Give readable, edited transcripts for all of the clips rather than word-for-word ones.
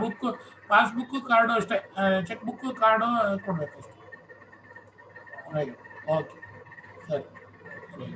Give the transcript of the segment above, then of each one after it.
Book passbook card ಅಷ್ಟೇ, cheque book card ಕೊಡಬೇಕಷ್ಟೆ. Right. Okay. ಸರಿ. ಸರಿ.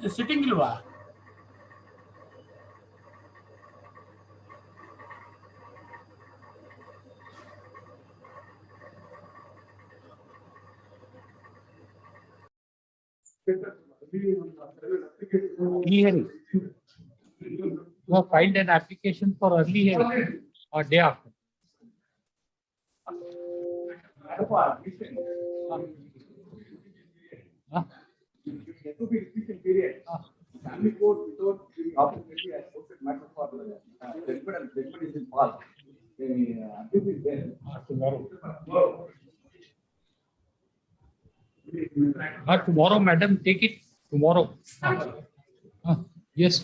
ಸಿಟ್ಟಿಂಗ್ ಇಲ್ವಾ? Early hearing. You have filed an application for early hearing or day after. Huh? Family court without the opportunity has posted matter for judgment and judgment is in past. This is there. Tomorrow, madam, take it tomorrow. Yes.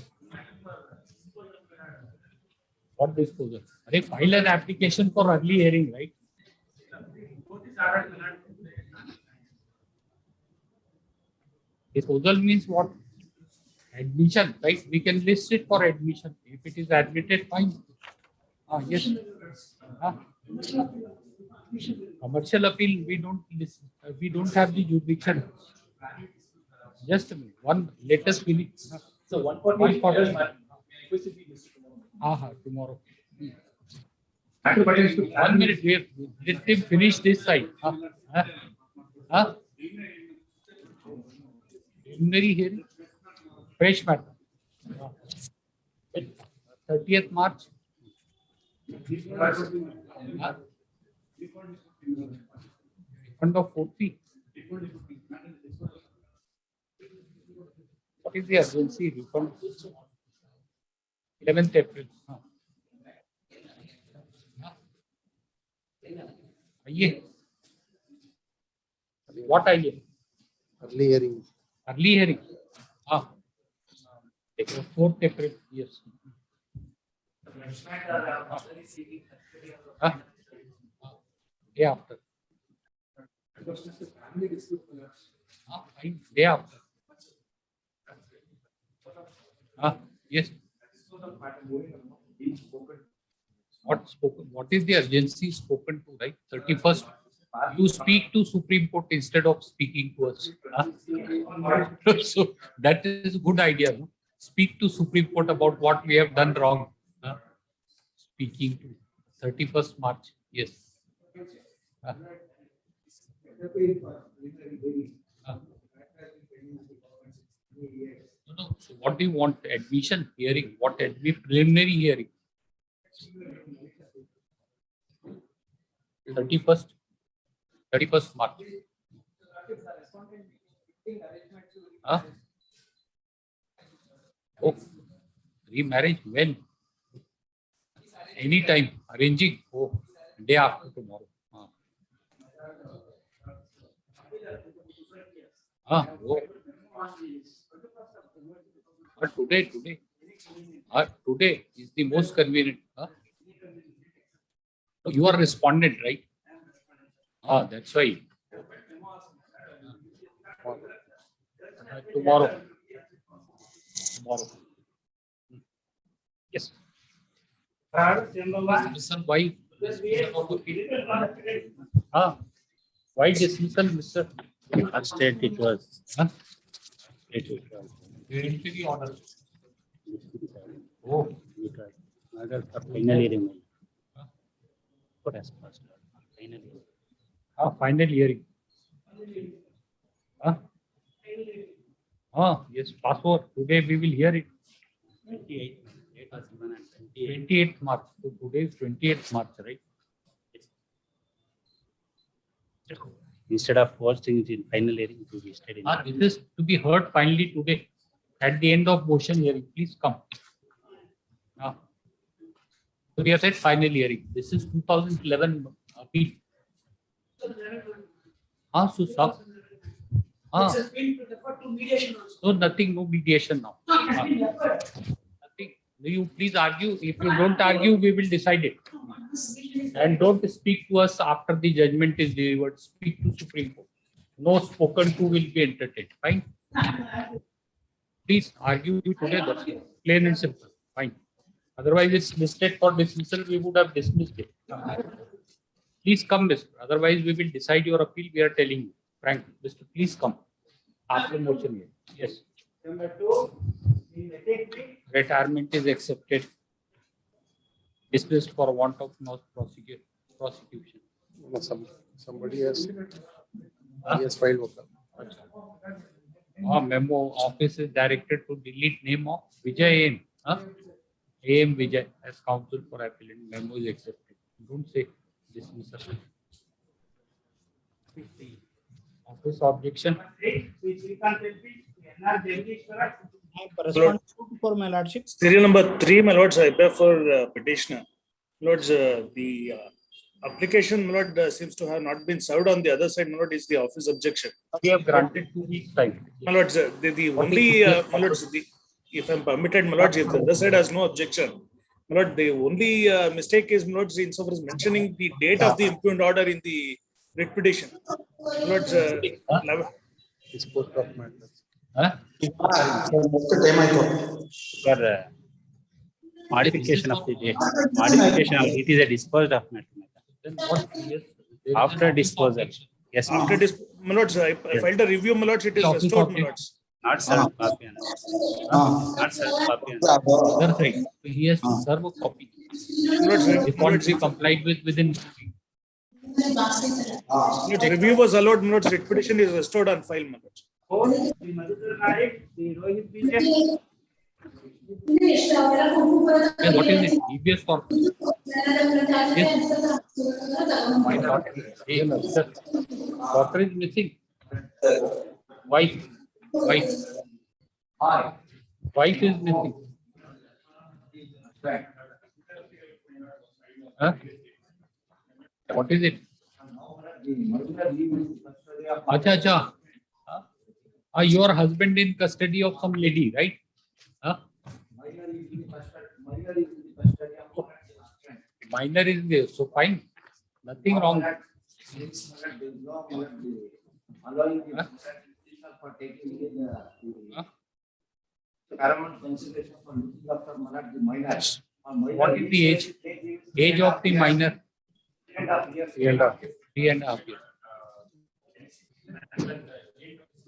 What disposal? They file an application for early hearing, right? Disposal means what? Admission, right? We can list it for admission. If it is admitted, fine. Yes. Commercial appeal, we don't list. We don't have the jurisdiction. Just a minute. Let us finish. So 140. Tomorrow. 1 minute. Let him finish this side. Preliminary hearing. Fresh matter. 30th March. Refund of 40. What is the urgency? Refund 11th April. What idea? Early hearing. Early hearing. 4th April. Yes. Day after. Day after. Yes. What spoken? What is the urgency spoken to, right? 31st. You speak to Supreme Court instead of speaking to us. So that is a good idea. No? Speak to Supreme Court about what we have done wrong. Speaking to 31st March. Yes. No. So what do you want? Admission hearing? What preliminary hearing? 31st March. Oh, remarriage when? Anytime. Arranging. Oh, day after tomorrow. Oh. But today is the most convenient. You are respondent, right? That's why. Tomorrow. Yes. Listen, why? Why dismissal, Mr. State it was. It was. Entry order. Oh, it was. Order for final hearing. What has passed? Final hearing. Final hearing. Yes, password. Today we will hear it. 28th March. So today is 28th March, right? Instead of posting it in final hearing, to be studied. This is to be heard finally today. At the end of motion hearing, please come. So we have said final hearing. This is 2011 appeal. So nothing, no mediation now. Nothing. You please argue. If you don't argue, we will decide it. And don't speak to us after the judgment is delivered. Speak to Supreme Court. No spoken to will be entertained. Fine. Please argue today. That's plain and simple. Fine. Otherwise, it's listed for dismissal. We would have dismissed it. Please come, Mr. Otherwise, we will decide your appeal. We are telling you, Frank, Mr. Please come after motion here. Yes. Number 2, in the technique, Retirement is accepted. Dismissed for want of prosecution. Somebody has filed with them. Memo office is directed to delete name of Vijay AM. AM Vijay as counsel for appellant. Memo is accepted. Don't say dismissal. Office objection. which we can tell Corresponding for my lordship. Serial number 3, my lords, I bear for petitioner. Lords, the application, my lord, seems to have not been served on the other side. My lord, is the office objection. We have granted 2 weeks time. My lords, the only, my lords, if I'm permitted, my lords, if the other side has no objection, my lord, the only mistake is, my lords, insofar as mentioning the date of the impugned order in the writ petition. My lords, Disposed of matters. For modification of the date. Modification, it is a disposed of matter. Then what? Yes, After disposal. Yes, ma'am. after this, my lords, I filed a review, my lords, it is Office restored, my object. lords. Not served copy. Not served copy. Other side. So he has to serve a copy. My lords, If not be complied with within. review was allowed, my lords, writ petition is restored on file, my lords. the Madhukar Naik, the Rohit Vijay, Yes, what is it? EBS for? Yes. My daughter. Hey, sir. Daughter is missing. Wife. Wife is missing. Huh? What is it? Acha. Your husband in custody of some lady, right? Huh? Minor is there, so fine. Nothing wrong. allowing the for taking the paramount consideration for looking after the minors. What is the age? Age of the minor? 3.5 years. 3.5 years.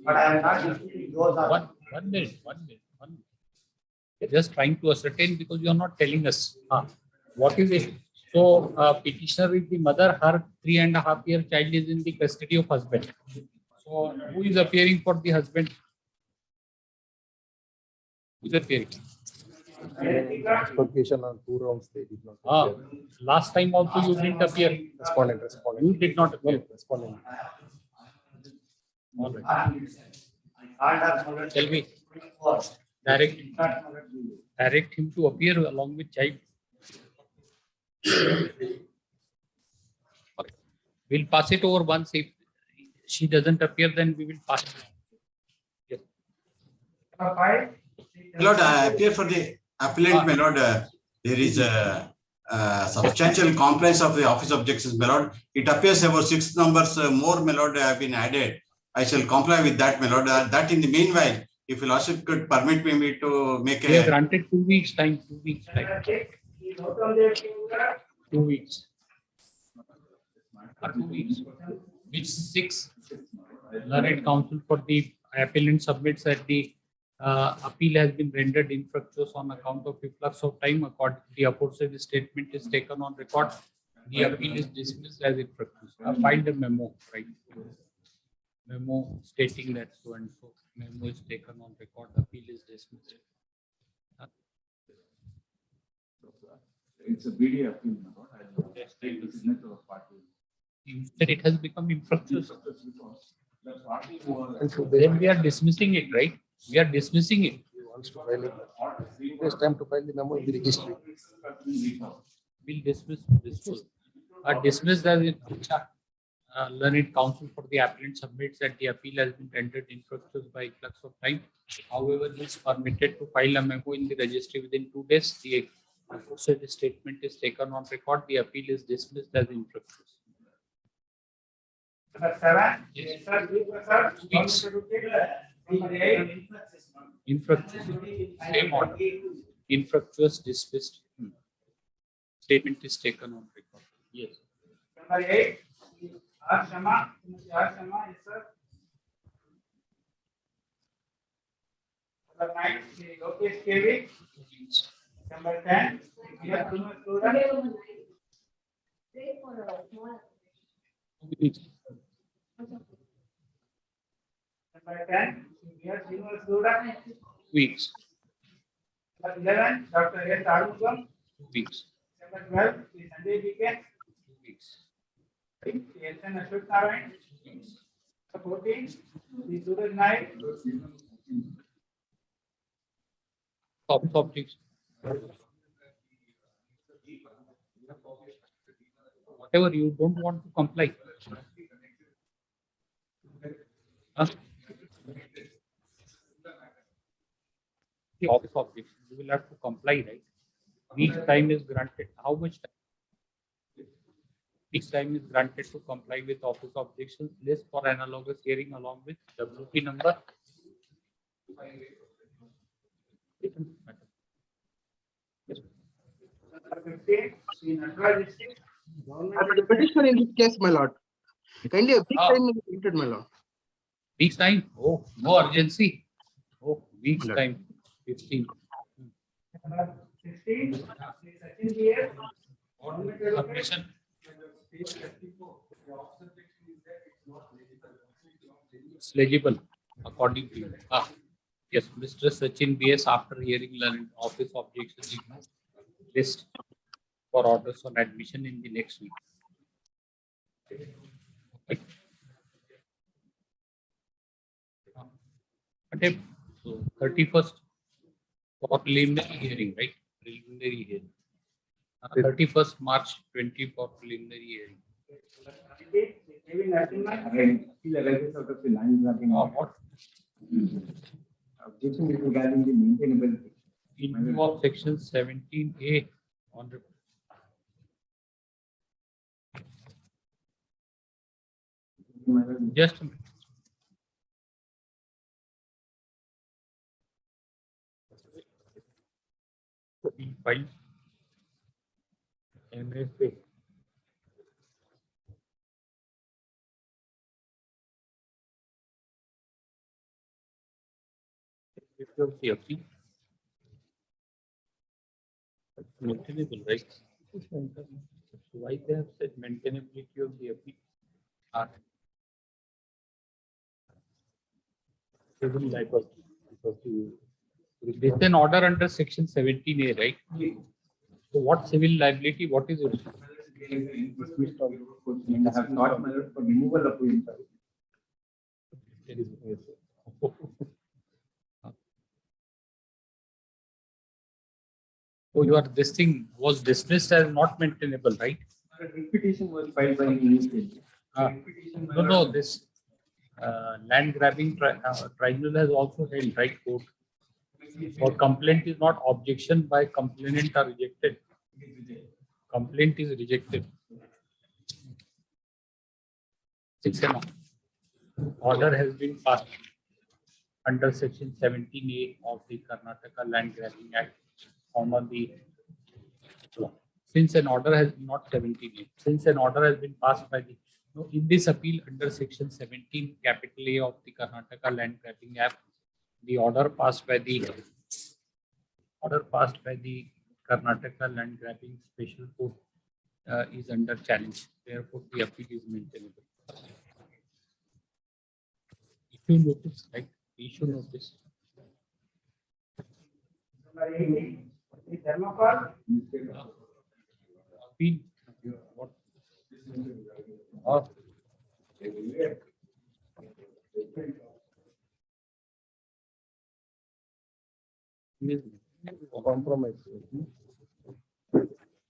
But I am not disputing those are. One minute. Just trying to ascertain because you are not telling us. What is it? So, petitioner is the mother, her 3.5-year child is in the custody of husband. So, who is appearing for the husband? Who is appearing? Expurgation on 2 rounds, they did not. Last time also you didn't appear. Respondent. You did not appear. Respondent. All right. Tell me. Direct him to appear along with child. We'll pass it over once. If she doesn't appear, then we will pass it. Yes. My lord, I appear for the appellant, my lord. There is a substantial compliance of the office objections, my lord. It appears about 6 numbers more, my lord, have been added. I shall comply with that, my lord. That in the meanwhile, if your lordship could permit me to make We have a... granted 2 weeks time. 2 weeks time. 2 weeks. 2 weeks. Which 6? Learned counsel for the appellant submits that the appeal has been rendered infructuous on account of efflux of time. According to the aforesaid statement is taken on record. The appeal is dismissed as infructuous. I filed a memo, right? Memo stating that so and so. Memo is taken on record. Appeal is dismissed. It's a BD appeal. Instead, it has become infructuous. The party was. Then we are dismissing it, right? We are dismissing it. He wants to file it. There's time to file the memo in the registry. We'll dismiss this. Dismissed as in learned counsel for the appellant submits that the appeal has been rendered infructuous by efflux of time. However, he is permitted to file a memo in the registry within 2 days. The aforesaid statement is taken on record. The appeal is dismissed as infructuous. Yes. 2 weeks. Infructuous. Same order. Infructuous dismissed. Statement is taken on record. Yes. Number 8. Shama. Yes, sir. Number 9, Lokesh KV. Number 10, here student. Number 10, here senior student. Weeks. Number 11, Dr. S. Arugam. Weeks. Number 12, Sanjay BK. Weeks. SN Ashok Narayan. 14, Suraj Naik. Office objects. Whatever you don't want to comply. Huh? The office objects, you will have to comply, right? Week's time is granted. How much time? Week's time is granted to comply with office objections list for analogous hearing along with WP number. Number 15, Natraj District. The petitioner in this case, my lord. Kindly a big time is granted, my lord. Week's time? Oh, no urgency. Oh, week's time. 15. Number 16, Sachin BS. Submission. It's legible according to you. Yes, Mr. Sachin BS, after hearing learned office objections, list for orders on admission in the next week. Okay. So 31st for preliminary hearing, right? Preliminary hearing. 31st March 20 for preliminary hearing. Again, still arises out of the line grabbing. What? Objection is regarding the maintainability. In view of section 17A on the just a minute. File MFA. CFC. Maintainable, right? Why they have said maintainability of the FP? This is an order under section 17A, right? So what civil liability? What is it? And I have sought for removal of the Oh, this thing was dismissed as not maintainable, right? petition was filed by initial. No, this land grabbing tribunal has also held, right, court. For complaint is not objection by complainant are rejected. Complaint is rejected. 6M. Order has been passed under section 17A of the Karnataka Land Grabbing Act on the law. Since an order has not 17A, since an order has been passed by the in this appeal under section 17 capital A of the Karnataka Land Grabbing Act, the order passed by the Karnataka Land Grabbing Special Court is under challenge. Therefore, the appeal is maintainable. Issue notice, right? Issue notice. Appeal. What? Compromise.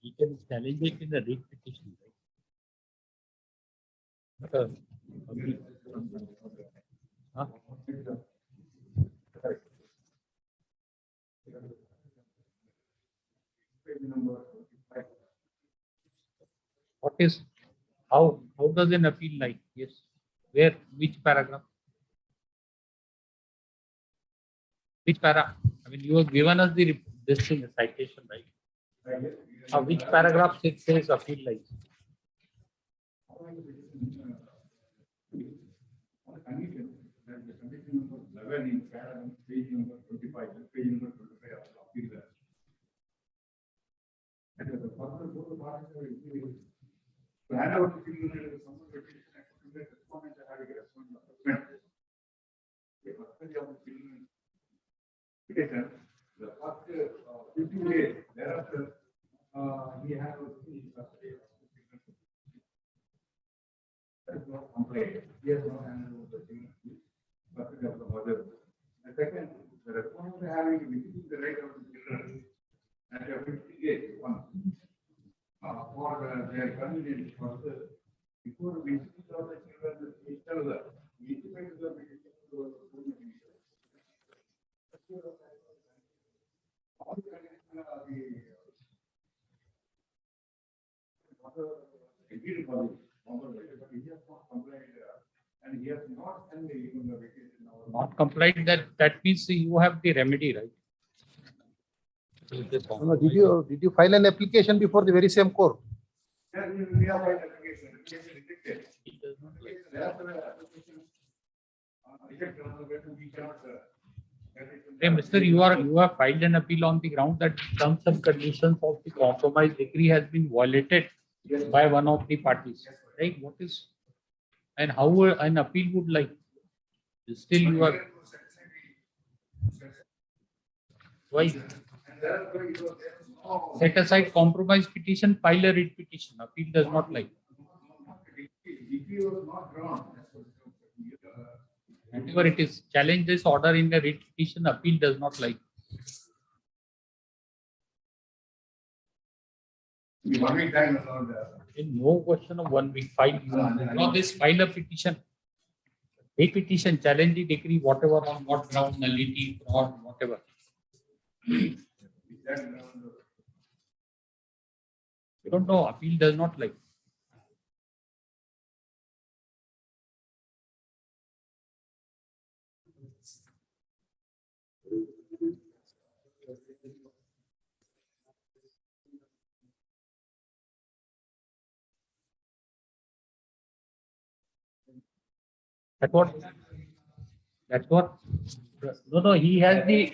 You can challenge it in the writ petition, right? Huh? What is how does an appeal like? Yes. Where? Which paragraph? Which paragraph? I mean, you have given us this thing, the citation, right? Which paragraph it says appeal like? 7 in page number 25, page number 25 of the appeal. And the further parties are to hand over the appeal unit to someone petition and to respondent having a response assessment. The custody of the petition, the first 50 days thereafter, he has custody of the complaint. He has not handed over the custody of the mother. And second, the respondent having within the right of the children and a 50 days once for their convenience further before we see the children each other. We intimate the and he has not sent even the vacation or Not complied, that means you have the remedy, right? No, did you file an application before the very same court? we have an application rejected. Thereafter application rejected, we cannot Hey, Mr. You have filed an appeal on the ground that terms and conditions of the compromise decree has been violated by one of the parties, right? What is, and how an appeal would like? Still you are. Why? Set aside compromise petition, file a writ petition. Appeal does not like. Whatever it is, challenge this order in a writ petition, appeal does not like. In no question of 1 week, file. No, this file a petition. A petition, challenge the decree, whatever on what ground, nullity, fraud, whatever. You don't know, appeal does not like. That's what. No, he has the,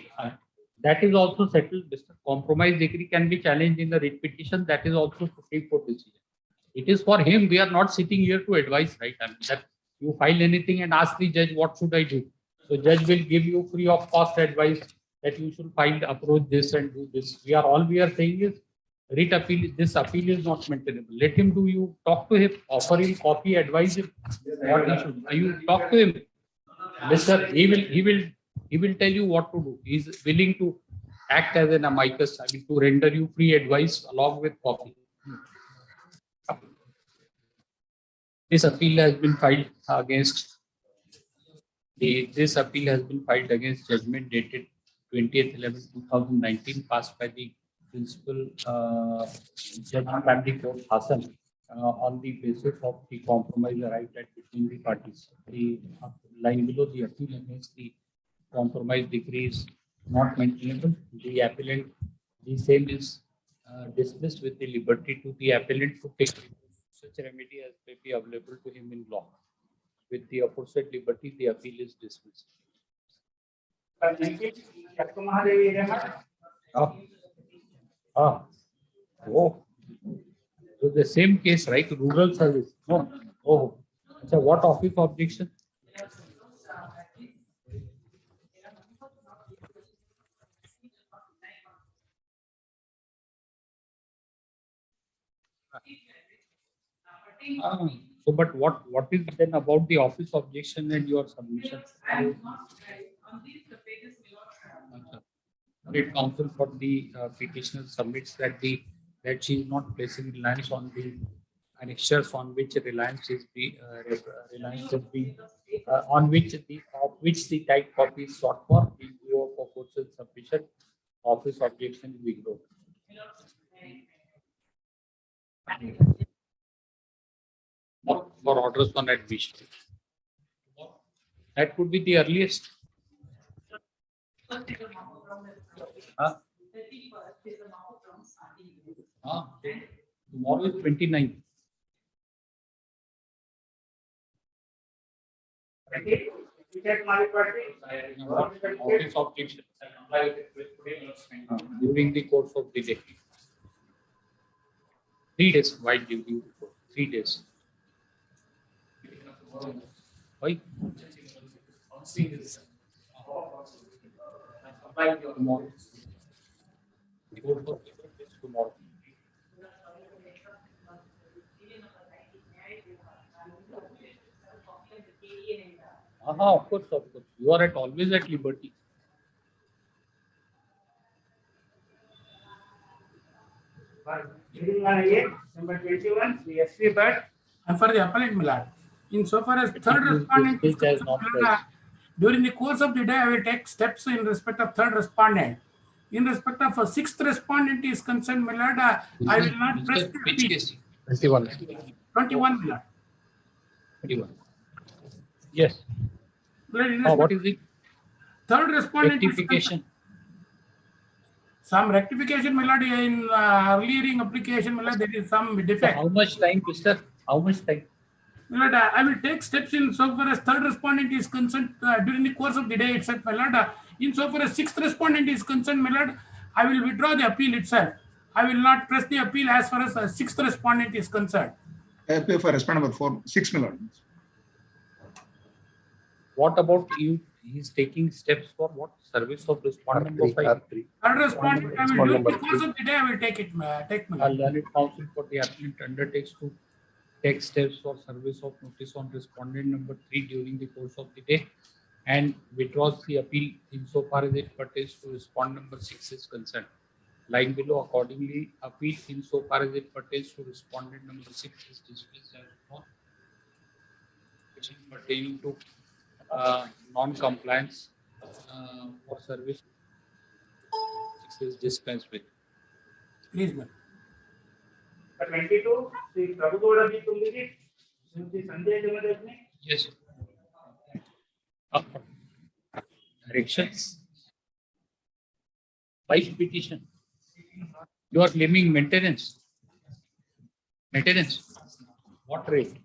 that is also settled. Mr. Compromise decree can be challenged in the writ petition. That is also Supreme Court decision. It is for him. We are not sitting here to advise, right? I mean, that you file anything and ask the judge, what should I do? So judge will give you free of cost advice that you should file, approach this and do this. We are saying is writ appeal, this appeal is not maintainable. Let him do, you talk to him, offer him copy, advise him what he should. You talk to him. Listen, he will tell you what to do. He is willing to act as an amicus, I mean, to render you free advice along with copy. This appeal has been filed against judgment dated 20th/11/2019, passed by the Principal Judge Family Court, Hassan, on the basis of the compromise arrived at between the parties. The line below, the appeal against the compromise decree is not maintainable. The appellant, the same is dismissed with the liberty to the appellant to take such remedy as may be available to him in law. With the aforesaid liberty, the appeal is dismissed. Oh, so the same case, right? Rural service. No. Oh, so what office objection? So, but what is then about the office objection and your submission? State counsel for the petitioner submits that she is not placing reliance on the annexures on which reliance is on which the type copy is sought for in view of proposal submission. Office objection is ignored. For orders on admission. That could be the earliest. Tomorrow is 29th. Office objection during the course of the day. 3 days. Why during 3 days? Why? Tomorrow. Tomorrow. Of course, of course. You are always at liberty. Number 21, the SP bird. And for the appellant, my lord, insofar as third respondent is concerned, my lord, during the course of the day, I will take steps in respect of third respondent. In respect of a sixth respondent is concerned, my lord, I will not press the appeal. 21. 21, my lord. 21. Yes. What is it? Third respondent is Rectification. some rectification, my lord, in earlier application, my lord, there is some defect. How much time, Mr.? How much time? My lord, I will take steps in so far as third respondent is concerned during the course of the day itself, my lord. In so far as sixth respondent is concerned, my lord, I will withdraw the appeal itself. I will not press the appeal as far as sixth respondent is concerned. I appeal for respondent number 6, my lord. What about you? He's taking steps for what? Service of respondent number 5. Third respondent, I will during the course of the day, I will take it. Take my lord. Learned counsel for the applicant undertakes to take steps for service of notice on respondent number 3 during the course of the day and withdraws the appeal insofar as it pertains to respondent number 6 is concerned. Line below, accordingly, appeal insofar as it pertains to respondent number 6 is dismissed as no pertaining to non-compliance for service 6 is dispensed with. Please, ma'am. 22, the Probate of the Sunday. Yes. Directions. Wife petition. You are claiming maintenance. Maintenance. What rate?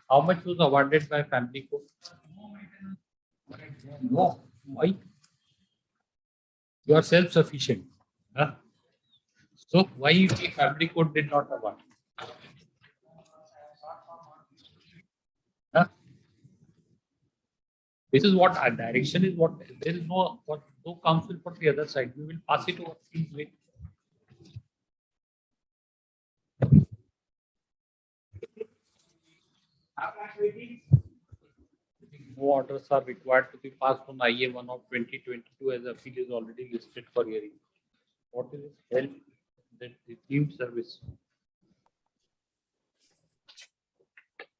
How much was awarded by family court? No. Why? You are self-sufficient. Huh? So why the family court did not award? Huh? This is what our direction is. What there is no counsel for the other side. We will pass it over. Please wait. No orders are required to be passed on IA 1 of 2022 as appeal is already listed for hearing. What is it? Help that received service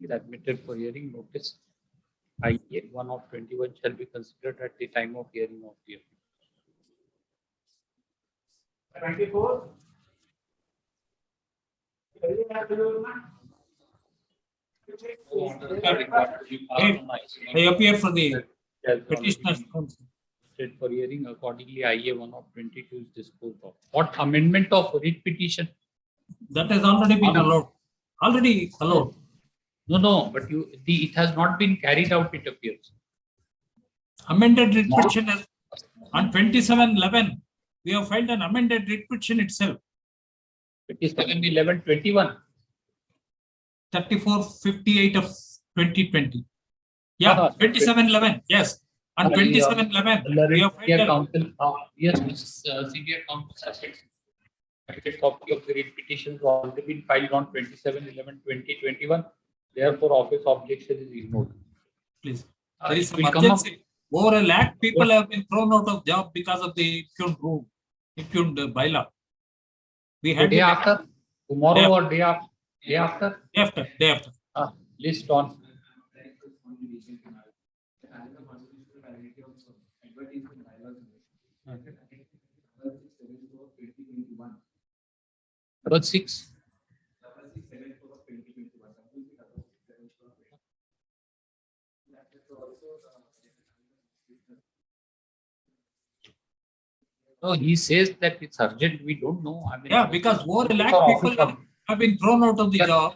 is admitted for hearing notice. IA 1 of 21 shall be considered at the time of hearing of the appeal. 24. I appear for the petitioner's counsel. For hearing, accordingly, IA 1 of 22 is disposed of. What amendment of writ petition? That has already been allowed. Already allowed. No, but it has not been carried out, it appears. Amended writ petition is on 27/11. We have filed an amended writ petition itself. 27/11/21. 3458 of 2020. Yeah, 27/11. Yes. On 27/11, we have filed yes, senior counsel. A copy of the writ petition has already been filed on 27/11/2021. Therefore, office objection is ignored. Please. There is some urgency. Over 1 lakh people have been thrown out of job because of the impugned rule, impugned bylaw. We had day after, tomorrow or day after? Day after? Day after. List on. Number 6. No, he says that it's urgent. We don't know. I mean, yeah, because over 1 lakh people have been thrown out of the job.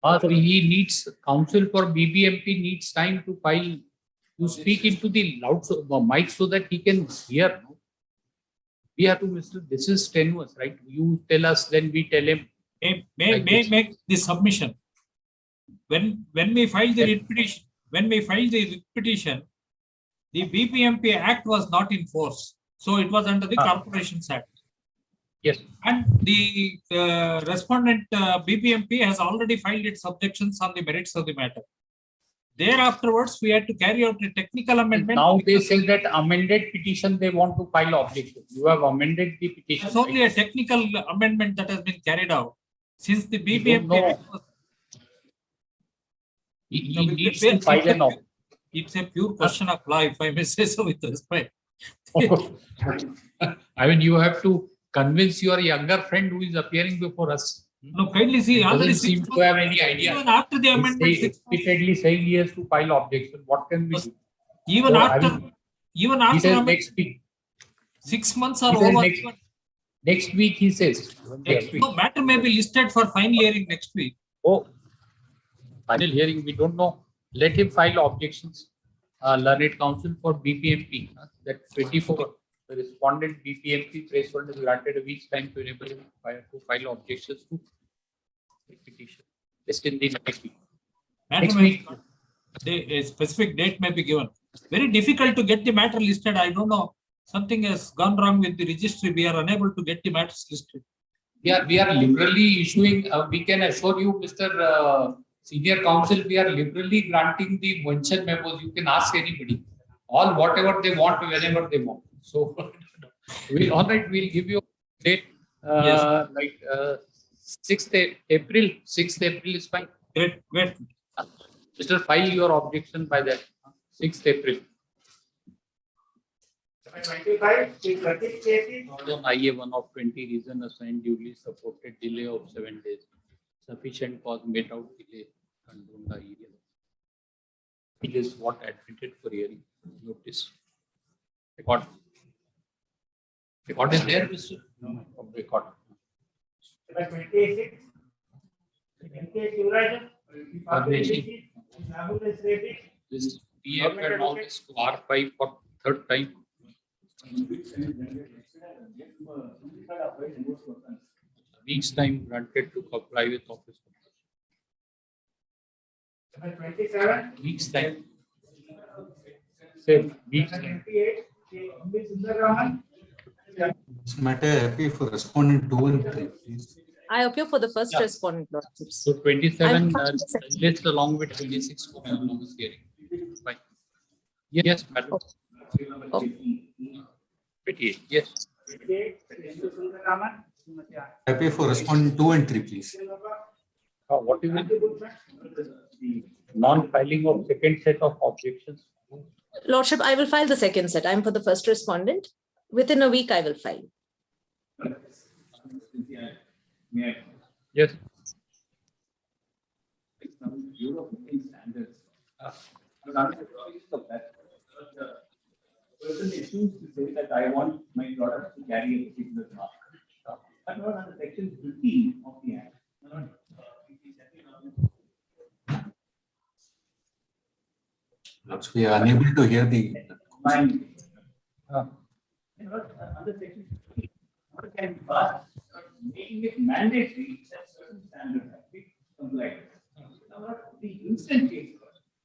So he needs counsel for BBMP needs time to file. You speak into the mic so that he can hear. No? We have to, Mr. This is tenuous, right? You tell us, then we tell him. May make the submission. When we filed the writ petition, the BBMP Act was not in force, so it was under the Corporations Act. Yes. And the respondent BBMP has already filed its objections on the merits of the matter. Thereafterwards, we had to carry out a technical amendment. Now they say that amended petition they want to file objection. You have amended the petition. It's only a technical amendment that has been carried out. Since the BBMP Act was... He needs to file an objection. It's a pure question of law, if I may say so with respect. I mean, you have to convince your younger friend who is appearing before us. No, kindly see, already seem to have any idea. Even after the amendment, repeatedly saying he has to file objection. What can we do? Even after next week. 6 months are over. Next week, he says. No, matter may be listed for final hearing next week. Oh, final hearing, we don't know. Let him file objections. Learned counsel for BPMP. That 24. The respondent BPMP threshold is granted a week's time to enable him to file objections to the petition. Just in the next week. Next week, a specific date may be given. Very difficult to get the matter listed. I don't know. Something has gone wrong with the registry. We are unable to get the matters listed. We are liberally issuing. We can assure you, Mr. Senior Counsel, we are liberally granting the mention memos. You can ask anybody. All whatever they want, whenever they want. So, we'll give you a date. Yes. Like 6th April. 6th April is fine. Great. Mr. File your objection by that. 6th April. 25, the 30 cases. On IA 1 of 20, reason assigned duly supported delay of 7 days. Sufficient cause made out delay. It is what admitted for hearing. Notice. Record. Record is there, Mr. No, record. 26. This PF and all this to R5 for third time. Week's time granted to comply with office. 27. Week's time. Same. Week's time. 28. Matter appear for respondent 2 and 3, please. I appear for the first respondent, Lord. So 27 list along with 26 for hearing. Fine. Yes, madam. Oh. 28. Yes. Appear for respondent 2 and 3, please. What is it? Non-filing of second set of objections. Lordship, I will file the second set. I'm for the first respondent. Within a week, I will file. Yes. Person issues to say that I want my daughter to carry a particular task. But not under section 15 of the Act. We are unable to hear the. Under section 15, what can be passed, making it mandatory that certain standards have to be complied with. Now, the instant case,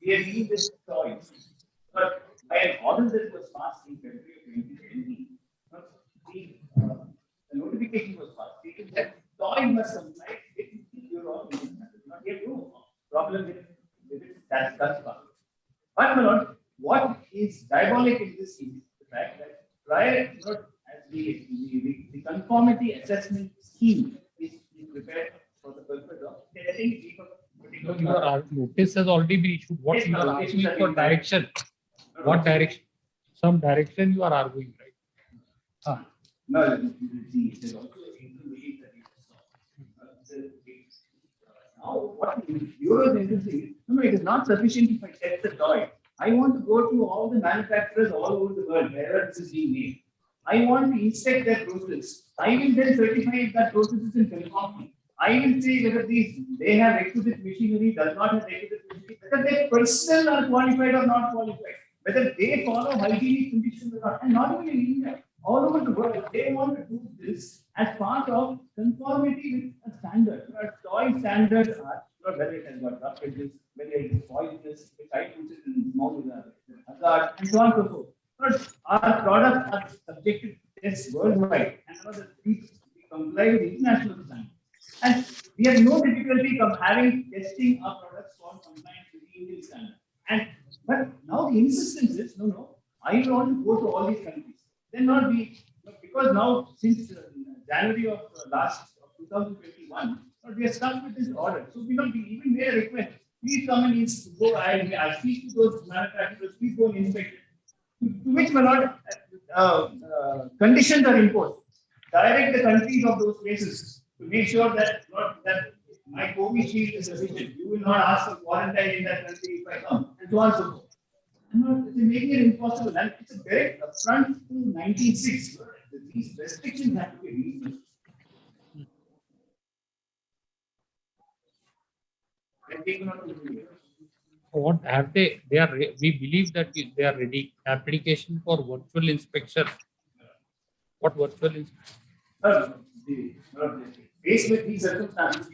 we are giving this choice, but by an order that was passed in February of 2020, the notification was passed stating that toy must comply with your own standards. Not yet no problem with it. That's fine. But my lord, what is diabolic in this is the fact that prior, as the conformity assessment scheme is prepared for the purpose of testing Your notice has already been issued. What you are asking for direction? What direction? Some direction you are arguing, right? No, now what Bureau is interesting. No, it is not sufficient if I test the toy. I want to go to all the manufacturers all over the world wherever this is being made. I want to inspect their process. I will then certify if that process is in conformity. I will say whether they have requisite machinery, does not have requisite machinery, whether their personnel are qualified or not qualified, whether they follow hygienic conditions or not, and not only in India, all over the world, they want to do this as part of conformity with a standard. Toy standards are not whether it has got ruptures, whether it is poisonous, which I put it in small hazard, and so on and so forth. But our products are subjected to tests worldwide, and we comply with international standards. And we have no difficulty of having testing our products for compliance with the Indian standard. But now the insistence is no, I want to go to all these countries. Then not be because now since January of last of 2021, we are stuck with this order. So we even made a request. Please come and go. I speak to those manufacturers. Please go and inspect it. To which my lord, conditions are imposed. Direct the countries of those places to make sure that my COVID shield is sufficient. You will not ask for quarantine in that country if I come, and so on and so forth. It's making it impossible, and it's a direct affront to 1906. These restrictions have to be reasonable. What have they? We believe that they are ready. Application for virtual inspection. What virtual inspection? Faced with these circumstances,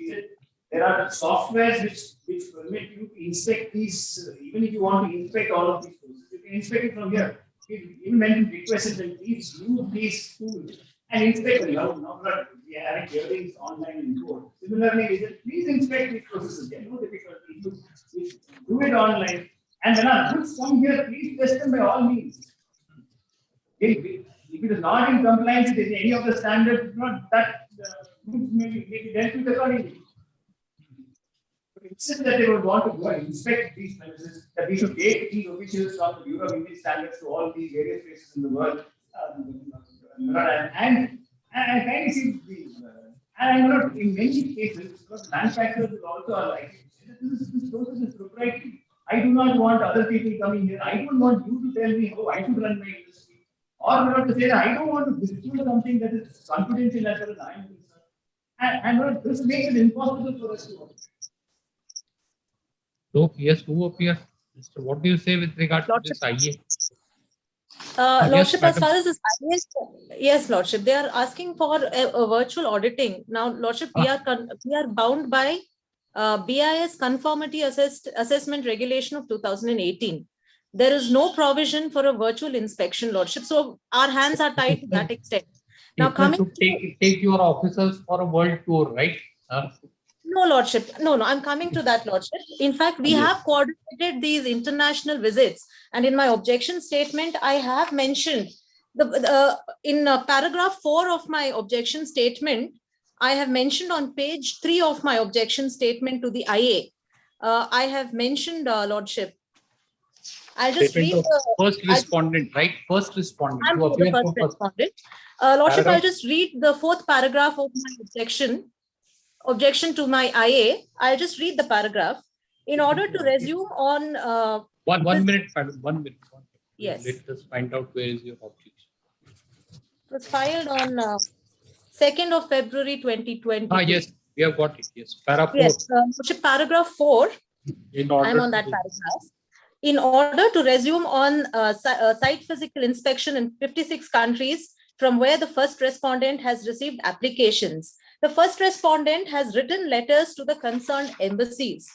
there are softwares which permit you to inspect these, even if you want to inspect all of these processes, you can inspect it from here. Even when you request it, please use these tools and inspect it. Now we are having hearings online in court. Similarly, please inspect these processes. There are no difficulty. Do it online. And when our goods come here, please test them by all means. If it is not in compliance with any of the standards, that goods may be dealt with accordingly. It's just that they would want to go and inspect these premises, that we should take these officials from the Bureau of Indian Standards to all these various places in the world. And I kind of see in many cases, manufacturers will also are like, this process is proprietary. I do not want other people coming here. I don't want you to tell me how I should run my industry. Or not to say that I don't want to disclose something that is confidential as far as I am concerned. And this makes it impossible for us to work. So, yes, who appears? What do you say with regard to this IA? Lordship, as far as this IA is, yes, Lordship, they are asking for a virtual auditing. Now, Lordship, we are bound by BIS conformity assessment regulation of 2018. There is no provision for a virtual inspection, Lordship. So our hands are tied to that extent. Now, coming to take your officers for a world tour, right? No, Lordship. No, I'm coming to that, Lordship. In fact, we have coordinated these international visits. And in my objection statement, I have mentioned in paragraph 4 of my objection statement, I have mentioned on page 3 of my objection statement to the IA. I have mentioned, Lordship. I'll just read the first respondent, right? First respondent. I'm the first respondent. Lordship, I'll just read the 4th paragraph of my objection to my IA. I'll just read the paragraph. In order to resume on... One minute, madam. 1 minute. Yes. Let us find out where is your objection. It was filed on 2nd of February 2020. Yes, we have got it. Yes, paragraph 4. Yes, paragraph 4. I'm on that paragraph. In order to resume on site physical inspection in 56 countries from where the first respondent has received applications, the first respondent has written letters to the concerned embassies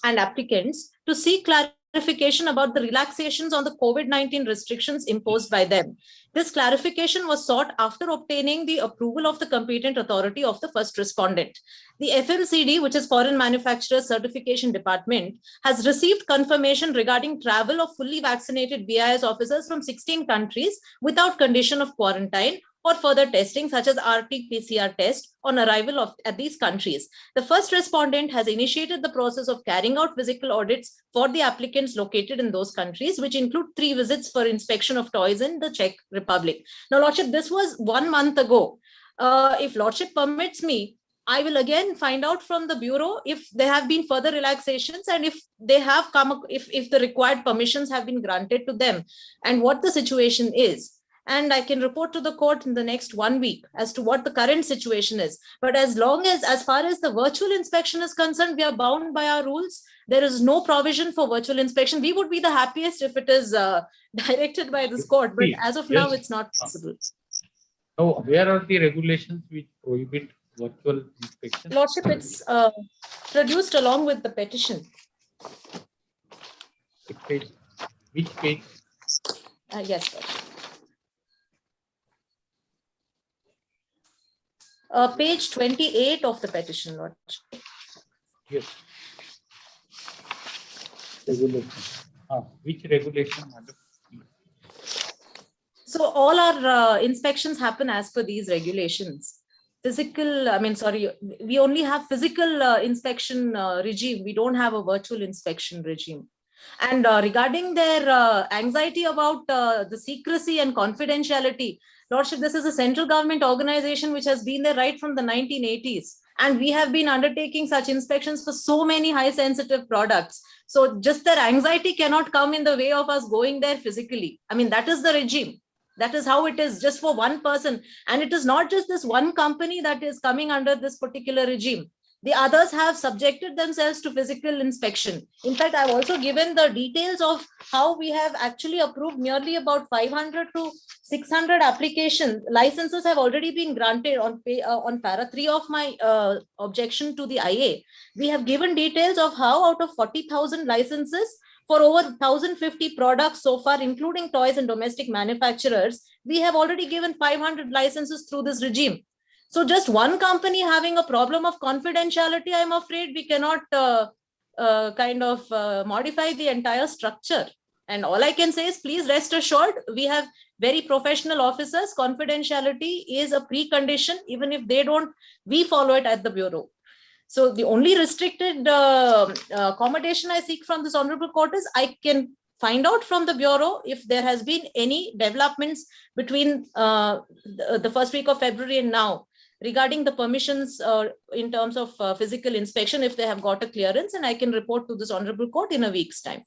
and applicants to seek clarification about the relaxations on the COVID-19 restrictions imposed by them. This clarification was sought after obtaining the approval of the competent authority of the first respondent. The FMCD, which is Foreign Manufacturers Certification Department, has received confirmation regarding travel of fully vaccinated BIS officers from 16 countries without condition of quarantine or further testing such as RT-PCR test on arrival at these countries. The first respondent has initiated the process of carrying out physical audits for the applicants located in those countries, which include 3 visits for inspection of toys in the Czech Republic. Now, Lordship, this was 1 month ago. If Lordship permits me, I will again find out from the Bureau if there have been further relaxations and if they have come, if the required permissions have been granted to them and what the situation is. and I can report to the court in the next 1 week as to what the current situation is. But as far as the virtual inspection is concerned, we are bound by our rules. There is no provision for virtual inspection. We would be the happiest if it is directed by this court, but as of now, it's not possible. So, where are the regulations which prohibit virtual inspection? Lordship, it's produced along with the petition. Which page? Yes, Lordship. Page 28 of the petition, Lordship. Yes. Regulation. Which regulation, madam? So all our inspections happen as per these regulations. We only have physical inspection regime. We don't have a virtual inspection regime. And regarding their anxiety about the secrecy and confidentiality, Lordship, this is a central government organization which has been there right from the 1980s. And we have been undertaking such inspections for so many high sensitive products. So just their anxiety cannot come in the way of us going there physically. I mean, that is the regime. That is how it is, just for one person. And it is not just this one company that is coming under this particular regime. The others have subjected themselves to physical inspection. In fact, I've also given the details of how we have actually approved nearly about 500 to 600 applications. Licenses have already been granted on para 3 of my objection to the IA. We have given details of how out of 40,000 licenses, for over 1,050 products so far, including toys and domestic manufacturers, we have already given 500 licenses through this regime. So just one company having a problem of confidentiality, I'm afraid we cannot modify the entire structure. And all I can say is, please rest assured, we have very professional officers. Confidentiality is a precondition. Even if they don't, we follow it at the Bureau. So the only restricted accommodation I seek from this Honorable Court is I can find out from the Bureau if there has been any developments between the first week of February and now regarding the permissions in terms of physical inspection, if they have got a clearance, and I can report to this Honorable Court in a week's time.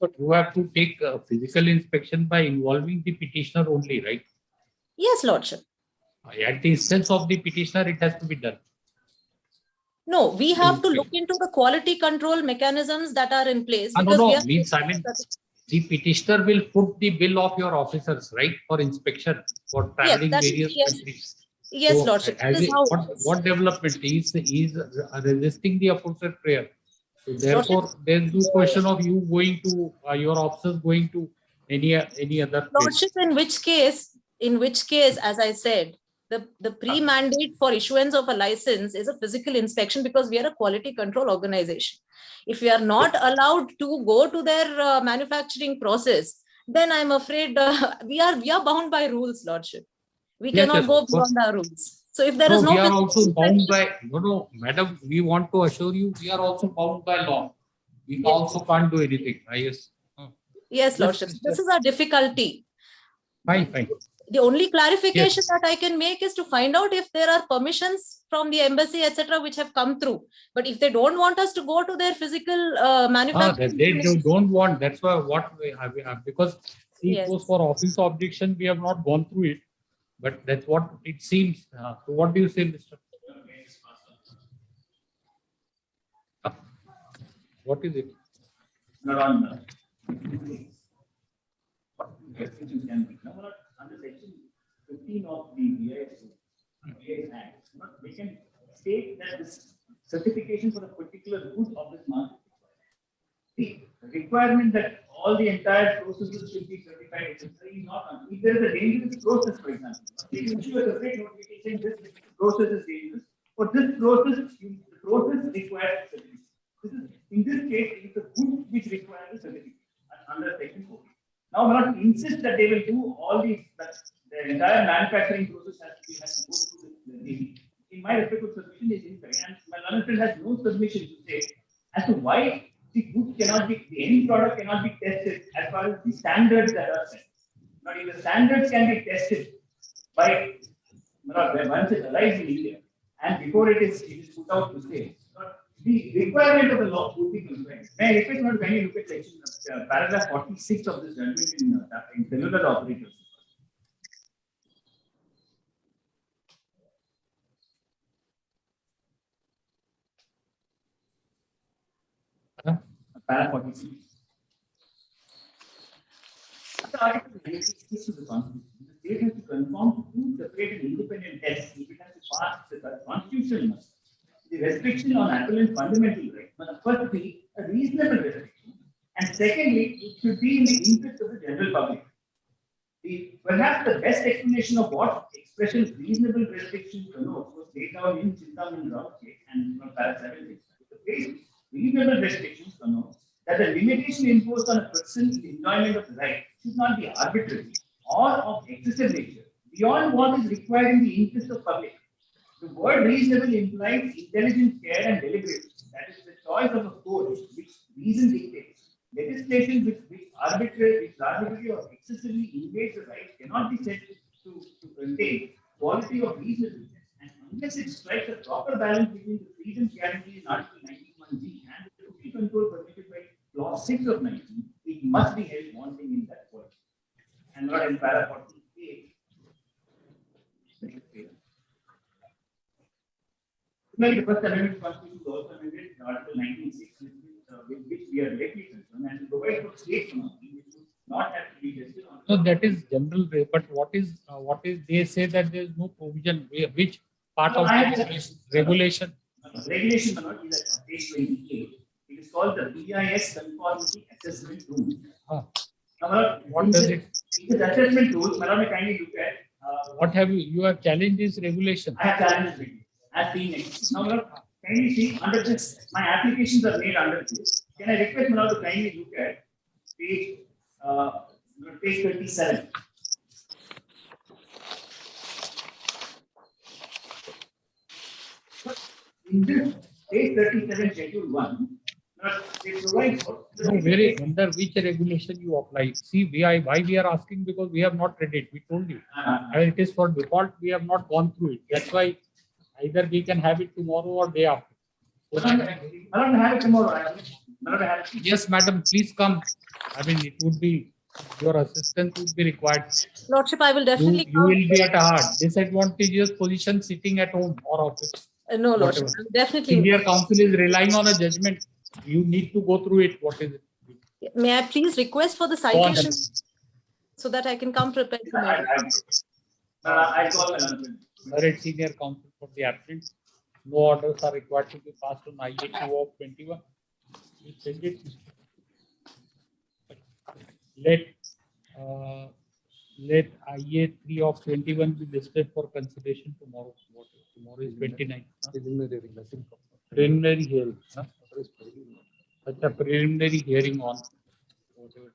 But you have to take physical inspection by involving the petitioner only, right? Yes, Lordship. At the instance of the petitioner, it has to be done. No, we have to look into the quality control mechanisms that are in place. The petitioner will put the bill of your officers, right, for inspection, for traveling various countries. Yes, so, Lordship. What development is resisting the aforesaid prayer? So therefore, Lordship, there is no question of you going to your officers going to any other Lordship, place. In which case, as I said, the pre-mandate for issuance of a license is a physical inspection, because we are a quality control organization. If we are not allowed to go to their manufacturing process, then I'm afraid we are bound by rules, Lordship. We cannot go beyond our rules. So if there is no, we are also bound by, madam, we want to assure you, we are also bound by law. We also can't do anything. Yes, Lordship. This is our difficulty. Fine. The only clarification that I can make is to find out if there are permissions from the embassy, etc., which have come through. But if they don't want us to go to their physical manufacturing, they don't want. That's why what we have, because goes for office objection, we have not gone through it. But that's what it seems. So what do you say, Mr.? What is it? Not on under section 15 of the BIS Act, we can state that this certification for a particular good of this market. The requirement that all the entire processes should be certified is not. If there is a dangerous process, for example, you can issue a separate notification saying this process is dangerous. For this process, the process requires certification. In this case, it is a good which requires a certificate under section 4. Now, we not insist that they will do all these, that the entire manufacturing process has to go through the Navy. In my respectful submission is incorrect, and my learned friend has no submission to say as to why the good cannot be, any product cannot be tested as far as the standards that are set. Now, if the standards can be tested by once it arrives in India and before it is put out to sale, the requirement of the law would be constrained. May I request not when you look at section paragraph 46 of this judgment in cellular operators. para 46. Under Article 96 of the Constitution, the state has to conform to two separate and independent tests if it has to pass the constitutional muster. The restriction on appellant's fundamental right must first be a reasonable restriction, and secondly, it should be in the interest of the general public. Perhaps the best explanation of what expression reasonable restriction connotes was laid out in Chintaman Rao's case and from para 7. The phrase reasonable restrictions connotes that the limitation imposed on a person's enjoyment of the right should not be arbitrary or of excessive nature beyond what is required in the interest of public. The word reasonable implies intelligent care and deliberation. That is the choice of a code which reason dictates. Legislation which arbitrary or excessively invades the right cannot be said to contain quality of reasonableness, and unless it strikes a proper balance between the freedom guaranteed in Article 91G and the total control permitted by Clause 6 of 19, it must be held wanting in that quality. And not in para 48. The First Amendment to the Constitution is also amended in Article 96, with which we are directly concerned, and to provide for state money, which would not have to be tested on. So that is general way, but what is they say that there is no provision which part of the regulation? Regulation is at page 28. It is called the BIS conformity assessment rule. What does it? It is assessment rule. Kindly look at. What have you have challenged this regulation? I have challenged it. As being now, kindly see under this, my applications are made under this. Can I request Manoj to kindly look at page 37? In this page 37, schedule 1, they provide for under which regulation you apply. See, why we are asking, because we have not read it. We told you. It is for default. We have not gone through it. That's why either we can have it tomorrow or day after. I don't have it tomorrow. Yes, madam, please come. I mean, it would be, your assistance would be required. Lordship, I will definitely You will be at a hard disadvantageous position sitting at home or office. No, Lordship, definitely. Senior counsel is relying on a judgment. You need to go through it. What is it? May I please request for the citation so that I can come prepared tomorrow? I call the Direct senior counsel for the applicant. No orders are required to be passed on IA-2 of 21. We send it. Let IA-3 of 21 be listed for consideration tomorrow. Tomorrow is 29. Preliminary hearing. Such a preliminary hearing on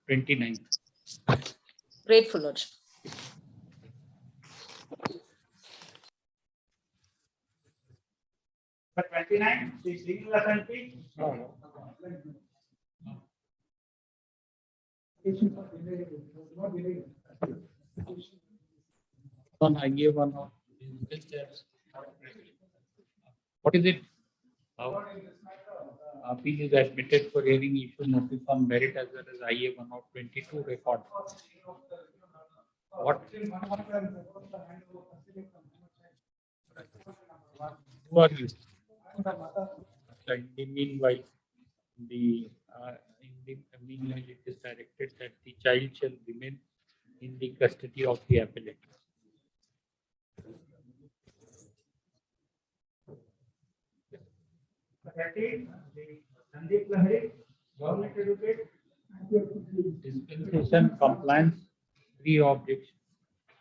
29. Grateful, Lordship. But 29, is legal authority. On IA-1 or what is it? Appeal is admitted for hearing issue notice on merit as well as IA-1 or 22 record. What? Who are you? In the meanwhile, it is directed that the child shall remain in the custody of the appellate. Dispensation, compliance, free objection.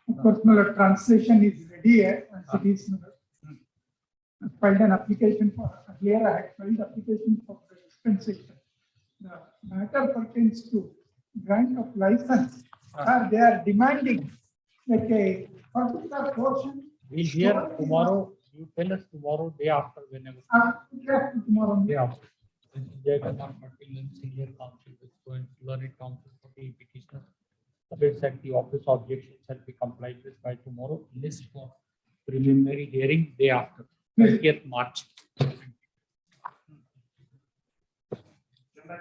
Of course, my translation is ready as it is. Filed an application for earlier. I had filed application for dispensation. The matter pertains to grant of license. They are demanding like a particular portion. We'll hear tomorrow. You tell us tomorrow, day after, whenever. Tomorrow. Day after. Senior counsel is going to learn it counsel for the petitioner. Submits that the office objection shall be complied with by tomorrow. List for preliminary hearing day after. 20th March. Number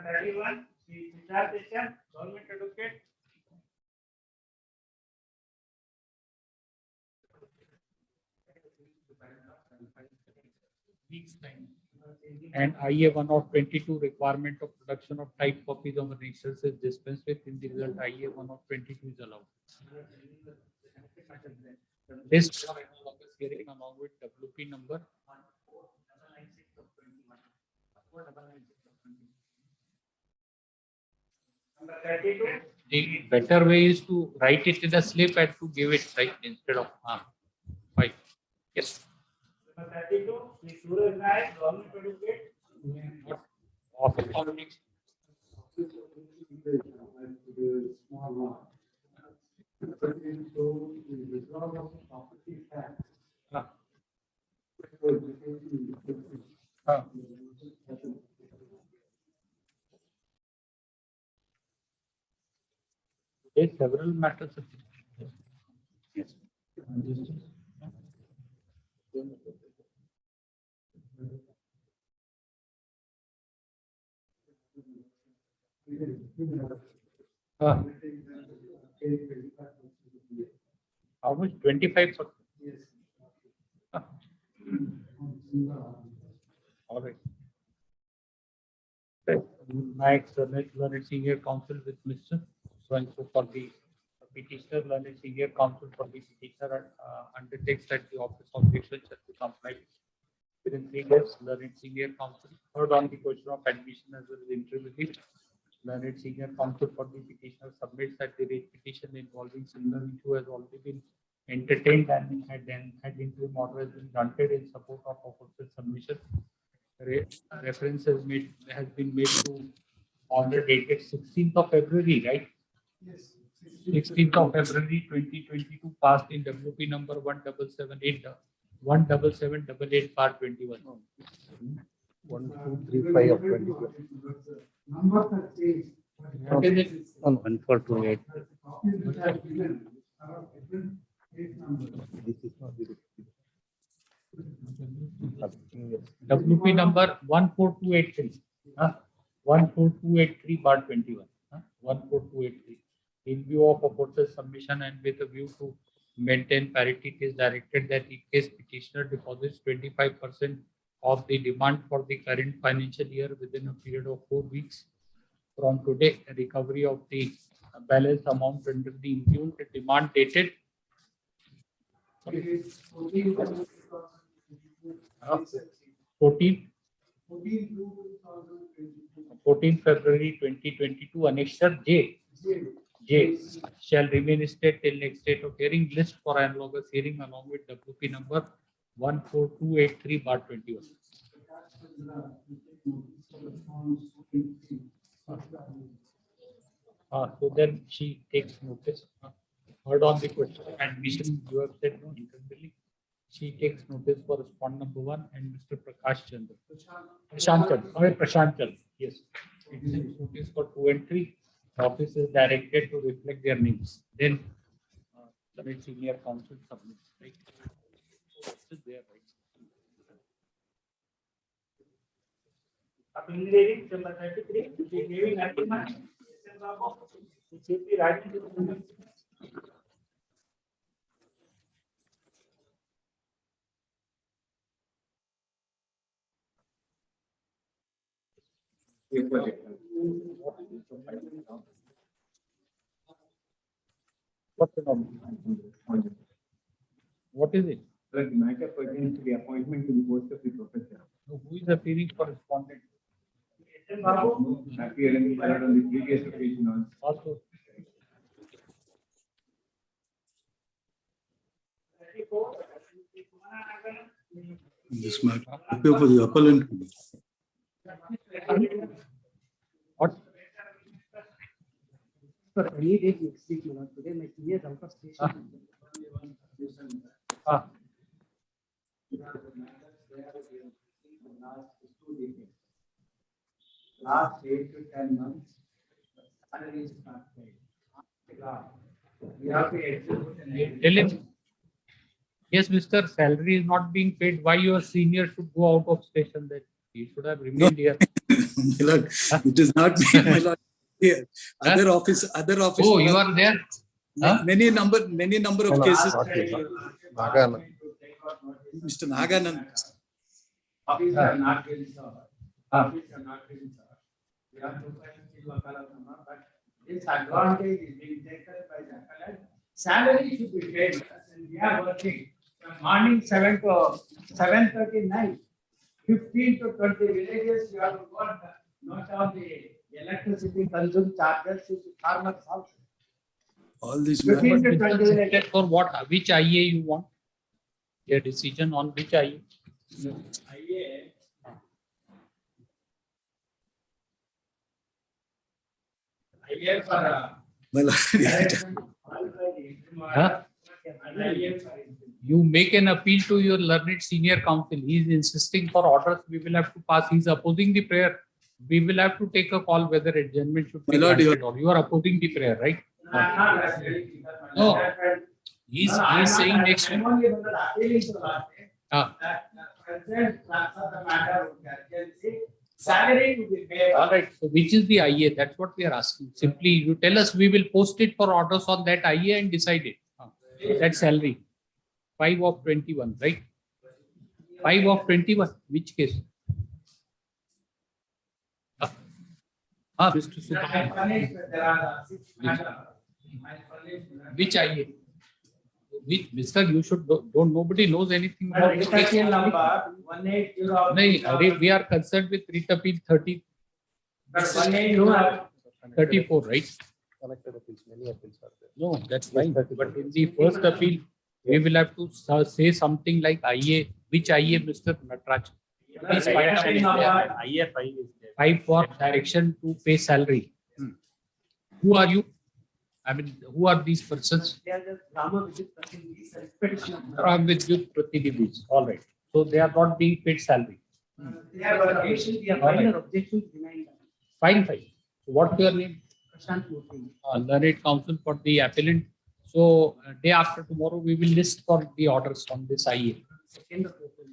31, dissertation, government advocate. Weeks time. And IA 1/22 requirement of production of type copies of initials is dispensed with. In the result, IA 1/22 is allowed. List hearing along with WP number. The better way is to write it in a slip and to give it right instead of 5. Yes. Number 32, the Suraj Naik, government educate. Office politics. There are several matters. Yes. How much? 25%. All right. Next, learned senior counsel with Mr. So for the petitioner, learned senior counsel for the petitioner undertakes that the office of objection shall be complied within 3 days. Learned senior counsel heard on the question of admission as well as interview. Learned senior counsel for the petitioner submits that the rate petition involving similar issue has already been entertained and had interim order has been granted in support of official submission. Reference has been made to order dated 16th of February, right? Yes. 16th of February 2022 passed in WP number 1788 bar 21. 1, 2, 3, 5 of 21. Numbers have changed. What is it? 1428. This is not the WP number 14283. 14283 bar 21. 14283. In view of opposite submission and with a view to maintain parity, it is directed that in case petitioner deposits 25% of the demand for the current financial year within a period of 4 weeks from today, recovery of the balance amount under the impugned demand dated 14 February 2022, annexure J shall remain state till next date of hearing. List for analogous hearing along with WP number 14283 bar 21. So then she takes notice. Heard on the question of admission, you have said no internally. She takes notice for respondent number 1 and Mr. Prakash Chandra. Prashant Chandra. Yes. It is notice for 2 and 3. The office is directed to reflect their names. Then the senior counsel submits. Right? This is there, right? Appeal number 33, the giving argument. What's the number? What is it? The matter pertains to the appointment to the post of the professor. So who is appearing for respondent? Appearing on the previous occasion also. This matter appear for the appellant. What? Sir, any date next week, today my senior is out of station. Last 8 to 10 months, salary is not paid. We have to execute an Tell him. Yes, Mr. Salary is not being paid. Why your senior should go out of station? That he should have remained here. My lord, it is not me, my lord. Here, other office. Oh, you are there. Many number of cases. Naganand. Mr. Naganand. Office are not really served. Office are not really served. We have to find but this advantage is being taken by the appellant. Salary should be paid, and we are working from morning 7 to 7:39. 15 to 20 villages, you have to work, not on the electricity consumed charges to the farmers also. All these 15 to 20 villages. For what, which IA you want? Your decision on which IA? IA for Huh? You make an appeal to your learned senior counsel. He is insisting for orders. We will have to pass. He is opposing the prayer. We will have to take a call whether adjournment should be granted or you are opposing the prayer, right? No. He's saying next week. Salary to be paid. All right. So which is the IA? That's what we are asking. Simply you tell us, we will post it for orders on that IA and decide it. That salary. 5 of 21, right? 5 of 21. Which case? Mr. Subramanian. Which IA? Which, Mr. You should don't nobody knows anything about this case. Number 180. We are concerned with writ appeal 30. 34, right? Connected appeals, many appeals are there. No, that's fine. But in the first appeal, we will have to say something like IA. Which IA, Mr. Natraj? Please find out. IA 5 is there. 5 for direction to pay salary. Who are you? I mean, who are these persons? They are just Rama Vidyut Pratinidhis, petitioner. Ram Vidyut Pratinidhis. All right. So they are not being paid salary. They have objection, objections denied. Fine, fine. So what's your name? Learned counsel for the appellant. So day after tomorrow, we will list for the orders on this IA. 2nd of April.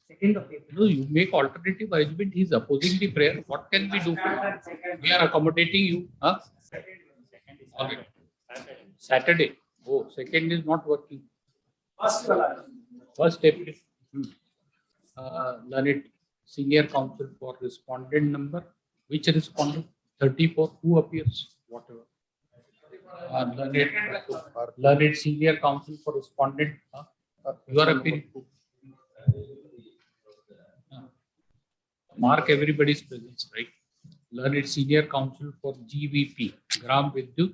2nd of April. No, you make alternative arrangement. He is opposing the prayer. What can we do? We are accommodating you. Huh? All right. Saturday. Oh, 2nd is not working. 1st April. Learned senior counsel for respondent number. Which respondent? 34. Who appears? Whatever. Learned senior counsel for respondent. You are appearing. Mark everybody's presence, right? Learned senior counsel for GVP, Gram Vidyut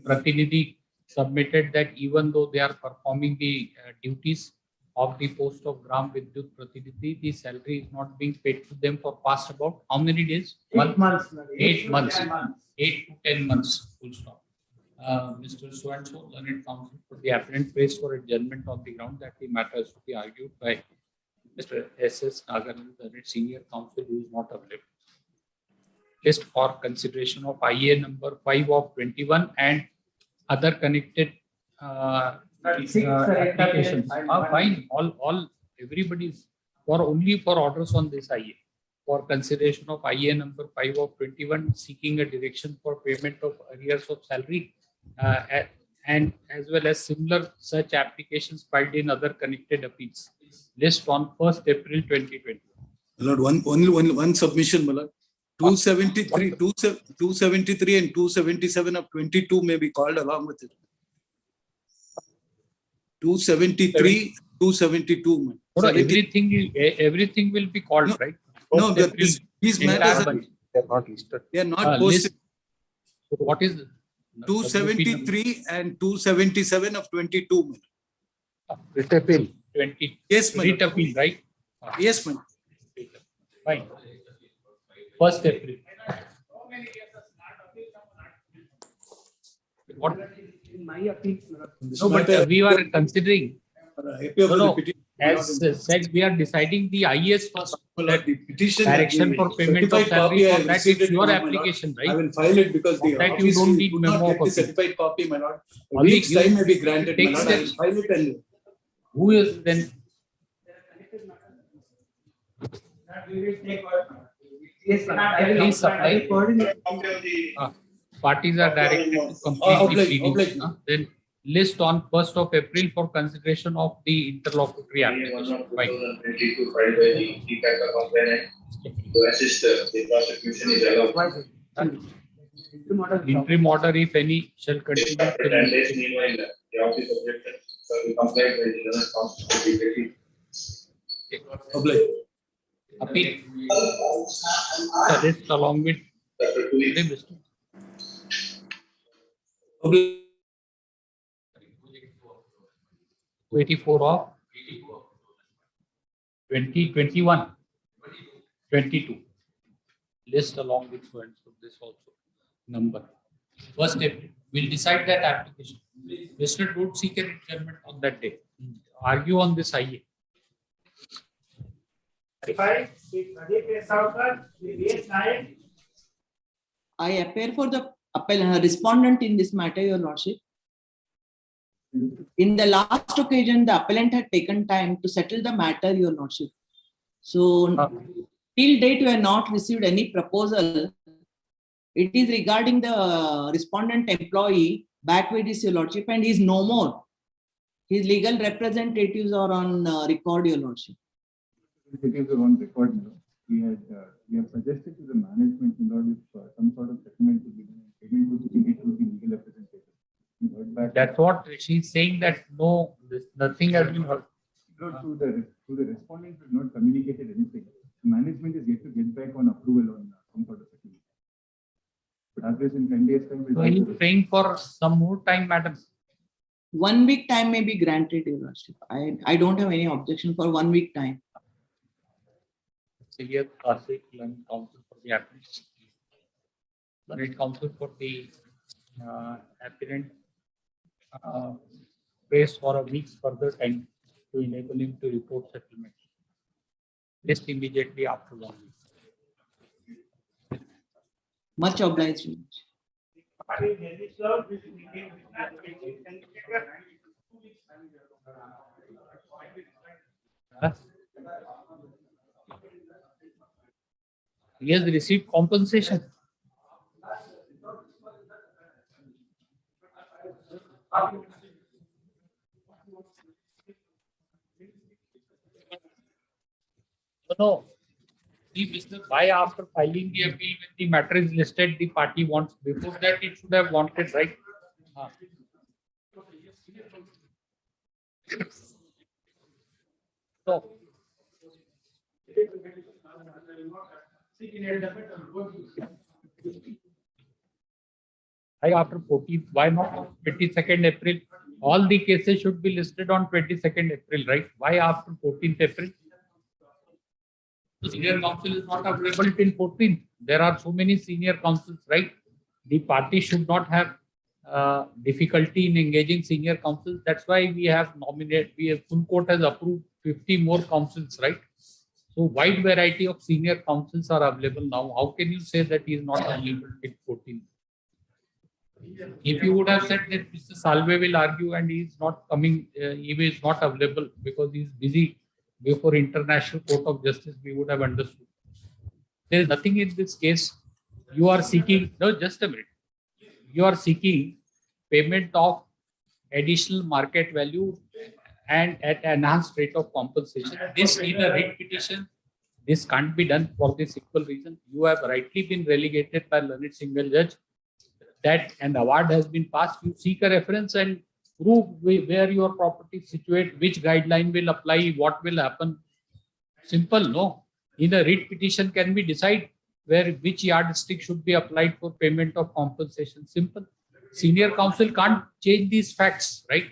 Pratinidhi, submitted that even though they are performing the duties of the post of Gram Vidyut Pratinidhi, the salary is not being paid to them for past about how many days? 8 months. 8 months. 8 to 10 months. Full stop. Mr. So-and-so, learned counsel for the appellant praised for adjournment on the ground that the matter is to be argued by Mr. S.S. Nagarand, the senior counsel, who is not available. List for consideration of IA number 5 of 21 and other connected applications. Fine, all everybody's only for orders on this IA. For consideration of IA number 5 of 21, seeking a direction for payment of arrears of salary, and as well as similar such applications filed in other connected appeals. List on 1st April 2020. Lord, only one submission, my Lord. 273 and 277 of 22 may be called along with it. 273, 272. No, everything will be called, no, right? No, these matters they are not listed. They are not posted. So what is 273 and 277 of 22. Writ appeal. 20. Yes, ma'am. Writ appeal, right? Yes, ma'am. Fine. 1st April. What? In my opinion, No, but we were considering. No, as said, we are deciding the IS first. The petition Direction for payment of salary. For that is your application, right? I will file it because the that office you don't need would not memo get the copy. certified copy, my lord. A Only week's time may be granted, my take lord. I will steps. file it and Who is then? Please supply. Parties are directed to complete the pleading. Then list on 1st of April for consideration of the interlocutory application. Right. 2022 filed by the TCAT complainant to assist the prosecution is allowed. Interim order, if any, shall continue. After 10 days, meanwhile, the office objection shall be complied by the other constitutional Appeal. The list along with 24 of 2021, 22. List along with so and so this also number. First step, we'll decide that application. Mr. Don't seek an adjournment on that day. Argue on this IA. I appear for the respondent in this matter, Your Lordship. In the last occasion, the appellant had taken time to settle the matter, Your Lordship. So, till date, we have not received any proposal. It is regarding the respondent employee back with his, Your Lordship, and he is no more. His legal representatives are on record, Your Lordship. Representatives are on record now. We have suggested to the management in order if some sort of settlement to be done, payment to be made to the legal representative. That's what she's saying, that no, nothing has been heard. To the respondent has not communicated anything. The management is yet to get back on approval on some sort of settlement. But as in 10 days time, So he's praying for some more time, madam. 1 week time may be granted, Your Lordship. I don't have any objection for 1 week time. So here, classic counsel for the applicant. Learned counsel for the applicant prays for a week's further time to enable him to report settlement. Just immediately after 1 week. Much obliged. He has received compensation. No. See, Mr. Why after filing the appeal, when the matter is listed, the party wants, before that it should have wanted, right? So, why after 14th? Why not 22nd April? All the cases should be listed on 22nd April, right? Why after 14th April? Senior counsel is not available till 14th. There are so many senior counsels, right? The party should not have difficulty in engaging senior counsels. That's why we have full court has approved 50 more counsels, right? So wide variety of senior counsels are available now. How can you say that he is not available till 14th? If you would have said that Mr. Salve will argue and he is not coming, he is not available because he is busy before International Court of Justice, we would have understood. There is nothing in this case. You are seeking, no, just a minute. You are seeking payment of additional market value and at enhanced rate of compensation. This in a writ petition, this can't be done for the simple reason. You have rightly been relegated by learned single judge that an award has been passed. You seek a reference and prove where your property is situated, which guideline will apply, what will happen. Simple, no. In a writ petition, can we decide which yardstick should be applied for payment of compensation? Simple. Senior counsel can't change these facts, right?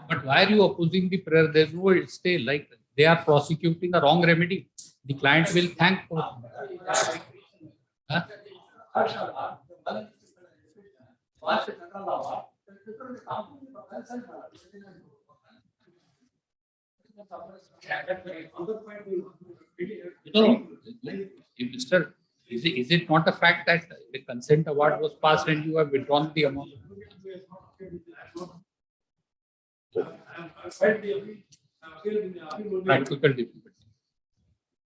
But why are you opposing the prayer? There's no stay, like they are prosecuting a wrong remedy. The client will thank for it. Huh? No, Mr. Is it not a fact that the consent award was passed and you have withdrawn the amount? Practical difficulty.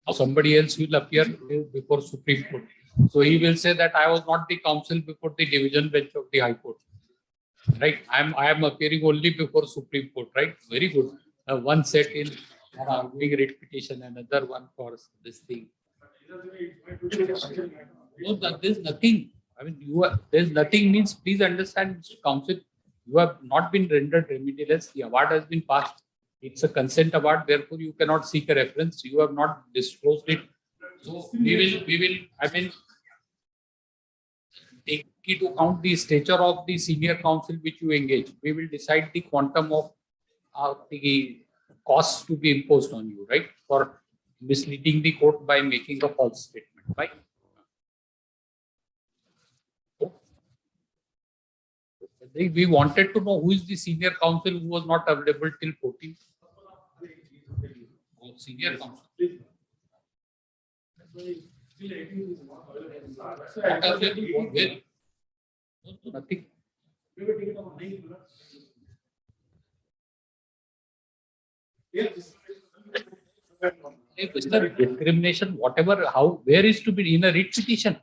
Now somebody else will appear before Supreme Court. So he will say that I was not the counsel before the division bench of the High Court. Right? I am appearing only before Supreme Court. Right? Very good. One set in arguing writ petition, another one for this thing. No, there's nothing. I mean, there's nothing means please understand, Mr. Counsel, you have not been rendered remedialist. The award has bin passed. It's a consent award, therefore you cannot seek a reference. You have not disclosed it. So we will, I mean, take into account the stature of the senior counsel which you engage. We will decide the quantum of the costs to be imposed on you, right? For misleading the court by making a false statement, right? We wanted to know who is the senior counsel who was not available till 14th. Oh, senior counsel. Nothing. Discrimination, whatever, how, where is to be in a writ petition?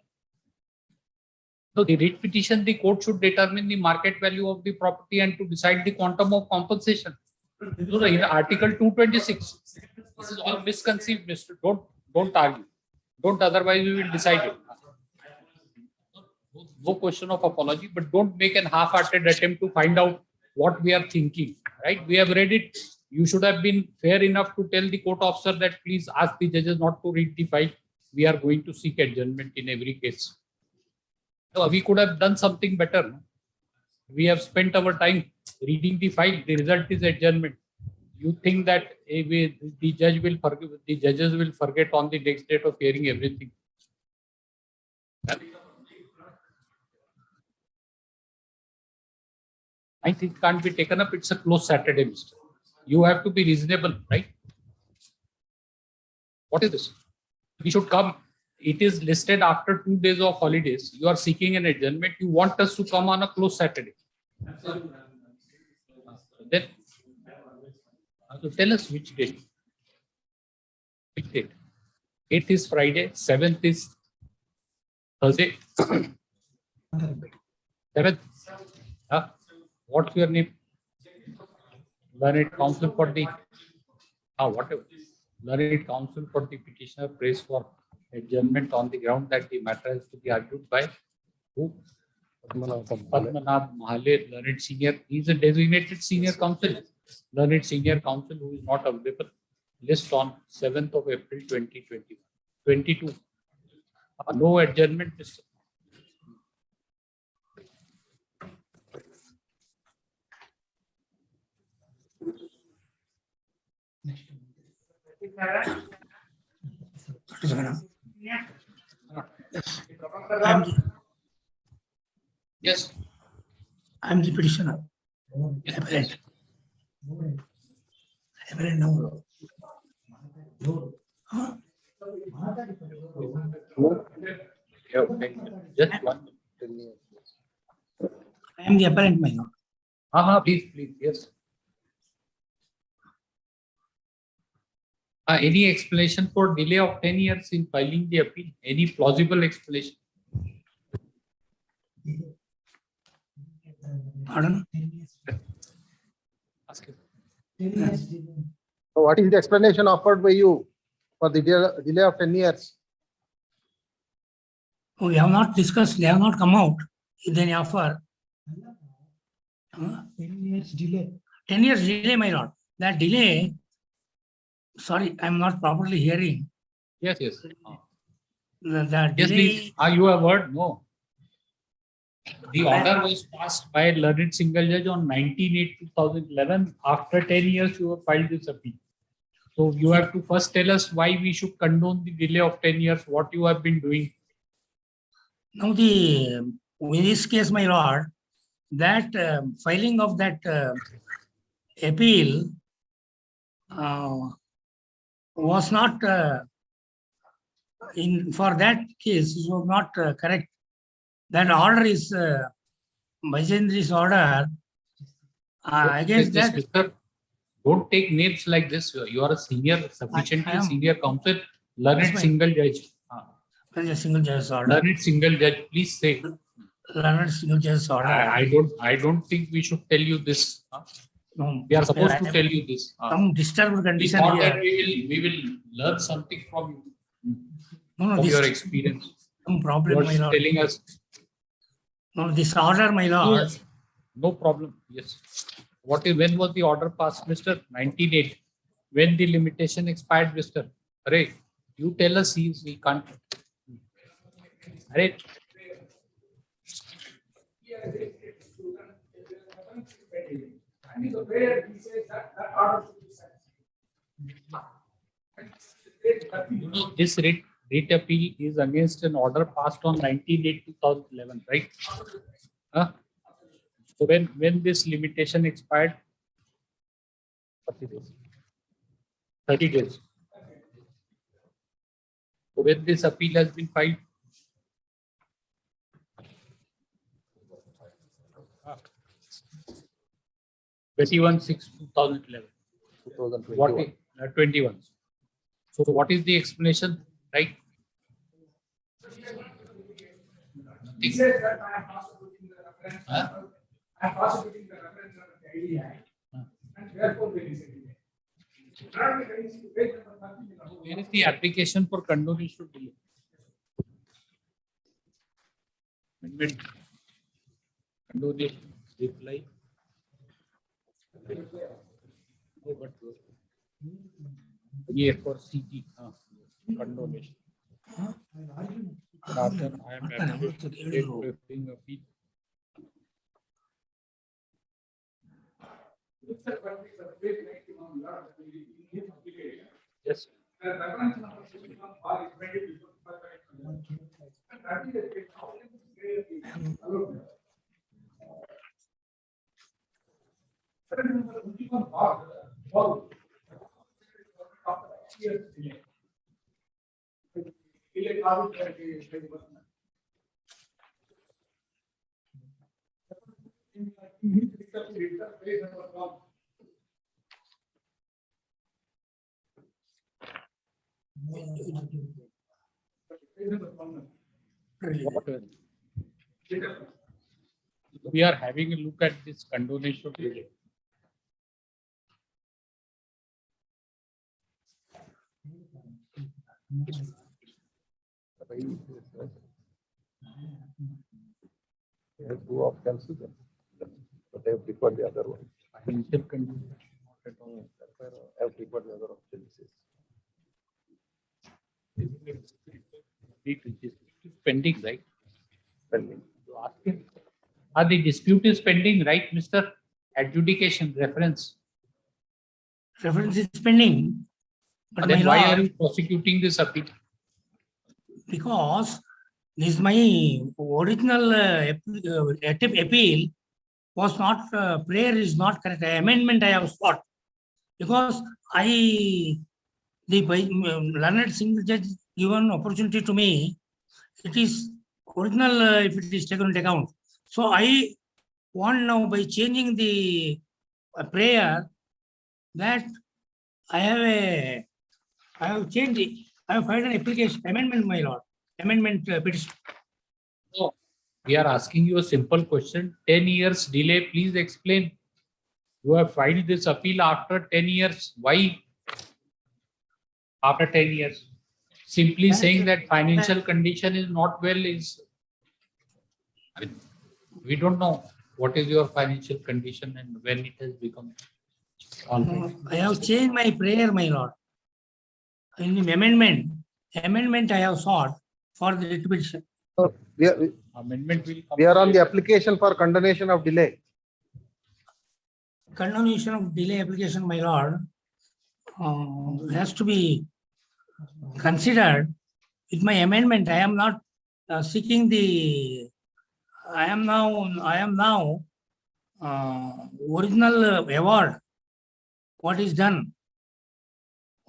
So the writ petition, the court should determine the market value of the property and to decide the quantum of compensation. So in Article 226, this is all misconceived, Mr. Don't argue. Don't, otherwise we will decide it. No question of apology, but don't make an half-hearted attempt to find out what we are thinking. Right? We have read it. You should have been fair enough to tell the court officer that please ask the judges not to read the file. We are going to seek adjournment in every case. So we could have done something better. No? We have spent our time reading the file. The result is adjournment. You think that the judge will forgive, the judges will forget on the next date of hearing everything. I think it can't be taken up. It's a closed Saturday, Mr. You have to be reasonable, right? What is this? We should come. It is listed after 2 days of holidays. You are seeking an adjournment. You want us to come on a closed Saturday. Then, so tell us which date. Which date? 8th is Friday. 7th is Thursday. 7th. What's your name? Learned counsel for the whatever. Learned counsel for the petitioner prays for adjournment on the ground that the matter has to be argued by who? Padmanabh Mahale, learned senior. He is a designated senior counsel. Learned senior counsel who is not available. List on 7th of April 2022. No adjournment. Yes. I'm the petitioner. Yes. Appellant now. Just one. I am the appellant, my lord. Please, yes. Any explanation for delay of 10 years in filing the appeal? Any plausible explanation? Pardon? Ask him. So what is the explanation offered by you for the delay of 10 years? We have not discussed, they have not come out with any offer. 10 years delay. 10 years delay, my lord. That delay, sorry, I'm not properly hearing. Yes. The Yes, delay, please. You have heard? No. The order was passed by a learned single judge on 19/8/2011. After 10 years, you have filed this appeal. So you have to first tell us why we should condone the delay of 10 years, what you have been doing. now in this case, my lord, that filing of that appeal was not for that case, it was not correct. That order is Bajendri's order against Yes, that. Mr. Don't take names like this. You are a senior, sufficiently senior counsel. Learned single judge. Single judge order. Learned single judge, please say. Learned single judge order. I don't think we should tell you this. No, we are supposed to tell you this. Some disturbed condition we here. We will learn something from you. No, from your experience. Some problem, my lord. Telling us. No, this order, my lord. Yes. No problem. Yes. When was the order passed, Mr. 1908? When the limitation expired, Mr. Hare, you tell us we can't. Hare. You know, this writ appeal is against an order passed on 19/8/2011, right? So when this limitation expired, 30 days. 30 days. So when this appeal has been filed, 21/6/2011. 21. So what is the explanation, right? He says that I am prosecuting the reference. I am prosecuting the reference of the IDI, and therefore there is a delay. Where is the application for condonation of delay? Amendment. Condonation. Reply. Yeah, for CG. Condonation. After I am appeal. Yes. We are having a look at this condonation delay. Two of cancel them, but I have preferred the other one. I have preferred the other option. Pending, right? Pending. You ask him. The dispute is pending, right, Mr. Adjudication reference. Reference is pending. But then my why lord, are you prosecuting this appeal? Because this my original appeal was not, prayer is not correct. Amendment I have sought. Because the learned single judge given opportunity to me, it is original if it is taken into account. So I want now, by changing the prayer, that I have changed it. I have filed an application, amendment, my lord, amendment petition. No, we are asking you a simple question. 10 years delay, please explain. You have filed this appeal after 10 years. Why? After 10 years. Simply saying that financial condition is not well is, I mean, we don't know what is your financial condition and when it has become. I have changed my prayer, my lord. In the amendment I have sought for the writ petition. So amendment will come. We are on the application for condonation of delay. Condonation of delay application, my lord, has to be considered. With my amendment, I am not seeking the. I am now original award. What is done?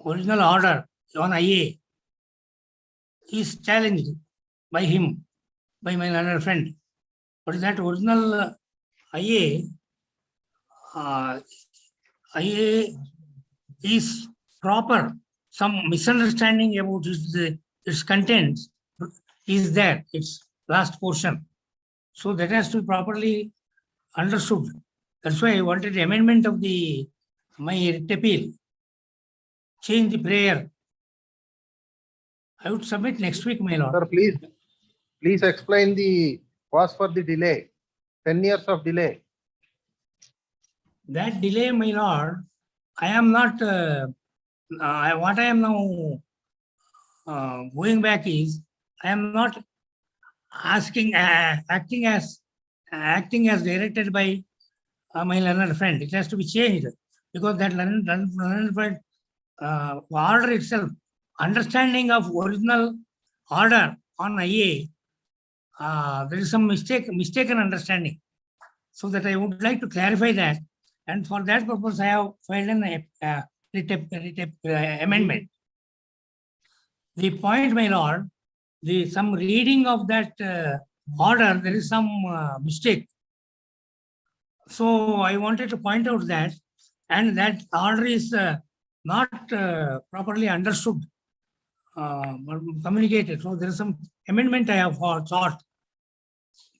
Original order on IA is challenged by him, by my another friend. What is that original IA? IA is proper some misunderstanding about its contents is there, its last portion. So that has to be properly understood. That's why I wanted the amendment of my writ appeal. Change the prayer. I would submit next week, my lord. Sir, please explain the cause for the delay. 10 years of delay. That delay, my lord, I am not, what I am now going back is, I am not asking, acting as directed by my learned friend. It has to be changed because that learned friend order itself, understanding of original order on IA, there is some mistaken understanding. So that I would like to clarify that. And for that purpose, I have filed an amendment. The point, my lord, some reading of that order, there is some mistake. So I wanted to point out that, and that order is not properly understood, communicated. So there is some amendment I have thought.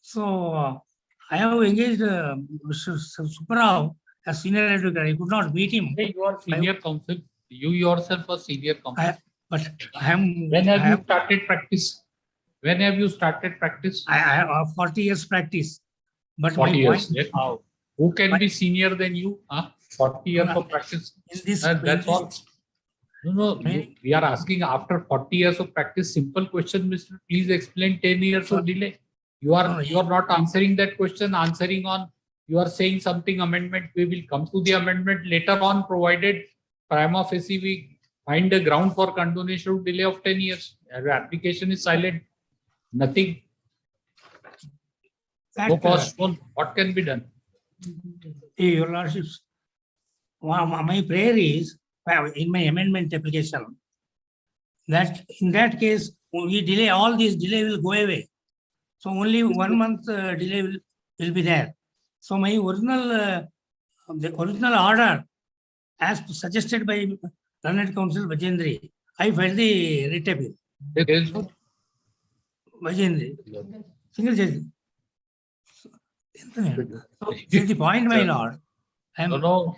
So I have engaged Mr. Suparao as senior advocate. I could not meet him. Hey, you are senior counsel. You yourself are senior counsel. When have you started practice? When have you started practice? I have 40 years practice. But 40 my years. point, How? Who can be senior than you? 40 years of practice. That's all. No, we are asking after 40 years of practice, simple question, Mr. Please explain 10 years of delay. You are not answering that question, answering on, you are saying something amendment. We will come to the amendment later on, provided prima facie we find a ground for condonation of delay of 10 years. Your application is silent. Nothing. No cause shown. What can be done? Your Lordships, my prayer is, in my amendment application, that in that case, we delay, all these delay will go away. So only 1 month delay will be there. So my original, the original order, as suggested by Learned Counsel Bajendri, I filed the writ appeal. Bajendri, single judge. So the point, my lord. No.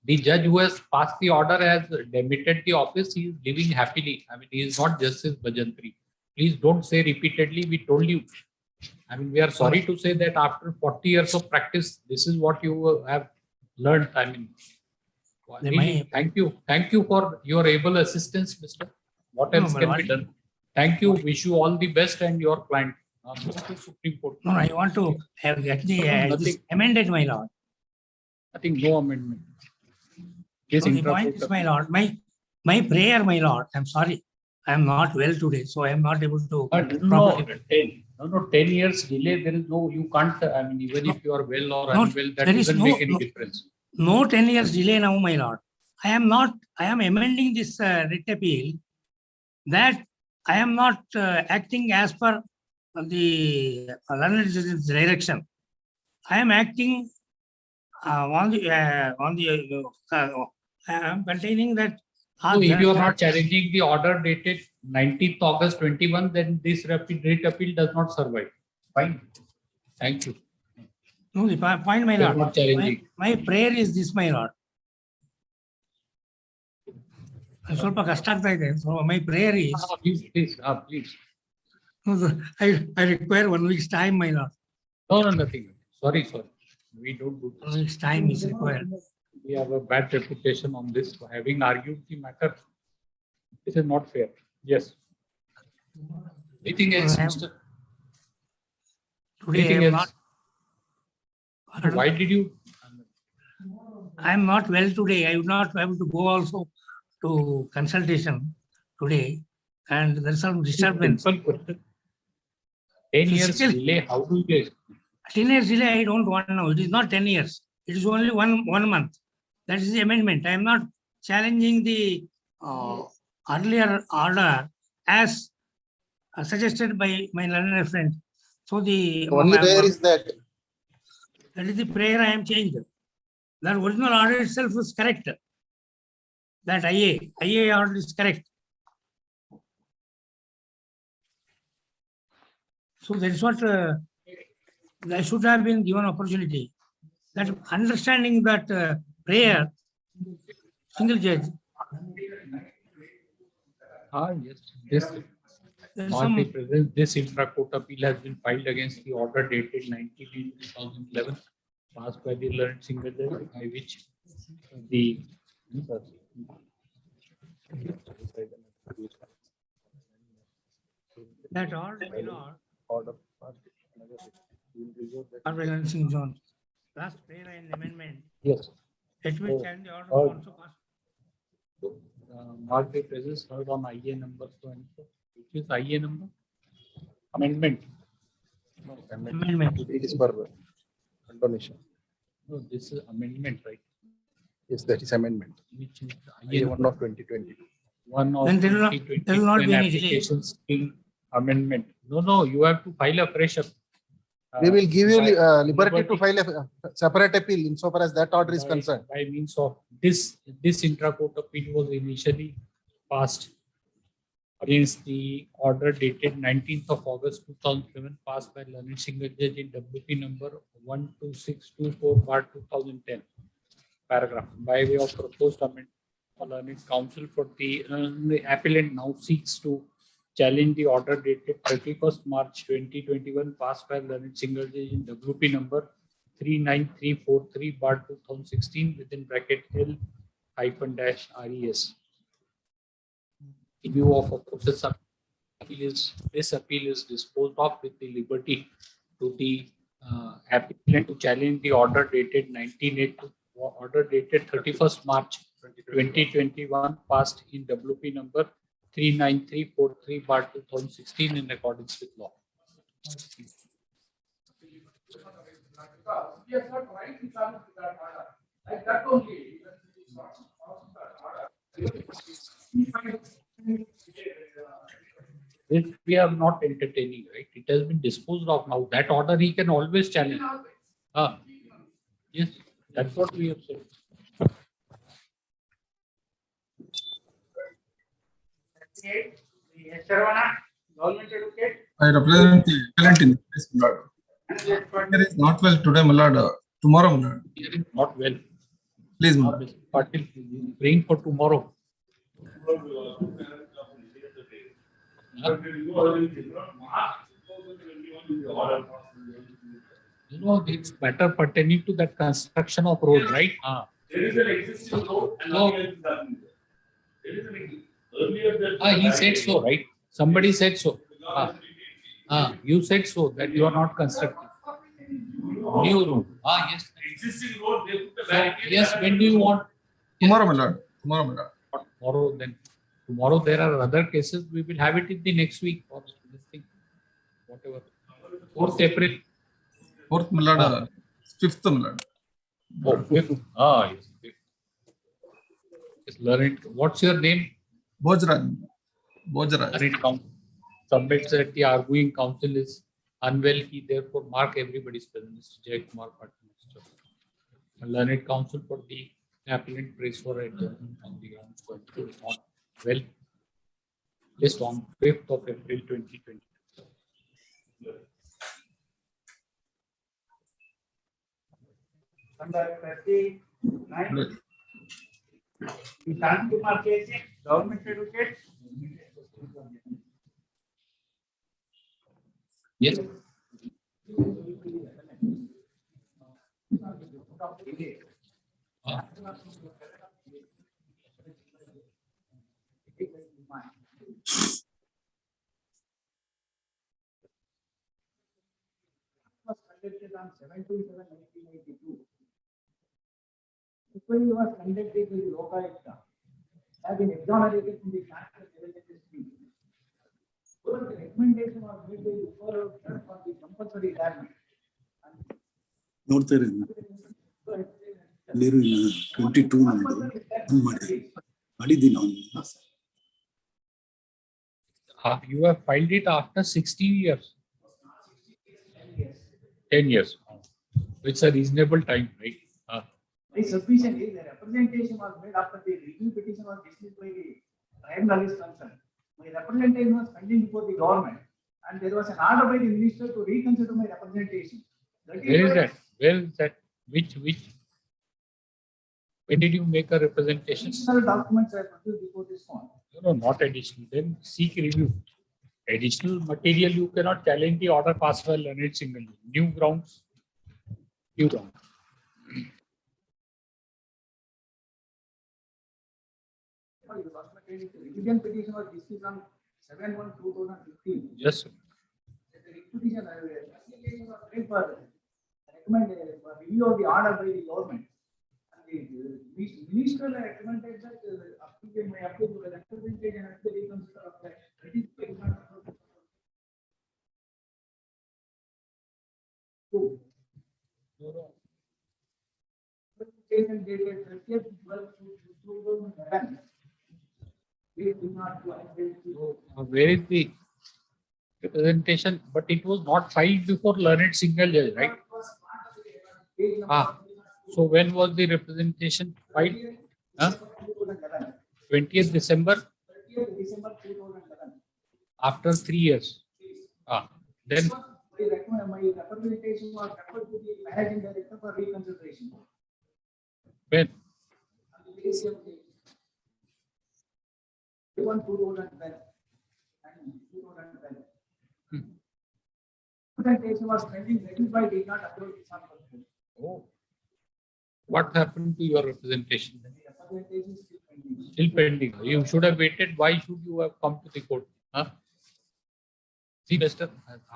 The judge who has passed the order has demitted the office. He is living happily. I mean, he is not Justice Bajantri. Please don't say repeatedly, we told you. I mean, we are sorry to say that after 40 years of practice, this is what you have learned. I mean, really, thank you. Thank you for your able assistance, Mr. What else can be done? Thank you. Wish you all the best and your client. Supreme Court. No, I want to have this amended, my lord. I think no amendment. So the point is, my lord, my prayer, my lord, I'm sorry, I am not well today, so I am not able to. 10 years delay, there is no, you can't, I mean, even if you are well or unwell, that doesn't make any difference. No 10 years delay now, my lord. I am amending this writ appeal that I am not acting as per the learned judge's direction. I am acting containing that. So if you are not challenging the order dated 19th August 21, then this writ appeal does not survive. Fine. Thank you. No, the point, my lord. My prayer is this, my lord. So my prayer is. Please. I require 1 week's time, my lord. No, nothing. Sorry. We don't do this. 1 week's time is required. We have a bad reputation on this. Having argued the matter, this is not fair. Yes. Anything else, Mr. Today Why did you? I am not well today. I would not be able to go also to consultation today, and there is some disturbance. 10 years delay. How do you get? 10 years delay, I don't want to know. It is not 10 years. It is only one month. That is the amendment. I am not challenging the earlier order as suggested by my learned friend. So the only where is that? That is the prayer I am changed. That original order itself is correct. that IA order is correct. So that is what I should have been given opportunity. That understanding that prayer, single judge. Yes, this intra-court appeal has been filed against the order dated 19/8/2011, passed by the learned single judge, by which the that order, my lord, organizing zone. Last prayer and amendment. Yes. Let me change the order also passed. Mark the presence heard on IA number so and so. Which is IA number? Amendment. No, amendment. It is for confirmation. No, this is amendment, right? Yes, that is amendment. Which is IA 1 of 2020. 1 of Then there will not be any delay. applications in amendment. No, you have to file a fresh. We will give you liberty to file a separate appeal insofar as that order is concerned. By means of this intra-court appeal was initially passed against the order dated 19th of August 2011, passed by learned single judge in WP number 12624/2010, paragraph. By way of proposed amendment, learned counsel for the appellant now seeks to challenge the order dated 31st March 2021, passed by learned single judge in WP number 39343/2016 within bracket L-RES. In view of a process this appeal is disposed of with the liberty to the applicant to challenge the order dated 31st March 2021, passed in WP number 39343/2016 in accordance with law. This we are not entertaining, right? It has been disposed of now. That order he can always challenge. Yes, that's what we have said. I represent the appellant in this case, my lord. Here is not well today, my lord. Tomorrow, my lord. Not well. Please, my lord. Patil, praying for tomorrow. You know, it's matter pertaining to that construction of road, right? There is an existing road and nothing else is happening there. There is an earlier. He said so, right? Somebody said so. You said so that you are not constructing. New road. Yes. Existing road, they put the barricade. Yes, when do you want? Tomorrow, my lord. Tomorrow, my lord. Tomorrow, then. Tomorrow there are other cases. We will have it in the next week or this thing. Whatever. 4th April. 4th, my lord. 5th, my lord. Oh, 5th. Yes. 5th. Yes, learned. What's your name? Bojraj. Learned counsel submits that the arguing counsel is unwell. He therefore mark everybody's presence. Mr. Jay Kumar Patil. Learned counsel for the appellant prays for adjournment on the grounds going on well. List on 5th of April 2020. Number 39. Shanti Kumar case, government advocate. Yes. Was conducted on 7/27/1982. Inquiry was conducted with Lokayukta, have been exonerated from the factor scheme. The recommendation was made by the overall for the compulsory retirement. ನೋಡ್ತಾರೆ ಅಲ್ಲಿರು 22 ಮಾಡಿದ್ದೀನಿ ಅವನು. You have filed it after 16 years. 10 years. It's a reasonable time, right? My suspicion is that representation was made after the review petition was dismissed by the tribunal is concerned. My representation was pending before the government, and there was an order by the minister to reconsider my representation. Where is that? Where is that? Which? When did you make a representation? Additional documents are produced before this one. No, not additional. Then seek review. Additional material, you cannot challenge the order passed by learned single. New grounds. New grounds. Revision petition was dismissed on 7/1/2015. Yes. The petition application was made for review of the order by the government. And the minister recommended that my appeal to the representation and the reconsider of that. Petition dated 30/12/2011. Where is the representation? But it was not filed before learned single judge, right? So when was the representation filed? 20th December? 30th December 2011. After 3 years. Then My representation was referred to the managing director for reconsideration. when? 2010 and 2010. Representation was pending, reviewed by did not approve this on. Oh. What happened to your representation? Representation still pending. Still pending. You should have waited. Why should you have come to the court? See, Mr.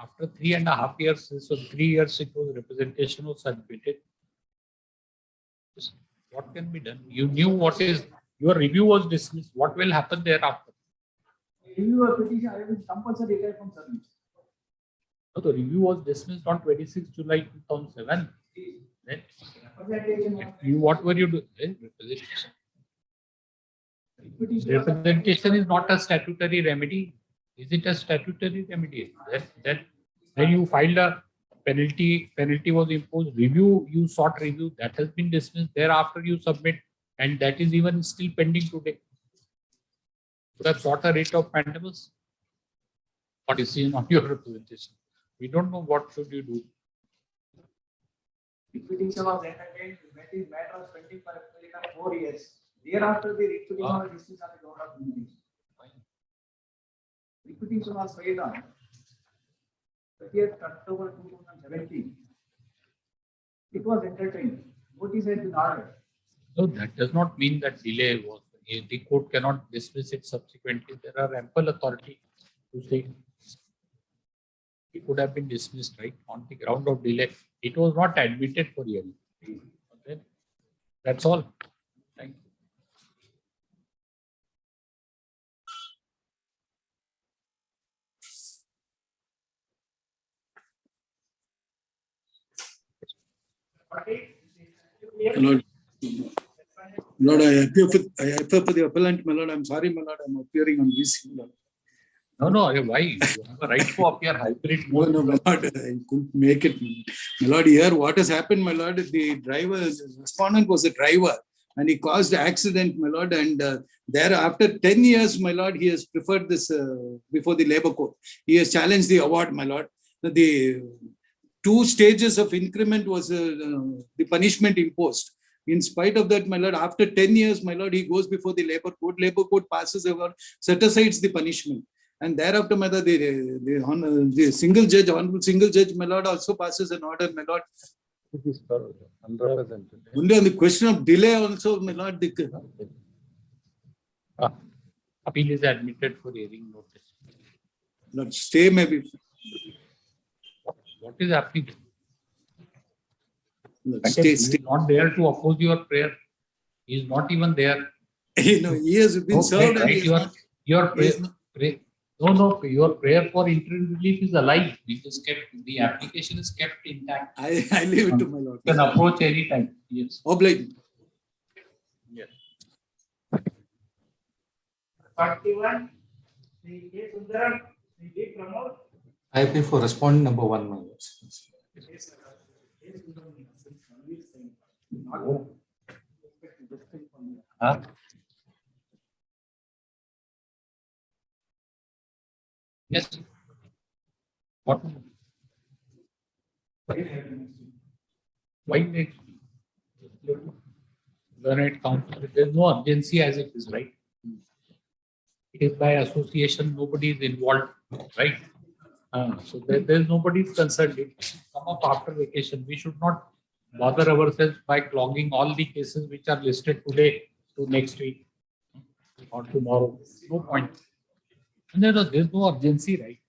After 3.5 years, so 3 years it was representation was submitted. What can be done? You knew what is your review was dismissed. What will happen thereafter? Review of petition, I will compulsory retire from service. So the review was dismissed on 26 July 2007. Then, what were you doing? Representation is not a statutory remedy. Is it a statutory remedy? Then you filed a penalty was imposed. Review, you sought review, that has been dismissed. Thereafter you submit, and that is even still pending today. You have sought a writ of mandamus or decision on your representation. We don't know what should you do. Petition was entertained, matter was pending for a period of 4 years. Thereafter, the petition was dismissed on the ground of limitation. The petition was filed on 30th October 2017. It was entertained. Notice has been ordered. No, that does not mean that delay was. The court cannot dismiss it subsequently. There are ample authority to say it could have been dismissed, right, on the ground of delay. It was not admitted for hearing. Okay. That's all. Thank you. Lord, I appear for the appellant, my lord. I'm sorry, my lord. I'm appearing on VC, my lord. No, why? You have a right to appear hybrid. No, my lord, I couldn't make it. My lord, here, what has happened, my lord, the respondent was a driver and he caused accident, my lord. And there, after 10 years, my lord, he has preferred this before the labor court. He has challenged the award, my lord. The 2 stages of increment was the punishment imposed. In spite of that, my lord, after 10 years, my lord, he goes before the labor court. Labor court passes over, set aside the punishment. And thereafter, my lord, the single judge, honorable single judge, my lord, also passes an order, my lord. It is unrepresented. Only on the question of delay also, my lord. Appeal is admitted for hearing notice. Lord, stay maybe. What is happening? Stay. He is not there to oppose your prayer. He is not even there. He has been served. Right? Your prayer. No, your prayer for interim relief is alive. It is kept. The application is kept intact. I leave it to my lord. You can approach any time. Yes. Obliged. Yes. 41. The K. Sundaram, the D. Pramod. I appeal for respondent number 1, my lord. No. Huh? Yes. What? Why did Learned Council? There is no urgency as it is, right? It is by association, nobody is involved, right? So there is nobody's concerned. It come up after vacation. We should not bother ourselves by clogging all the cases which are listed today to next week or tomorrow. No point. And there's no urgency, right?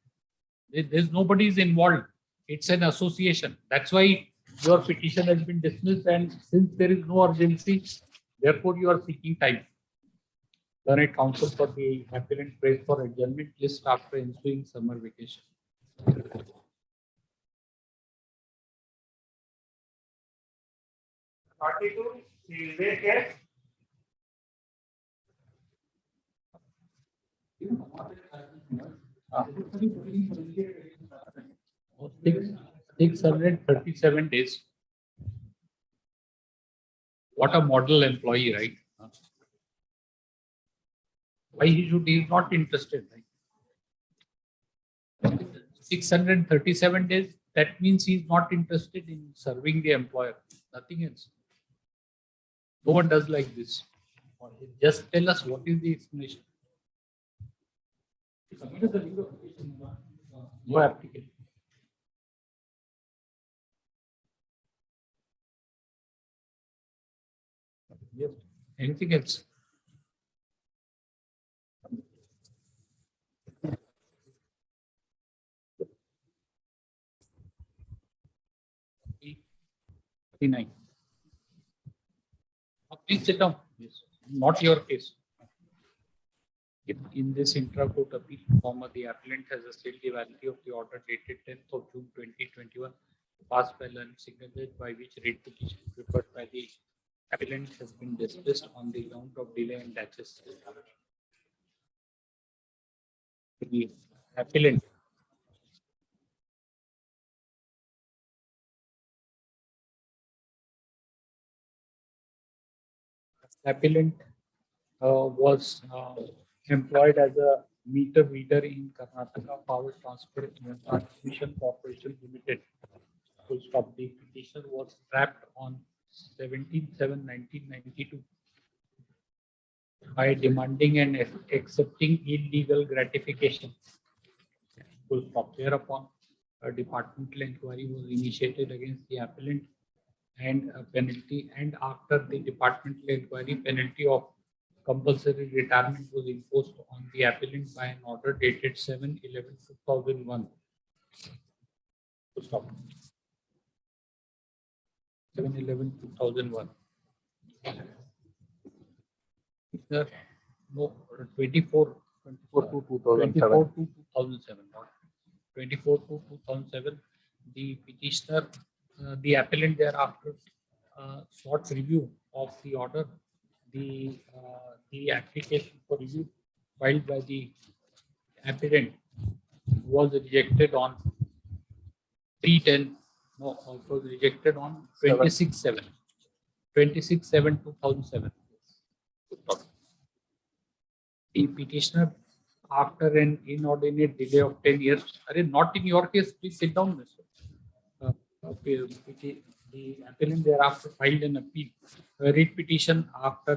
There's nobody's involved. It's an association. That's why your petition has been dismissed, and since there is no urgency, therefore you are seeking time. Learned Counsel for the appellant prays for adjournment list after ensuing summer vacation. 42, is there case? Oh, 637 days. What a model employee, right? Why he is not interested, right? 637 days, that means he is not interested in serving the employer, nothing else. No one does like this. Just tell us what is the explanation. No application. Yes. Anything else? Please sit down. Yes. Not your case. In this intra-court appeal, the appellant has assailed the validity of the order dated 10th of June 2021, passed by learned signature, by which writ petition preferred by the appellant has been dismissed on the ground of delay and laches. The appellant was employed as a meter reader in Karnataka Power Transmission Corporation Limited. Full stop. The petition was trapped on 17/7/1992 by demanding and accepting illegal gratification. Full stop. Thereupon, a departmental inquiry was initiated against the appellant, and a penalty. And after the departmental inquiry, penalty of compulsory retirement was imposed on the appellant by an order dated 7/11/2001. Full stop. 7/11/2001. No, 24 to 2007. Not 24 to 2007. The petitioner, the appellant thereafter sought review of the order. The application for review filed by the appellant was rejected on 3/10. No, it was rejected on 26/7. 26/7/2007. The petitioner, after an inordinate delay of 10 years, not in your case, please sit down, Mr. The appellant thereafter filed an appeal, a writ petition after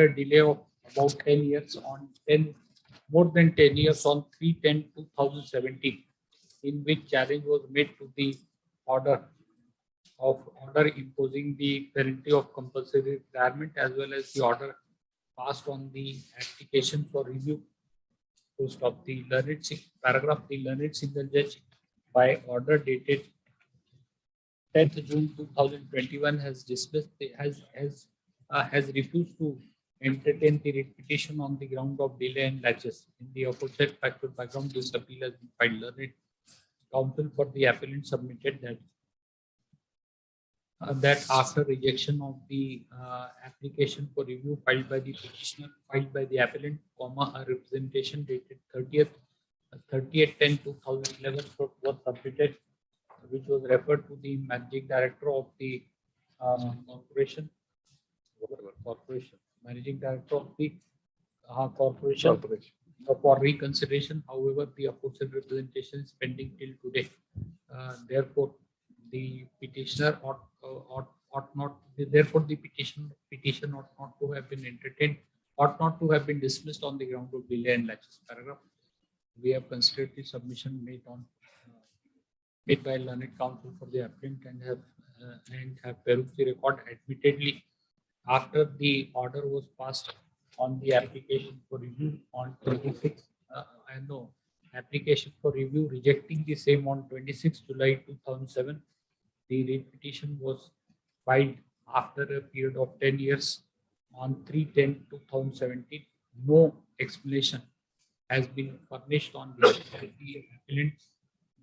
a delay of about 10 years on more than 10 years on 3/10/2017, in which challenge was made to the order imposing the penalty of compulsory retirement, as well as the order passed on the application for review. Post of the learned paragraph, the learned single judge, by order dated 10th June 2021, has dismissed has refused to entertain the writ petition on the ground of delay and laches. In the aforesaid factual background, this appeal has been filed. Learned counsel for the appellant submitted that after rejection of the application for review filed by the petitioner, filed by the appellant, a representation dated 30/10/2011 was submitted, which was referred to the managing director of the corporation, corporation, managing director of the corporation for reconsideration. However, the aforesaid representation is pending till today. Therefore, the petitioner ought not. Therefore, the petition ought not to have been entertained, ought not to have been dismissed on the ground of delay and laches. Paragraph. We have considered the submission made by learned counsel for the applicant and have perused the record. Admittedly, after the order was passed on the application for review on 26, application for review rejecting the same on 26 July 2007, the writ petition was filed after a period of 10 years on 3/10/2017. No explanation has been furnished on the appellant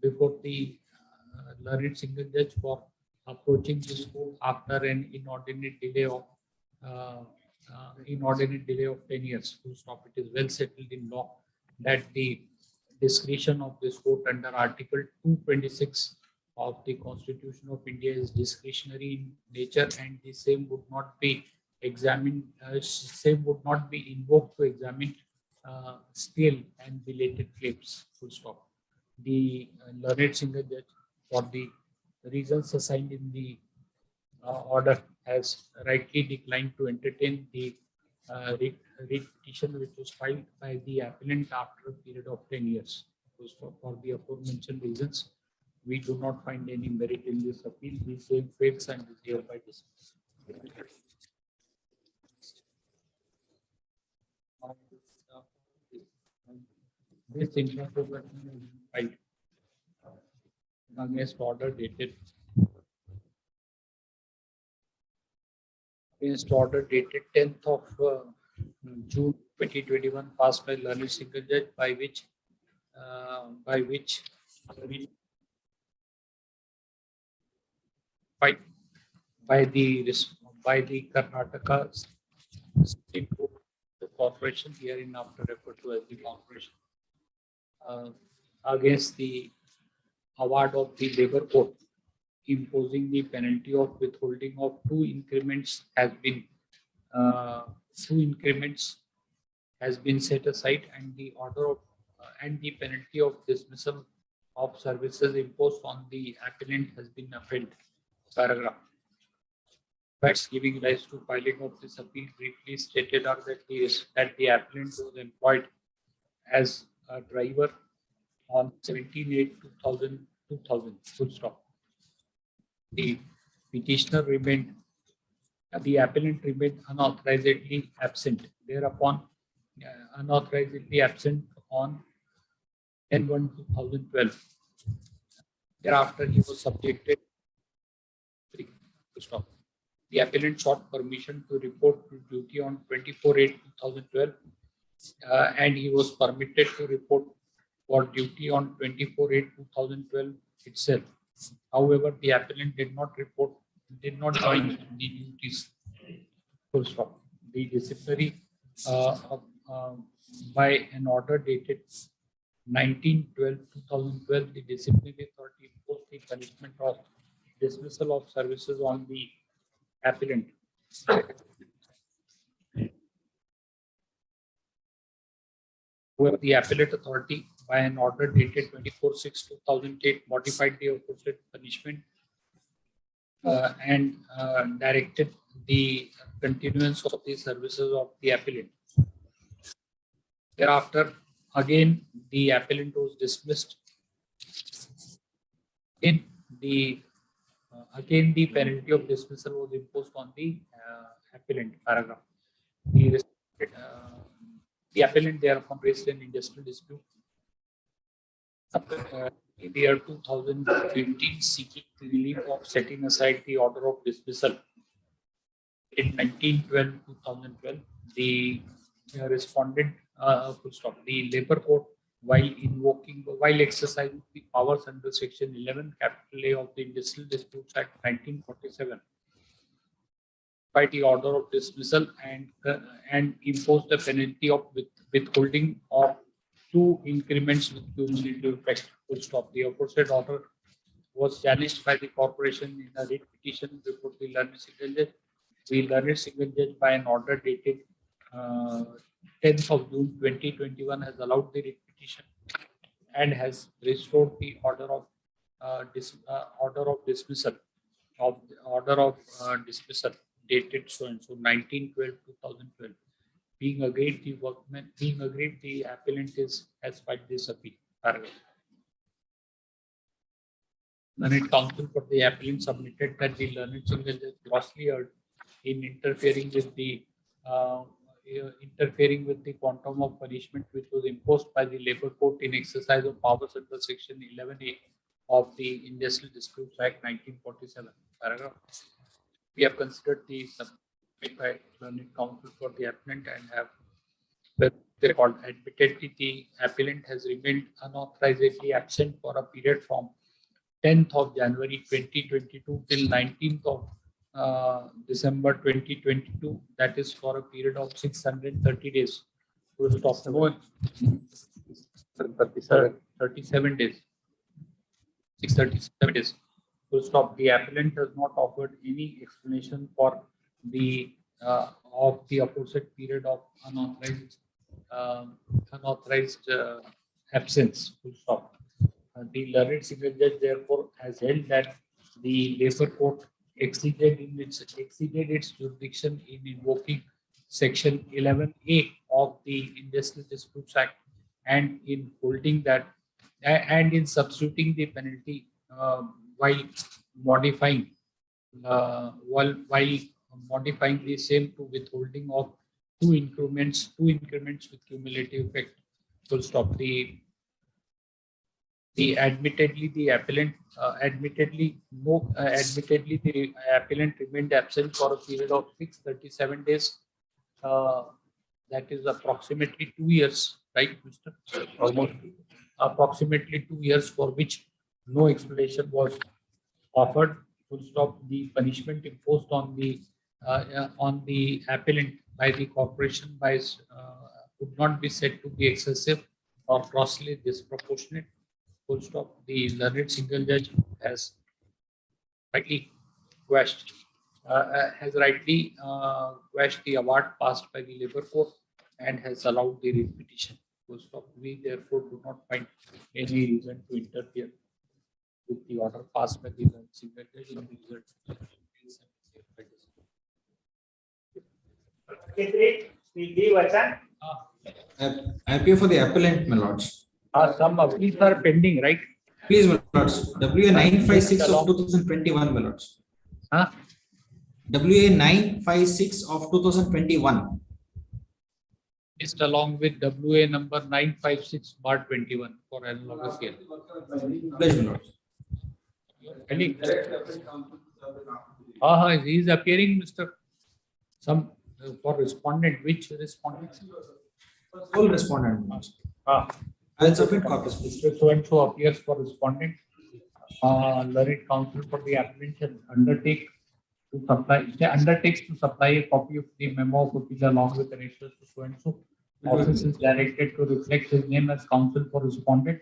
before the learned single judge for approaching this court after an inordinate delay of 10 years. Full stop. It is well settled in law that the discretion of this court under Article 226 of the Constitution of India is discretionary in nature, and the same would not be examined. Same would not be invoked to examine stale and belated claims. Full stop. The learned single judge, for the reasons assigned in the order, has rightly declined to entertain the writ petition which was filed by the appellant after a period of 10 years. For the aforementioned reasons, we do not find any merit in this appeal. The same fails and is hereby dismissed. This interpretation is filed against order dated 10th of June 2021, passed by learned single judge, by which by the Karnataka State Court, the corporation, herein after referred to as the corporation, against the award of the labor court, imposing the penalty of withholding of 2 increments has been set aside, and the order of and the penalty of dismissal of services imposed on the appellant has been upheld. Paragraph. Facts giving rise to filing of this appeal briefly stated are that the appellant was employed as a driver on 17/8/2000. Full stop. The appellant remained unauthorizedly absent. Thereupon, unauthorizedly absent on 10/1/2012. Thereafter, he was subjected. Stop. The appellant sought permission to report to duty on 24/8/2012, and he was permitted to report for duty on 24/8/2012 itself. However, the appellant did not join the duties. Full stop. The disciplinary by an order dated 19/12/2012, the disciplinary authority imposed the punishment of dismissal of services on the appellant. Where the appellate authority, by an order dated 24/6/2008, modified the aforesaid punishment and directed the continuance of the services of the appellant. Thereafter, again, the appellant was dismissed. Again, the penalty of dismissal was imposed on the appellant. Paragraph. The appellant thereupon raised an industrial dispute in the year 2015, seeking relief of setting aside the order of dismissal. In 19/12/2012, the respondent, full stop, the labor court, while exercising the powers under Section 11, capital A of the Industrial Disputes Act 1947, by the order of dismissal and imposed the penalty of withholding of 2 increments with cumulative effect. Full stop. The aforesaid order was challenged by the corporation in a writ petition before the learned single judge, the learned single judge by an order dated 10th of June 2021 has allowed the writ petition and has restored the order of dismissal dated so and so 19/12/2012. Being agreed, the appellant has filed this appeal. Paragraph. Learned counsel for the appellant submitted that the learned single judge grossly erred in interfering with the quantum of punishment which was imposed by the Labour Court in exercise of powers under Section 11A of the Industrial Disputes Act 1947. Paragraph. We have considered the submitted by learned counsel for the appellant and have called admittedly the appellant has remained unauthorizedly absent for a period from 10th of January 2022 till 19th of December 2022, that is for a period of 630 days. Full stop. 37 days. 637 days. Full stop. The appellant has not offered any explanation for the of the approximate period of unauthorized absence. Full stop. The learned single judge therefore has held that the Labour Court exceeded its jurisdiction in invoking Section 11A of the Industrial Disputes Act and in holding that and in substituting the penalty while modifying the same to withholding of two increments with cumulative effect. Full stop. The appellant remained absent for a period of 637 days. That is approximately 2 years, right, Mr. Almost approximately 2 years, for which no explanation was offered. Full stop. The punishment imposed on the appellant by the corporation could not be said to be excessive or grossly disproportionate. Full stop. The learned single judge has rightly quashed the award passed by the Labour Court and has allowed the writ petition. Full stop. We therefore do not find any reason to interfere with the order passed by the learned single judge in the result. I appeal for the appellant, my lords. Some appeals are pending, right? Please, my lords. WA 956 of 2021, my lords. WA 956 of 2021. Just along with WA number 956/21 for analogous here. Please, my lords. He is appearing, Mr. Some for respondent. Which respondent? Full respondent. I'll submit copies, please. So and so appears for respondent. Learned counsel for the appellant shall undertakes to supply a copy of the memo of appeal along with the reference to so and so. Office is directed to reflect his name as counsel for respondent.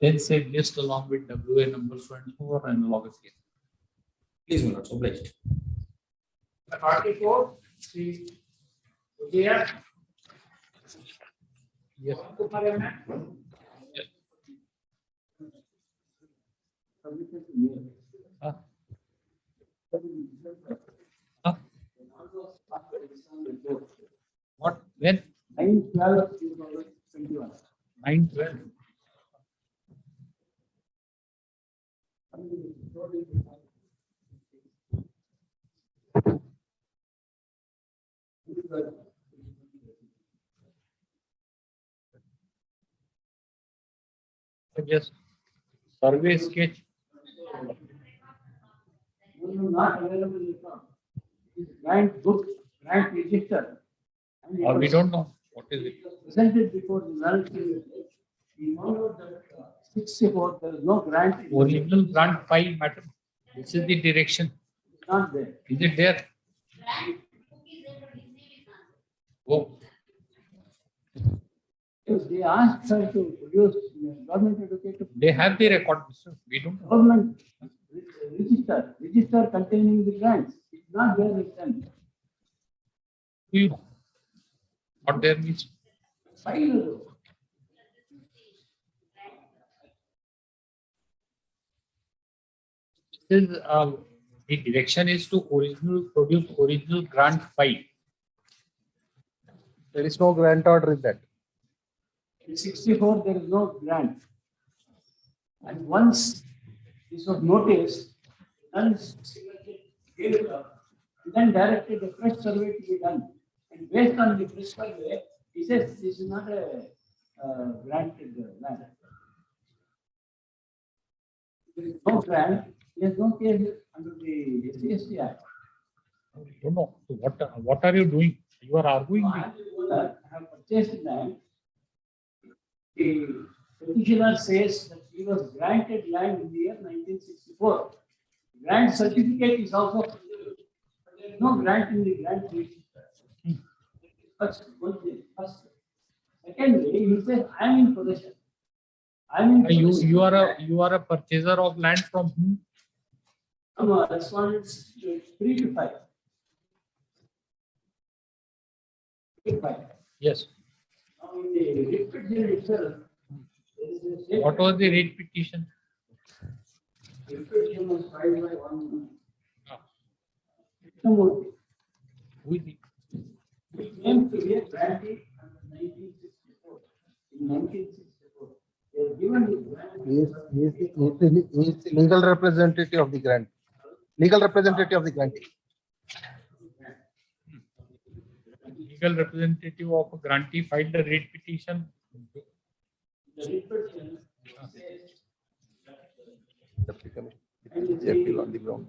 Then say list along with WA number so and so or analogous here. Please, my lords, obliged. 44. Yes. Yes. What? When? 9/12/2021. 9/12. Just survey sketch. Not available. Grant book, grant register. We don't know what is it. Presented before the learned. We found out that 64 there is no grant. Original grant file, madam. This is the direction. It's not there. Is it there? Oh. If they asked her to produce government educated. They have the record, sir. We don't know. Government register containing the grants. It's not there with them. Do you know what there means? This is, the direction is to produce original grant file. There is no grant order in that. In 64, there is no grant. And once this was noticed, then gave it up, then directed a fresh survey to be done. And based on the fresh survey, he says this is not a granted land. There is no grant. There is no case under the SCST Act. I don't know. So what are you doing? You are arguing. I am the owner. I have purchased land. The petitioner says that he was granted land in the year 1964. Grant certificate is also, but there is no grant in the grant register. First. Secondly, he says, I am in possession. You are a purchaser of land from whom? Respondents 3 to 5. 3 to 5. Yes. Now in the writ petition itself, there is a What was the rate petition? The writ petition was filed by one. Who is he? He came to be a grantee in 1964. In 1964, they were given the grant. He is the legal representative of the grant. Legal representative of the grantee. Legal representative of a grantee filed a rate petition. The writ petition says The appeal on the ground.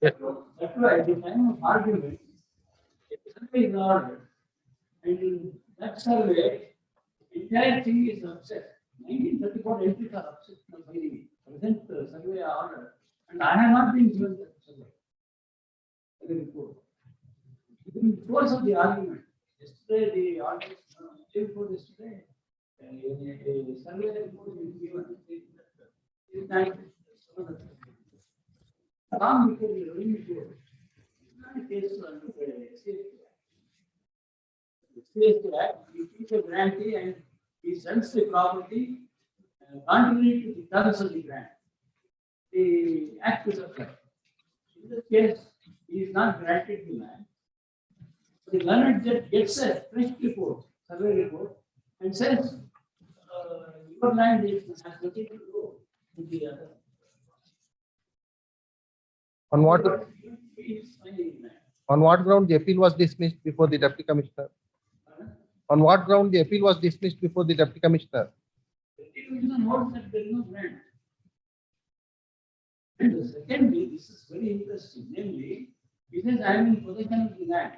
That's why at the time of argument, a survey is ordered, and in that survey, entire thing is upset. 1934 entries are upset by the present survey order, and I have not been given that survey. The report. In the course of the argument, yesterday the argument, before yesterday, a survey report is given. Along with the revenue code, it's not a case under the CH-2 Act. He keeps a grantee and he sells the property contrary to the terms of the grant. The act is applied. In this case, he is not granted the land. The learned judge gets a fresh report, survey report, and says, your land is has nothing to do with the other. On what ground the appeal was dismissed before the deputy commissioner? On what ground the appeal was dismissed before the deputy commissioner? And secondly, this is very interesting. Namely, he says, I am in possession of the land.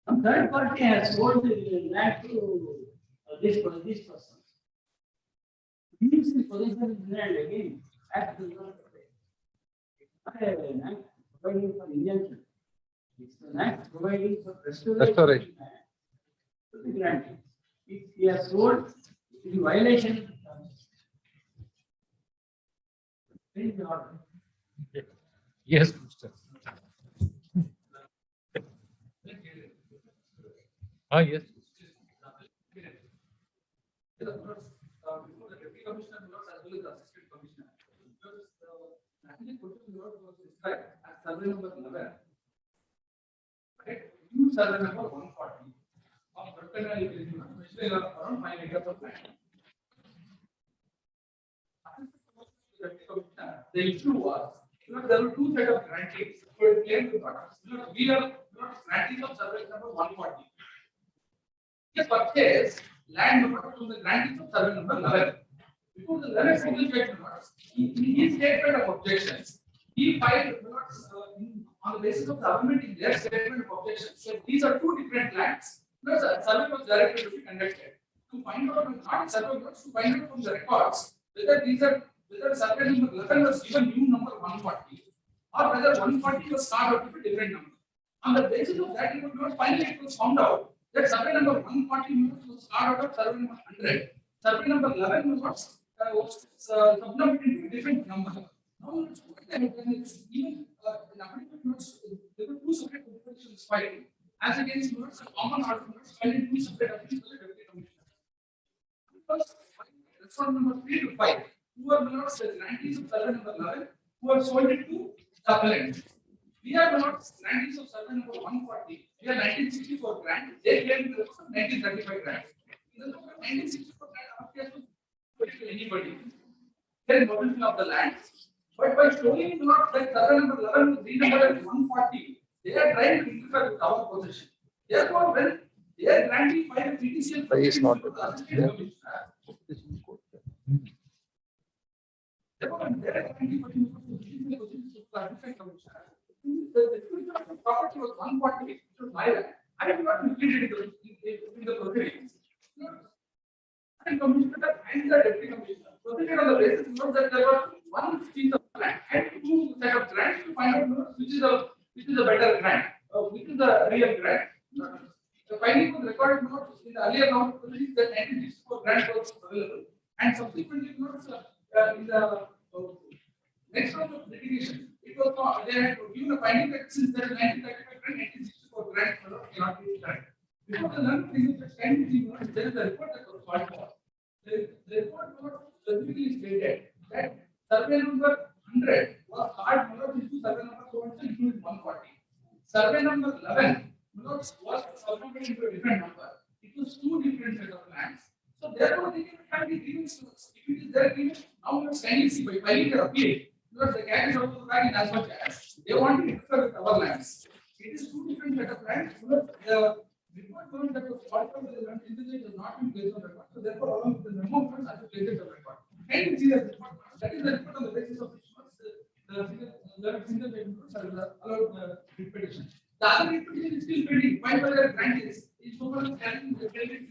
Some third party has sold the land to this person. He is in possession of the land again. Act does not apply. An act providing for injunction. It's an act providing for restoration. To the grantee. If he has sold, it is in violation of the terms. Change the order. Yes, Mr. Yes. Before the deputy commissioner as well as the assistant commissioner, was described as survey number 11. Right? New survey number 140 of around 5 acres of land. The issue was, there were two sets of grantees who had claimed the products. We are grantees of survey number 140. He purchased land from the grantees of survey number 11. Before the 11 single judgment, in his statement of objections, he filed on the basis of the argument in their statement of objections, said these are two different lands. Because a survey was directed to be conducted to find out, not survey, but to find out from the records whether survey number 11 was given new number 140 or whether 140 was carved out to be different number. On the basis of that, finally it was found out that survey number 140 was carved out of survey number 100. Survey number 11 was subnumbed into a different number. Now let's put that even in applicable notes, there were two separate applications filed. As against notes, common arguments filed in two separate applications by the Deputy Commissioner. Because response number 3 to 5, who are notes the grantees of survey number 11, who are sold it to the appellant. We are not grantees of survey number 140. We are 1964 grant. They claim the 1935 grant. In the 1964 grant, appears to anybody. There is possession of the land. But by showing not that survey number 11 was renumbered as 140, they are trying to interfere with our possession. Therefore, when they are granting by the PTCL, is not to the assistant commissioner. Therefore, when they are granting by the assistant commissioner, the property was 140, which was my land. I did not include it in the proceedings. And commissioner and the deputy commissioner proceeded on the basis that there was one piece of land and two set of grants to find out which is a better grant, which is the real grant. The finding was recorded in the earlier round of proceedings that 1964 grant was available, and subsequently in the next round of litigation, it was they had given a finding that since there is 1935 grant, 1964 grant cannot be done. Because the non-significant there is a report that was filed for. The report was specifically stated that survey number 100 was hard into survey number 200 including 140. Survey number 11 was submitted into a different number. It was two different set of lands. So therefore, they can have the grievance. If it is their grievance, now let's kindly see by filing their appeal. Because the cat is out of the bag in as much as they want to interfere with our lands. It is two different set of lands. The report that was filed for the land individual has not been placed on record. So therefore, along with the memo funds are placed on record. And see the report. That is the report on the basis of which the single members are allowed repetition. The other repetition is still pending. Why by the grant is over carrying the credit.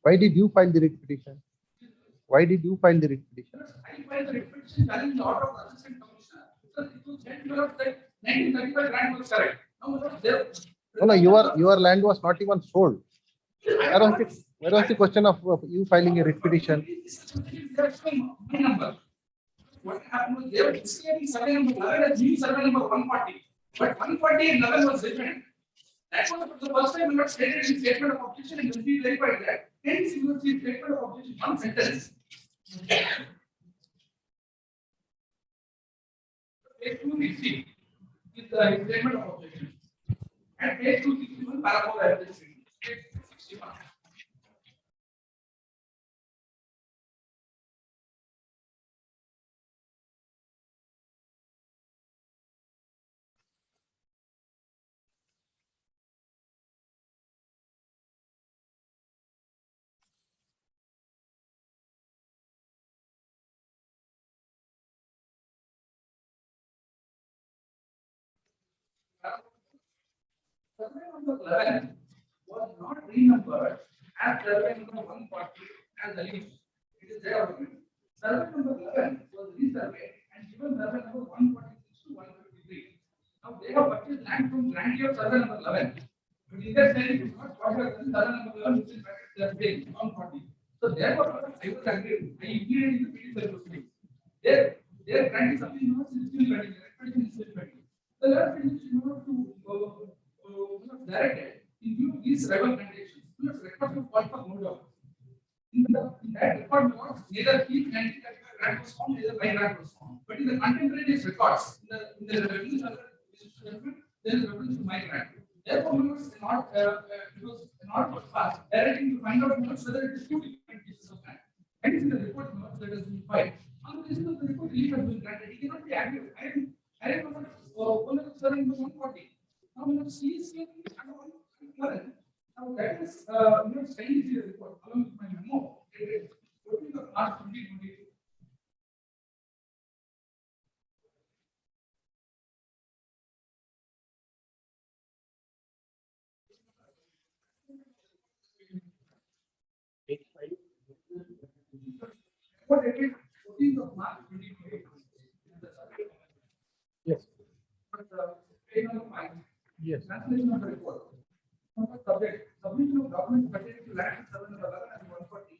Why did you file the writ petition? Why did you file the writ petition? I filed the writ petition challenging the order of the assistant commissioner because it was said that 1935 grant was correct. No, your land was not even sold. Where was the question of you filing a writ petition? My number. What happened was they were disclaiming survey number 11 as new survey number 140, but 140 and 11 was different. That was the first time we were stated in statement of objection and we verified that. Hence, we will see statement of objection one sentence. Page 260 is the statement of objection. And page 261 paragraph I have just written. Page 261. Survey number 11 was not renumbered as survey number 140 as alleged. It is their argument. Survey number 11 was resurveyed and given survey number 146 to 153. Now they have purchased land from grantee of survey number 11. But in their saying it is not quarter survey number 11, which is they are saying 140. So therefore, I was agreed. I included in the PTCL proceedings. Their grantee something not is still pending. Expedition is still pending. The last thing is not to directed in view of these rival conditions. Record of point of no doubt. In that record, neither key grant was found, neither by grant was found. But in the contemporaneous records, in the revenue there is reference to my grant. Therefore, it was not fast directing to find out whether it is two different pieces of land. And in the report that has been filed. On the basis of the report, relief has been granted. It cannot be argued. I am not serving the 140. Now we have seized here now that is we have studied the report along with my memo. It is the March 2022. What it is 14th of March 2022. Page number 5. Yes. Translation of the report. Number subject. Submission of documents pertaining to land seven and 140.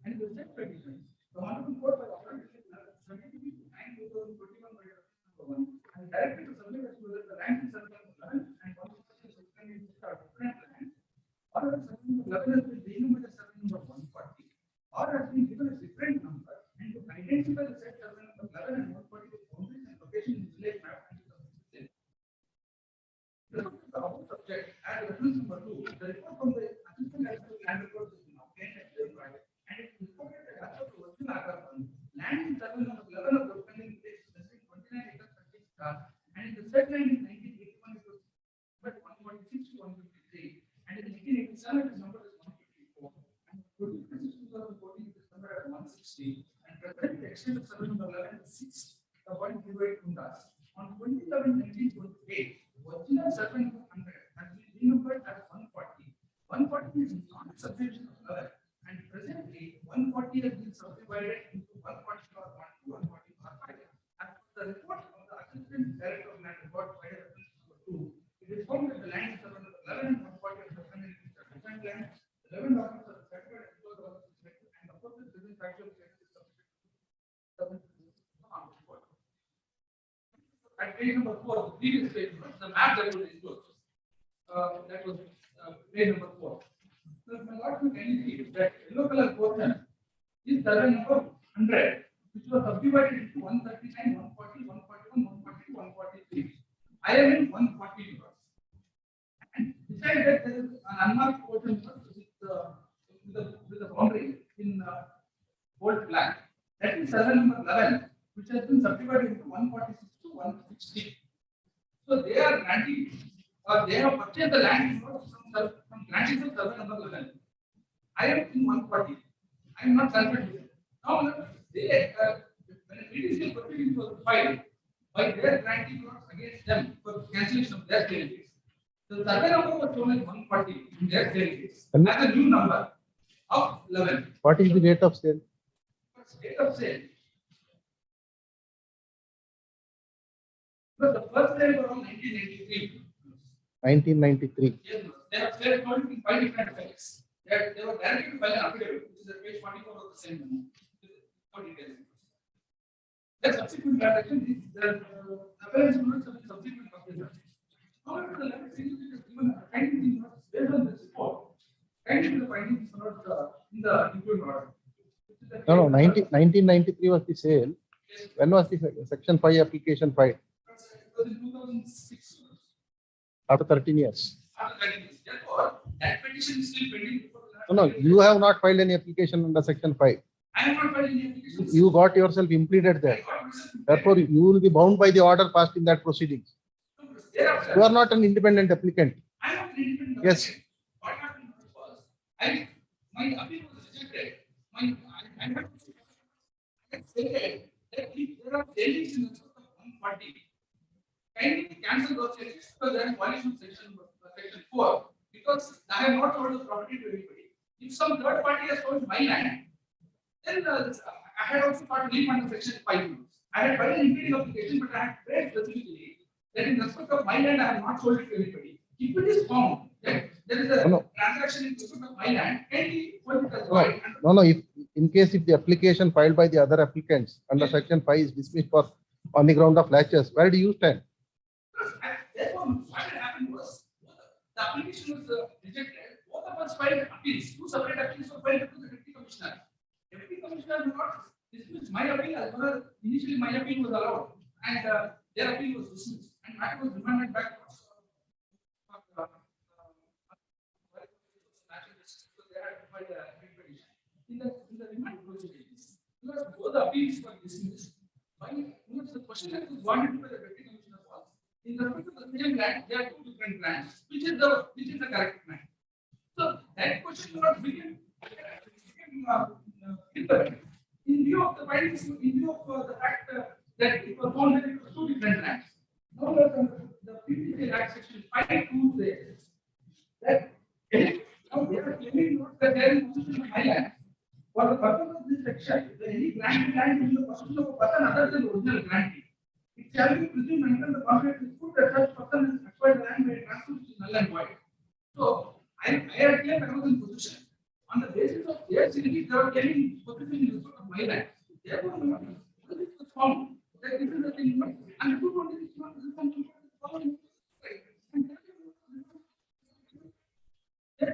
And the same petition, the Honorable Court has ordered submitted 9/2021 and directed to submit as to whether the land is certain and constitution is different land, or the certain level has been given with a certain number 140, or has been given a different number, and to identify the set certain number 11 and 140 with boundaries and location in village map and the subject as reference number 2, the report from the assistant editor land record has been obtained and verified, and it is reported that as of the original Agarwal, land in certain number 11 of the pending village is 29 acres and in the set line in 1981 it was 146 to 153, and in 1987 its number is 154, and 2014 it is number at 160, and present the extent of certain number 11 is 6, the 128 kundas. On 2011-1928, original certain 100 has been renumbered as 140. 140 is not a subdivision of 11, and presently 140 has been subdivided into 140 or 1 to 140 or 5. As per the report of the assistant director of land report by reference number 2, it is found that the land is around 11 and 140 of the different land. 11 documents are certified and close are selected, and the purpose business actual status is subject to at page number 4, the previous page, the map that was enclosed. That was page number 4. So, my lord, you can see that yellow color portion is the number 100, which was subdivided into 139, 140, 141, 142, 143. I am in 140 units. And besides that, there is an unmarked portion with the boundary in bold black. That is survey number 11, which has been subdivided into 146 to 160. So they are granting, or they have purchased the land from granting of survey number 11. I am in 140. I am not concerned with it. Now, they, when a judicial proceedings was filed by their granting laws against them for cancellation of their sale case, the survey number was shown as 140 in their sale case as a new number of 11. What is the rate of sale? Rate of sale. But the first sale was around 1993. 1993. Yes, they have sold in 5 different sites. They were directed to file an affidavit, which is at page 44 of the same memo. For details. The subsequent transaction is the appearance units of the subsequent completion. However, the letter signature is given a finding based on this report. Kindly the findings are not in the included order. No, 1993 was the sale. Yes. When was the section 5 application filed? It was in 2006. After 13 years. After 13 years. Therefore, that petition is still pending. No, you have not filed any application under section 5. I have not filed any application. You got yourself impleted there. Therefore, you will be bound by the order passed in that proceedings. You are not an independent applicant. I am not an independent applicant. Yes. What happened was, my appeal was rejected. I had stated that if there are sailings in the sort of 140, kindly cancel those sailings because there is violation of section 4, because I have not sold the property to anybody. If some third party has sold my land, then I had also got relief under section 5. I had filed an impeding application, but I had said specifically that in respect of my land, I have not sold it to anybody. If it is found that there is a transaction in respect of my land, kindly hold it as void. No. If in case if the application filed by the other applicants under section 5 is dismissed for on the ground of laches, where do you stand? Therefore, what had happened was the application was rejected. Both of us filed appeals. 2 separate appeals were filed to the deputy commissioner. Deputy commissioner did not dismiss my appeal as well as initially my appeal was allowed, and their appeal was dismissed, and matter was remanded back to us. In the remand proceedings, because both the appeals were dismissed, the question that was wanted by the deputy commissioner was, in the respect of the same land, there are 2 different lands, which is the correct land. So that question became irrelevant. In view of the findings, in view of the fact that it was found that it was 2 different lands. Now the PPC Act section 5(2) says that now they are claiming not that they are in possession of my land. For the purpose of this section, if any granted land is in the possession of a person other than the original grantee, it shall be presumed until the contract is put that such person has acquired the land by a transfer which is null and void. So I had claimed I was in possession. On the basis of their signature, they are claiming possession in respect of my land. Therefore, this was found that this is the thing, and who told this one is something following. They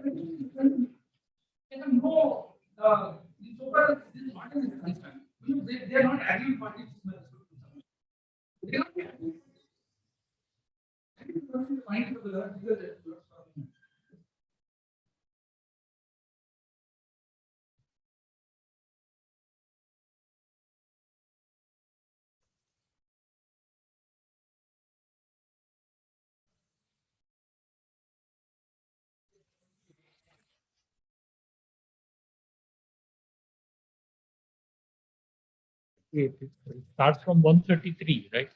have no, so far as this matter is concerned, they are not agreeing parties. They are not agreeing. I think we have to find the because It starts from 133, right?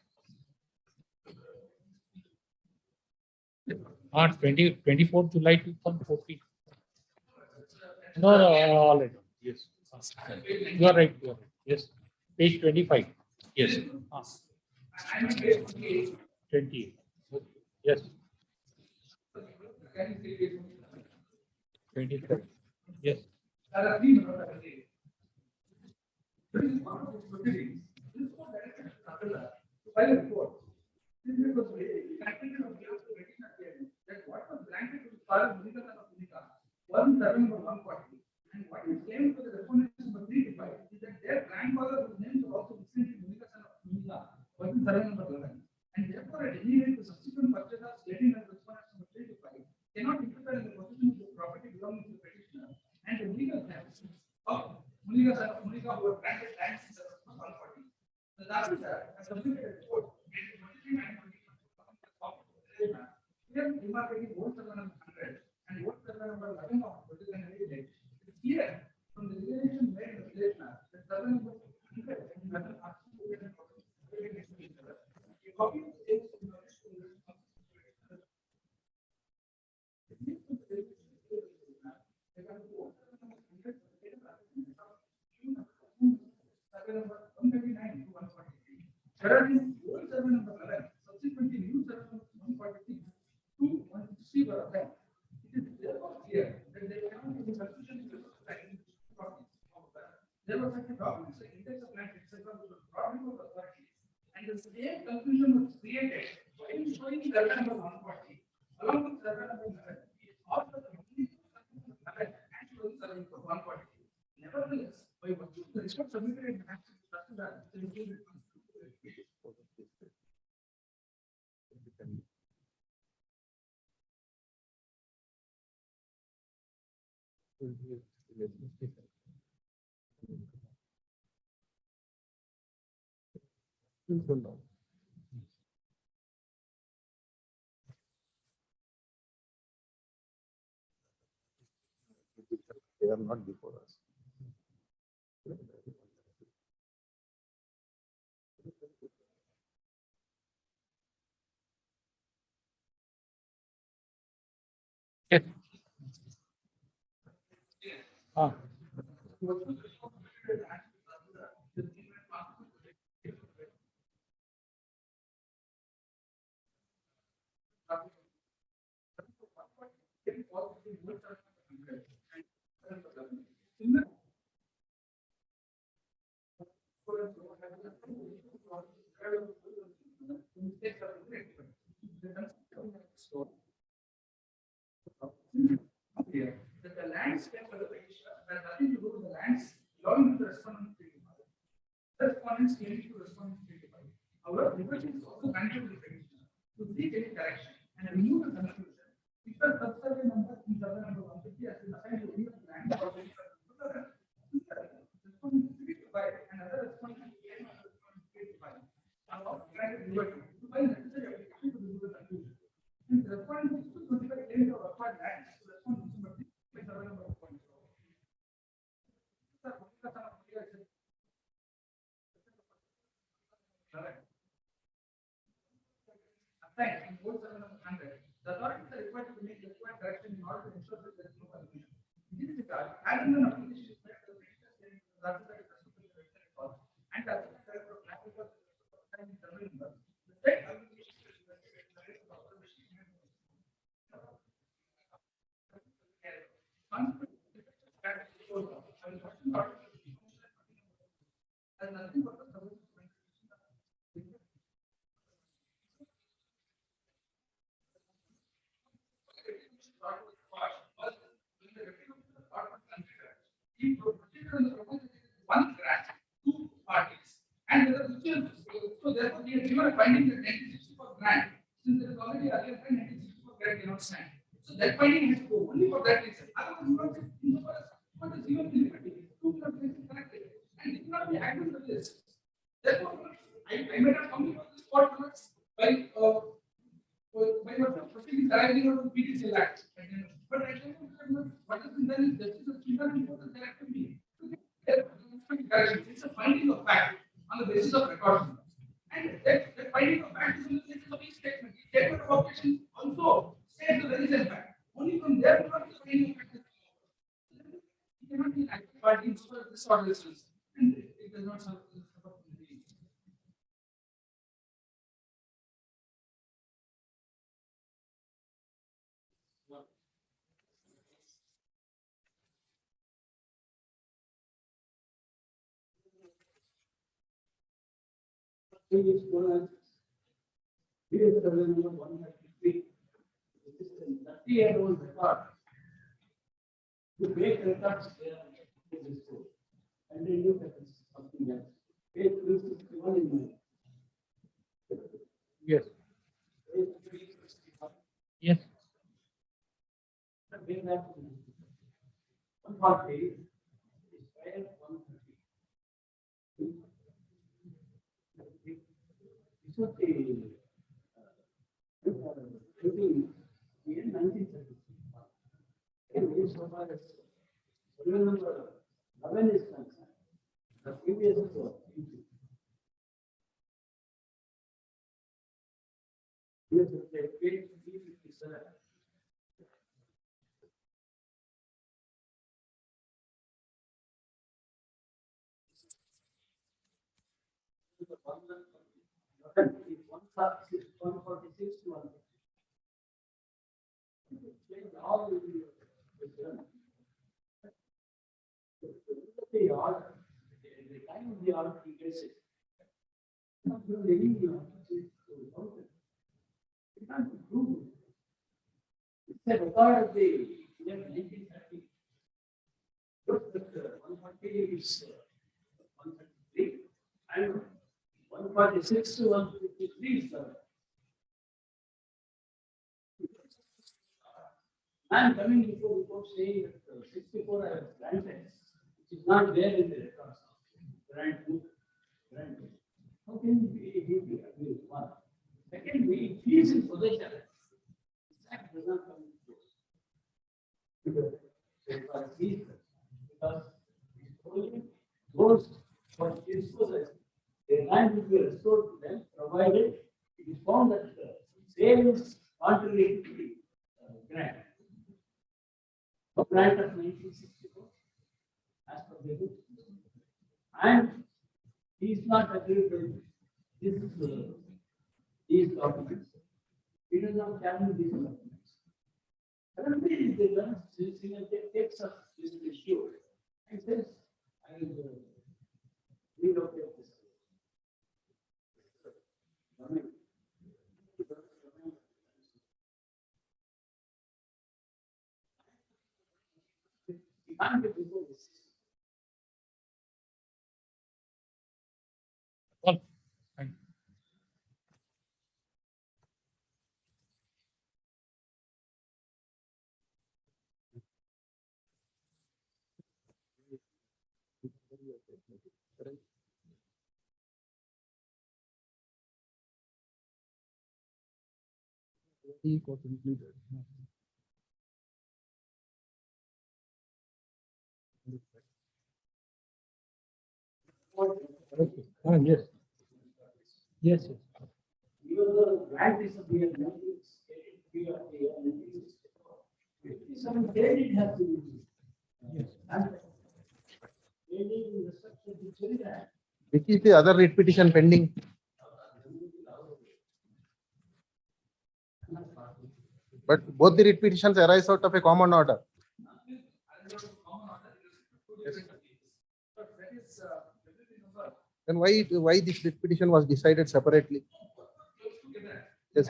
24 July 2014. No, all right. Yes. You are right. Yes. Page 25. Yes. 28. Yes. 27. Yes. this is one of the proceedings. This was directed to Karnataka to file a report. This was acted on behalf of the petitioner that what was granted to the father Munika of Munika wasn't serving for 140. And what is claimed for the respondents number 3 to 5 is that their grandfather, whose names were also listed in Munika son of Munika, wasn't serving number 11. And therefore, at any rate, the subsequent purchasers stating as respondents number 3 to 5 cannot interfere in the possession of the property belonging to the petitioner and the legal claims of Munika son of Munika who were granted lands in the 140. The last has submitted a report. Here, demarcating vote number 100 and vote number 11 of the petition. It's clear from the relation made in the petitioner that certain number 100 and 11 are subsequently new server 146 to 160 were of them. It is therefore clear that they cannot be sufficient to there was such a document, the index of land, etc., which was brought before the authorities, and the same confusion was created by showing server number 140 along with server number 11. Also, the and showing server number 140. Nevertheless, by virtue of the report submitted in the They are not before us. Yes. That the lands came for the petitioner has nothing to do with the lands belonging to the respondent. Respondents claiming to respondent. However, liberty is also granted to the petitioner to seek any correction and remove the confusion. If the subsurvey number in survey number 150 has been assigned to any of the land or and other respondents claim under respondent are also granted liberty to find necessary application to remove the confusion. Since the respondent is to 25 claims of acquired lands to respondent number 3 by survey number 1. 4700. The authorities are required to make the required correction in order to ensure that there is no confusion. This is the argument of application is made to the and the state one grant, two parties, and so therefore we are given a finding that 1964 grant, since there is already earlier 1964 grant cannot stand. So that finding has to go only for that reason. Otherwise, what is even liberty? Two places connected, and it cannot be acted with this. Therefore, I may not come to this court by what the proceedings arising out of the PTC Act. But I think what has been done is justice has been done before the directive meeting. It's a finding of fact on the basis of records. And that finding of fact is on the basis of each statement. Each statement of objection also states the very same fact. Only from there, not the finding of fact. It cannot be an active party in this order is and it does not serve the is known as number 133. This is a 30-year-old record. To make records there in this court. And then you get something else. Page 361 in my. Yes. Page 361. Yes. Bring that to 140 is 130. This was the in 1933. And so far as number 11 is concerned, the previous was page 357. One 146 to 1. All will be done. The order, the time of the order, he gets it. Not doing any of it. You can't prove it. It's a record of the year 1930. Look at 140 is 133 and 146 to 153 is the man coming before saying that 64 I have granted, which is not there in the records of grant book. How can he be agree with one? Secondly, if he is in possession, this act does not come into force. Because he's only those for his possession. The land will be restored to them, provided it is found that the sale is contrary to the grant. The grant of 1964, as per the book, and he is not agreed with these documents. He does not challenge these documents. Currently, the single takes up this issue and says, I will relocate this. Can't get before this. Well, thank you. Yes. Yes. Even though the grant is a mere Which is the other writ petition pending? But both the writ petitions arise out of a common order. Then why this writ petition was decided separately? Yes.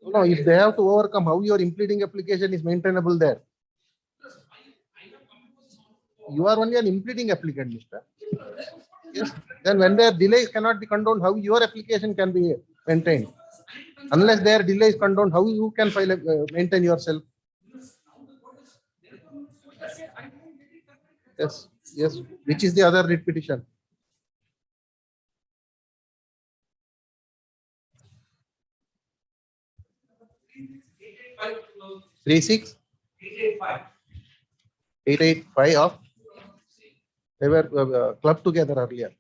No, if they have to overcome, how your impleading application is maintainable there? You are only an impleading applicant, Mr. Yes. Then when their delays cannot be condoned, how your application can be maintained? Unless their delay is condoned, how you can file maintain yourself? Yes, yes. Which is the other writ petition? Three six 885 of they were clubbed together earlier.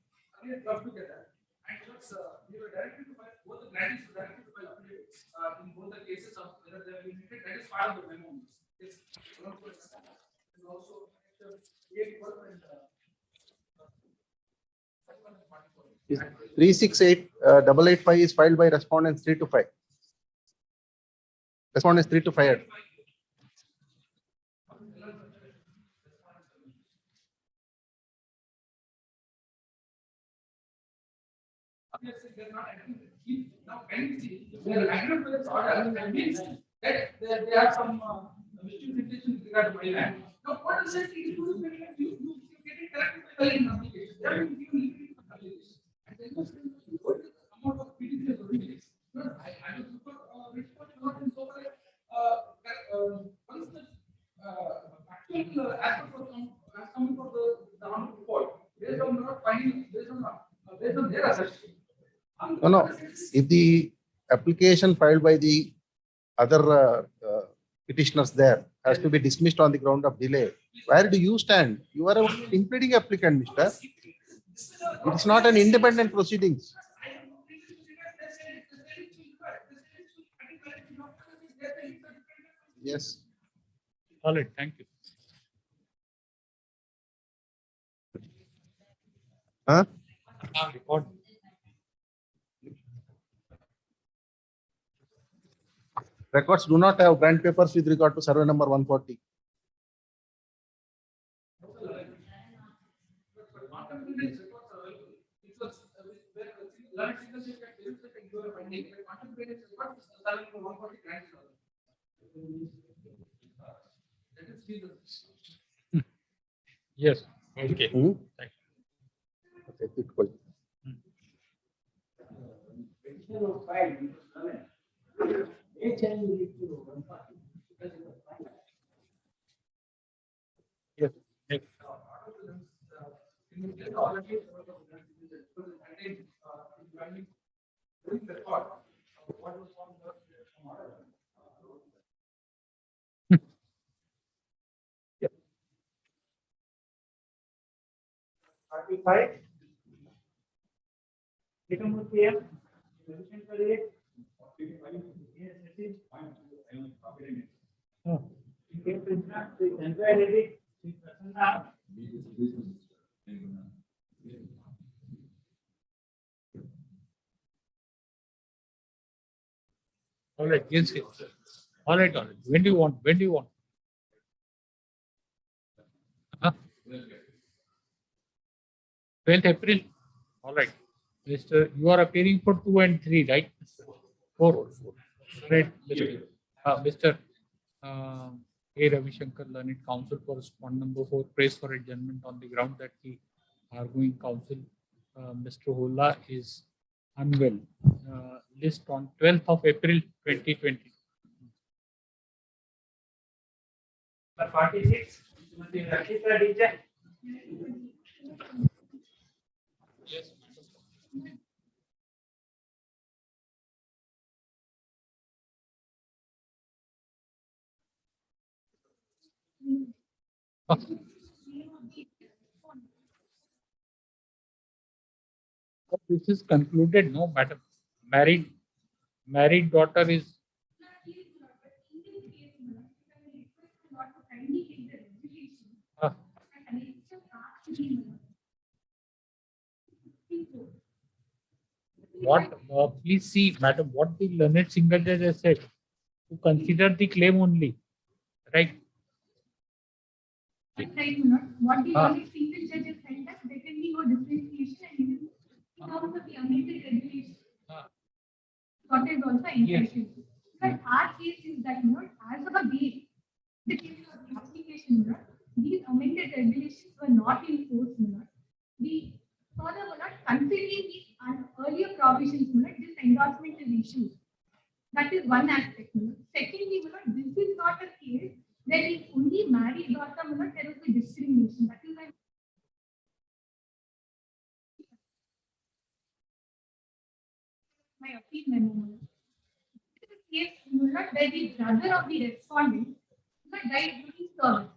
Is 368,885 is filed by respondents 3 to 5. Respondents 3 to 5. They have some miscommunication regarding my land. Now, what is it? You get it corrected by the application. They are giving application. And then you go to the amount of PTC originally. I will respond not in so far once the actual aspect was coming for the report based on not finding based on their assessment. No. If the application filed by the other petitioners there has to be dismissed on the ground of delay, where do you stand? You are an impleading applicant, Mr. It is not an independent proceedings. Yes. All right, thank you. Huh? Record. Records do not have grant papers with regard to survey number 140. Yes. Okay. Thank you. Okay, good question. Yes. All right, yes, yes. All right, all right. When do you want? When do you want? 12th April. All right. Mr. You are appearing for 2 and 3, right? 4. Right. Mr. A. Ravi Shankar, Learned Counsel for Respondent number 4, prays for adjournment on the ground that the arguing counsel, Mr. Holla, is unwell. List on 12th of April 2020. 46. Yes. This is concluded, no, madam. Married daughter is. What? Please see, madam, what the learned single judge has said. To consider the claim only, right? What the only single judge has said that there can be no differentiation and even in terms of the amended regulation, what is also indicated. But our case is that as of a date, the case of the application, these amended regulations were not in force. The further were not considering these earlier provisions, this endorsement is issued. That is one aspect. Secondly, this is not a case where if only married daughter, there will be discrimination. That is why my appeal memo. This is a case where the brother of the respondent died during service.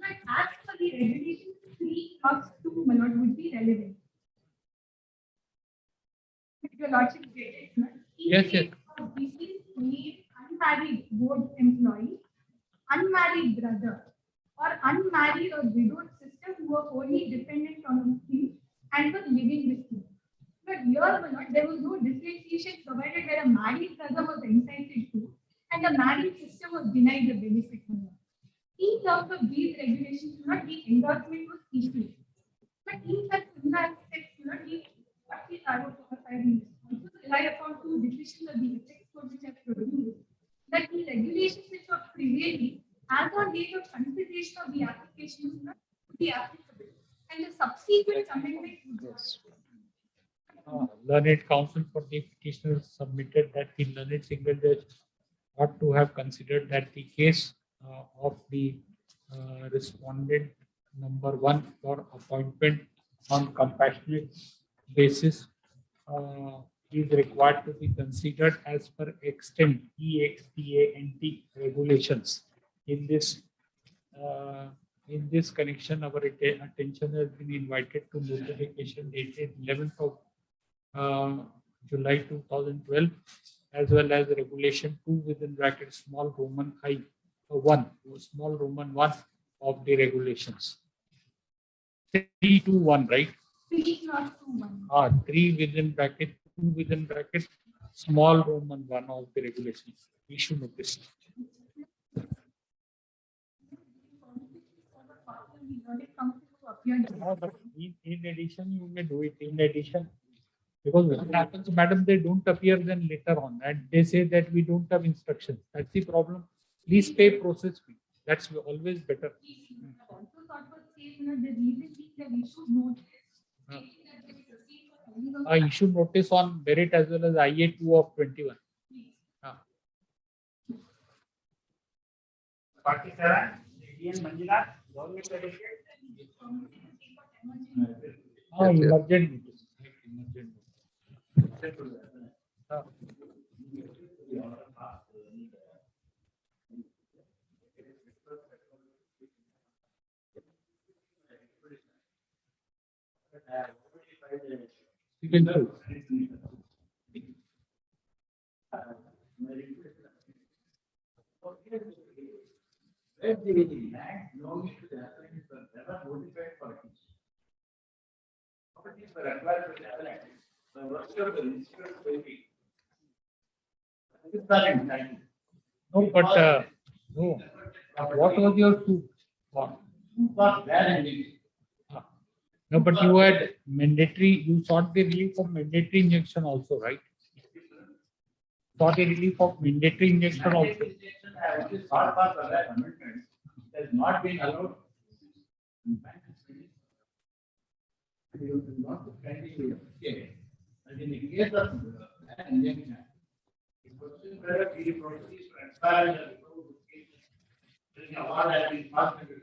As per the regulations, 3/2 would be relevant. Your Lordship get it. Yes, yes. Deceased male unmarried board employee, unmarried brother, or unmarried or widowed sister who were wholly dependent on him and were living with him. But here, there was no differentiation provided where a married brother was entitled to and a married sister was denied the benefit. In terms of these regulations, the endorsement was issued. But in such aspects, I would also rely upon two decisions of the ethics code which have produced that the regulations which were prevailing as on date of consideration of the application would be applicable, and the subsequent amendment would Learned counsel for the petitioner submitted that the learned single judge ought to have considered that the case of the respondent number 1 for appointment on compassionate basis is required to be considered as per extant EXTANT regulations. In this connection, our attention has been invited to notification dated 11th of July 2012, as well as regulation 2 within bracket small Roman I1, small Roman 1 of the regulations. 321, right? 3/1. 3 within bracket, 2 within bracket, small Roman 1 of the regulations. Issue notice. But in addition, you may do it in addition. Because what happens, madam, they don't appear then later on and they say that we don't have instructions. That's the problem. Please pay process fee. That's always better. Also thought was saying the reason that we should notice. Issue notice on merit as well as IA2 of 21. 47, ADN Manjula, government certificate. Emergent notice. No, but no. What was your two? No, but you had mandatory. You sought the relief of mandatory injection also, right? Sought the relief of mandatory injection also. Has not been allowed. You will not continue. And in the case of injection, the question whether he proceeds transparent and during a war has been passed into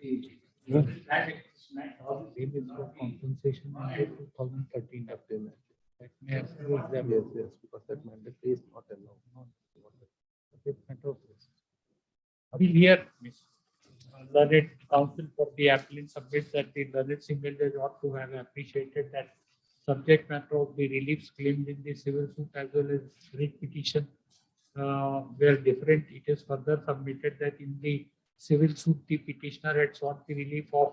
the compensation in 2013 April. That may have Yes, because that mandatory is not allowed. Here, Miss learned counsel for the applicant submits that the learned single judge ought to have appreciated that subject matter of the reliefs claimed in the civil suit as well as writ petition were different. It is further submitted that in the civil suit, the petitioner had sought the relief of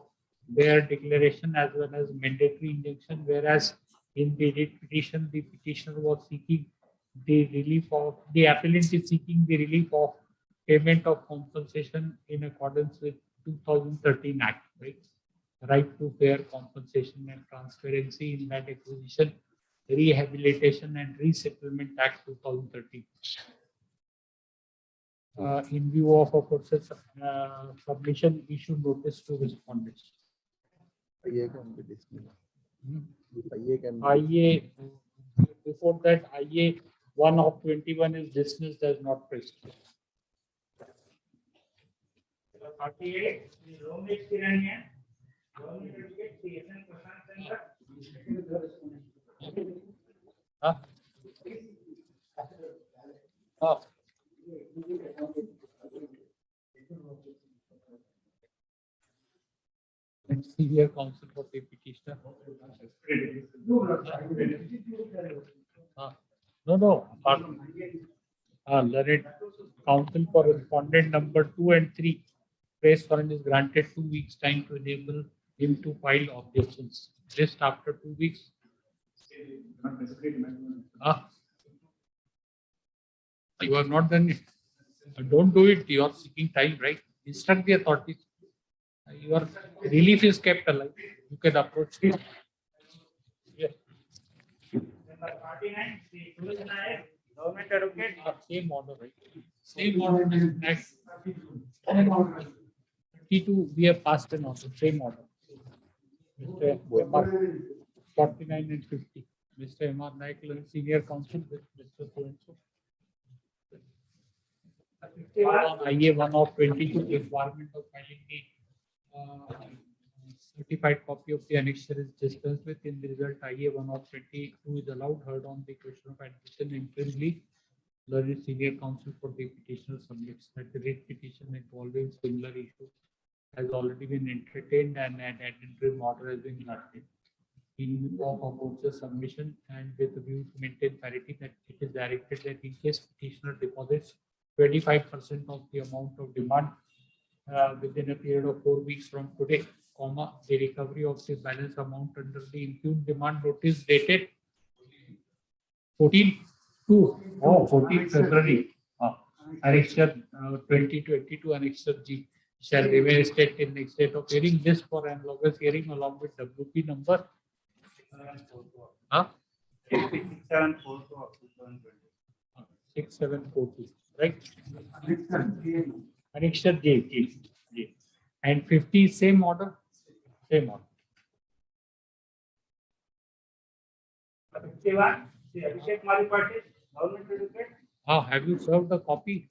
bare declaration as well as mandatory injunction, whereas in the writ petition, the petitioner was seeking the relief of, the appellant is seeking the relief of payment of compensation in accordance with 2013 Act, right? Right to fair compensation and transparency in land acquisition, Rehabilitation and Resettlement Act 2013. In view of a process submission, issue notice to respondents. IA can be dismissed. IA, before that, IA 1 of 21 is dismissed as not present. 48 is Romesh Kiranian. Huh? Oh. And senior counsel for the petitioner. No. Learned counsel for respondent number 2 and 3. Praise foreign is granted 2 weeks time to enable him to file objections. Just after 2 weeks. You have not done it. Don't do it. You are seeking time, right? Instruct the authorities. Your relief is kept alive. You can approach it. Yes. Number 49, the government advocate. Same order, right? Same order. Next. 32, we have passed an order. Same order. Mr. MR 49 and 50. Mr. MR Naik, senior counsel with Mr. So-and-so. IA 1 of 22, requirement of filing the certified copy of the annexure is dispensed with. In the result, IA 1 of 22 is allowed, heard on the question of admission interimly. Learned senior counsel for the petitioner submits that the writ petition involving similar issue has already been entertained and an interim order has been granted. In view of opposite submission and with the view to maintain parity, that it is directed that in case petitioner deposits 25% of the amount of demand within a period of 4 weeks from today, the recovery of the balance amount under the impugned demand notice dated 14 February, Annexure 2022, Annexure G, shall remain state in the state of hearing. This for analogous hearing along with WP number 6742, right? Annexure J. And 50, same order. Same order. 51, the Abhishek Malipati, government advocate. Have you served the copy?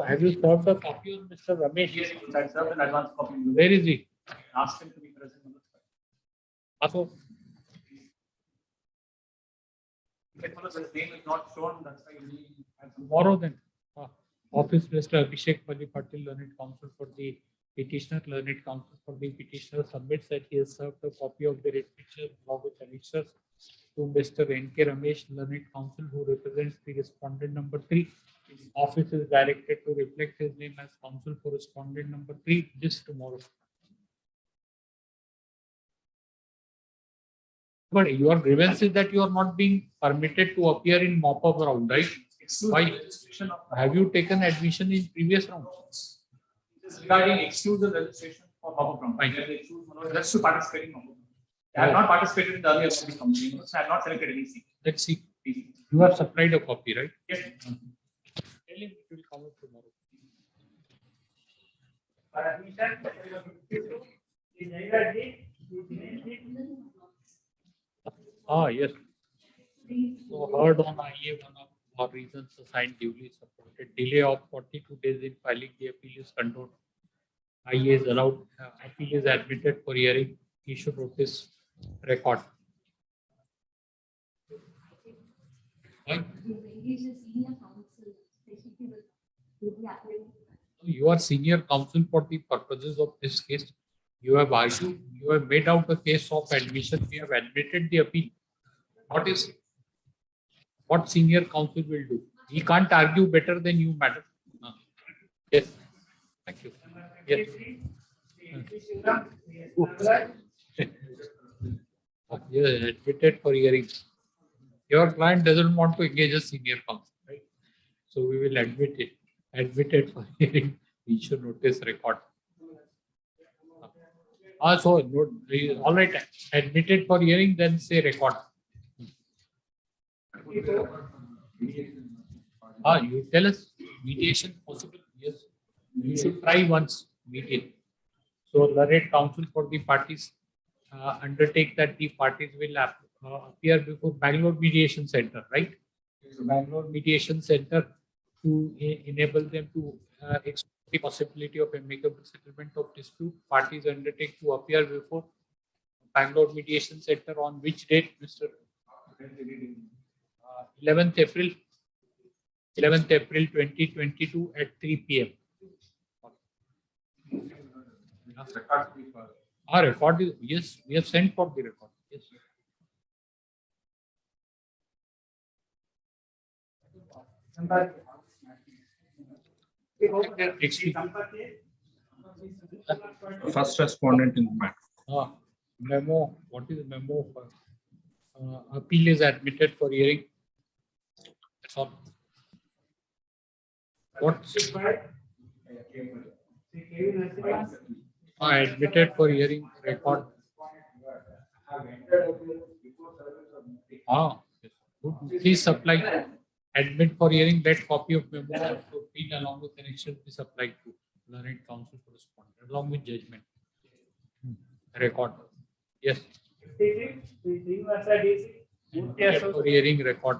Have you served the copy on Mr. Ramesh? Yes, I served an advance copy. Where is he? Ask him to be present. His name is not shown. That's why we have Tomorrow then. Office Mr. Abhishek Patil, learned counsel for the petitioner, learned counsel for the petitioner submits that he has served a copy of the writ petition along with annexures to Mr. N.K. Ramesh, learned counsel who represents the respondent number 3. Office is directed to reflect his name as counsel for respondent number 3 this tomorrow. But your grievance is that you are not being permitted to appear in mop-up round, right? Why? Have you taken admission in previous rounds? regarding exclusive registration for mop-up round. Just to participate in mop-up. I have not participated in the earlier company, so I have not selected any seat. Let's see. You have supplied a copy, right? Yes. Tell him it will come up tomorrow. For admission, is either G. Yes. So heard on IA 1 of for reasons assigned duly supported. Delay of 42 days in filing the appeal is condoned. IA is allowed. Appeal is admitted for hearing. Issue notice record. You are senior counsel for the purposes of this case. You have argued. you have made out a case of admission. We have admitted the appeal. What senior counsel will do? He can't argue better than you, madam. Yes. Thank you. Yes. Yes, admitted for hearing. Your client doesn't want to engage a senior counsel, right? So we will admit it. Admitted for hearing. Issue notice record. So all right. Admitted for hearing, then say record. You tell us mediation possible. Yes. You should try once mediate. So learned counsel for the parties undertake that the parties will appear before Bangalore Mediation Center, right? So Bangalore Mediation Center to enable them to explore the possibility of amicable settlement of dispute. Parties undertake to appear before Bangalore Mediation Center on which date, Mr. 11th April 2022 at 3 p.m. Our record is, yes, we have sent for the record. Yes. Next week. First respondent in the matter. Memo. What is the memo? Appeal is admitted for hearing. That's all. What? Admitted for hearing record. Yes. Please supply. Admit for hearing that copy of memo of appeal along with connection be supplied to learned counsel correspondent along with judgment. Record. Yes. Admitted for hearing record.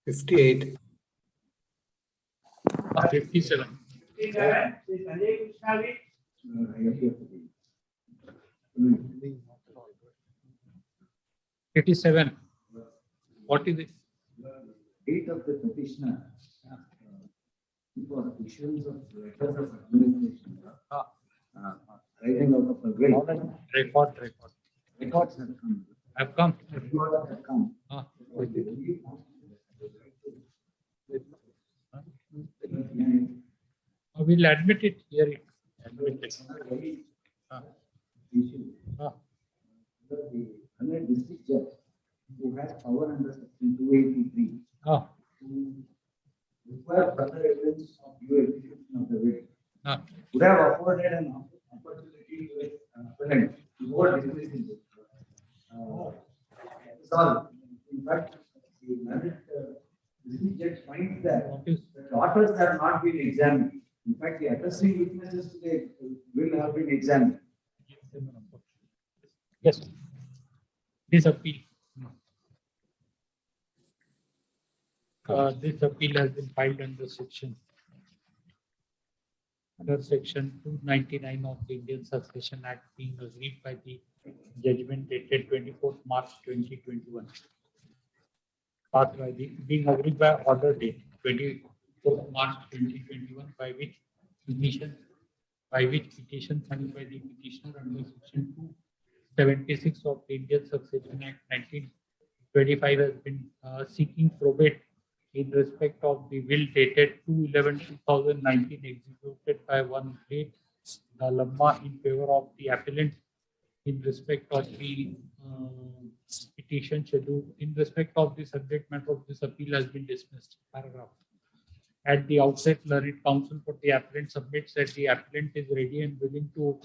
58. 57. 57. What is it? Date of the petitioner for issuance of letters of administration arising out of a will. Record. Records have come. Records have come. We'll admit it here. Admit it. The district judge who has power under section 283 to require further evidence of due execution of the will would have afforded an opportunity to appellant before dismissing it. That's all. In fact, the district judge finds that the authors have not been examined. In fact, the attesting witnesses today will have been examined. Yes. This appeal. This appeal has been filed under section 299 of the Indian Succession Act, being agreed by the judgment dated 24th March 2021. Being agreed by order date 24th March 2021, by which petition filed by the petitioner under section 276 of the Indian Succession Act 1925 has been seeking probate in respect of the will dated 2/11/2019 executed by one late Lamma in favor of the appellant in respect of the petition schedule. In respect of the subject matter of this appeal has been dismissed. Paragraph. At the outset, learned counsel for the appellant submits that the appellant is ready and willing to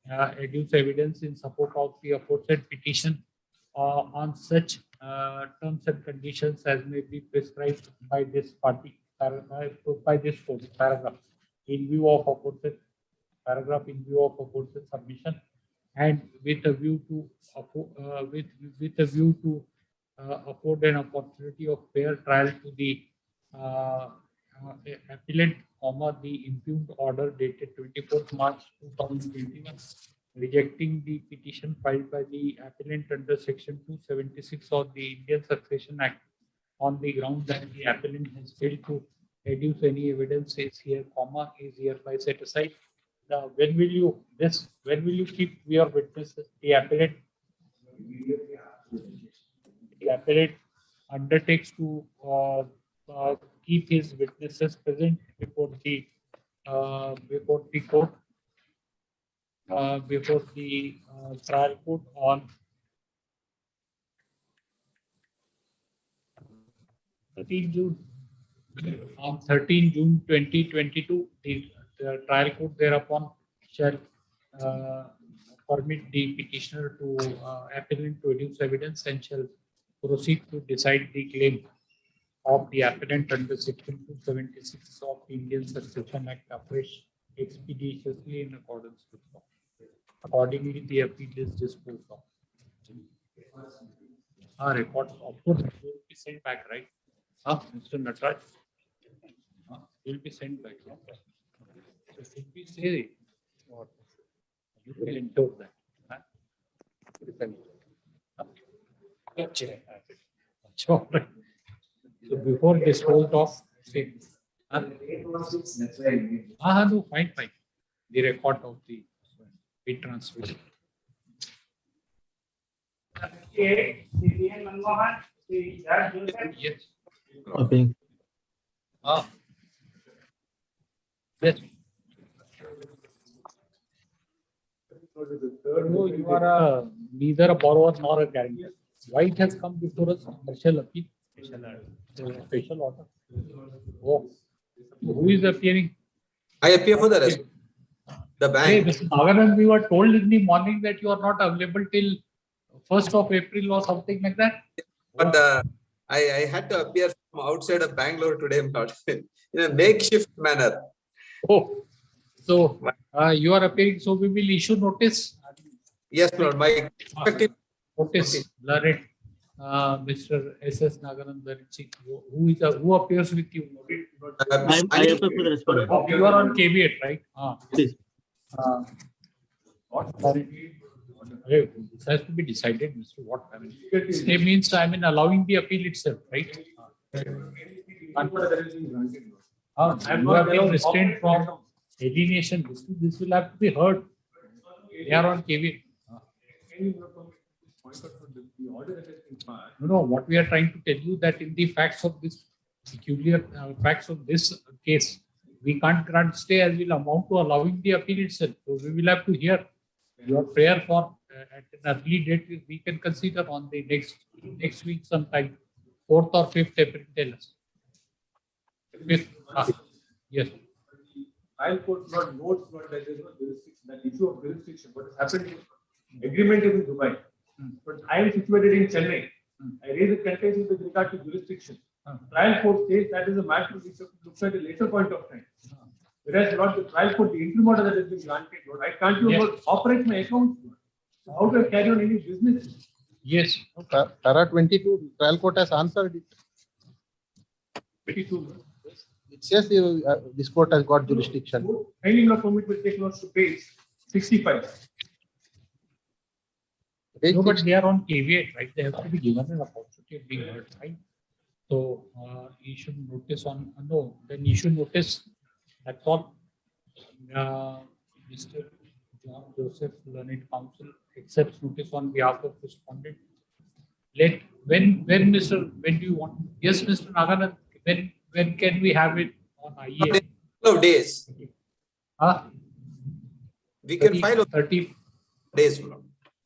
adduce evidence in support of the aforesaid petition on such terms and conditions as may be prescribed by this party, by this court. Paragraph. In view of aforesaid submission, and with a view to afford an opportunity of fair trial to the appellant, the impugned order dated 24th March 2021, rejecting the petition filed by the appellant under section 276 of the Indian Succession Act on the ground that the appellant has failed to adduce any evidence is hereby set aside. when will you keep your witnesses? The appellate undertakes to keep his witnesses present before the court, before the trial court on 13 June. On 13 June 2022, the trial court thereupon shall permit the petitioner to appellant to adduce evidence and shall proceed to decide the claim of the appellant under Section 276 of the Indian Succession Act afresh expeditiously in accordance with law. Accordingly, the appeal is disposed of. Record, of course, it will be sent back, right? Mr. Nataraj? Will be sent back. No? So should we say what? You will ensure that. So before disposed of, say, no, fine. The record of the bid transfer. Yes. Okay. Yes. No, you are neither a borrower nor a guarantor. Why it has come before us? Special appeal. Special order. Oh. Who is appearing? I appear for the rest. The bank. Hey, Mr. Naganan, we were told in the morning that you are not available till 1st of April or something like that. But I had to appear from outside of Bangalore today, in a makeshift manner. Oh, so you are appearing, so we will issue notice. Yes, Lord. My notice, Learned Mr. S.S. Naganandan, who appears with you? I appear for the respondent. You are on caveat, right? Please. This has to be decided, Mr. What? Stay means allowing the appeal itself, right? You have been restrained from alienation. This will have to be heard. They are on caveat. No, what we are trying to tell you that in the facts of this peculiar facts of this case, we can't grant stay as will amount to allowing the appeal itself. So we will have to hear your prayer for at an early date. We can consider on the next week sometime, 4th or 5th April. Tell us. 5th. Yes. Trial court not notes that there is no jurisdiction. That issue of jurisdiction, what has happened is agreement is in Dubai, but I am situated in Chennai. I raise a contention with regard to jurisdiction. Trial court says that is a matter which looks at a later point of time. Whereas not the trial court, the interim order that has been granted, I can't even operate my account. How do I carry on any business? Yes. Para 22, trial court has answered it. 22. It says this court has got jurisdiction. Filing of permit will take notes to page 65. No, but they are on caveat, right? They have to be given an opportunity of being heard, right? So you should notice on no, then you should notice. That's all. Mr. John Joseph, Learned Counsel, accepts notice on behalf of respondent. When do you want? Yes, Mr. Naganan, when can we have it on IE? No days. We can file 30 days.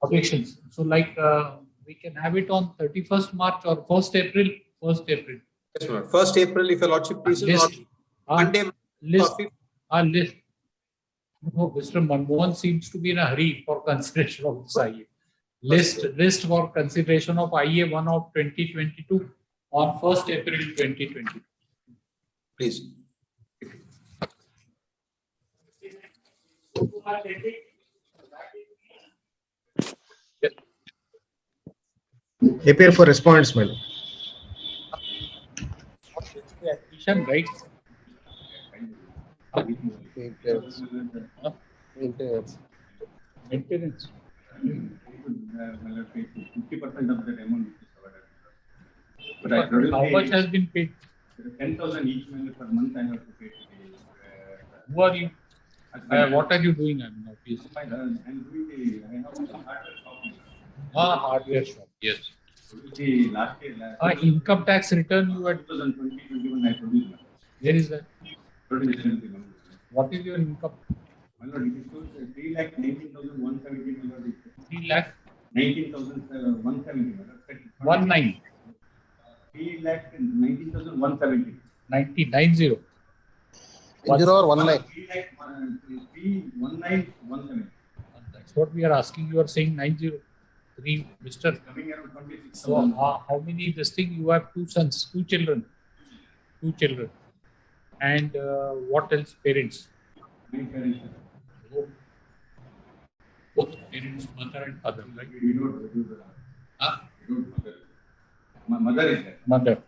Objections. So we can have it on 31st March or 1st April. 1st April. Yes, Lord. 1st April, if a lordship pleases, or Monday. List. No, Mr. Manmohan seems to be in a hurry for consideration of this IA. List for consideration of IA 1 of 2022 on 1st April 2020. Please. Yes. Appear for respondents, my lord. Admission, right? Maintenance. 50% of the amount. But how much has been paid? 10,000 each per month I have to pay. Who are you? What are you doing? I'm not please. I'm doing the, I have some hardware shop. Hardware shop. Yes. The last year, Income tax return you had 2020-21 I produced. Where is that? 2017. What is your income? My lord, it shows 3,19,170. 3,19,170. 3,19,170. 3,19,170. 90. 0 or 19? 3,19,170. That's what we are asking. You are saying 903, Mr. Coming around 26. So how many this thing? You have 2 sons, 2 children. 2 children. And what else? Parents? My parents. Both parents, mother and father, right? We don't do that. My mother is there. Mother.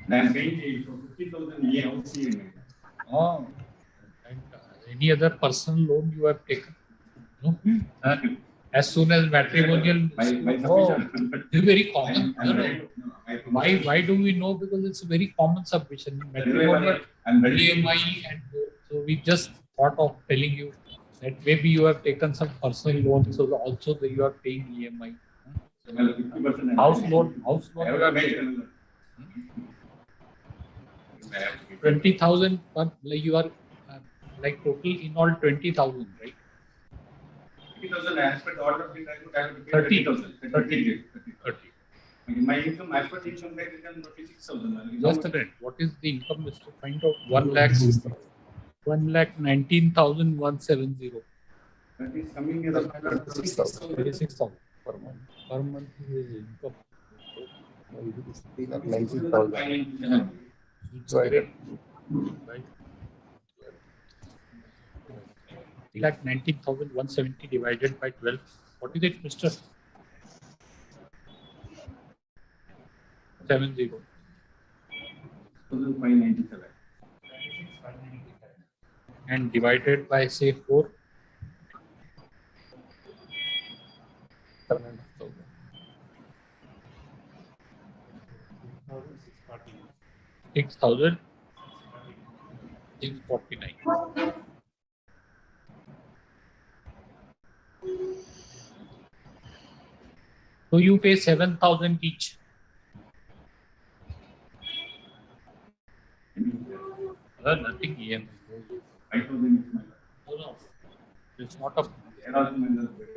I am paying 50,000 year house EMI. Oh. And any other personal loan you have taken? No? As soon as matrimonial, it's very common. Why do we know? Because it's a very common submission. Matrimonial, EMI, and so we just thought of telling you that maybe you have taken some personal loan, so also that you are paying EMI. House loan you have taken. 20,000, you are like total in all 20,000, right? 50,000 as per the order of the tribunal, I have to pay 30,000. 30. My income as per the income tax return 26,000. Just a minute. What is the income, Mr. Find out 1,19,170. That is coming as 36,000 per month. Per month is income. 3,19,000. Right. 3,19,170 divided by 12. What is it, Mr.? 70. 597. And divided by say 4. 6,649. So you pay 7,000 each. Nothing EMI. 5,000 is my No. It's not a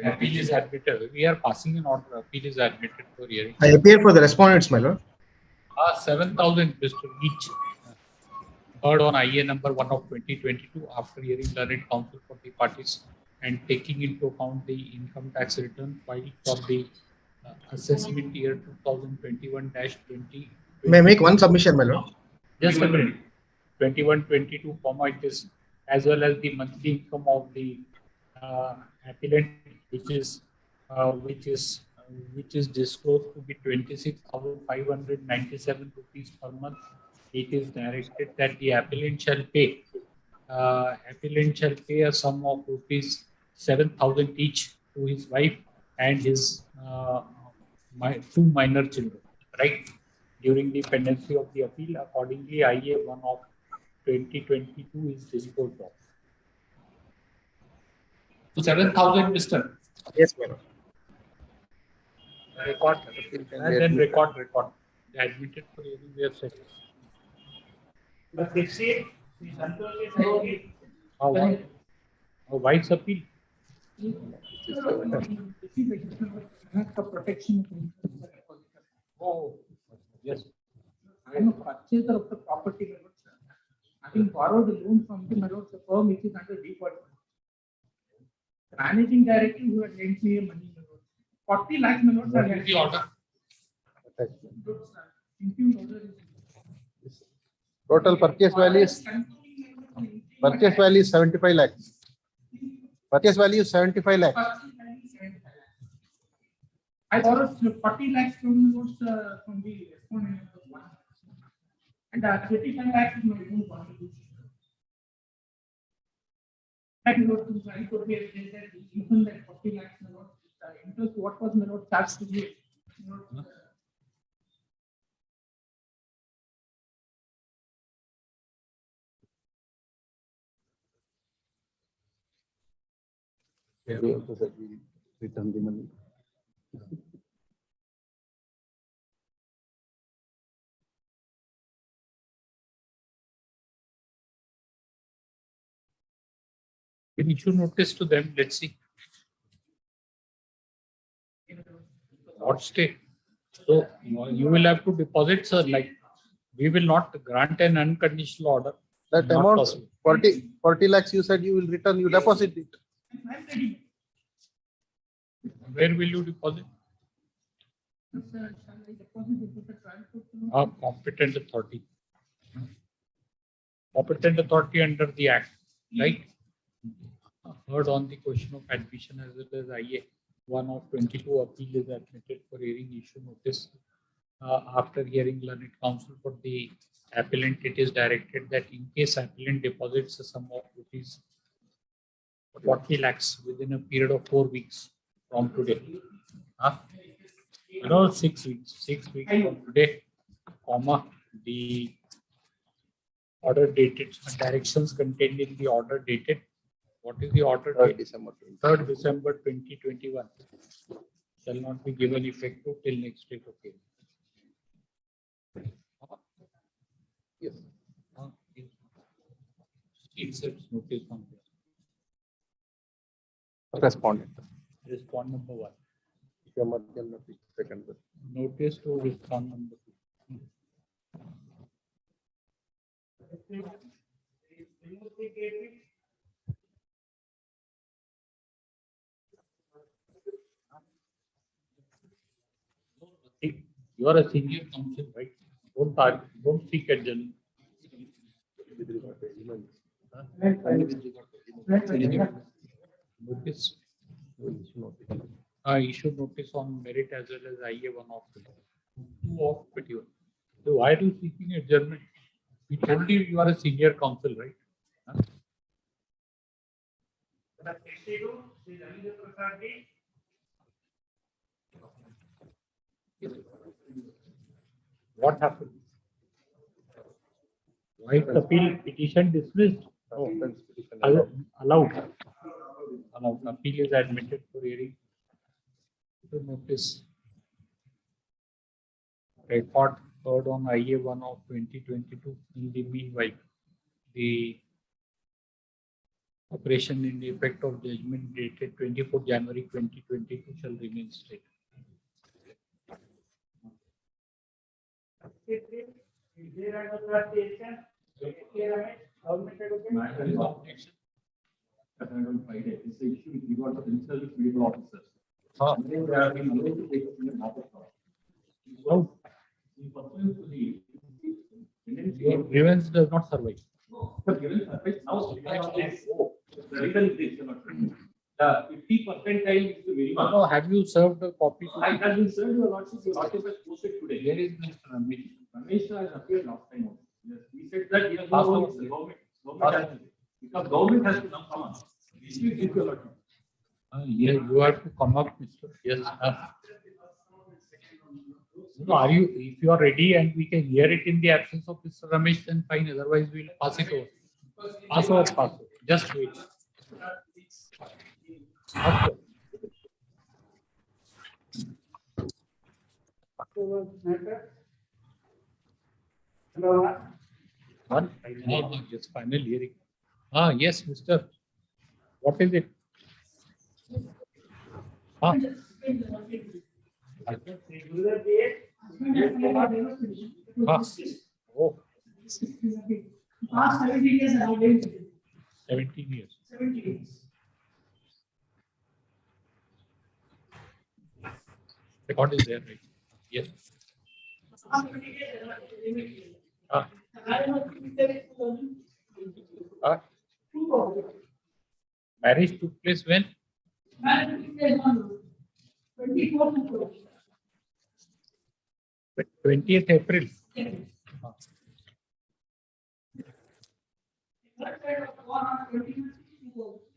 appeal is admitted. We are passing an order. Appeal is admitted for hearing. I appear for the respondents, my lord. 7,000 each. Heard on IA number 1 of 2022 after hearing learned counsel for the parties and taking into account the income tax return filed for the assessment year 2021-20. May I make one submission, my lord? Just a minute. 21-22, it is as well as the monthly income of the appellant, which is disclosed to be 26,597 rupees per month. It is directed that the appellant shall pay a sum of rupees 7,000 each to his wife and his 2 minor children, right? During the pendency of the appeal. Accordingly, IA 1 of 2022 is disposed of. So 7,000, Mr. Yes, my lord. Record. And then record. Admitted for hearing their session. Wife's appeal. Oh, yes. I am a purchaser of the property, my lord, sir. Having borrowed the loan from the, my lord, the firm which is under default. The managing director who had lent me money, my lord. 40 lakhs, my lord, What is the order? Total purchase value is 75 lakhs. Purchase value is 75 lakhs. I borrowed 40 lakhs from the exponent one. And 35 lakhs is my own contribution. That is what I could be that even that 40 lakhs, my lord, interest, what was my lord charged to me? We also said we return the money. We issue notice to them. Let's see. What state? So you will have to deposit, sir. Like we will not grant an unconditional order. That Not amount, possible. 40 lakhs, you said you will return, you deposit it. Where will you deposit? Competent authority. Competent authority under the Act, right? Heard on the question of admission as well as IA. 1 of 22 appeal is admitted for hearing, issue notice. After hearing learned counsel for the appellant, it is directed that in case appellant deposits a sum of rupees 40 lakhs within a period of 4 weeks from today. 6 weeks. 6 weeks from today, comma, the order dated, directions contained in the order dated. What is the order date? 3rd December 2021. Shall not be given effect to till next date of hearing. Yes. Accepts notice on Respondent. Respond number 1. Second. Notice to respond number 2. You are a senior counsel, right? Don't seek a general. Notice. Issue notice on merit as well as IA 1 of 2 of 21. So why are you seeking adjournment? We told you are a senior counsel, right? What happened? Why is appeal petition dismissed? Oh, Allowed. Appeal is admitted for hearing. To notice. Record heard on IA 1 of 2022. In the meanwhile, the operation in the effect of judgment dated 24 January 2022 shall remain state. Your grievance does not survive. The reason is this, the 50 percentile is the minimum. No, have you served a copy? I have been served, your lordship. Your lordship has posted today. Where is Mr. Ramesh? Ramesh has appeared last time also. Yes, we said that he has no role in the government. Because government has to now come on. This will give your lordship. Yeah, you have to come up, Mr. Yes. No, are you? If you are ready and we can hear it in the absence of Mr. Ramesh, then fine. Otherwise, we will pass it over. Pass over. Just wait. Okay. One? Just final hearing. Yes, Mr. What is it? Oh. Past 17 years are 17 years. 17 years. Record is there, right? Yes. Marriage took place when? 20th April.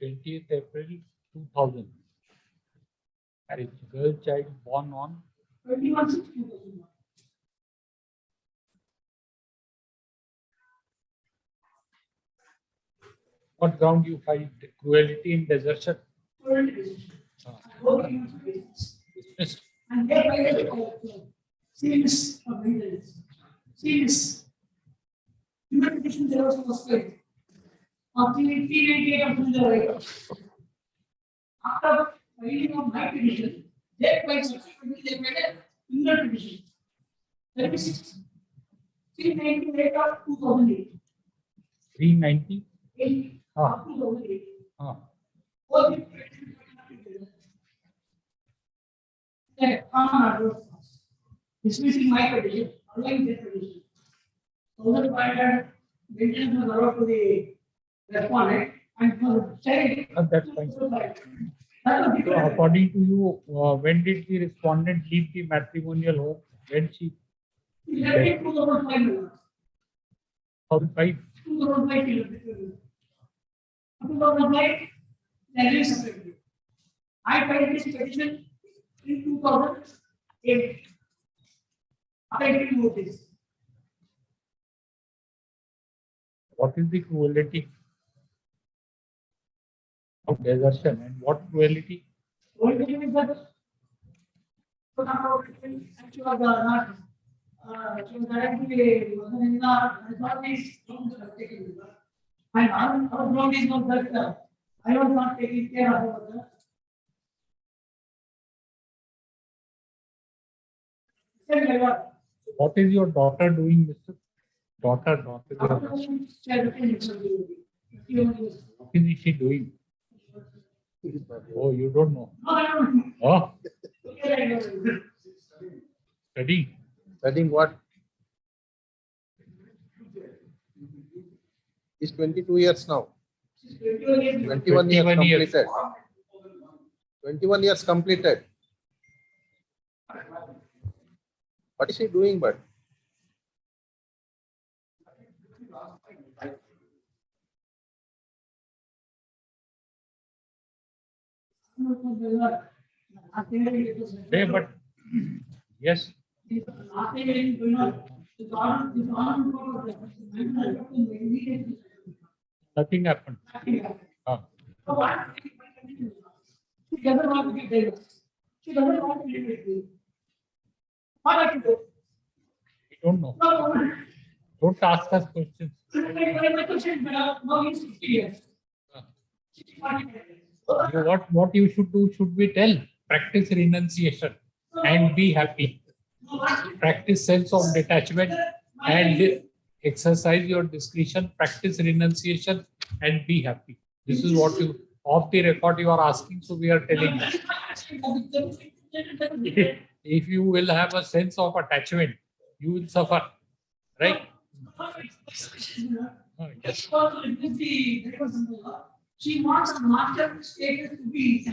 20th April 2000. Marriage. Girl child born on 21/6/2001. What ground you filed cruelty in desertion? Dismissed. And thereby serious of maintenance. Serious. Human petition there was paid. After 398 of the right. After filing of my petition, thereby subsequently they made a single petition. That is 398 of 2008. 398. Of 2008. Ah. Dismissing my petition, allowing their petition. 1,500 maintenance was allowed to the respondent and for sharing. That's fine. So according to you, when did the respondent leave the matrimonial home? When she? He left in 2005. 2005. 2005. 2005, there is separately. I filed this petition in 2008. After getting notice. What is the cruelty of desertion and what cruelty? Cruelty is that she was not directly authorities don't have taken with her. And our wrong is not that I was not taking care of her. What is your daughter doing, Mr. Daughter? What is she doing? Oh, you don't know. Oh. Studying. Studying what? Is 22 years now. 21 years completed. 21 years completed. What is she doing, but? Hey, but yes. Nothing happened. She doesn't want to be there. She doesn't want to live with me. What I can do? We don't know. Don't ask us questions. My question is, now he's 50 years. What you should do should we tell? Practice renunciation and be happy. Practice sense of detachment and exercise your discretion. Practice renunciation and be happy. This is what you, off the record, you are asking, so we are telling you. If you will have a sense of attachment, you will suffer, right? Yes. She wants a master status to be.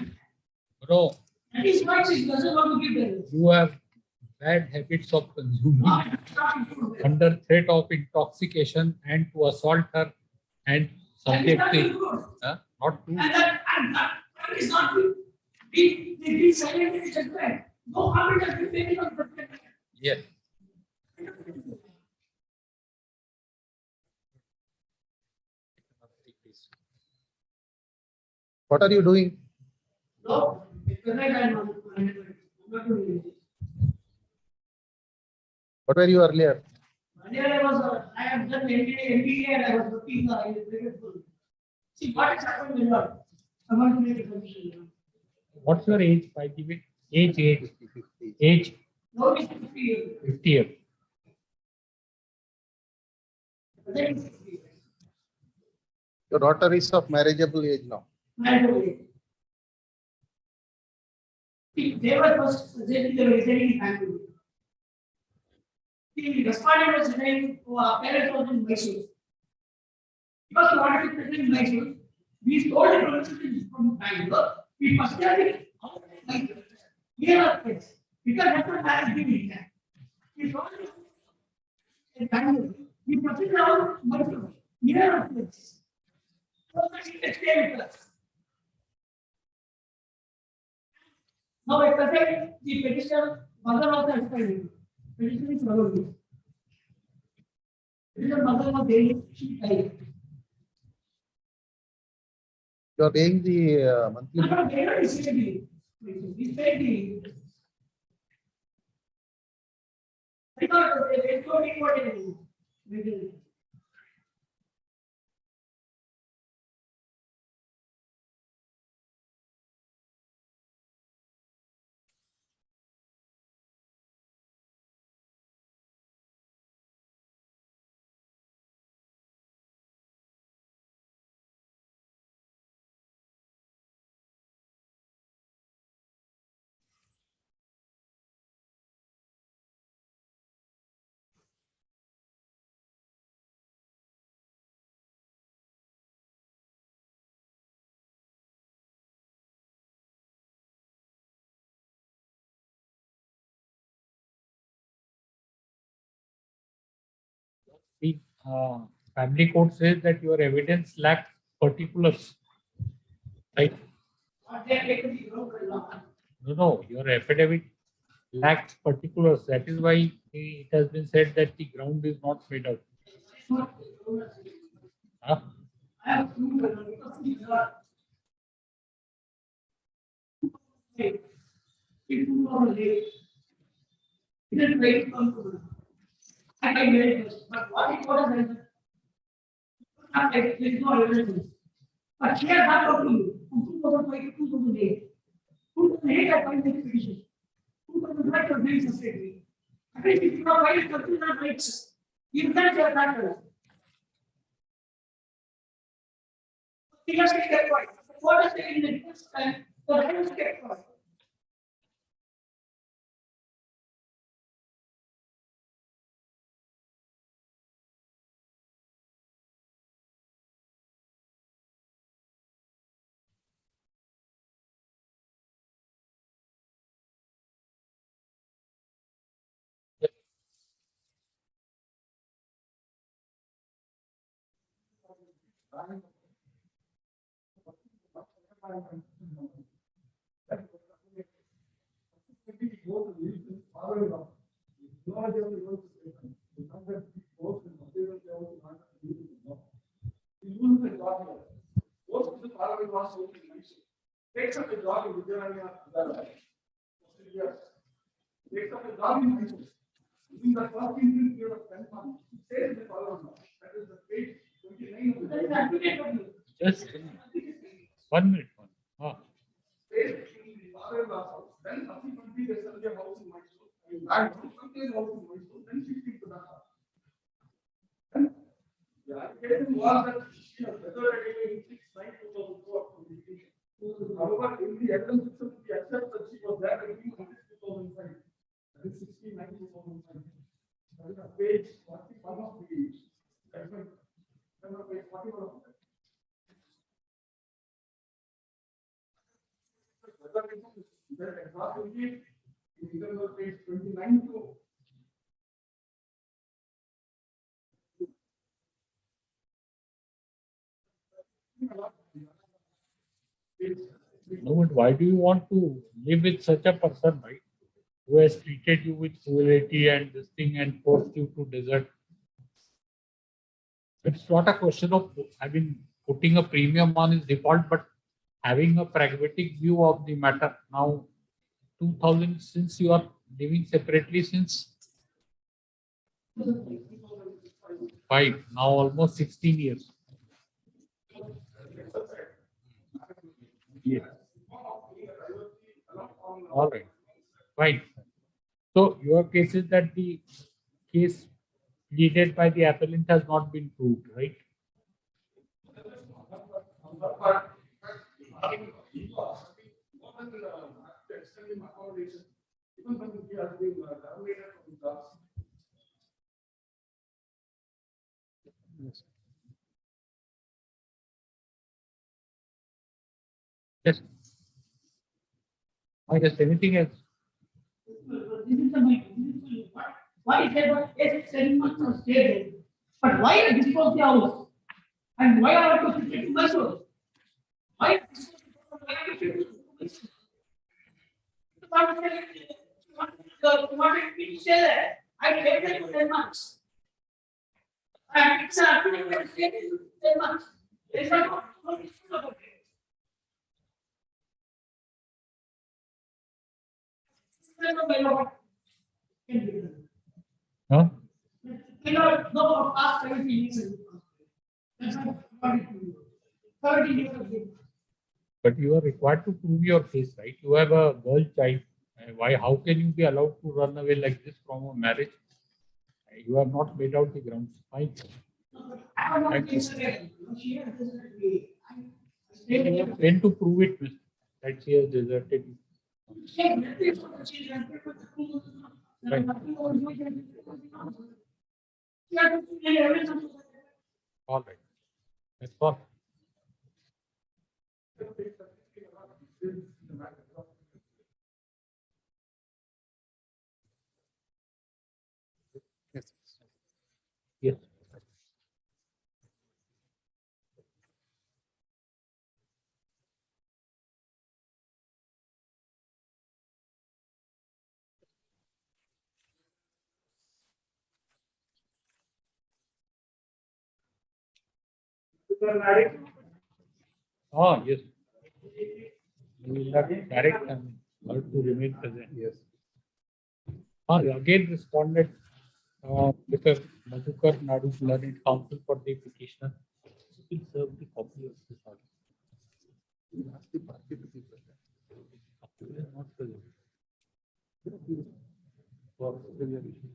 No. That is why she doesn't want to give them. You have bad habits of consuming under threat of intoxication and to assault her and subject to not true. And that is not true. Be silent in judgment. No harm in judgment. Yes. What are you doing? No, not doing it. What were you earlier? Earlier I have done MBA and I was working in See what has happened in life. I want to make a condition. What's your age, by the way? Age. No, it's 50 years. 50 years. Your daughter is of marriageable age now. See, they were first presenting the residing in Bangalore. The respondent was residing to our parents was in Mysore. Because we wanted to present in Mysore, we told the prosecutor from Bangalore, we must tell it like here are place. Because that's what marriage giving that. We told it in Bangalore, we proceeded out Mysore, here are place. So that he can stay with us. Now, at present, the petitioner mother also has filed. Petition is followed. Petitioner mother was there, she died. You are paying the monthly. No, no, they don't say the. We pay the. I thought they told me what it is. The family court says that your evidence lacks particulars, right? No, your affidavit lacks particulars. That is why it has been said that the ground is not made out. Huh? I can get it, but what it was, there is no evidence. But here, that of you, from 2005 to 2008, 2008, I filed this petition. 2005, I filed this statement. I think if you are filed something not right, you can't get that. You must take that point. What is taken in the first time, the right is kept point. Takes up a job in Vijayanagar. Takes up a job in Mysore. In the first period of 10 months, it says the following. That is the page 29 of the Just 1 minute. says in the father-in-law's house. Then subsequently they sell their house in Mysore. I don't their house in Mysore. Then shift it to the house. The allegation was that she was in 6/9/2004 from the petition. However, in the evidence itself, we accept that she was there in 2005. That is 16/9/2005. That is page 41 of the judgment. Page 41 of that. That exactly in terms of page 29 to No, but why do you want to live with such a person, right? Who has treated you with cruelty and this thing and forced you to desert? It's not a question of, putting a premium on his default, but having a pragmatic view of the matter. Now, 2000, since you are living separately since 5, now almost 16 years. Yes. All right. Fine. So your case is that the case pleaded by the appellant has not been proved, right? Yes. I guess anything else? Why is there a 7 months of stay? But why I dispose the house? And why are I to fit to Mysore? Why wanted me to stay there? I gave them 10 months. And it's a 10 months. There is no issue about it. Huh? Cannot go for past 70 years. That's not according to you. 30 years ago. But you are required to prove your case, right? You have a girl child. Why? How can you be allowed to run away like this from a marriage? You have not laid out the grounds. Fine. When to prove it that she has deserted you. Right. All right. That's all. Yes. Yes. Oh, yes. You will have to direct and have to remain present. Yes. Again responded Mr. Madhukar Nadu, learned counsel for the petitioner. Will serve the copy of this order. You ask the party to be present. He is not present. For severe issues.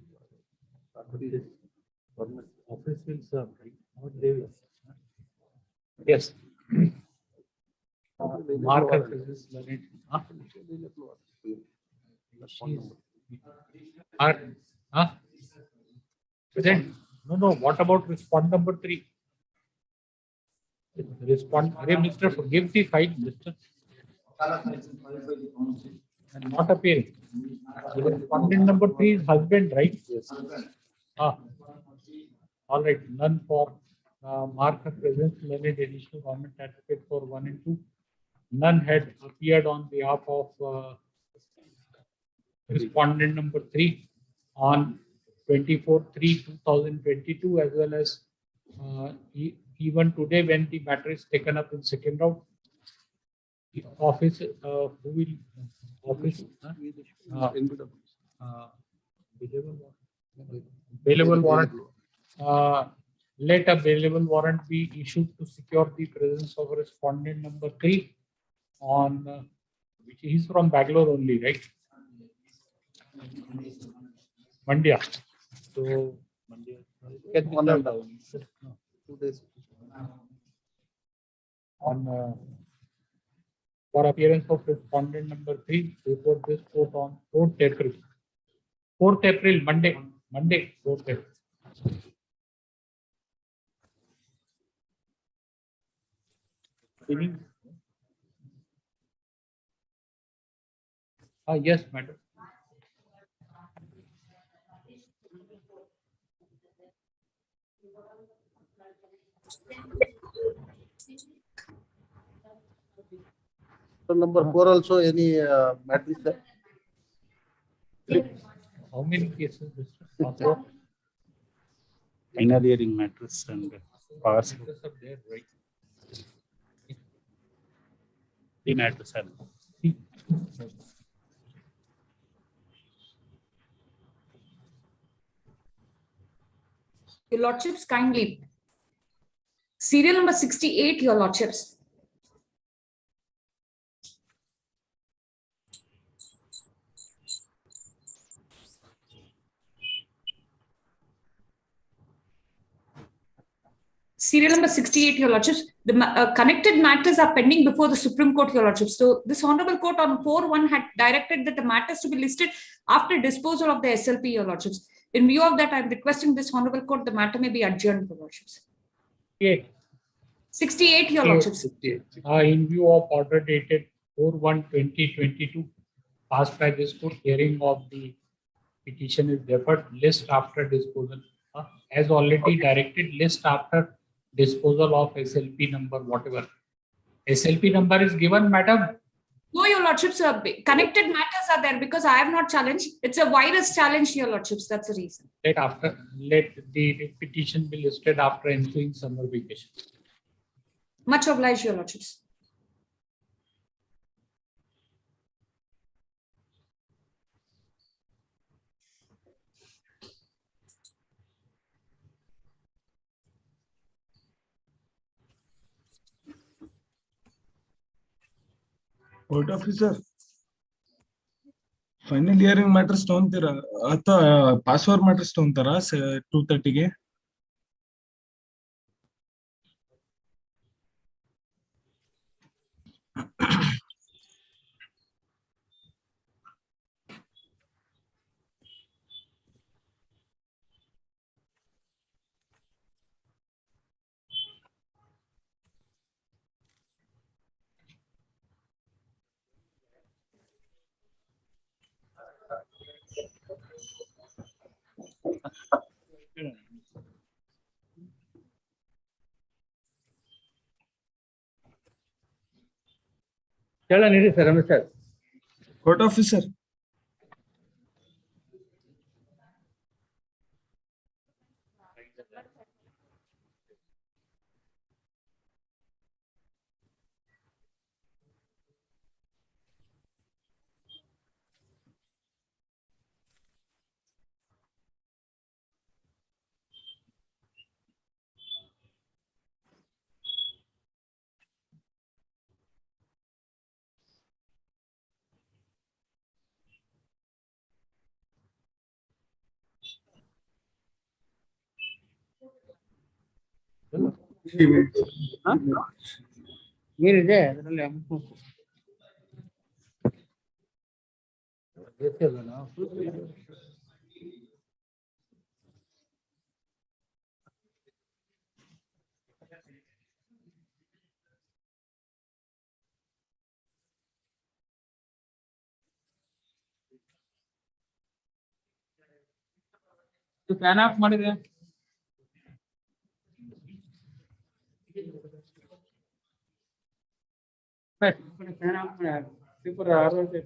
Office will serve, right? Not they will. Yes. Mark and presence learned. Present. No. What about respond number 3? Respond. Hey, Mr. Forgive the file, Mr. And not appearing. Respondent number 3 is husband, right? Yes. All right. None for Mark and presence learned additional government advocate for 1 and 2. None had appeared on behalf of respondent number 3 on 24/3/2022, as well as even today when the matter is taken up in second round. The office who will office available warrant. Let a available warrant be issued to secure the presence of respondent number 3 on which is from Bangalore only, right? Mandya. So Mandya. One and a half. 2 days. On for appearance of respondent number 3 before this court on 4th April. 4th April, Monday, 4th April. Yes, madam. So number 4 also any matter, sir? How many cases, Mr. Minor hearing matters and powers. There, right? The matters are. Your Lordships, kindly. Serial number 68, Your Lordships. Serial number 68, Your Lordships. The connected matters are pending before the Supreme Court, Your Lordships. So this Honorable Court on 4/1 had directed that the matters to be listed after disposal of the SLP, Your Lordships. In view of that, I am requesting this Honorable Court, the matter may be adjourned, Your Lordships. 68, Your Lordships. In view of order dated 4/1/2022, passed by this court, hearing of the petition is deferred. List after disposal. As already directed, list after disposal of SLP number, whatever. SLP number is given, madam. No, Your Lordships, connected matters are there because I have not challenged. It's a virus challenge, Your Lordships. That's the reason. Let the petition be listed after ensuing summer vacation. Much obliged, Your Lordships. Court officer final hearing matters ತಗೊಂತೀರಾ ಅಥವಾ pass over matters ತಗೊಂತಾರಾ 230ಗೆ? Sir Ramesh sir. Court officer ಏನಿದೆ ಅದರಲ್ಲಿ fan off ಮಾಡಿದೆ. Fan off sleeper ಆರೋಗ್ಯ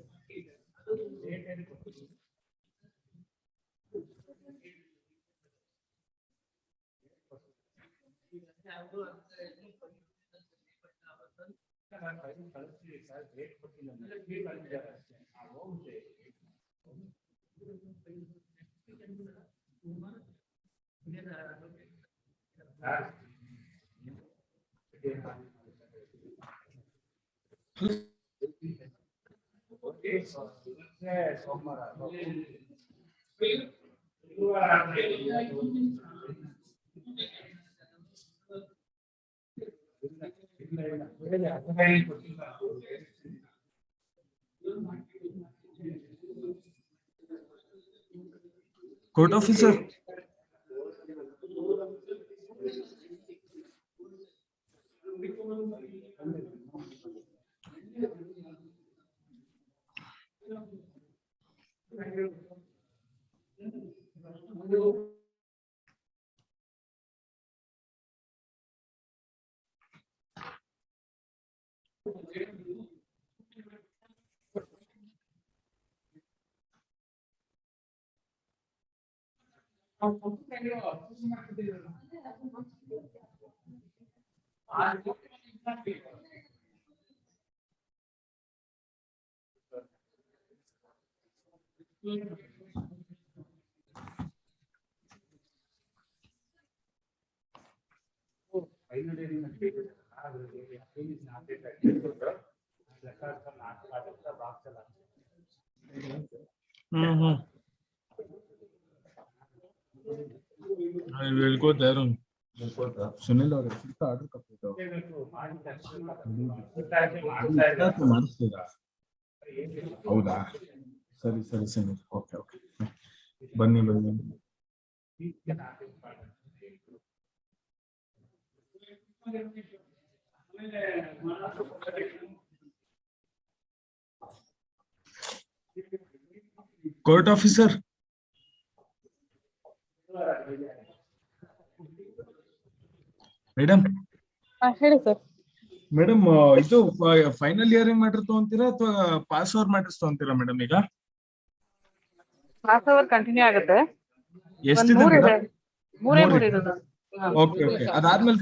court officer I will go there only. Sunil or order ಮಾಡಿಸ್ತೀರಾ? ಹೌದಾ, ಸರಿ ಸರಿ ಸರಿ, ಓಕೆ ಓಕೆ, ಬನ್ನಿ ಬನ್ನಿ. Court officer madam. ಹೇಳಿ ಸರ್. ಮೇಡಮ್, ಇದು ಫೈನಲ್ ಇಯರಿಂಗ್ ಮ್ಯಾಟರ್ ತಗೊಂತೀರಾ ಅಥವಾ ಪಾಸ್ ಓವರ್ ಮ್ಯಾಟರ್ಸ್ ತಗೊಂತೀರಾ ಮೇಡಮ್? ಈಗ ಪಾಸ್ ಓವರ್ ಕಂಟಿನ್ಯೂ ಆಗುತ್ತೆ. ಎಷ್ಟಿದೆ ಮೇಡಮ್? ಮೂರೇ ಇರೋದು. ಓಕೆ ಓಕೆ, ಅದಾದ್ಮೇಲೆ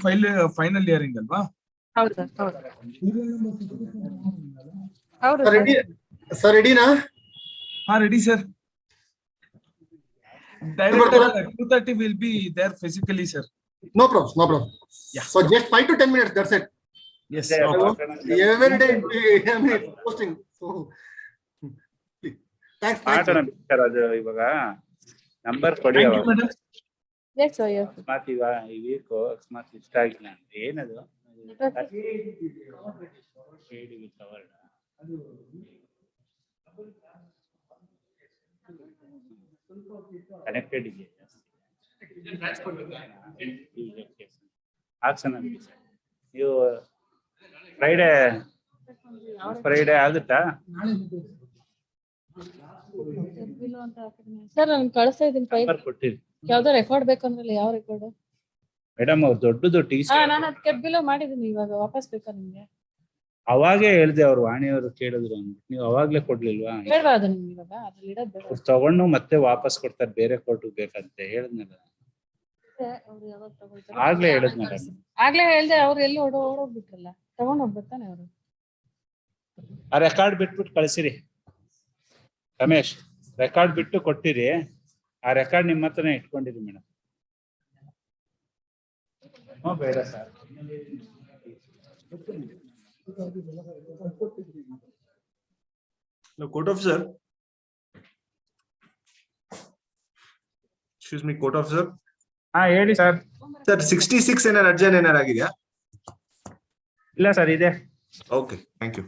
ಫೈನಲ್ ಇಯರಿಂಗ್ ಅಲ್ವಾ? ಹೌದು ಸರ್, ಹೌದು. ಸರ್ ರೆಡಿನಾ? ಹಾ, ready sir. Director 230 will be there physically, sir. No problem, no problem. Yeah. So just 5 to 10 minutes, that's it. Yes. Every day, I mean, it's posting. So, thanks. ಮಾಡೋಣ sir ಅದು ಇವಾಗ number ಕೊಡಿ ಅವಾಗ. Yes, sir. Yes. ಅಕಸ್ಮಾತ್ ಈಗ ಈ weak ಅಕಸ್ಮಾತ್ ಇಷ್ಟ ಆಗಿಲ್ಲ ಅಂದ್ರೆ ಏನದು ಕನೆಕ್ಟೆಡ್ ಇದೆ ಹಾಕ್ಸೋಣ ನೀವು ಫ್ರೈಡೆ ಆಗುತ್ತಾ? ಸರ್ ನಾನು ಕಳಿಸ್ತಾ ಇದ್ದೀನಿ ಫೈಲ್. ಕೊಟ್ಟಿರಿ ಯಾವ್ದೋ ರೆಕಾರ್ಡ್ ಬೇಕಂದ್ರಲ್ಲ, ಯಾವ ರೆಕಾರ್ಡ್? ಮೇಡಮ್ ಅವ್ರು ದೊಡ್ಡದು ಟಿ ನಾನು ಅದು ಕೆಟ್ ಬಿಲ್ ಮಾಡಿದ್ದೀನಿ, ಇವಾಗ ವಾಪಸ್ ಬೇಕಾ ನಿಮ್ಗೆ? ಅವಾಗೇ ಹೇಳ್ದೆ ಅವ್ರು ವಾಣಿಯವರು ಕೇಳಿದ್ರು ಅಂದ್ಬಿಟ್ಟು ನೀವು ಅವಾಗ್ಲೇ ಕೊಡ್ಲಿಲ್ವಾ? ಹೇಳ್ಬಾ ಅದು ನಿಮ್ಗೆ ಇವಾಗ ಅದ್ರಲ್ಲಿ ಇಡೋದು ಬೇಡ. ಅವ್ರು ತಗೊಂಡು ಮತ್ತೆ ವಾಪಸ್ ಕೊಡ್ತಾರೆ ಬೇರೆ ಕೋರ್ಟಿಗೆ ಬೇಕಂತೆ ಹೇಳಿದ್ನಲ್ಲ. ಅವ್ರು ಯಾವಾಗ ತಗೊಳ್ತಾರೆ? ಆಗ್ಲೇ ಹೇಳಿದ್ನಲ್ಲ. ಆಗ್ಲೇ ಹೇಳ್ದೆ, ಅವ್ರು ಎಲ್ಲಿ ಓಡೋಗ್ಬಿಟ್ರಲ್ಲ, ತಗೊಂಡ್ ಹೋಗ್ಬೇಕಾನೆ ಅವರು. ಆ ರೆಕಾರ್ಡ್ ಬಿಟ್ಬಿಟ್ಟು ಕಳ್ಸಿರಿ ರಮೇಶ್, ರೆಕಾರ್ಡ್ ಬಿಟ್ಟು ಕೊಟ್ಟಿರಿ. ಆ ರೆಕಾರ್ಡ್ ನಿಮ್ಮ ಹತ್ರನೇ ಇಟ್ಕೊಂಡಿರಿ ಮೇಡಮ್. ಬೇಡ sir. Court officer. Excuse me, court officer. ಹೇಳಿ ಸರ್. ಸರ್ 66 ಏನಾರು ಅರ್ಜೆಂಟ್ ಏನಾರು ಆಗಿದೆಯಾ? ಇಲ್ಲ ಸರ್, ಇದೆ. Okay, thank you.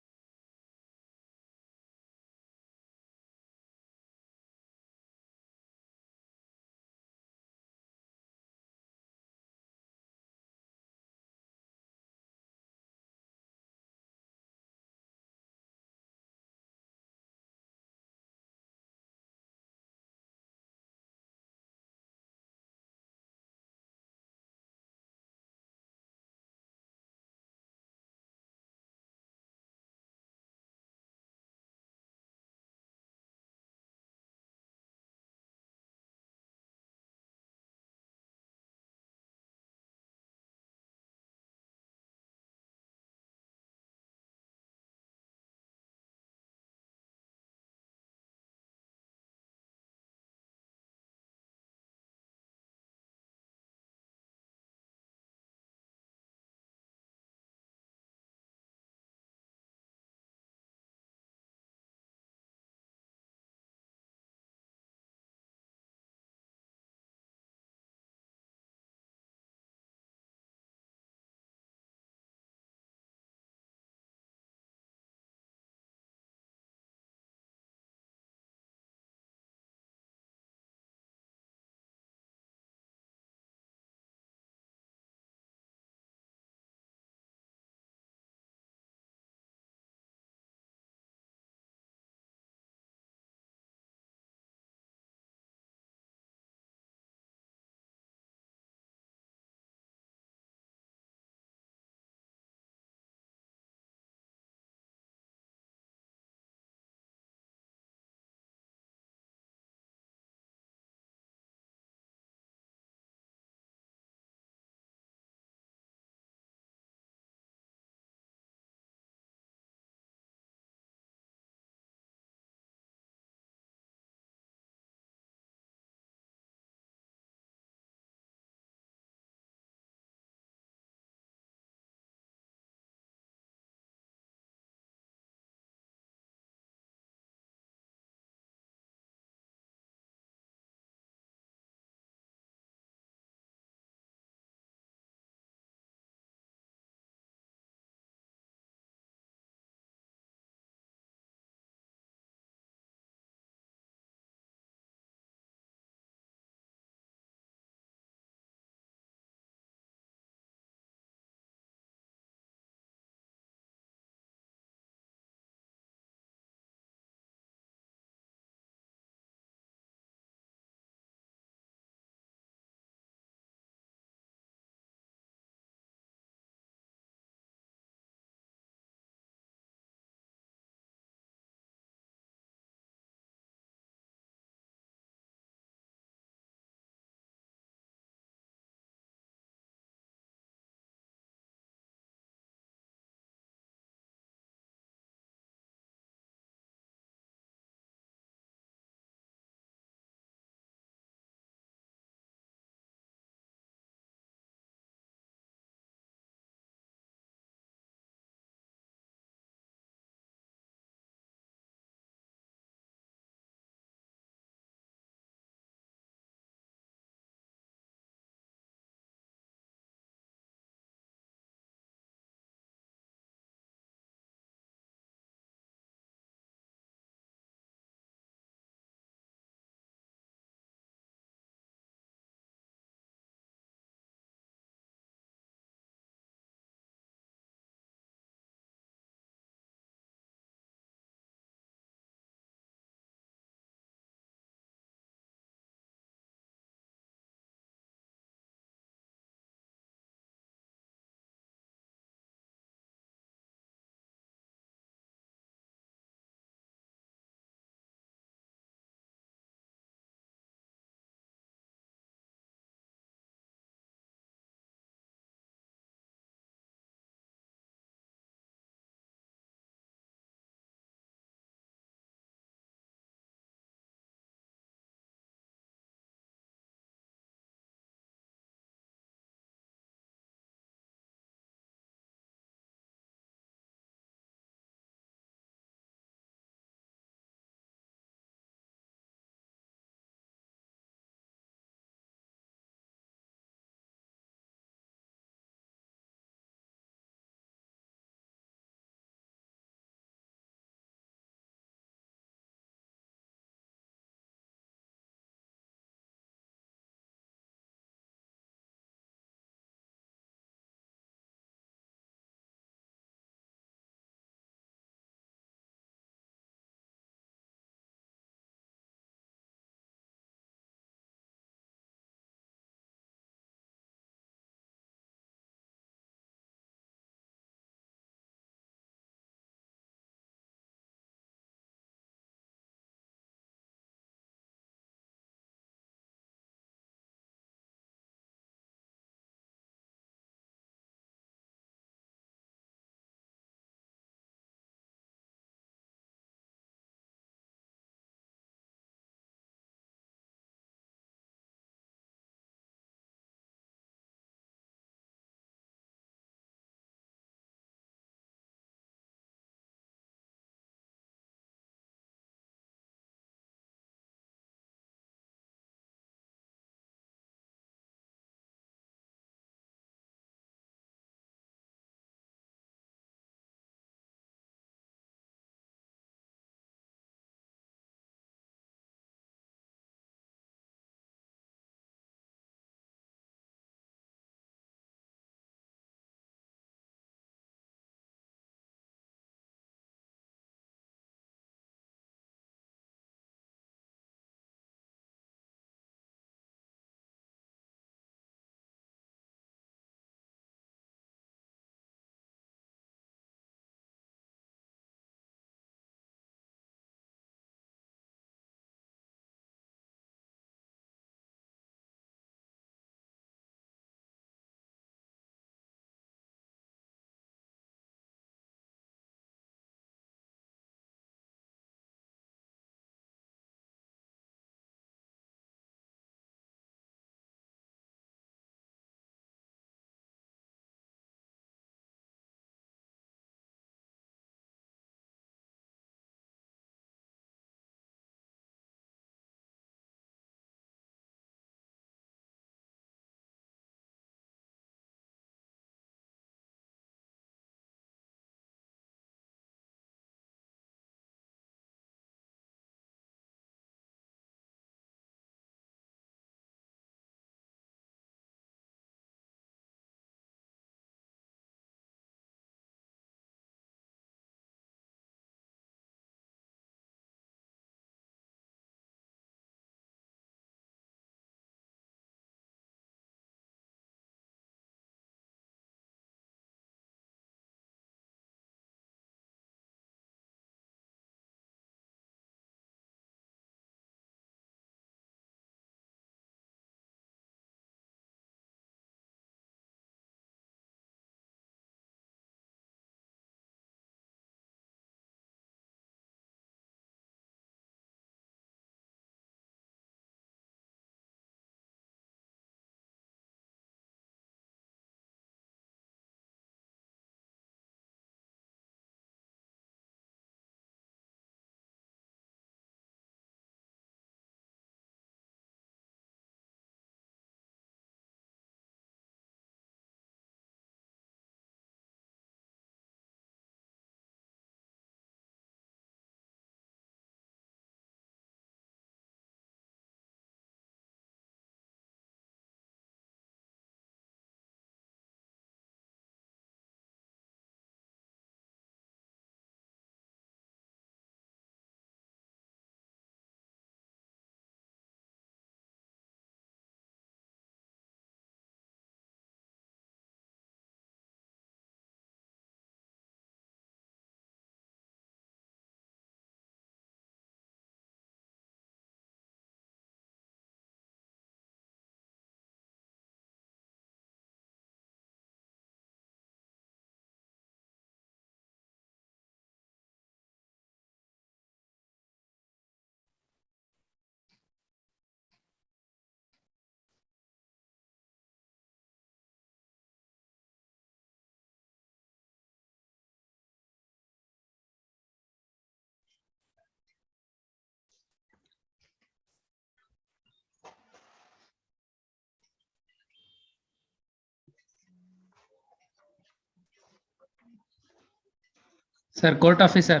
Sir, court officer.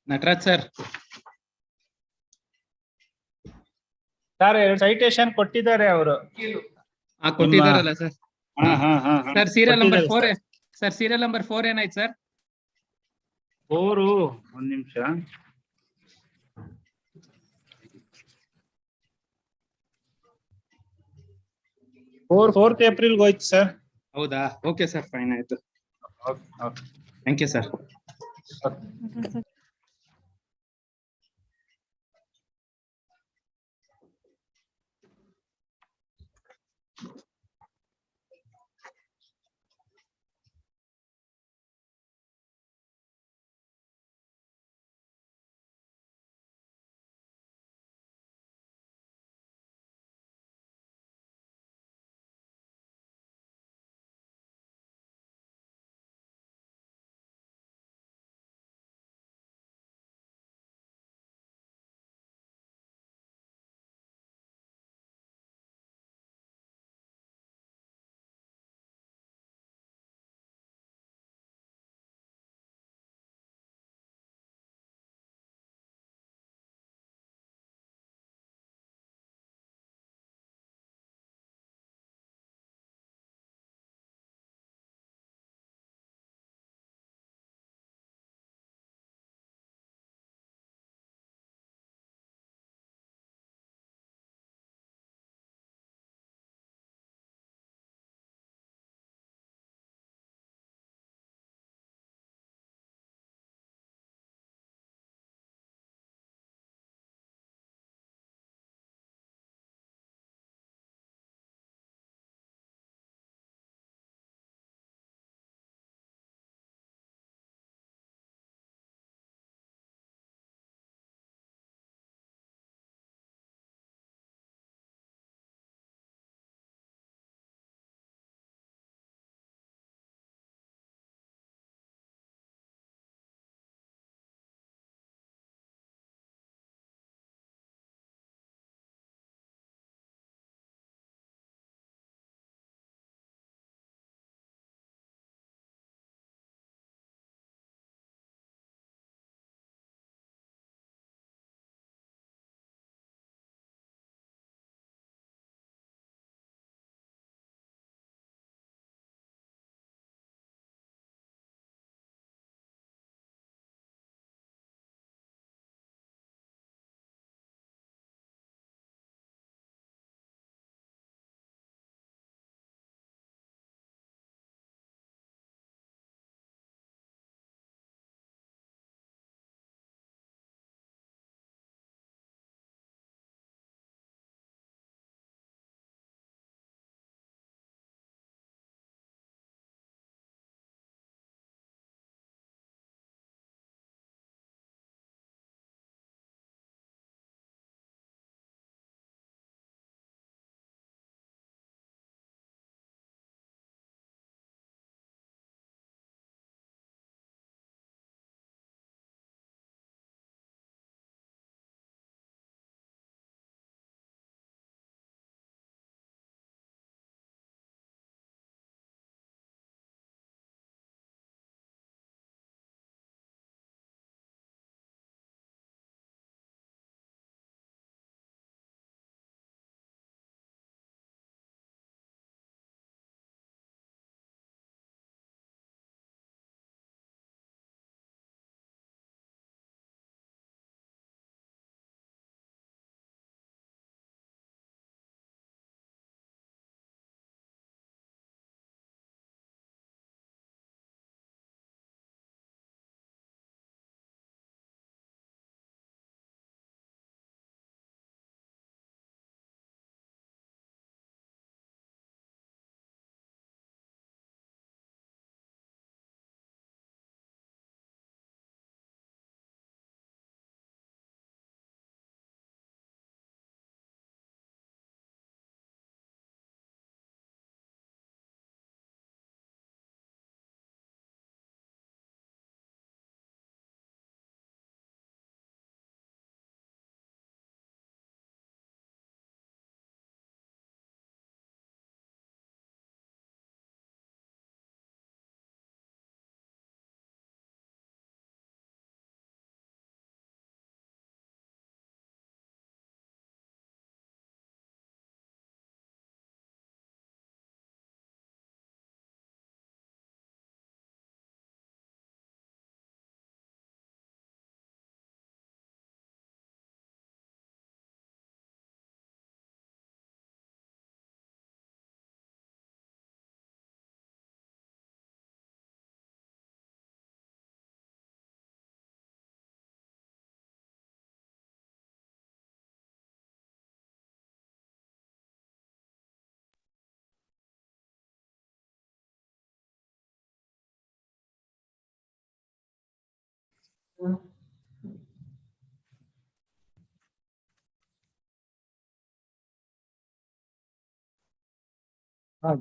Natraj sir. Sir 2 citation ಕೊಟ್ಟಿದ್ದಾರೆ ಅವರು. ಕೊಟ್ಟಿದ್ದಾರಲ್ಲ sir. Sir serial number 4 sir serial number 4 ಏನಾಯ್ತು ಸರ್? 4 1 ನಿಮಿಷ. 4th ಏಪ್ರಿಲ್ ಹೋಯ್ತು ಸರ್. ಹೌದಾ? ಓಕೆ ಸರ್, ಫೈನ್ ಆಯ್ತು. Thank you sir.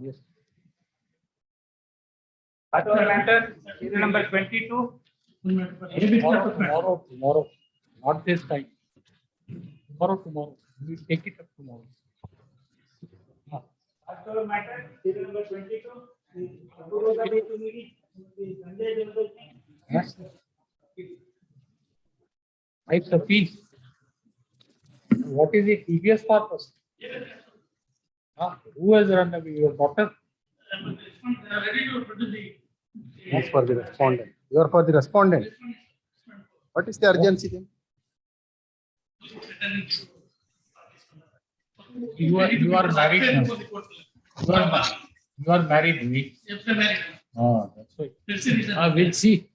Yes. Other matter, serial number 22. Tomorrow, not this time. Tomorrow. We will take it up tomorrow. Other matter, serial number 22. Yes. Right, Safi. What is the previous purpose? Who has run away? Your daughter? That's for the respondent. You are for the respondent. What is the urgency then? You are married now. You are married. We. Oh, that's right. We'll see.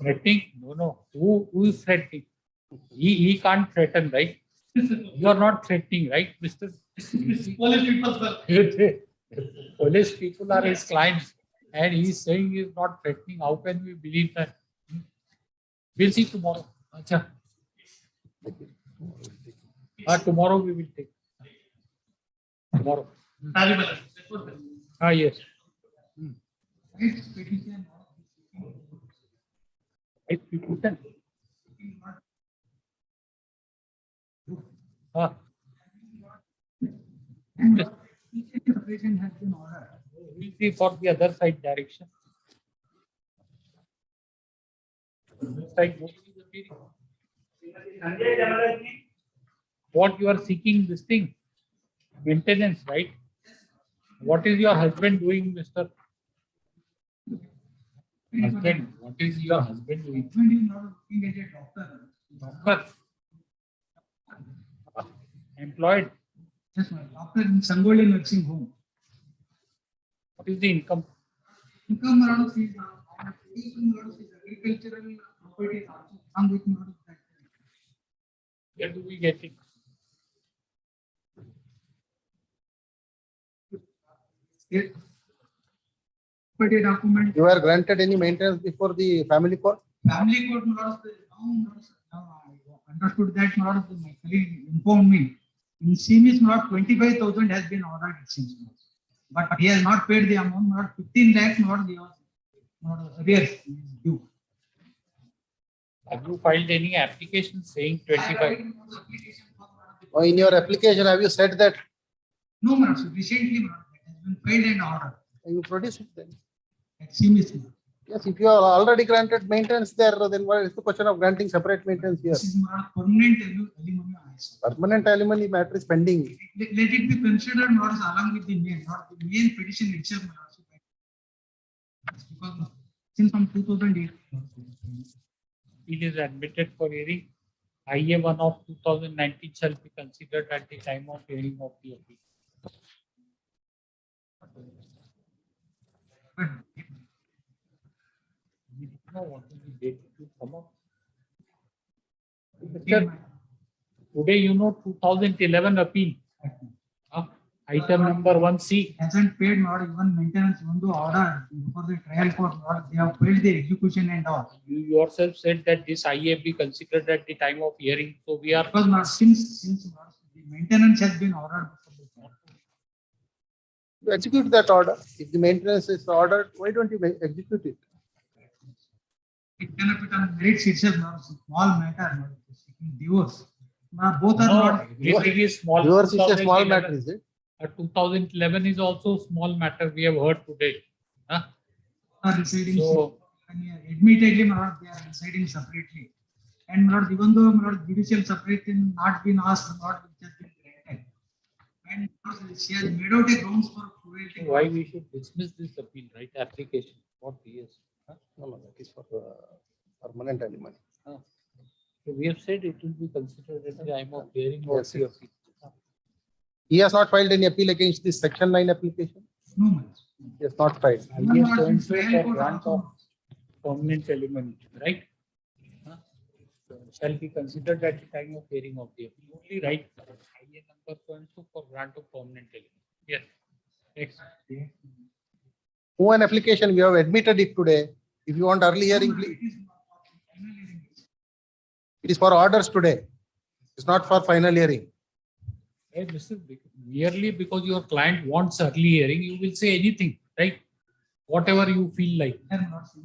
Threatening? No. Who is threatening? He can't threaten, right? You are not threatening, right, Mr. Police people are his clients, and he is saying he is not threatening. How can we believe that? We'll see tomorrow. Achha. Tomorrow we will take. Tomorrow. Yes. Petition. Separation has been ordered. We'll see for the other side direction. What you are seeking, this thing, maintenance, right? What is your husband doing, Mr. Husband? What is your husband doing? Husband is not working as a doctor. Doctor. Employed. Yes, my doctor in Sangoli nursing home. What is the income? Income around agricultural property also. Along with that. Where do we get it? Property document. You are granted any maintenance before the family court? Family court, now I understood that my colleague informed me. In CMIS, 25,000 has been ordered, it seems. But he has not paid the amount, 15 lakhs, not arrears due. Have you filed any application saying 25? In your application, have you said that? No, recently it has been paid and ordered. You produce it then. At CMIS. Yes, if you are already granted maintenance there, then what is the question of granting separate maintenance here? This is permanent alimony. Permanent alimony matter is pending. Let it be considered not along with the main, not the main petition itself. Because since from 2008. It is admitted for hearing. IA1 of 2019 shall be considered at the time of hearing of the appeal. We don't know what is the date to come up. Today, 2011 appeal. Item number 1C. Hasn't paid not even maintenance, even though order for the trial court, they have paid the execution and all. You yourself said that this IA be considered at the time of hearing. So we are. Because not since the maintenance has been ordered. You execute that order. If the maintenance is ordered, why don't you execute it? It cannot be done merits itself, not a small matter, divorce. Both are not. Everything is small. Divorce is a small matter, is it? 2011 is also small matter. We have heard today. Residing so, admittedly, they are residing separately. And even though judicial separation not been asked, not which has been granted. And she has made out a grounds for cruelty. Why we should dismiss this appeal, right? Application. What is? No, that is for permanent alimony. So we have said it will be considered at the time of hearing yes, the appeal. He has not filed any appeal against this Section 9 application? No, he has not filed. He has shown for grant of permanent alimony, right? So shall be considered at the time of hearing of the appeal. Only right IA number 22 for grant of permanent alimony. Yes. Next. Move an application. We have admitted it today. If you want early hearing, please. It is for orders today. It's not for final hearing. Hey, merely because your client wants early hearing, you will say anything, right? Whatever you feel like.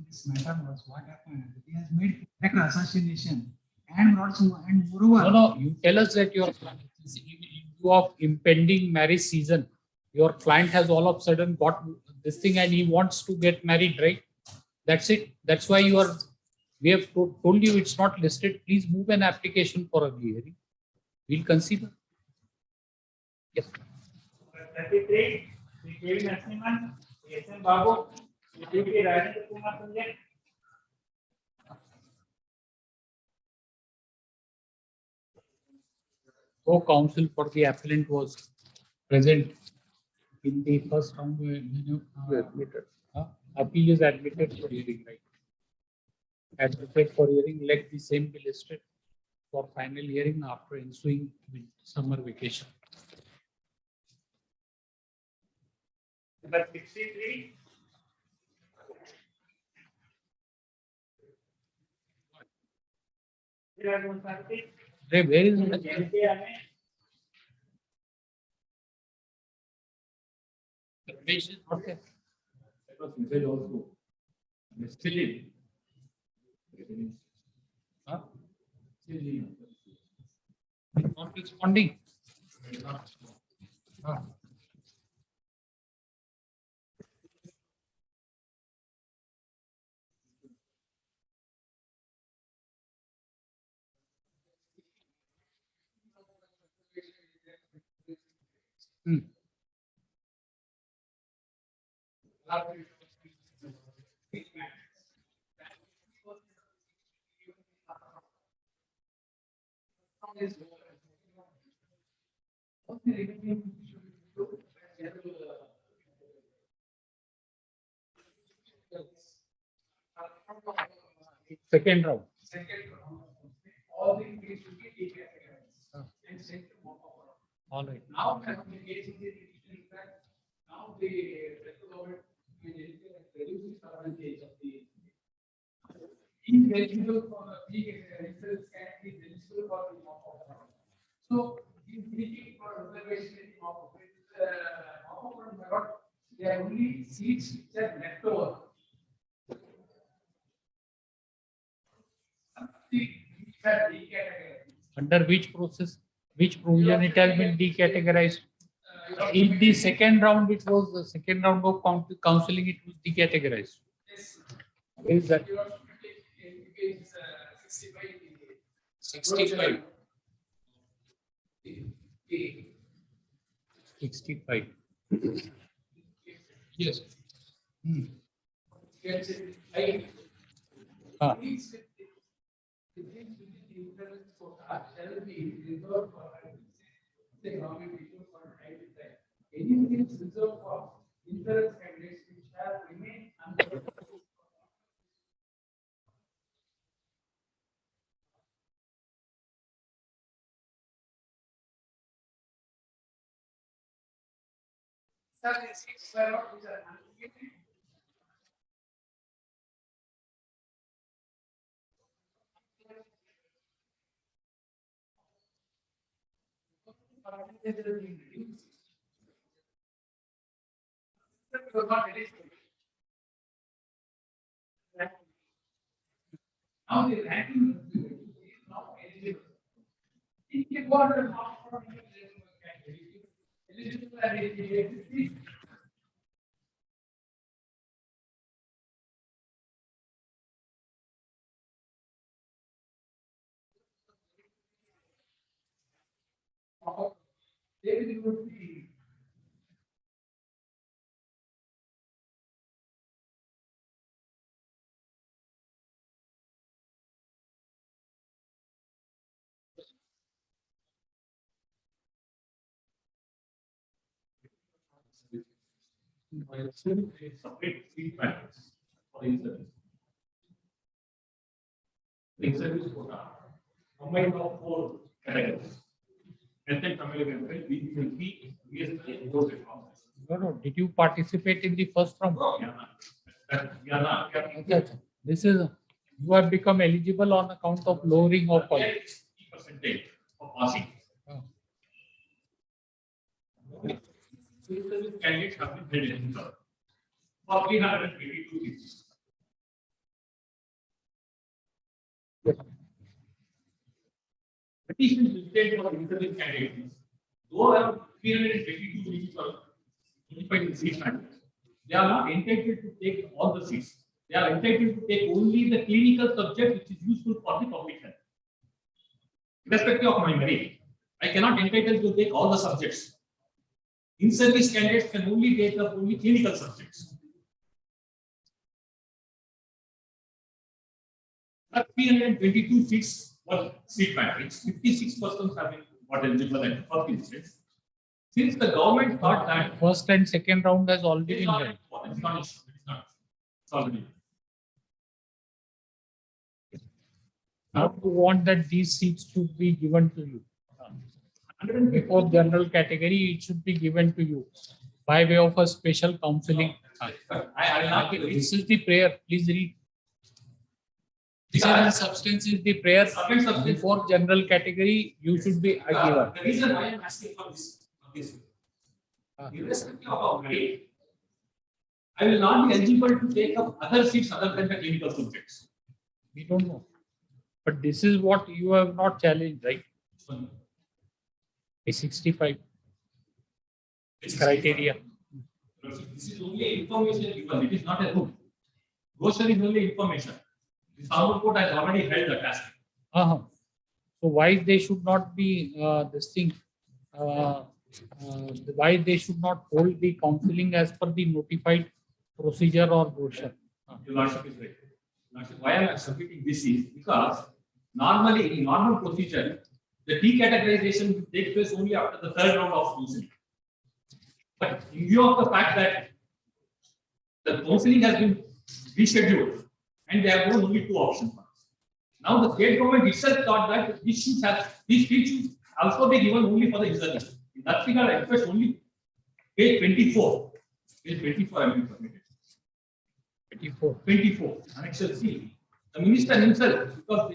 This matter was what happened. He has made character assassination and moreover. No, you tell us that your client is in view of impending marriage season. Your client has all of a sudden got this thing and he wants to get married, right? That's it. That's why we have told you it's not listed. Please move an application for early hearing. We'll consider. Yes. 33, K. Narasimhan, S.M. Babu, Deputy Rajendra Kumar Sanjay. Co-counsel for the appellant was present in the first round. Appeal is admitted for hearing, right? Admitted for hearing, let the same be listed for final hearing after ensuing summer vacation. Number 63. Where is it? Okay. That was message also. Still in. Huh? Not responding. Huh. Second round. All the cases should be decategorized and sent to Mopapa. All right. Now, the cases now the federal government reduces the advantage of the being eligible for the decategorized can be eligible for the Mopapa. So, he's seeking for reservation in the Mopapa. There are only seats which are left over. Under which process, which provision it has been decategorized? In the second round, it was the second round of counseling, it was decategorized. Yes. Where is that? 65. 65. Yes. Anything reserved for insurance candidates which have remained under. Now the ranking is now eligible. If you go under eligible and they will be separate seat matters for insurance. Insurance quota combined of 4 categories. And then family member, we will be VSA process. No. Did you participate in the first round? We are not. Okay. This is, you have become eligible on account of lowering of quality. Percentage of passing. Candidates have been held in for 322 seats. Petitions listed for interview candidates, though around 322 seats are notified in seat matters, they are not entitled to take all the seats. They are entitled to take only the clinical subject which is useful for the public health. Irrespective of my merit, I cannot entitle to take all the subjects. In-service candidates can only take up only clinical subjects. 322 seats for seat matrix, 56 persons have been got eligible at the first instance. Since the government thought that first and second round has already been held. It's not. It's already. Now you want that these seats should be given to you. Before general category, it should be given to you by way of a special counseling. This is the prayer. Please read. This is substance is the prayer. Before general category, you should be given. The reason I am asking for this irrespective of grade, I will not be eligible to take up other seats other than the clinical subjects. We don't know. But this is what you have not challenged, right? A 65 criteria. This is only information given. It is not a rule. Brochure is only information. The Honorable Court has already held the task. So why they should not be this thing? Why they should not hold the counseling as per the notified procedure or brochure? Your Lordship is right. Lordship, why I am submitting this is because normally in normal procedure, the decategorization takes place only after the third round of counseling. But in view of the fact that the counseling has been rescheduled and they have given only two options. Now the state government itself thought that these seats should also be given only for the reservists. In that regard, I request only page 24. Page 24 I will be submitted. 24. Annexure C. The minister himself, because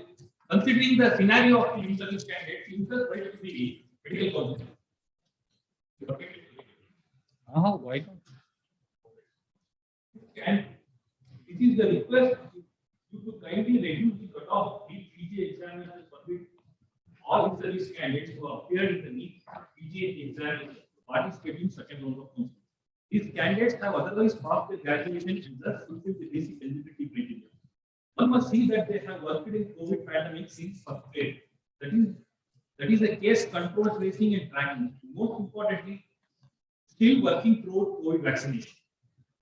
considering the scenario of the interview candidate, himself went to the medical council. Why not? And it is the request to kindly reduce the cutoff PGA examiners permit all service candidates who appear in the NEET PGA examination participate in second round of counseling. These candidates have otherwise passed their graduation and thus fulfill the basic eligibility criteria. One must see that they have worked in COVID pandemic since first grade. That is a case control, tracing and tracking. Most importantly, still working through COVID vaccination.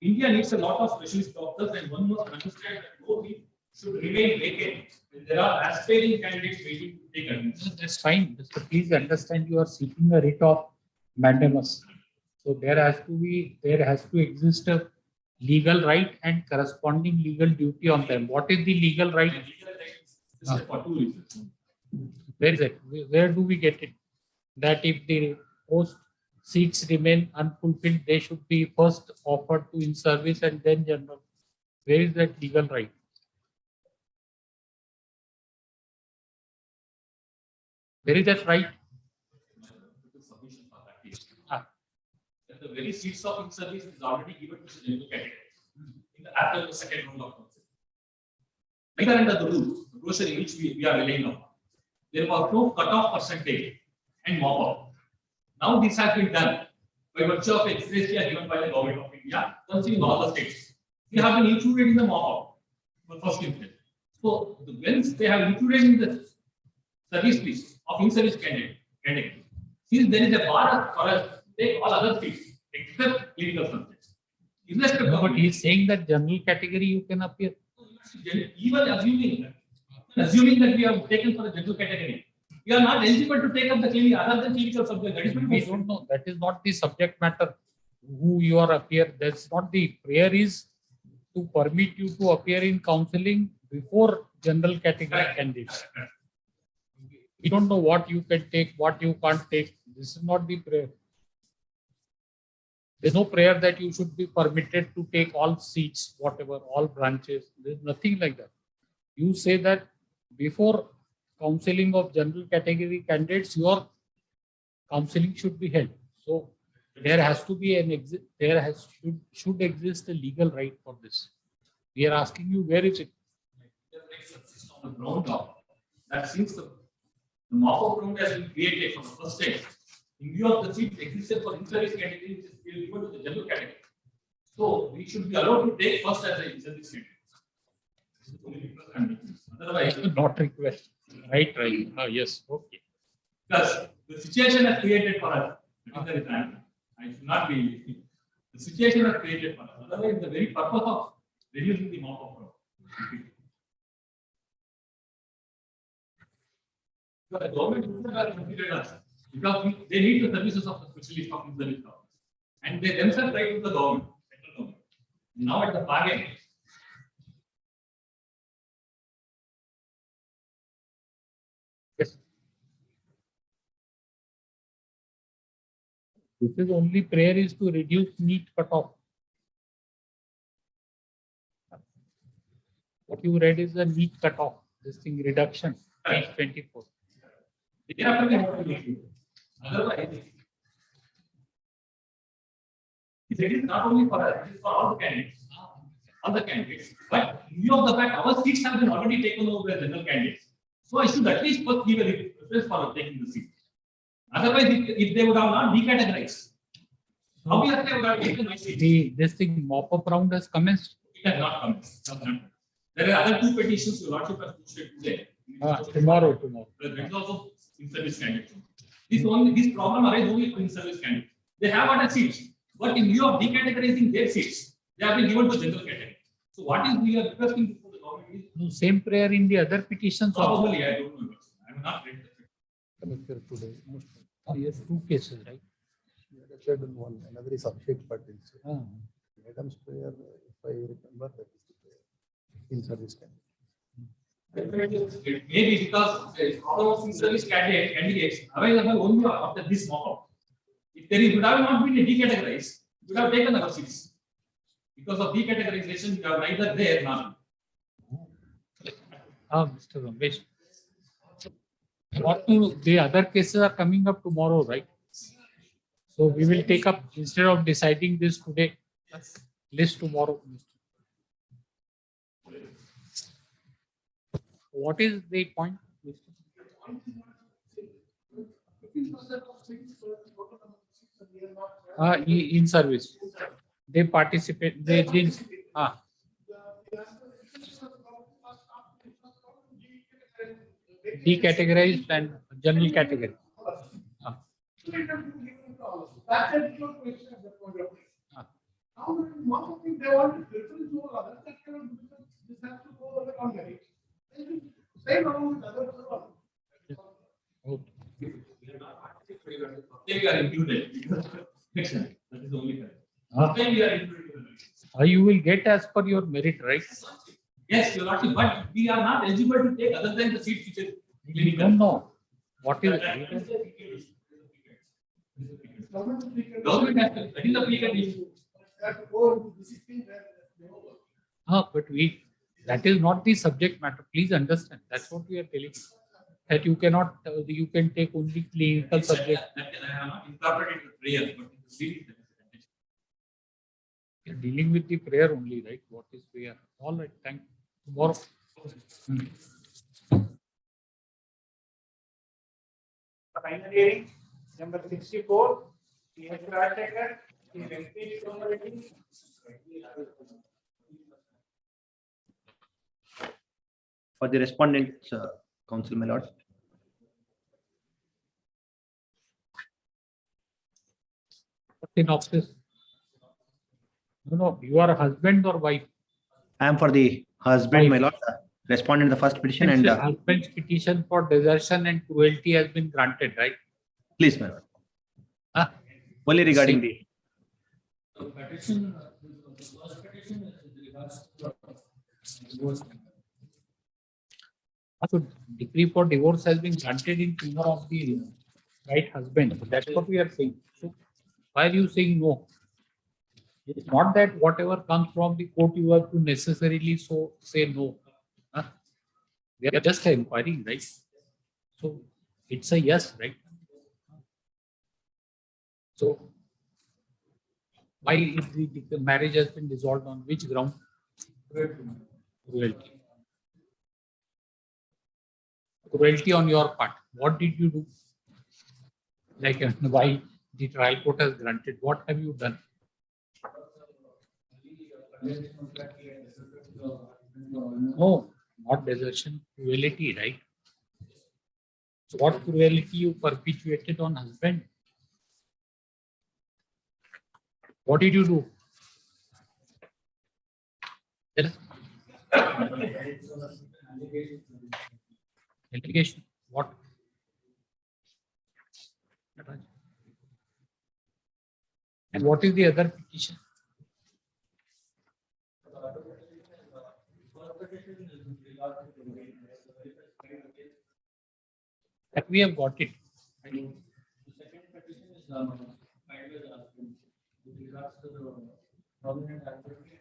India needs a lot of specialist doctors, and one must understand that no seat should remain vacant when there are aspiring candidates waiting to take admission. That's fine. So please understand you are seeking a writ of mandamus. So there has to exist a legal right and corresponding legal duty on them. What is the legal right? This is for 2 reasons. Where is it? Where do we get it? That if the post seats remain unfulfilled, they should be first offered to in service and then general. Where is that legal right? Where is that right? The very seats of in service is already given to the general category after the second round of counseling. Either under the rules, the brochure in which we are relying on, there was no cutoff percentage and mop up. Now this has been done by virtue of ex gratia given by the government of India, considering all the states. We have been included in the mop up for first instance. So when they have included in the service list of in-service candidate, since there is a bar for us to take all other seats except clinical subjects. No, but he is saying that general category you can appear. Even assuming that we have taken for the general category, we are not eligible to take up the clinical other than clinical subject. That is we don't know. That is not the subject matter. Who you are appear. That's not the prayer is to permit you to appear in counseling before general category candidates. We don't know what you can take, what you can't take. This is not the prayer. There's no prayer that you should be permitted to take all seats, whatever, all branches. There's nothing like that. You say that before counseling of general category candidates, your counseling should be held. So there has to be should exist a legal right for this. We are asking you, where is it? On the ground law, that since the mop-up ground has been created from the first stage, in view of the seats existed for in-service category, which is given to the general category. So we should be allowed to take first as a in-service category. Otherwise, not request. Right. Yes. Okay. Because the situation has created for us. I should not be. The situation has created for us. Otherwise, the very purpose of reducing the mop-up ground. The government has considered us because they need the services of the specialist of in-service doctors, and they themselves write to the government, central government. Now at the bargain. Yes. This is only prayer is to reduce NEET cutoff. What you read is the NEET cutoff. This thing reduction, page 24. Otherwise, it is not only for us, it is for all the candidates. But in view of the fact our seats have been already taken over by general candidates, so I should at least first give a request for taking the seat. Otherwise, if they would have not decategorized, obviously I would have taken my seat. This thing mop-up round has commenced. It has not commenced. There are other two petitions your lordship has posted today. Tomorrow. There is also in-service candidates. This problem arises only for in-service candidates. They have other seats, but in view of decategorizing their seats, they have been given to general category. So what is we are requesting before the government is same prayer in the other petitions. Probably, I don't know. I have not read Collector today. Yes, 2 cases, right? One, another is Abhishek Patil. Madam's prayer, if I remember, that is the prayer in service candidate. It may be because there is problem of in-service candidates available only after this mock-up. If there would have not been a decategorized, we would have taken our seats. Because of decategorization, we are neither there nor. Mr. Ramesh. The other cases are coming up tomorrow, right? So we will take up, instead of deciding this today, list tomorrow. What is the point? In service. They participate, they did. Decategorized and general category. We are included. That is the only thing. You will get as per your merit, right? Yes, you are not, but we are not eligible to take other than the seat which is We don't know. What is it? Government has that is the pre-condition. But that is not the subject matter. Please understand. That's what we are telling you. That you cannot, you can take only clinical subject. I have not incorporated the prayer, but You're dealing with the prayer only, right? What is prayer? All right, thank you. Tomorrow. Final hearing, number 64, For the respondents, counsel, my lord. Synopsis. No, you are a husband or wife? I am for the husband, my lord. Respondent in the first petition and husband's petition for desertion and cruelty has been granted, right? Please, my lord. Only regarding the petition, the first petition is regards to divorce. So decree for divorce has been granted in favor of the right husband. So that's what we are saying. So why are you saying no? It's not that whatever comes from the court, you have to necessarily so say no. Huh? They are just inquiring, right? So it's a yes, right? So why if the marriage has been dissolved on which ground? Cruelty. Cruelty on your part. What did you do? Like why the trial court has granted? What have you done? No, not desertion, cruelty, right? So what cruelty you perpetuated on husband? What did you do? Allegation. What? And what is the other petition? That we have got it. The second petition is filed by the husband with regards to the prominent activity.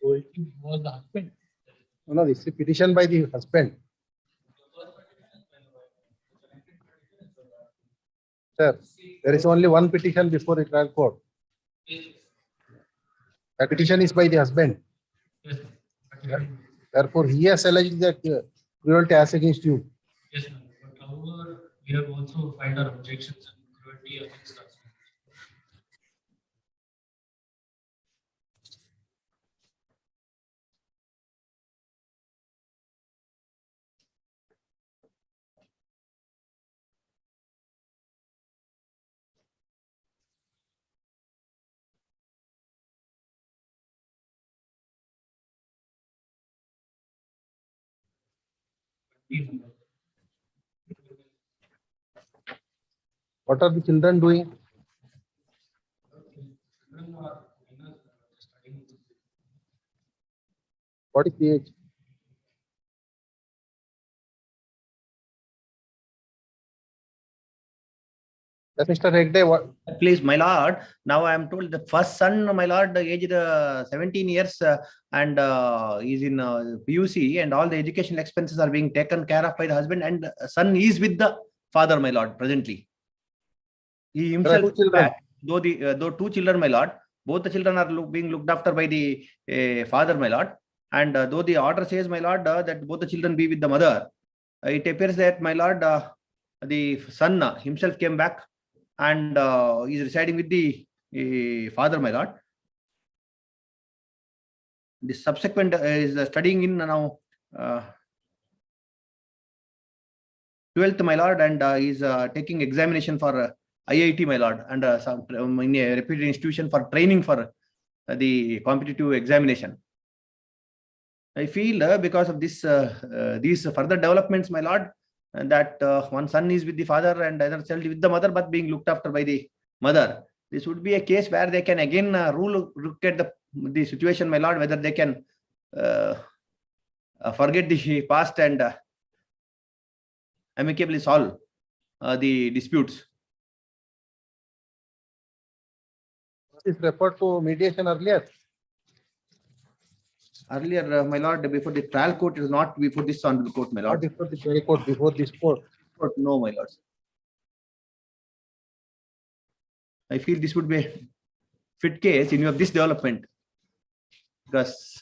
Cruelty was the husband. No, this is a petition by the husband. Sir, there is only one petition before the trial court. The petition is by the husband. Yes, Therefore, he has alleged that cruelty as against you. yes, but however, we have also filed our objections and cruelty against us. What are the children doing? What is the age? Yes, Mr. Hegde, what? Please, my lord. Now I am told the first son, my lord, aged 17 years and is in PUC, and all the educational expenses are being taken care of by the husband, and son is with the father, my lord, presently. He himself, though two children, my lord, both the children are being looked after by the father, my lord. And though the order says, my lord, that both the children be with the mother, it appears that, my lord, the son himself came back and is residing with the father, my lord. The subsequent is studying in now 12th, my lord, and is taking examination for IIT, my lord, and some in a reputed institution for training for the competitive examination. I feel because of this these further developments, my lord, that one son is with the father and another child with the mother, but being looked after by the mother. This would be a case where they can again look at the situation, my lord, whether they can forget the past and amicably solve the disputes. Is referred to mediation earlier. Earlier, my lord, before the trial court, is not before this honorable court, my lord. Not before the trial court, before this court. No, my lord. I feel this would be a fit case in view of this development, because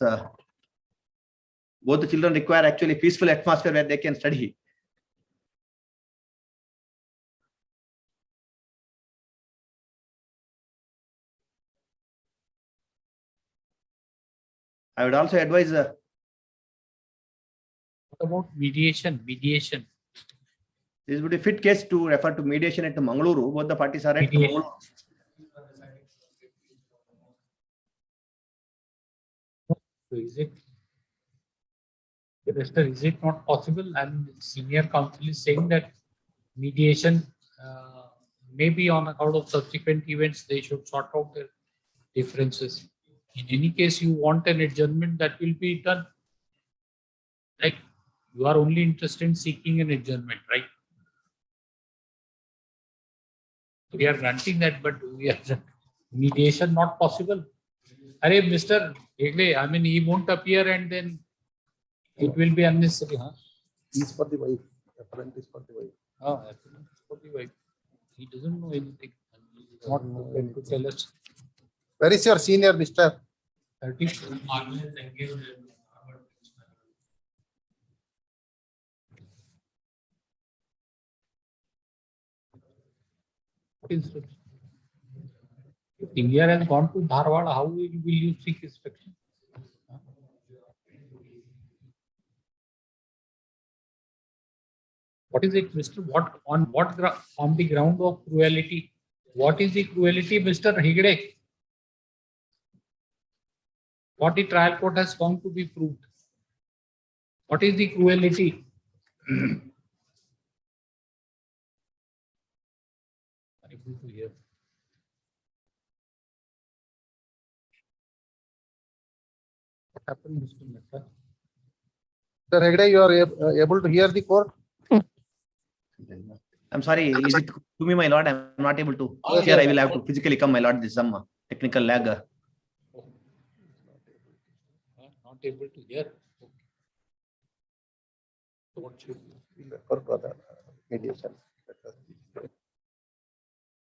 both the children require actually a peaceful atmosphere where they can study. I would also advise. What about mediation? Mediation. This would be a fit case to refer to mediation at Mangaluru. Both the parties are at Mangaluru. So is it? Mr. Is it not possible? And senior counsel is saying that mediation maybe on account of subsequent events, they should sort out their differences. In any case, you want an adjournment, that will be done. Like, you are only interested in seeking an adjournment, right? We are granting that, but we are mediation not possible. Arey, Mr. Hegde, I mean, he won't appear and then it will be unnecessary. Huh? He's for the wife. Apparent is for the wife. Apparent is for the wife. He doesn't know anything. He's not going to tell us. Where is your senior, Mr.? 34. If senior has gone to Dharwad, how will you seek inspection? What is it, Mr.? On the ground of cruelty? What is the cruelty, Mr. Hegde? What the trial court has found to be proved? What is the cruelty? Unable to hear. What happened, Mr. Mehta? Sir Hegde, you are able to hear the court? I'm sorry, is it to me, my lord? I'm not able to hear. I will have to physically come, my lord. This is some technical lag. Not able to hear. So what should we refer to the mediation?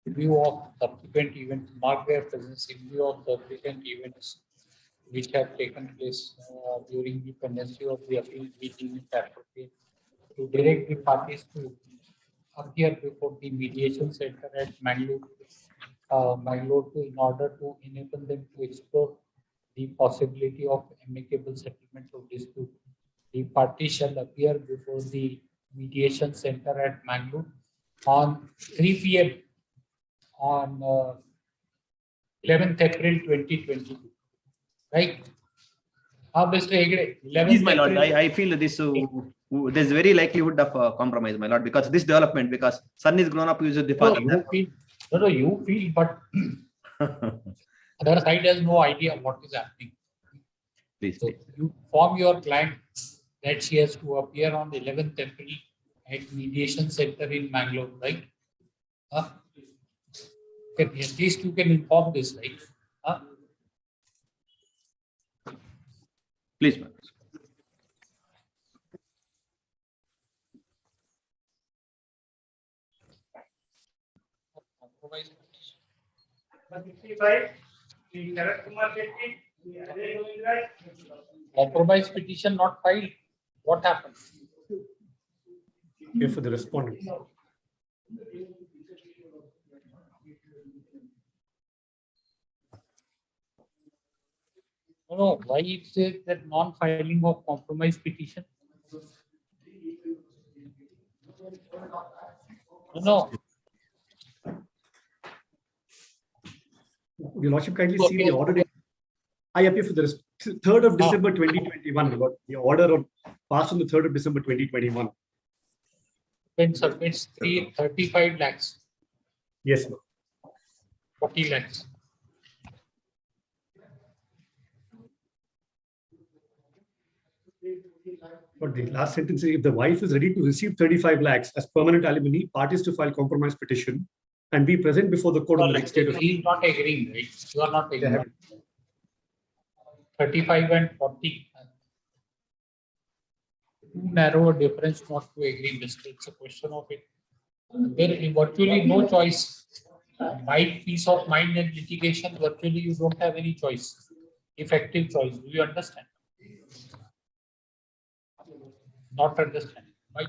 In view of subsequent events, mark their presence in view of subsequent events which have taken place during the pendency of the appeal, meeting appropriate to direct the parties to appear before the mediation center at Mangalore, in order to enable them to explore the possibility of amicable settlement of dispute. The parties shall appear before the mediation center at Mangalore on 3 p.m. on 11th April 2022. Right? Mr. Hegde, 11th Please, my lord, April. I feel this there's very likelihood of compromise, my lord, because this development, because son is grown up, uses the father. You feel, but other side has no idea what is happening. Please, so you inform your client that she has to appear on 11th April at mediation center in Mangalore, right? At least you can inform this, right? Please, ma'am. Compromise petition not filed. What happened? Here for the respondent. No, why it says that non-filing of compromise petition? No. Your Lordship, kindly see the order. I appear for the 3rd of December 2021. About the order passed on the 3rd of December 2021. When submits 35 lakhs. Yes, ma'am. 40 lakhs. But the last sentence, if the wife is ready to receive 35 lakhs as permanent alimony, parties to file compromise petition and be present before the court on the next date of. He is not agreeing, right? You are not agreeing. 35 and 40. Too narrow a difference not to agree, Mr. It's a question of it. There is virtually no choice. My peace of mind and litigation, virtually you don't have any choice. Effective choice. Do you understand? Not understand. Right?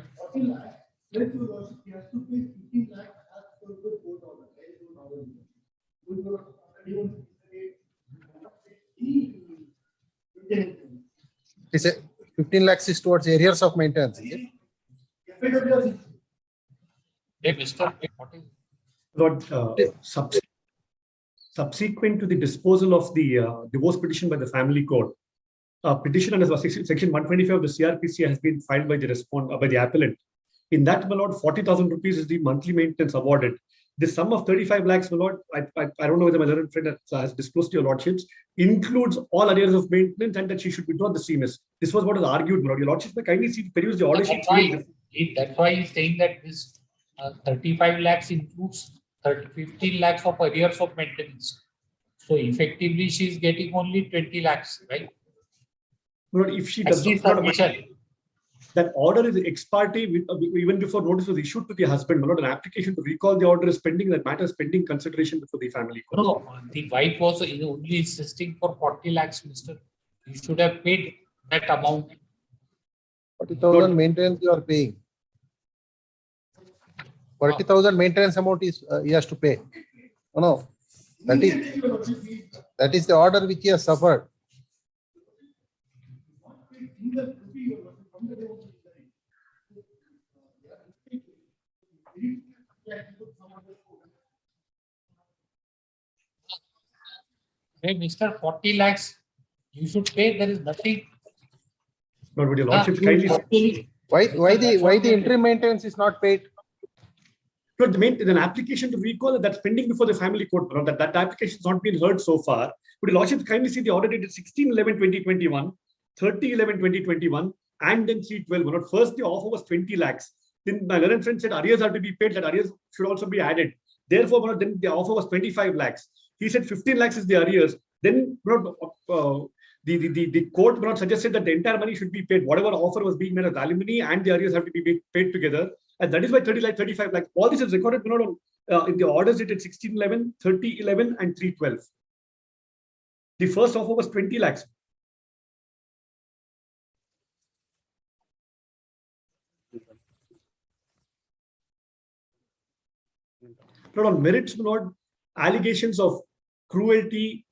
Is it 15 lakhs is towards areas of maintenance? Subsequent to the disposal of the divorce petition by the family court, petition under section 125 of the CRPC has been filed by the appellant. In that, my lord, 40,000 rupees is the monthly maintenance awarded. The sum of 35 lakhs, my lord, I don't know whether my learned friend has disclosed to your lordships, includes all arrears of maintenance and that she should withdraw the CMS. This was what was argued, my lord. Your lordships may kindly see, peruse the order sheet. That's why he's saying that this 35 lakhs includes 15 lakhs of arrears of maintenance. So effectively, she's getting only 20 lakhs, right? But if she does not, that order is ex parte even before notice was issued to the husband. Not an application to recall the order is pending. That matter is pending consideration before the family court. No, the wife was only insisting for 40 lakhs, Mr. You should have paid that amount. 40,000 maintenance you are paying. 40,000 maintenance amount is he has to pay. No, that is the order which he has suffered. Hey, Mr. 40 lakhs, you should pay. There is nothing. Not with your lordship kindly. Why the interim maintenance is not paid? No, an application to recall that's pending before the family court. That application has not been heard so far. Would your lordship kindly see the order dated 16/11/2021, 30/11/2021, and then 3/12. First, the offer was 20 lakhs. Then my learned friend said arrears are to be paid. That arrears should also be added. Therefore, then the offer was 25 lakhs. He said 15 lakhs is the arrears. Then the court suggested that the entire money should be paid. Whatever offer was being made as alimony and the arrears have to be paid together. And that is why 35 lakhs. All this is recorded in the orders dated 16/11, 30/11, and 3/12. The first offer was 20 lakhs. Not on merits, not allegations of cruelty.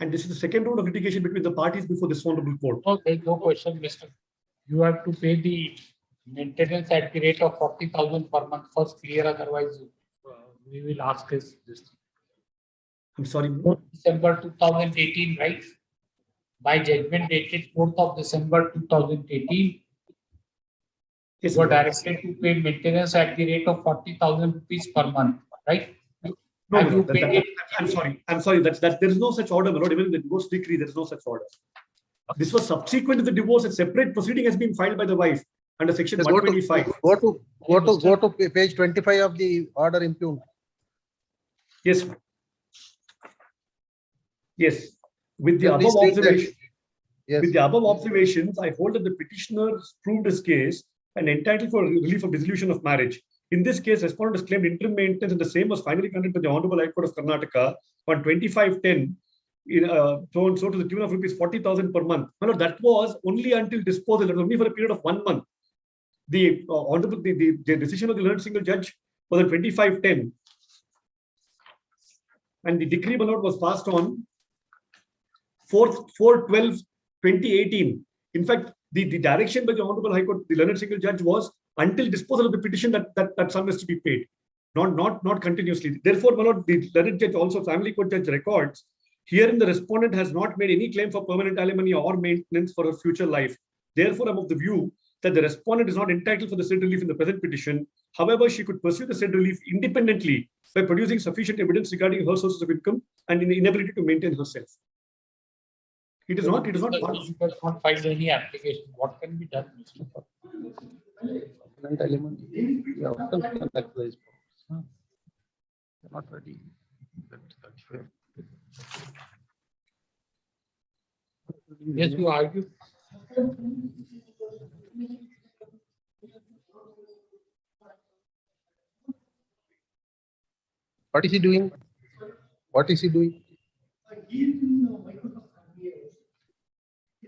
And this is the second round of litigation between the parties before this honorable court. No, there's no question, Mr. You have to pay the maintenance at the rate of 40,000 per month first clear, otherwise we will ask this. I'm sorry. December 2018, right? By judgment dated 4th of December 2018, you are directed to pay maintenance at the rate of 40,000 rupees per month, right? No, I'm sorry. There is no such order, my lord. Even in the divorce decree, there is no such order. This was subsequent to the divorce. A separate proceeding has been filed by the wife under section 125. Go to page 25 of the order impugned. Yes. Yes. With the above observations, I hold that the petitioner proved his case and entitled for relief of dissolution of marriage. In this case, respondent has claimed interim maintenance, and the same was finally granted by the Honorable High Court of Karnataka on 25/10, so to the tune of rupees 40,000 per month. Well, that was only until disposal. It was only for a period of 1 month. The the decision of the learned single judge was on 25/10, and the decree was passed on 4/12/2018. In fact, the direction by the Honorable High Court, the learned single judge, was until disposal of the petition that sum is to be paid, not continuously. Therefore, my lord, the learned judge, also family court judge, records herein the respondent has not made any claim for permanent alimony or maintenance for her future life. Therefore, I'm of the view that the respondent is not entitled for the said relief in the present petition. However, she could pursue the said relief independently by producing sufficient evidence regarding her sources of income and in inability to maintain herself. It is not. You cannot find any application. What can be done, Mr. Not ready. Yes, you argue. What is he doing? What is he doing?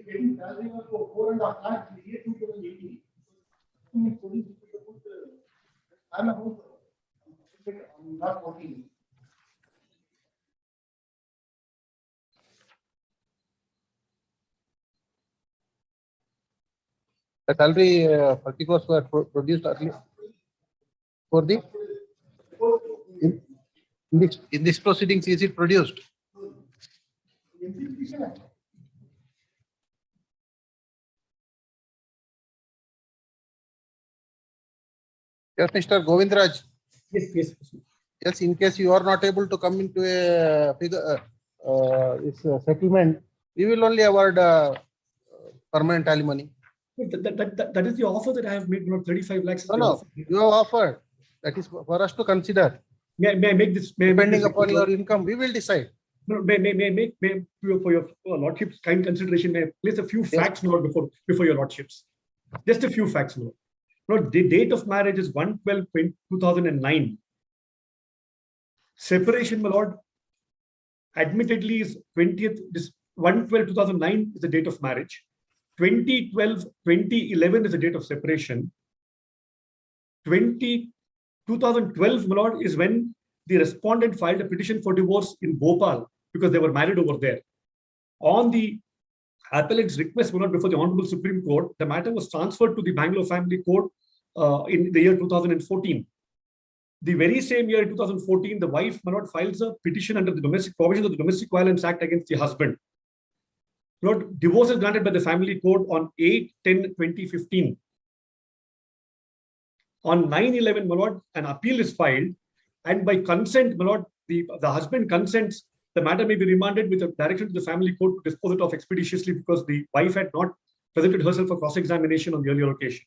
Getting salary for 4.5 lakhs in the year 2018. I'm not working. The salary particulars were produced earlier for the in this proceedings. Is it produced? Yes, Mr. Govindraj. Yes. Yes, in case you are not able to come into a figure, this settlement, we will only award permanent alimony. That is the offer that I have made, 35 lakhs. No, you have offered. That is for us to consider. May I make this? Depending upon your income, we will decide. No, may for your lordship's kind consideration, may I place a few facts before your lordships? Just a few facts, Lord. The date of marriage is 1/12/2009. Separation, my lord, admittedly is 20th. This 1/12/2009 is the date of marriage. 2011 is the date of separation. 2012, my lord, is when the respondent filed a petition for divorce in Bhopal because they were married over there. On the appellant's request, my lord, before the Honorable Supreme Court, the matter was transferred to the Bangalore Family Court in the year 2014. The very same year, 2014, the wife, my lord, files a petition under the domestic provisions of the Domestic Violence Act against the husband. Lord, divorce is granted by the family court on 8/10/2015. On 9/11, my lord, an appeal is filed, and by consent, my lord, the husband consents, the matter may be remanded with a direction to the family court to dispose it of expeditiously because the wife had not presented herself for cross-examination on the earlier occasion.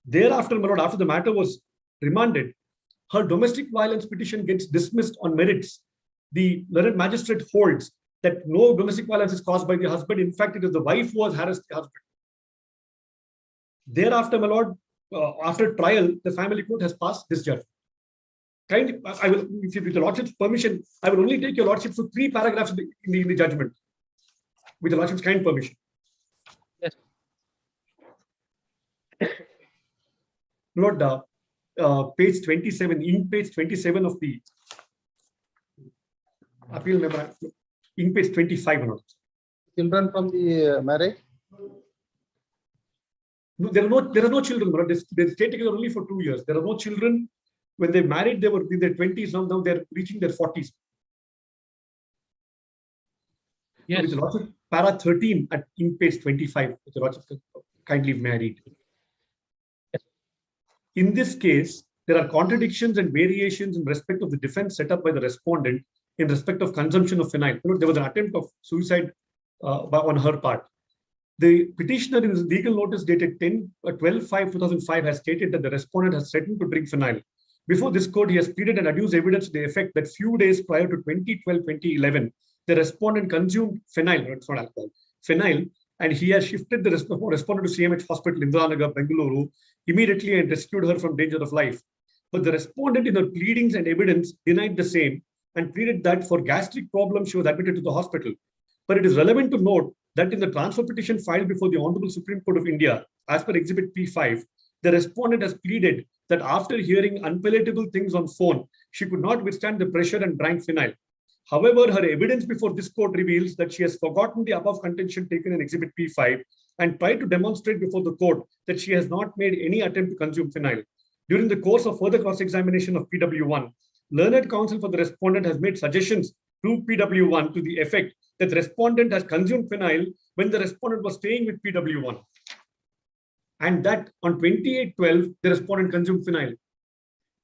Thereafter, my lord, after the matter was remanded, her domestic violence petition gets dismissed on merits. The learned magistrate holds that no domestic violence is caused by the husband. In fact, it is the wife who has harassed the husband. Thereafter, my lord, after trial, the family court has passed this judgment. Kindly, I will, with the lordship's permission, I will only take your lordship to 3 paragraphs in the judgment, with the lordship's kind permission. Yes. Lord, page 27, in page 27 of the appeal memorandum, in page 25. Children from the marriage? No, there are no children. They stayed together only for 2 years. There are no children. When they married, they were in their 20s. Now they're reaching their 40s. Yes. With the lordship, para 13 in page 25. With the lordship kindly married. In this case, there are contradictions and variations in respect of the defense set up by the respondent in respect of consumption of phenyl. There was an attempt of suicide on her part. The petitioner in his legal notice dated 12/5/2005 has stated that the respondent has threatened to drink phenyl. Before this court, he has pleaded and adduced evidence to the effect that few days prior to 2012-2011, the respondent consumed phenyl, it's not alcohol, phenyl, and he has shifted the respondent to CMH Hospital, Indranagar, Bengaluru, immediately and rescued her from danger of life. But the respondent in her pleadings and evidence denied the same and pleaded that for gastric problems she was admitted to the hospital. But it is relevant to note that in the transfer petition filed before the Honorable Supreme Court of India, as per Exhibit P5, the respondent has pleaded that after hearing unpalatable things on phone, she could not withstand the pressure and drank phenyl. However, her evidence before this court reveals that she has forgotten the above contention taken in Exhibit P5 and tried to demonstrate before the court that she has not made any attempt to consume phenyl. During the course of further cross-examination of PW1, learned counsel for the respondent has made suggestions to PW1 to the effect that the respondent has consumed phenyl when the respondent was staying with PW1. And that on 28/12, the respondent consumed phenyl.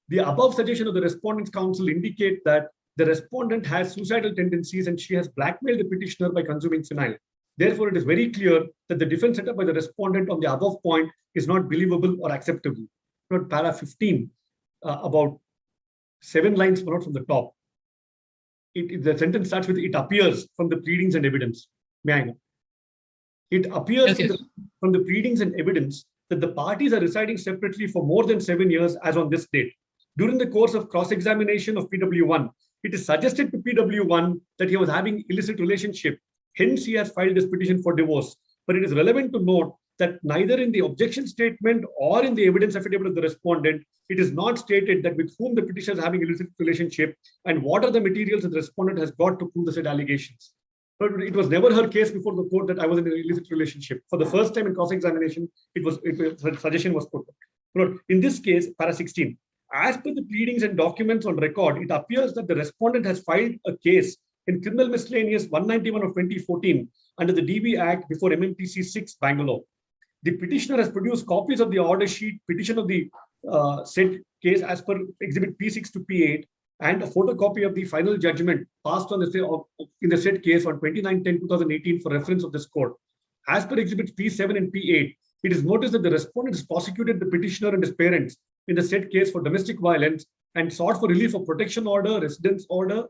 The above suggestion of the respondent's counsel indicate that the respondent has suicidal tendencies and she has blackmailed the petitioner by consuming phenyl. Therefore, it is very clear that the defense set up by the respondent on the above point is not believable or acceptable. Not para 15, about 7 lines from the top. The sentence starts with, it appears from the pleadings and evidence. May I know? It appears from the pleadings and evidence that the parties are residing separately for more than 7 years as on this date. During the course of cross-examination of PW1, it is suggested to PW1 that he was having illicit relationship. Hence, he has filed this petition for divorce. But it is relevant to note that neither in the objection statement or in the evidence affidavit of the respondent, it is not stated that with whom the petitioner is having illicit relationship and what are the materials that the respondent has got to prove the said allegations. But it was never her case before the court that I was in an illicit relationship. For the first time in cross-examination, suggestion was put. But in this case, para 16, as per the pleadings and documents on record, it appears that the respondent has filed a case in criminal miscellaneous 191 of 2014 under the DB Act before MMTC 6 Bangalore. The petitioner has produced copies of the order sheet petition of the said case as per Exhibit P6 to P8 and a photocopy of the final judgment passed on in the said case on 29/10/2018 for reference of this court. As per Exhibits P7 and P8, it is noticed that the respondent has prosecuted the petitioner and his parents in the said case for domestic violence and sought for relief of protection order, residence order,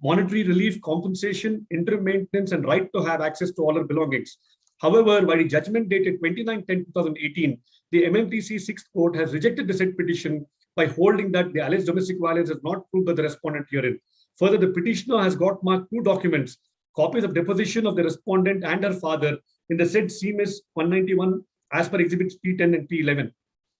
monetary relief, compensation, interim maintenance, and right to have access to all her belongings. However, by the judgment dated 29/10/2018, the MMTC 6th Court has rejected the said petition by holding that the alleged domestic violence is not proved by the respondent herein. Further, the petitioner has got marked 2 documents, copies of deposition of the respondent and her father in the said CMS 191 as per Exhibits P10 and P11.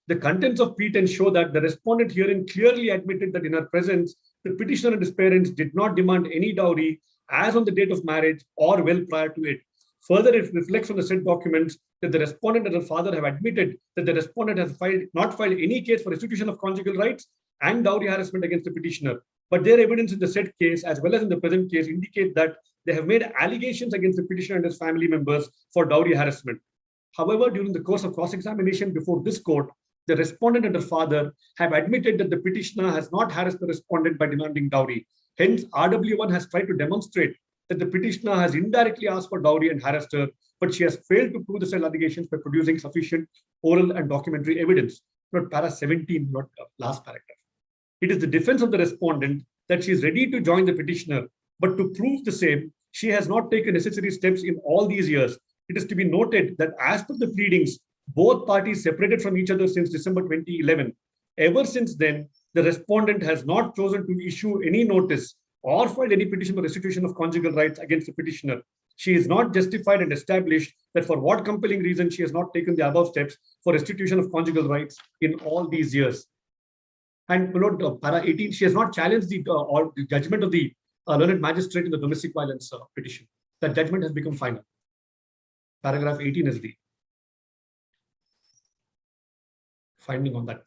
The contents of P10 show that the respondent herein clearly admitted that in her presence, the petitioner and his parents did not demand any dowry as on the date of marriage or well prior to it. Further, it reflects on the said documents that the respondent and her father have admitted that the respondent has not filed any case for restitution of conjugal rights and dowry harassment against the petitioner. But their evidence in the said case, as well as in the present case, indicate that they have made allegations against the petitioner and his family members for dowry harassment. However, during the course of cross-examination before this court, the respondent and her father have admitted that the petitioner has not harassed the respondent by demanding dowry. Hence, RW1 has tried to demonstrate that the petitioner has indirectly asked for dowry and harassed her, but she has failed to prove the said allegations by producing sufficient oral and documentary evidence. Not para 17, not last paragraph. It is the defense of the respondent that she is ready to join the petitioner, but to prove the same, she has not taken necessary steps in all these years. It is to be noted that as per the pleadings, both parties separated from each other since December 2011. Ever since then, the respondent has not chosen to issue any notice or filed any petition for restitution of conjugal rights against the petitioner. She is not justified and established that for what compelling reason she has not taken the above steps for restitution of conjugal rights in all these years. And para 18, she has not challenged the judgment of the learned magistrate in the domestic violence petition. That judgment has become final. Paragraph 18 is the finding on that.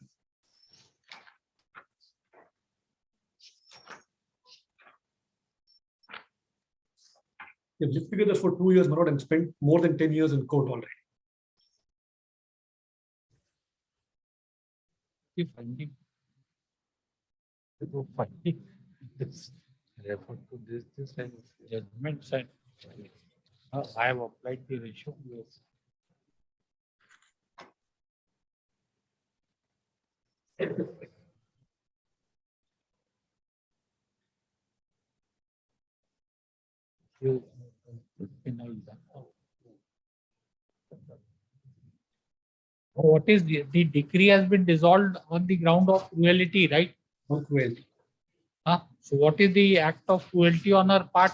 They've lived together for 2 years, Manoj, and spent more than 10 years in court already. Finding this refer to this and judgments and I have applied the ratio. Yes. What is the decree has been dissolved on the ground of cruelty, right? On cruelty. So what is the act of cruelty on her part?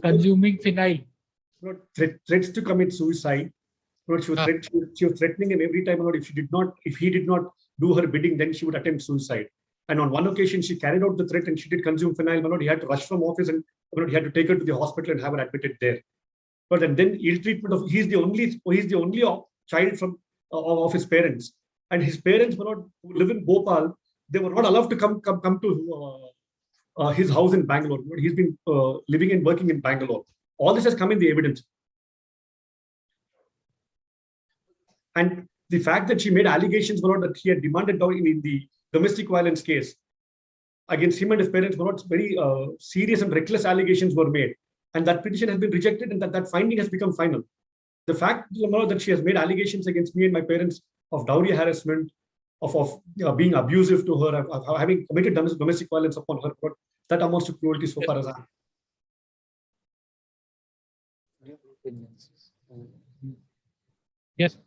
Consuming phenyl. Threats to commit suicide. She was threatening him every time. If he did not do her bidding, then she would attempt suicide. And on one occasion, she carried out the threat and she did consume phenyl. He had to rush from office and he had to take her to the hospital and have her admitted there. But and then ill treatment of he's the only child from of his parents, and his parents were not who live in Bhopal. They were not allowed to come to his house in Bangalore. He's been living and working in Bangalore. All this has come in the evidence. And the fact that she made allegations that he had demanded dowry in the domestic violence case against him and his parents were not very serious and reckless allegations were made. And that petition has been rejected and that finding has become final. The fact that she has made allegations against me and my parents of dowry harassment, of being abusive to her, of having committed domestic violence upon her, that amounts to cruelty so far as I am. Yes.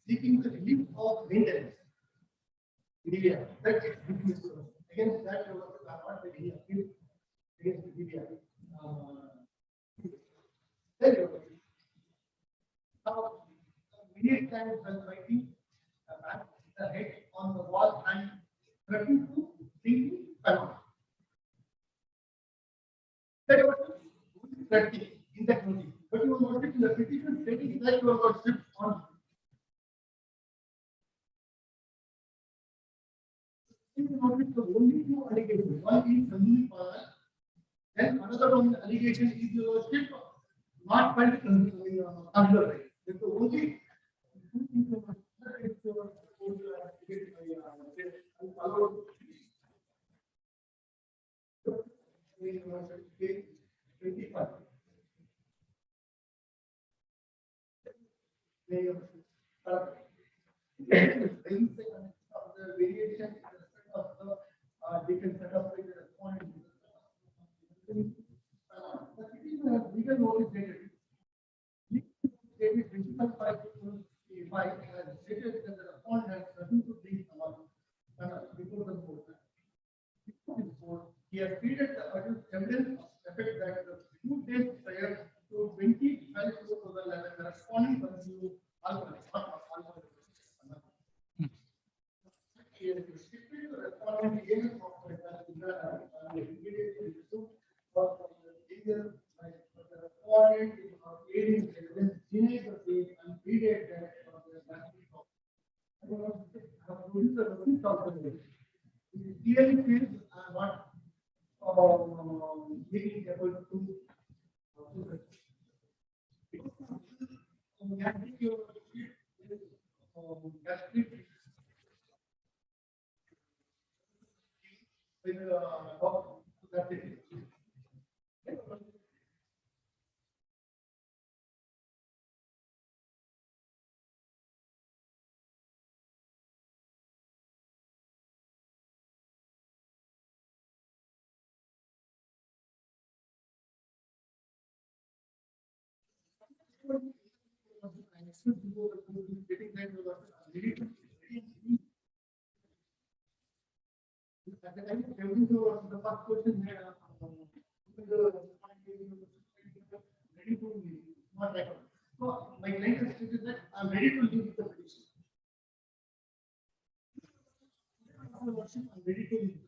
Seeking the relief of maintenance. Against that, I was not taking appeal against the DBI. Now, many times when writing the head on the wall and threatening to thinking penalty. That was 30 in that notice. But you were not in the petition stating that you were not shipped on. The only two allegations. One is family father, then another one allegation is your ship not filed under right. That's the only variation of the different set of points. Legal notice dated. Dated principal 5 has stated that the respondent has nothing to bring before the court. He has treated the evidence of effect that the 2 days prior to 20/5/2011, the respondent was due alcohol. Clearly feels not being able to the first question here, not record. So my client has stated that I'm ready to leave the petition. I'm ready to leave.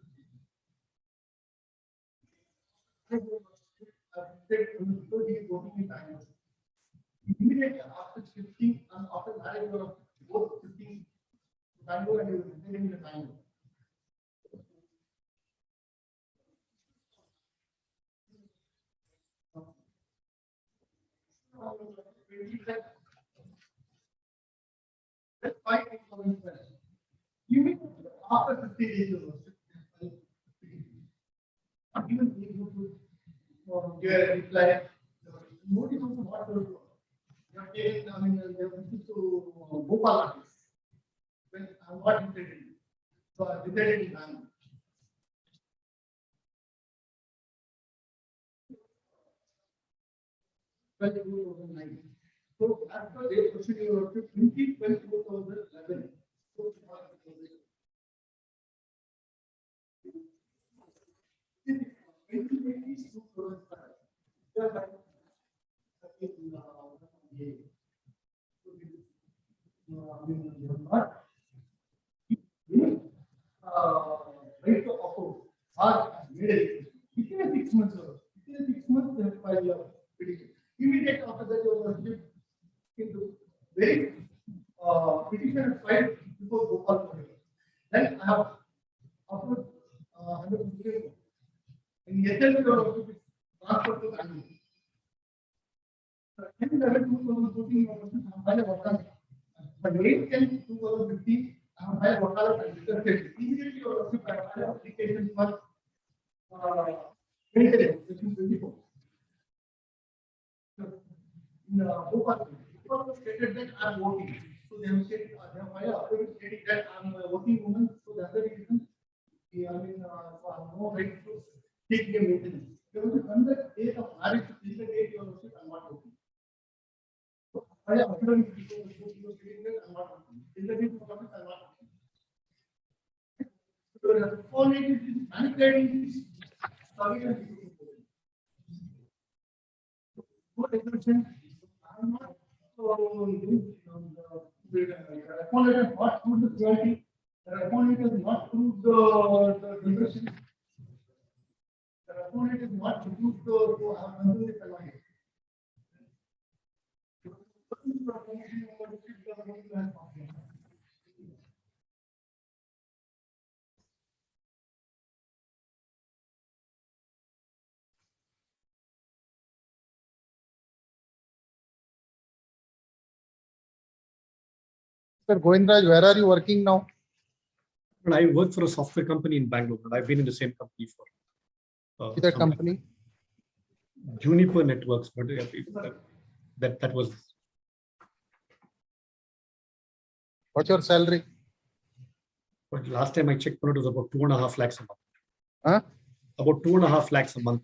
Immediately after shifting and after marriage, both shifting Bangalore and living in the Bangalore. That's 5,000. You mean after 50 days not even able to give a reply. Notice also what to do. You are taking, I mean, they have to Bhopal when I'm not interested. So I decided in Bangalore. So after the procedure of 2012-2011, so right to oppose or within 6 months, they file your petition. Immediately after that, you will shift into very petition filed before Bhopal. Then I have approved 100% in tell you transfer to alimony. In 2014, but 8/10/2015, I have filed wakalat and dissertation. Immediately, your worship, I filed application for maintenance within 24. In Bhopal, it was stated that I am working. So they have said, they have filed affidavit stating that I am a working woman. So the other reason, I mean, so I have no right to take the maintenance. There was another date of marriage till the date your worship, I am not working. So I have affidavit stating that I am not working. Till the date of I am not working. So the phone is manipulating this. Sorry, I'm not the opponent has not proved the cruelty. The opponent has not proved the detention. The opponent has not proved to have handled the felony. Sir Govindraj, where are you working now? Well, I work for a software company in Bangalore, but I've been in the same company for. That company? Juniper Networks, but that was. What's your salary? But last time I checked, it was about 2.5 lakhs a month. Huh? About 2.5 lakhs a month.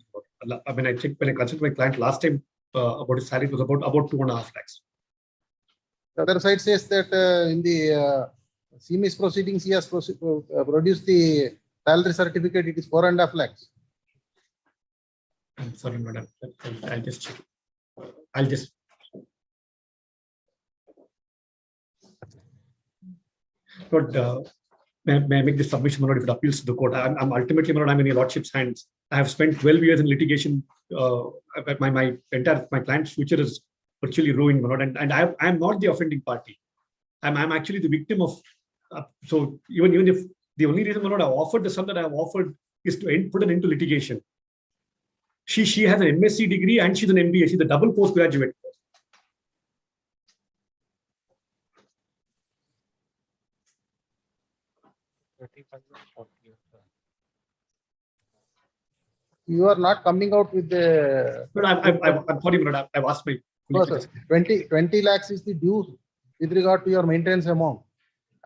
I mean, I checked when I consulted my client last time about his salary, it was about 2.5 lakhs. The other side says that in the CMIS proceedings, he has produced the salary certificate. It is 4.5 lakhs. I'm sorry, madam. I'll just check. I'll just. But may I make this submission, my lord, if it appeals to the court? I'm ultimately, my lord, I'm in your lordship's hands. I have spent 12 years in litigation. My client's future is virtually ruined, my lord, and I'm not the offending party. I'm actually the victim of. So even if the only reason, my lord, I've offered the sum that I've offered is to put an end to litigation. She has an MSc degree and she's an MBA. She's a double postgraduate. You are not coming out with the. But I'm sorry, but I've asked my. No, sir. 20 lakhs is the due with regard to your maintenance amount.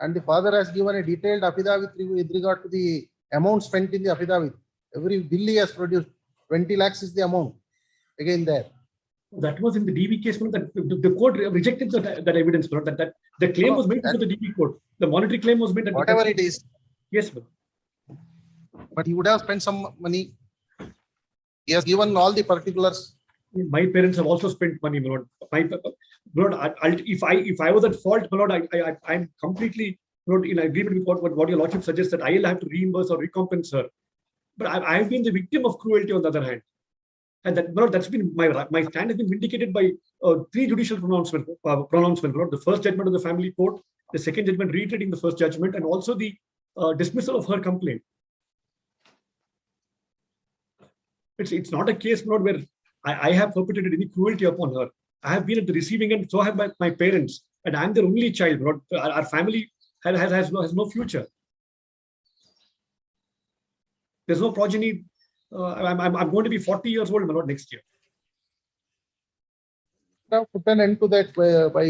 And the father has given a detailed affidavit with regard to the amount spent in the affidavit. Every bill he has produced, 20 lakhs is the amount. Again there. That was in the DV case, that the court rejected that evidence, that the claim was made to the DV court. The monetary claim was made. Whatever it is. Yes, sir. But he would have spent some money. He has given all the particulars. My parents have also spent money, my lord. If I was at fault, my lord, I'm completely not in agreement with what your lordship suggests, that I'll have to reimburse or recompense her. But I've been the victim of cruelty on the other hand. And that, Lord, that's been my stand has been vindicated by 3 judicial pronouncements. Lord. The first judgment of the family court, the second judgment reiterating the first judgment, and also the dismissal of her complaint. It's not a case, Lord, where I have perpetrated any cruelty upon her. I have been at the receiving end, so have my parents, and I'm their only child. Lord. Our family has no future. There's no progeny. I'm going to be 40 years old, my lord, next year. Now put an end to that by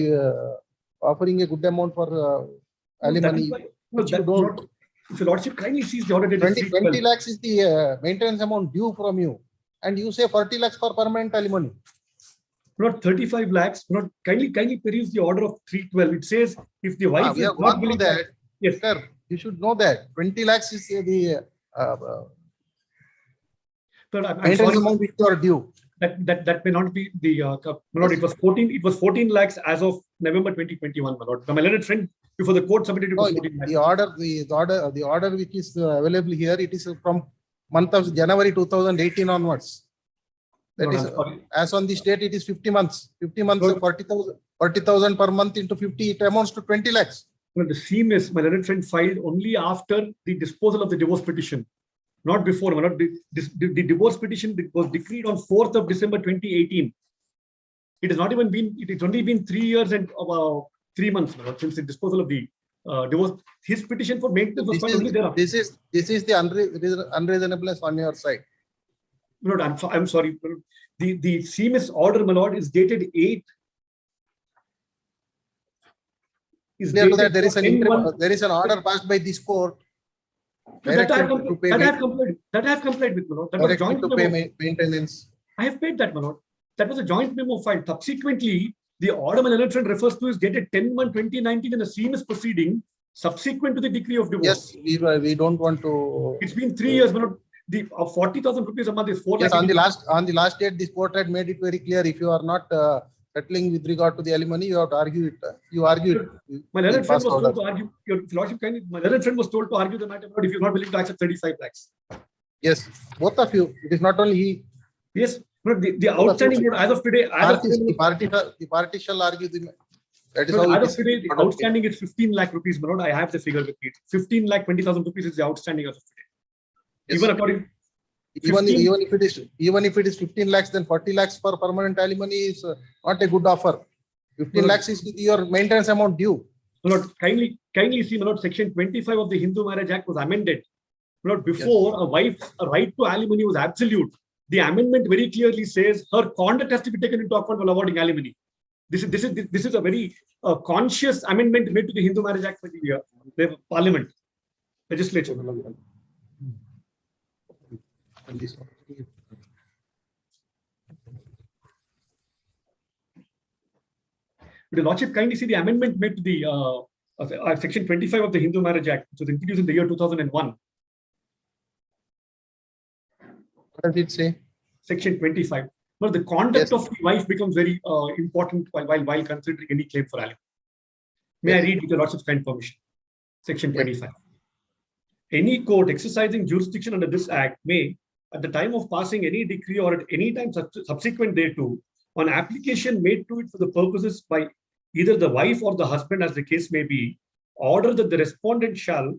offering a good amount for alimony. If the lordship kindly sees the order. 20 lakhs is the maintenance amount due from you, and you say 40 lakhs for permanent alimony. Not 35 lakhs. Not kindly peruse the order of 312. It says if the wife is not willing that. Yes, sir. You should know that 20 lakhs is the maintenance amount which you are due. That may not be the my lord. It was 14 lakhs as of November 2021, my lord. My learned friend before the court submitted it was 14 lakhs. The order which is available here, it is from month of January 2018 onwards. That is, as on this date, it is 50 months. 50 months, 40,000 per month into 50, it amounts to 20 lakhs. Well, the CMIS, my learned friend filed only after the disposal of the divorce petition. not before. My lord, the divorce petition was decreed on 4th of December 2018. It has not even been, it's only been 3 years and 3 months, my lord, since the disposal of the divorce. His petition for maintenance was only thereafter. This is the unreasonableness on your side. My lord, I'm sorry. The CMS order, my lord, is dated 8. Clear to that there is an order passed by this court. That I have complied with, my lord. That was a joint to memo. pay maintenance. I have paid that, my lord. That was a joint memo filed. Subsequently, the order my learned friend refers to is dated 10/1/2019 in a CMS proceeding subsequent to the decree of divorce. Yes, we don't want to. It's been 3 years, my lord. The 40,000 rupees a month is 4 Yes, lakh. on the last date, this court had made it very clear. If you are not settling with regard to the alimony, you have to argue it. You argue it. My learned friend was told to argue. Your lordship, my learned friend was told to argue the matter, but if you're not willing to accept 35 lakhs. Yes, both of you. It is not only he. Yes, but the outstanding as of today, the party shall argue the. That is how as of today, the outstanding is 15 lakh rupees, my lord. I have the figure with me. 15 lakh 20,000 rupees is the outstanding as of today. Yes. Even according. Even if it is 15 lakhs, then 40 lakhs for permanent alimony is not a good offer. 15 lakhs is your maintenance amount due. My lord, kindly see, my lord, Section 25 of the Hindu Marriage Act was amended. My lord, before a wife's right to alimony was absolute. The amendment very clearly says her conduct has to be taken into account while awarding alimony. This is a very conscious amendment made to the Hindu Marriage Act by the Parliament, legislature. The lordship kindly see the amendment made to the Section 25 of the Hindu Marriage Act, which was introduced in the year 2001. What does it say? Section 25. Well, the conduct of the wife becomes very important while considering any claim for alimony. May I read with your lordship's kind permission? Section 25. Any court exercising jurisdiction under this act may, at the time of passing any decree or at any time subsequent thereto, on application made to it for the purposes by either the wife or the husband, as the case may be, order that the respondent shall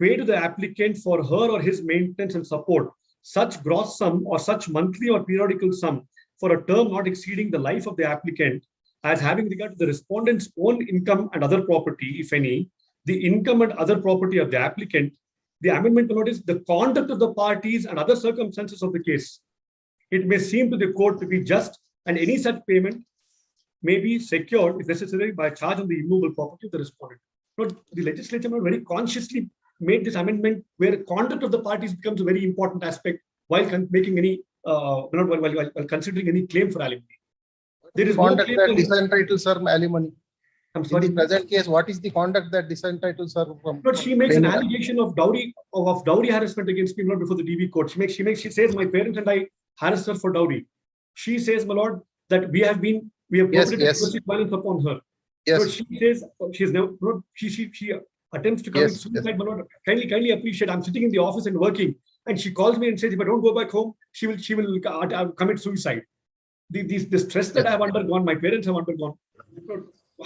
pay to the applicant for her or his maintenance and support such gross sum or such monthly or periodical sum for a term not exceeding the life of the applicant, as having regard to the respondent's own income and other property, if any, the income and other property of the applicant. The amendment will notice the conduct of the parties and other circumstances of the case. It may seem to the court to be just, and any such payment may be secured, if necessary, by charge on the immovable property of the respondent. But the legislature very consciously made this amendment where conduct of the parties becomes a very important aspect while making any, while considering any claim for alimony. There is conduct no that disentitles her alimony. I'm sorry. In the present case, what is the conduct that disentitles her from? But she makes an allegation of dowry harassment against me, my lord, before the DV court. She says my parents and I harassed her for dowry. She says, my lord, that we have perpetrated domestic violence upon her. Yes. So she says she's never. She attempts to commit suicide. My lord, kindly appreciate. I'm sitting in the office and working, and she calls me and says, if I don't go back home, she will commit suicide. The stress that I have undergone, my parents have undergone.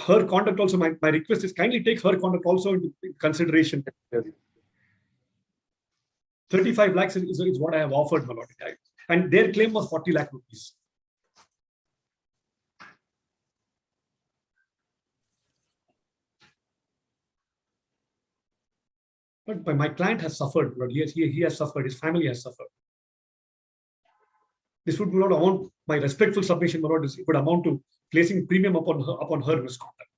Her conduct also. My request is kindly take her conduct also into consideration. 35 lakhs is what I have offered, my lord, and their claim was 40 lakh rupees. But my client has suffered, Lord. He has suffered. His family has suffered. This would not amount. My respectful submission, my lord, it would amount to placing premium upon her misconduct.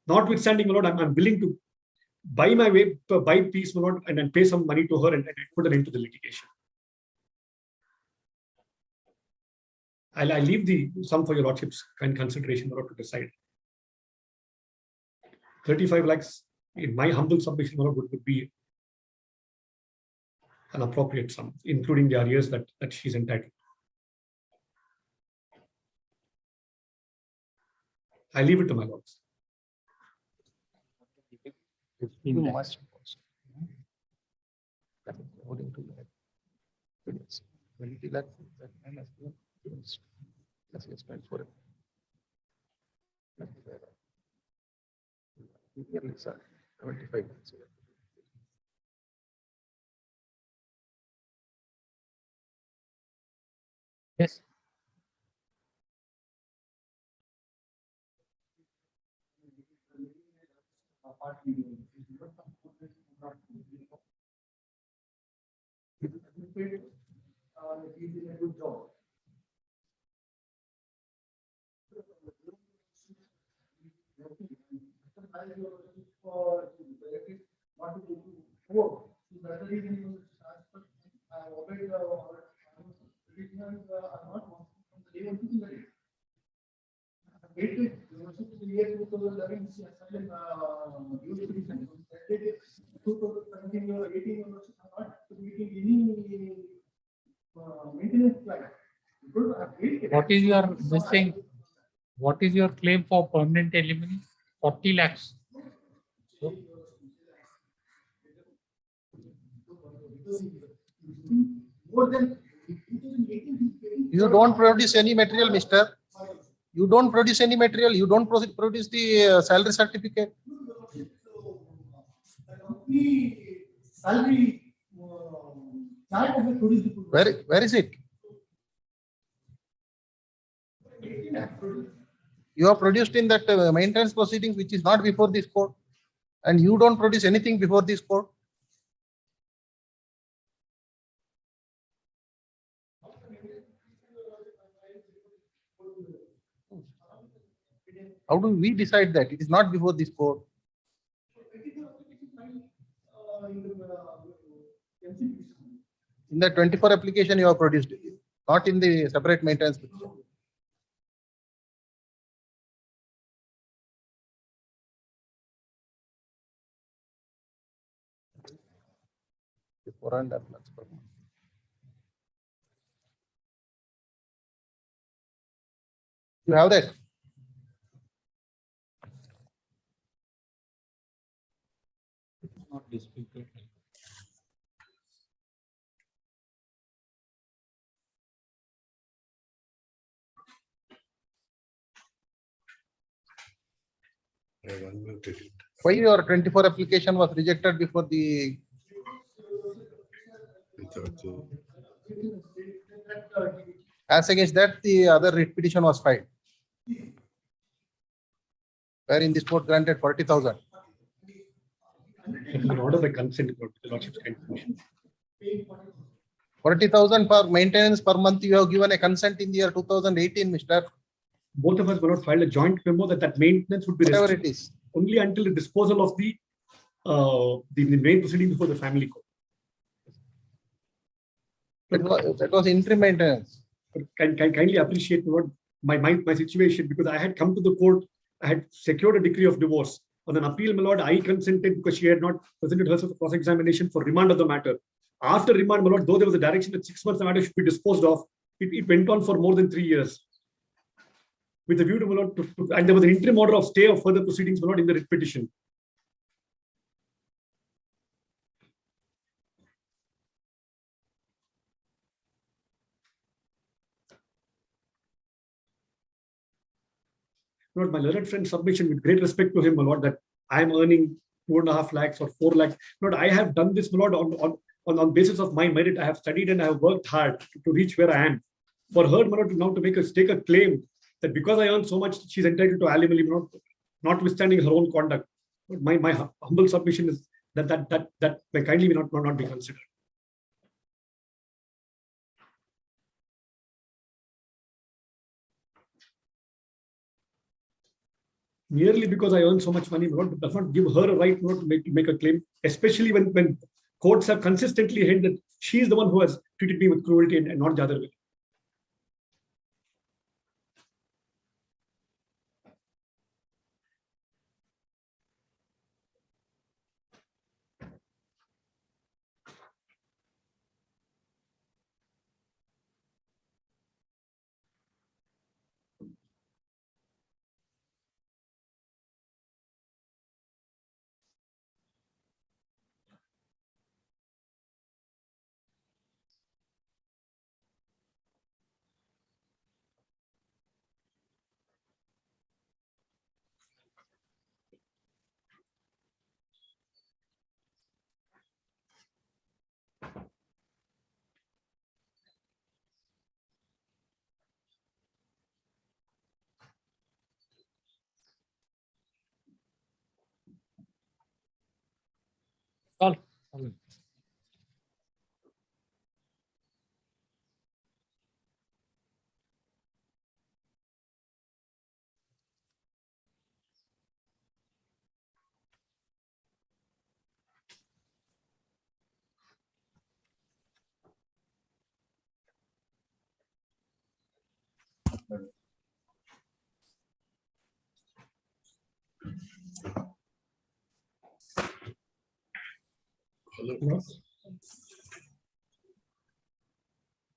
Notwithstanding, my lord, I'm willing to buy peace, my lord, and then pay some money to her and put an end to the litigation. I leave the sum for your lordship's kind consideration, my lord, to decide. 35 lakhs, in my humble submission, my lord, would be an appropriate sum, including the arrears that she's entitled. I leave it to my lords. 15 lakhs. According to that, 20 lakhs. That's expense for it. Yearly, sir, 75 lakhs. Yes. He's in a good job. That's the reason you transfer. I obeyed the order. Petitioners are not wanting from the day one to the day. Waited, the year 2011, asylum use petition. That date, 2017 or 18 are not meeting any maintenance plan. What is your this thing? What is your claim for permanent alimony? 40 lakhs. So, More than You don't produce any material, mister. You don't produce any material. You don't produce the salary certificate. Salary chart of the produced. Where is it? You have produced in that maintenance proceedings, which is not before this court, and you don't produce anything before this court. How do we decide that? It is not before this court. In the 24 application you have produced it, not in the separate maintenance petition. You have that? not disputed. Why your 24 application was rejected before the as against that the other writ petition was filed, wherein this court granted 40,000. Order by consent court, the lordship's kind permission. 40,000 for maintenance per month. You have given a consent in the year 2018, Mister. Both of us will not file a joint memo that maintenance would be whatever it is only until the disposal of the main proceeding before the family court. That was interim maintenance. Can kindly appreciate what my situation, because I had come to the court, I had secured a decree of divorce. On an appeal, my lord, I consented because she had not presented herself for cross-examination for remand of the matter. After remand, my lord, though there was a direction that 6 months the matter should be disposed of, it went on for more than 3 years. With a view to, my lord, and there was an interim order of stay of further proceedings, my lord, in the writ petition. Lord, my learned friend submission, with great respect to him, my lord, that I am earning 2.5 lakhs or 4 lakhs. Lord, I have done this, my lord, on basis of my merit. I have studied and I have worked hard to reach where I am. For her, my lord, now to take a claim that because I earn so much, she's entitled to alimony, notwithstanding her own conduct. My humble submission is that may kindly not be considered. Merely because I earn so much money, does not give her a right to make a claim, especially when courts have consistently held that she is the one who has treated me with cruelty and not the other way. Call.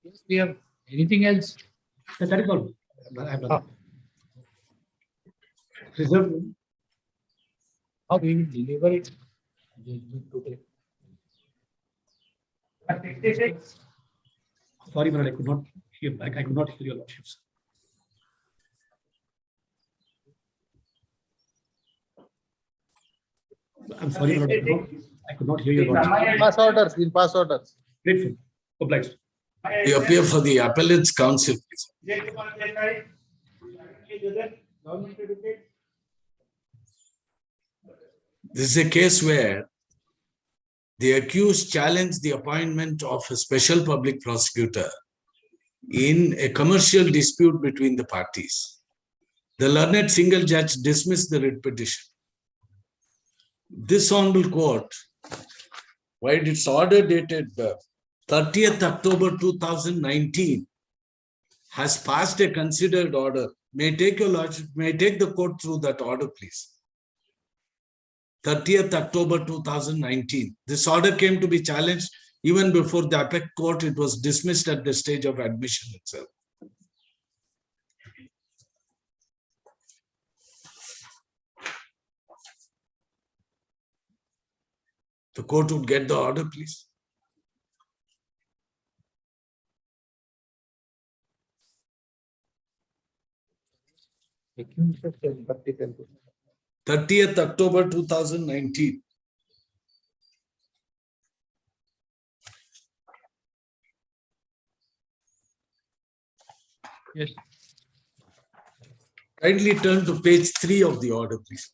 Yes, we have anything else? That is all. I have done. Reserve. How we will deliver it today. Sorry, but I could not hear. I could not hear your lordships. I'm sorry, but I could not hear your lordships. Pass orders, in pass orders. Grateful. Obliged. You appear for the appellate's counsel, please. This is a case where the accused challenged the appointment of a special public prosecutor in a commercial dispute between the parties. The learned single judge dismissed the writ petition. This honorable court, while its order dated 30th October 2019, has passed a considered order. May take your lordship, may take the court through that order, please. 30th October 2019. This order came to be challenged even before the appellate court. It was dismissed at the stage of admission itself. The court would get the order, please. Accused of 30th October 2019. Yes. Kindly turn to page 3 of the order, please.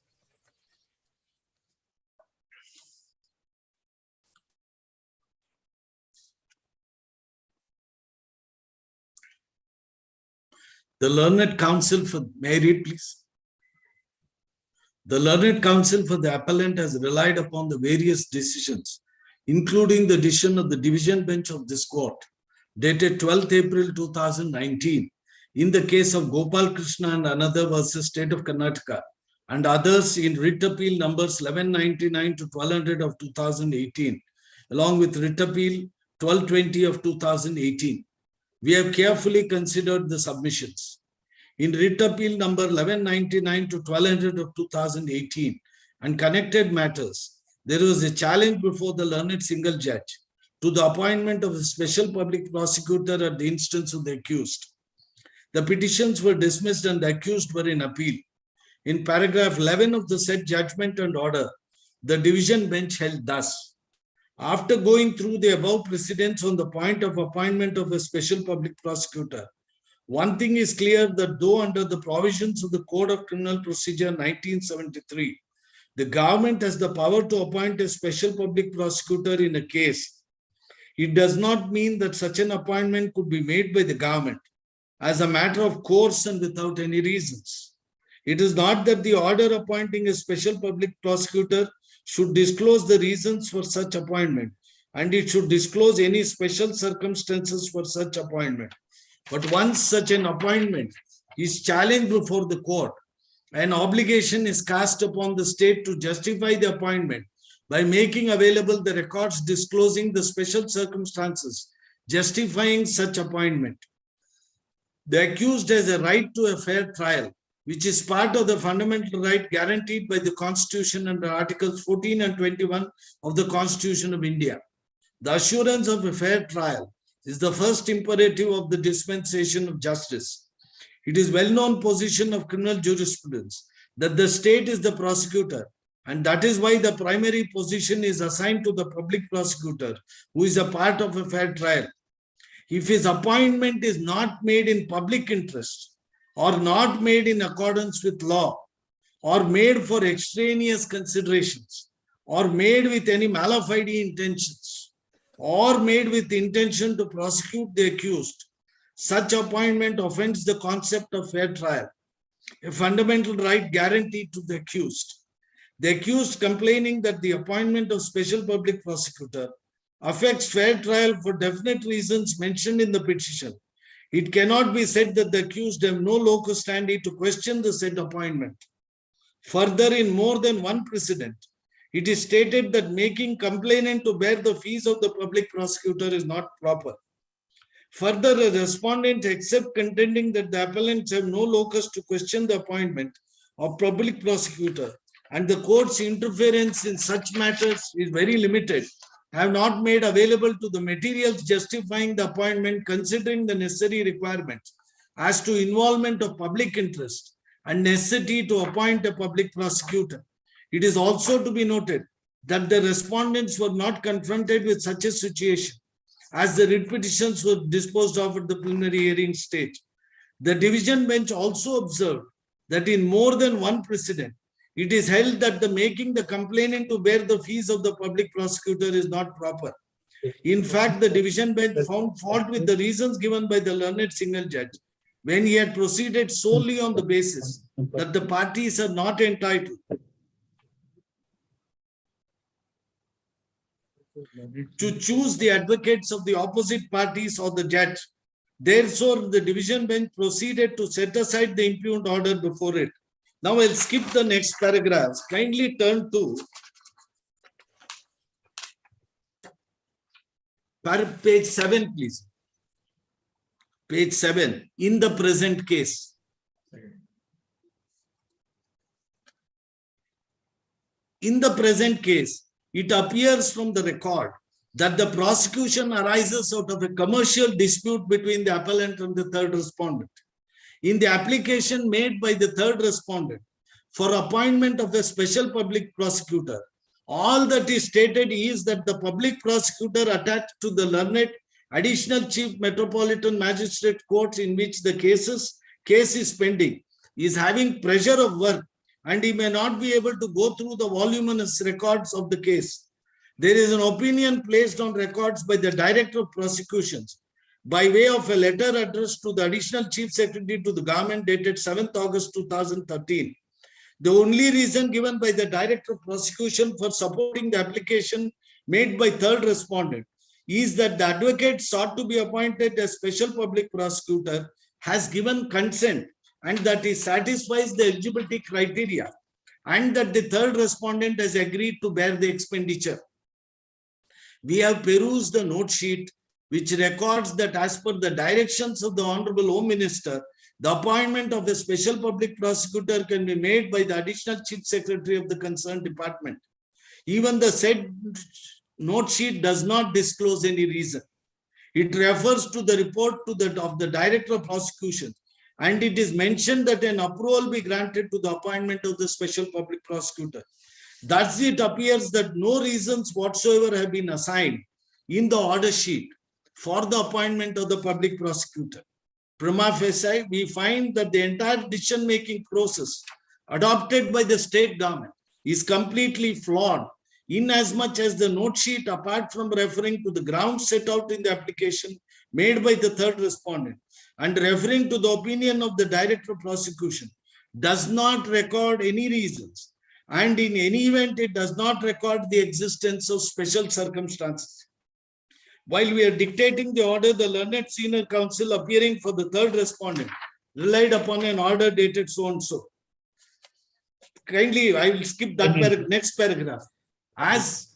The learned counsel for, may I read, please? The learned counsel for the appellant has relied upon the various decisions, including the decision of the division bench of this court, dated 12th April 2019, in the case of Gopal Krishna and another versus State of Karnataka, and others in writ appeal numbers 1199 to 1200 of 2018, along with writ appeal 1220 of 2018. We have carefully considered the submissions. In writ appeal number 1199 to 1200 of 2018 and connected matters, there was a challenge before the learned single judge to the appointment of a special public prosecutor at the instance of the accused. The petitions were dismissed and the accused were in appeal. In paragraph 11 of the said judgment and order, the division bench held thus. After going through the above precedents on the point of appointment of a special public prosecutor, one thing is clear, that though under the provisions of the Code of Criminal Procedure 1973, the government has the power to appoint a special public prosecutor in a case, it does not mean that such an appointment could be made by the government as a matter of course and without any reasons. It is not that the order appointing a special public prosecutor should disclose the reasons for such appointment, and it should disclose any special circumstances for such appointment. But once such an appointment is challenged before the court, an obligation is cast upon the state to justify the appointment by making available the records disclosing the special circumstances justifying such appointment. The accused has a right to a fair trial, which is part of the fundamental right guaranteed by the Constitution under Articles 14 and 21 of the Constitution of India. The assurance of a fair trial is the first imperative of the dispensation of justice. It is well-known position of criminal jurisprudence that the state is the prosecutor, and that is why the primary position is assigned to the public prosecutor, who is a part of a fair trial. If his appointment is not made in public interest, or not made in accordance with law, or made for extraneous considerations, or made with any mala fide intentions or made with intention to prosecute the accused, such appointment offends the concept of fair trial, a fundamental right guaranteed to the accused. The accused complaining that the appointment of special public prosecutor affects fair trial for definite reasons mentioned in the petition. It cannot be said that the accused have no locus standi to question the said appointment. Further, in more than one precedent, it is stated that making complainant to bear the fees of the public prosecutor is not proper. Further, a respondent, except contending that the appellants have no locus to question the appointment of public prosecutor and the court's interference in such matters is very limited, have not made available to the materials justifying the appointment considering the necessary requirements as to involvement of public interest and necessity to appoint a public prosecutor. It is also to be noted that the respondents were not confronted with such a situation as the writ petitions were disposed of at the preliminary hearing stage. The division bench also observed that in more than one precedent, it is held that the making the complainant to bear the fees of the public prosecutor is not proper. In fact, the division bench found fault with the reasons given by the learned single judge when he had proceeded solely on the basis that the parties are not entitled to choose the advocates of the opposite parties or the judge. Therefore, the division bench proceeded to set aside the impugned order before it. Now I'll skip the next paragraphs. Kindly turn to page 7, please. Page 7, in the present case. In the present case, it appears from the record that the prosecution arises out of a commercial dispute between the appellant and the third respondent. In the application made by the third respondent for appointment of a special public prosecutor, all that is stated is that the public prosecutor attached to the learned additional chief metropolitan magistrate court in which the case is pending is having pressure of work and he may not be able to go through the voluminous records of the case. There is an opinion placed on records by the Director of Prosecutions by way of a letter addressed to the Additional Chief Secretary to the government dated 7th August 2013. The only reason given by the Director of Prosecution for supporting the application made by third respondent is that the advocate sought to be appointed as special public prosecutor has given consent and that he satisfies the eligibility criteria and that the third respondent has agreed to bear the expenditure. We have perused the note sheet which records that as per the directions of the Honorable Home Minister, the appointment of a special public prosecutor can be made by the Additional Chief Secretary of the concerned department. Even the said note sheet does not disclose any reason. It refers to the report of the Director of Prosecution, and it is mentioned that an approval be granted to the appointment of the special public prosecutor. Thus, it appears that no reasons whatsoever have been assigned in the order sheet for the appointment of the public prosecutor. Prima facie, we find that the entire decision-making process adopted by the state government is completely flawed, inasmuch as the note sheet, apart from referring to the grounds set out in the application made by the third respondent and referring to the opinion of the Director of Prosecution, does not record any reasons, and in any event, it does not record the existence of special circumstances. While we are dictating the order, the learned senior counsel appearing for the third respondent relied upon an order dated so and so. Kindly, I will skip that next paragraph. As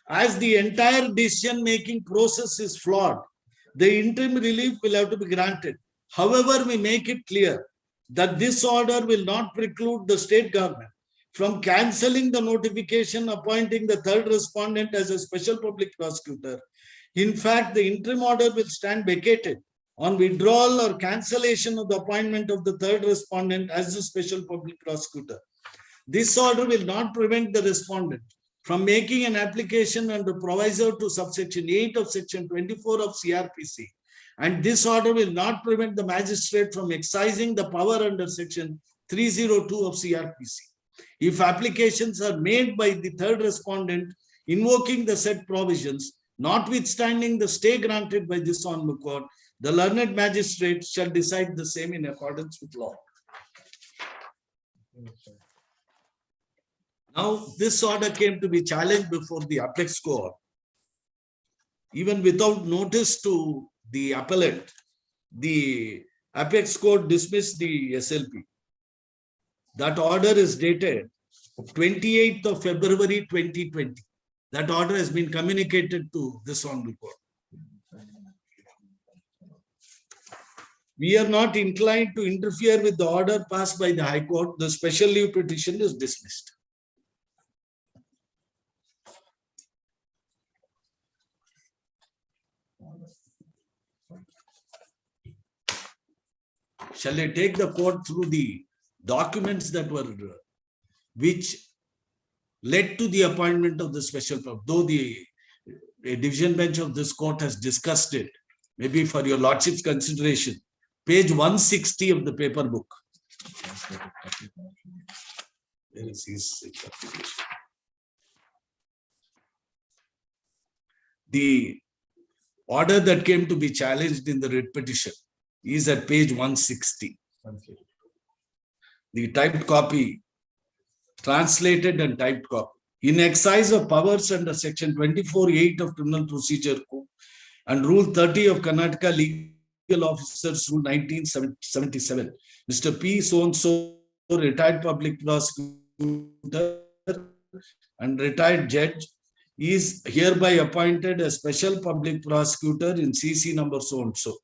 the entire decision-making process is flawed, the interim relief will have to be granted. However, we make it clear that this order will not preclude the state government from cancelling the notification appointing the third respondent as a special public prosecutor. In fact, the interim order will stand vacated on withdrawal or cancellation of the appointment of the third respondent as the special public prosecutor. This order will not prevent the respondent from making an application under proviso to subsection 8 of section 24 of CRPC. And this order will not prevent the magistrate from exercising the power under section 302 of CRPC. if applications are made by the third respondent invoking the said provisions, notwithstanding the stay granted by this honorable court, the learned magistrate shall decide the same in accordance with law. Now, this order came to be challenged before the apex court. Even without notice to the appellant, the apex court dismissed the SLP. That order is dated 28th of February 2020. That order has been communicated to this honorable court. We are not inclined to interfere with the order passed by the High Court. The special leave petition is dismissed. Shall I take the court through the documents that were, which led to the appointment of the special public, though the division bench of this court has discussed it, maybe for your lordship's consideration. Page 160 of the paper book. Where is his application? The order that came to be challenged in the writ petition is at page 160. The typed copy, translated and typed copy. In exercise of powers under section 24(8) of Criminal Procedure Code and Rule 30 of Karnataka Legal Officers Rule 1977, Mr. P. So-and-so, retired public prosecutor and retired judge, is hereby appointed as special public prosecutor in CC number so-and-so.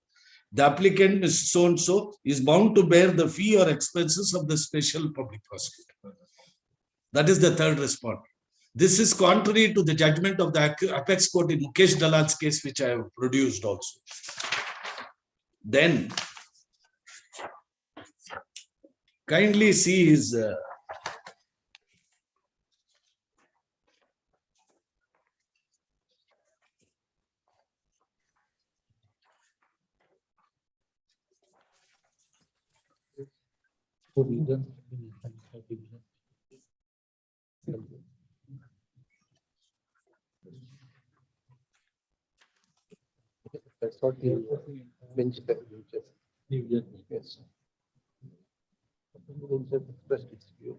The applicant, Mr. So-and-so, is bound to bear the fee or expenses of the special public prosecutor. That is the third respondent. This is contrary to the judgment of the apex court in Mukesh Dalal's case, which I have produced also. Then, kindly see his That's what the bench yes. Expressed its view.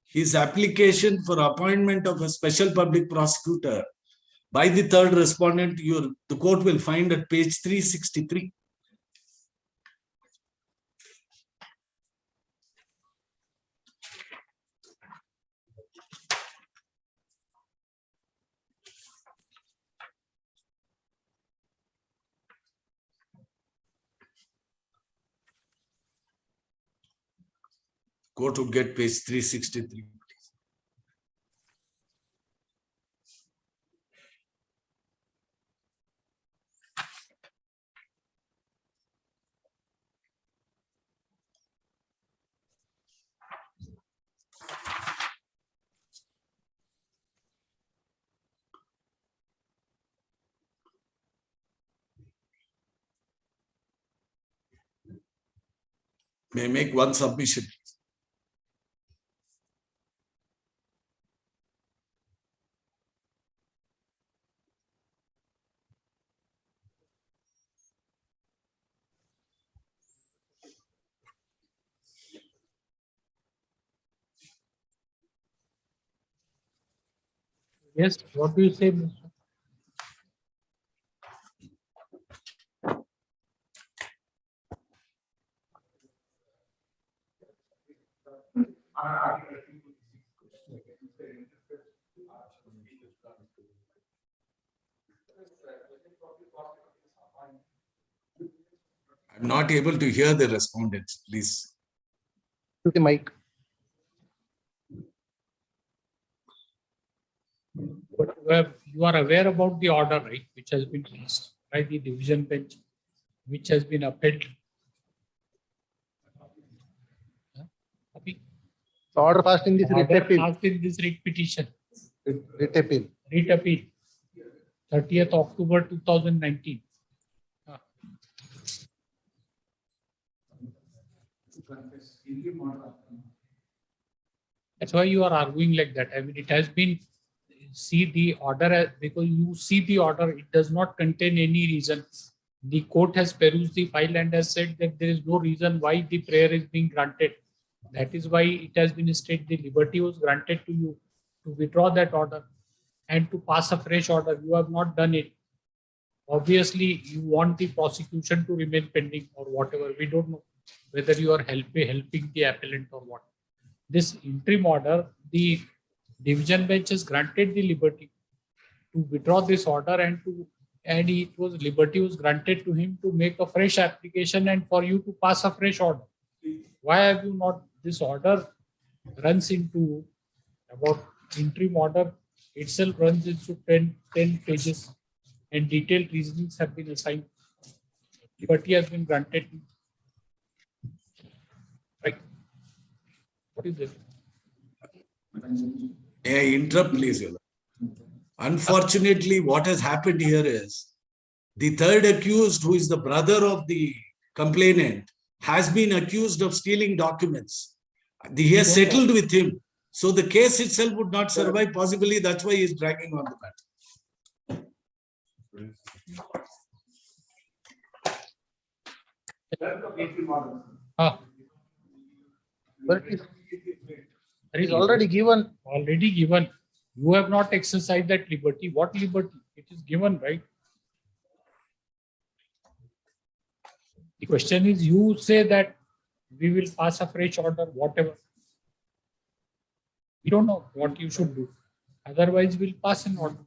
his application for appointment of a special public prosecutor by the third respondent, the court will find at page 363. Court would get page 363. May I make one submission? Yes, what do you say, Mr.? I'm not able to hear the respondents, please. To the mic. But you are aware about the order, right, which has been released by the division bench, which has been upheld. The order passed in this writ appeal. Passed in this writ petition. Writ appeal. Writ appeal. 30th October 2019. That's why you are arguing like that. I mean, it has been, see the order as, because you see the order, it does not contain any reason. The court has perused the file and has said that there is no reason why the prayer is being granted. That is why it has been stated the liberty was granted to you to withdraw that order and to pass a fresh order. You have not done it. Obviously, you want the prosecution to remain pending or whatever. We don't know whether you are helping the appellant or what. This interim order, the division bench has granted the liberty to withdraw this order and liberty was granted to him to make a fresh application and for you to pass a fresh order. Why have you not? This order runs into about interim order itself runs into 10 pages and detailed reasonings have been assigned. Liberty has been granted. Right. What is this? May I interrupt, please? Unfortunately, what has happened here is the third accused, who is the brother of the complainant, has been accused of stealing documents. He has settled with him. So the case itself would not survive. Possibly that's why he is dragging on the matter. But it is already given. Already given. You have not exercised that liberty. What liberty? It is given, right? The question is, you say that we will pass a fresh order, whatever. We don't know what you should do. Otherwise, we'll pass an order.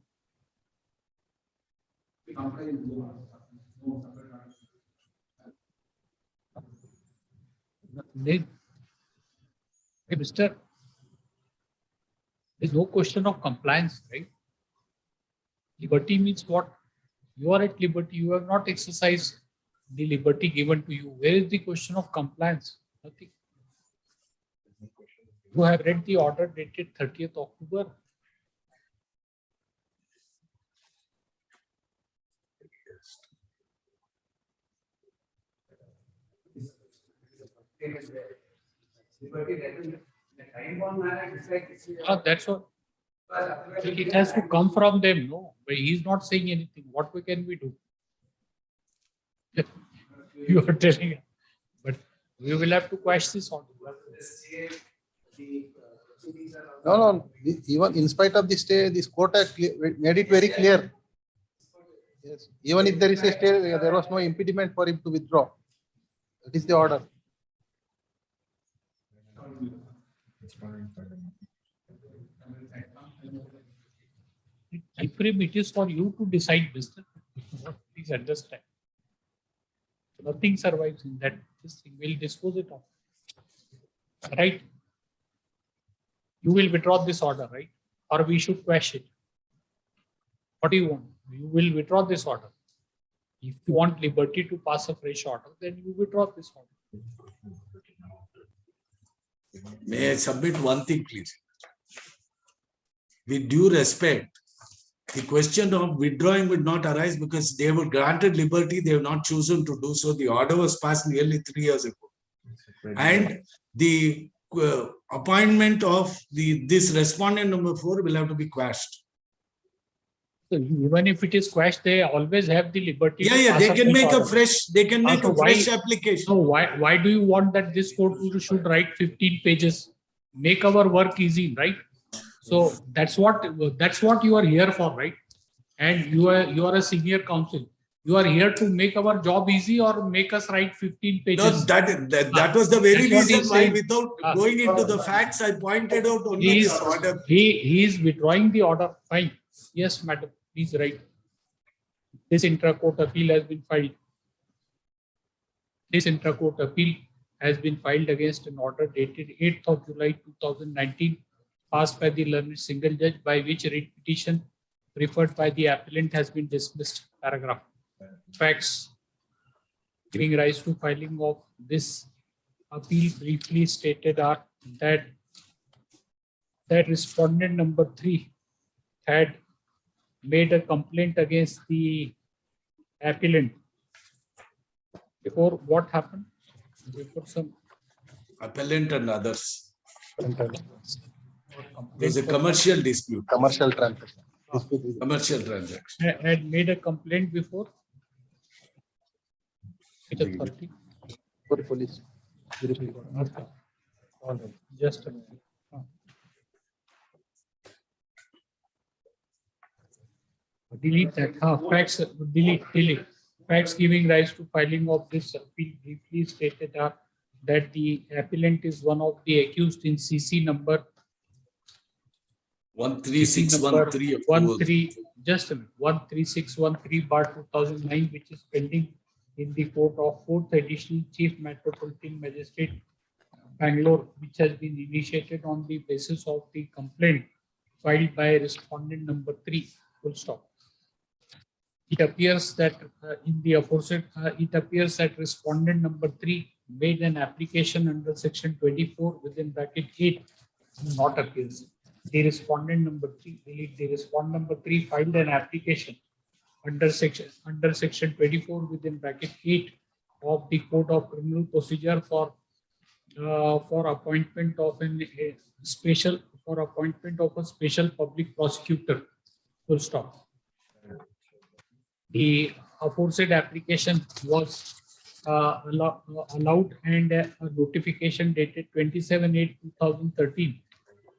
Hey, Mr. There's no question of compliance, right? Liberty means what? You are at liberty. You have not exercised the liberty given to you. Where is the question of compliance? Nothing. You have read the order dated 30th October. That's what. It has to come from them, no? But he's not saying anything. What can we do? You are telling, but we will have to quash this order. No. Even in spite of the stay, this court has made it very clear. Yes. Even if there is a stay, there was no impediment for him to withdraw. That is the order. It is for you to decide, Mr. Please understand. Nothing survives in that. This thing will dispose it off. Right? You will withdraw this order, right? Or we should quash it. What do you want? You will withdraw this order. If you want liberty to pass a fresh order, then you withdraw this order. May I submit one thing, please? With due respect, the question of withdrawing would not arise because they were granted liberty. They have not chosen to do so. The order was passed nearly 3 years ago. And the appointment of this respondent number 4 will have to be quashed. So even if it is quashed, they always have the liberty. Yeah, they can make a fresh. They can make a fresh application. So why do you want that this court should write 15 pages? Make our work easy, right? So that's what you are here for, right? And you are a senior counsel. You are here to make our job easy or make us write 15 pages. No, that was the very reason why, without going into the facts, I pointed out only the order. He is withdrawing the order. Fine. Yes, madam. Please write. This intra-court appeal has been filed. This intra-court appeal has been filed against an order dated 8th of July 2019, passed by the learned single judge, by which writ petition referred by the appellant has been dismissed. Paragraph. Facts giving rise to filing of this appeal briefly stated are that respondent number 3 had made a complaint against the appellant. Before what happened? Before some appellant and others. There's a commercial dispute. Commercial transaction. Commercial transaction. Had made a complaint before. With authority. For the police. Okay. Just a minute. Delete that. Facts. Delete. Facts giving rise to filing of this appeal briefly stated are that the appellant is one of the accused in CC number 13613. Just a minute. 13613/2009, which is pending in the court of 4th Additional Chief Metropolitan Magistrate, Bangalore, which has been initiated on the basis of the complaint filed by respondent number 3. Full stop. It appears that respondent number 3 made an application under section 24 within bracket 8. Not appears. The respondent number 3, delete the respondent number 3 filed an application under section 24 within bracket 8 of the Code of Criminal Procedure for appointment of a special public prosecutor. Full stop. The aforesaid application was allowed, and a notification dated 27/8/2013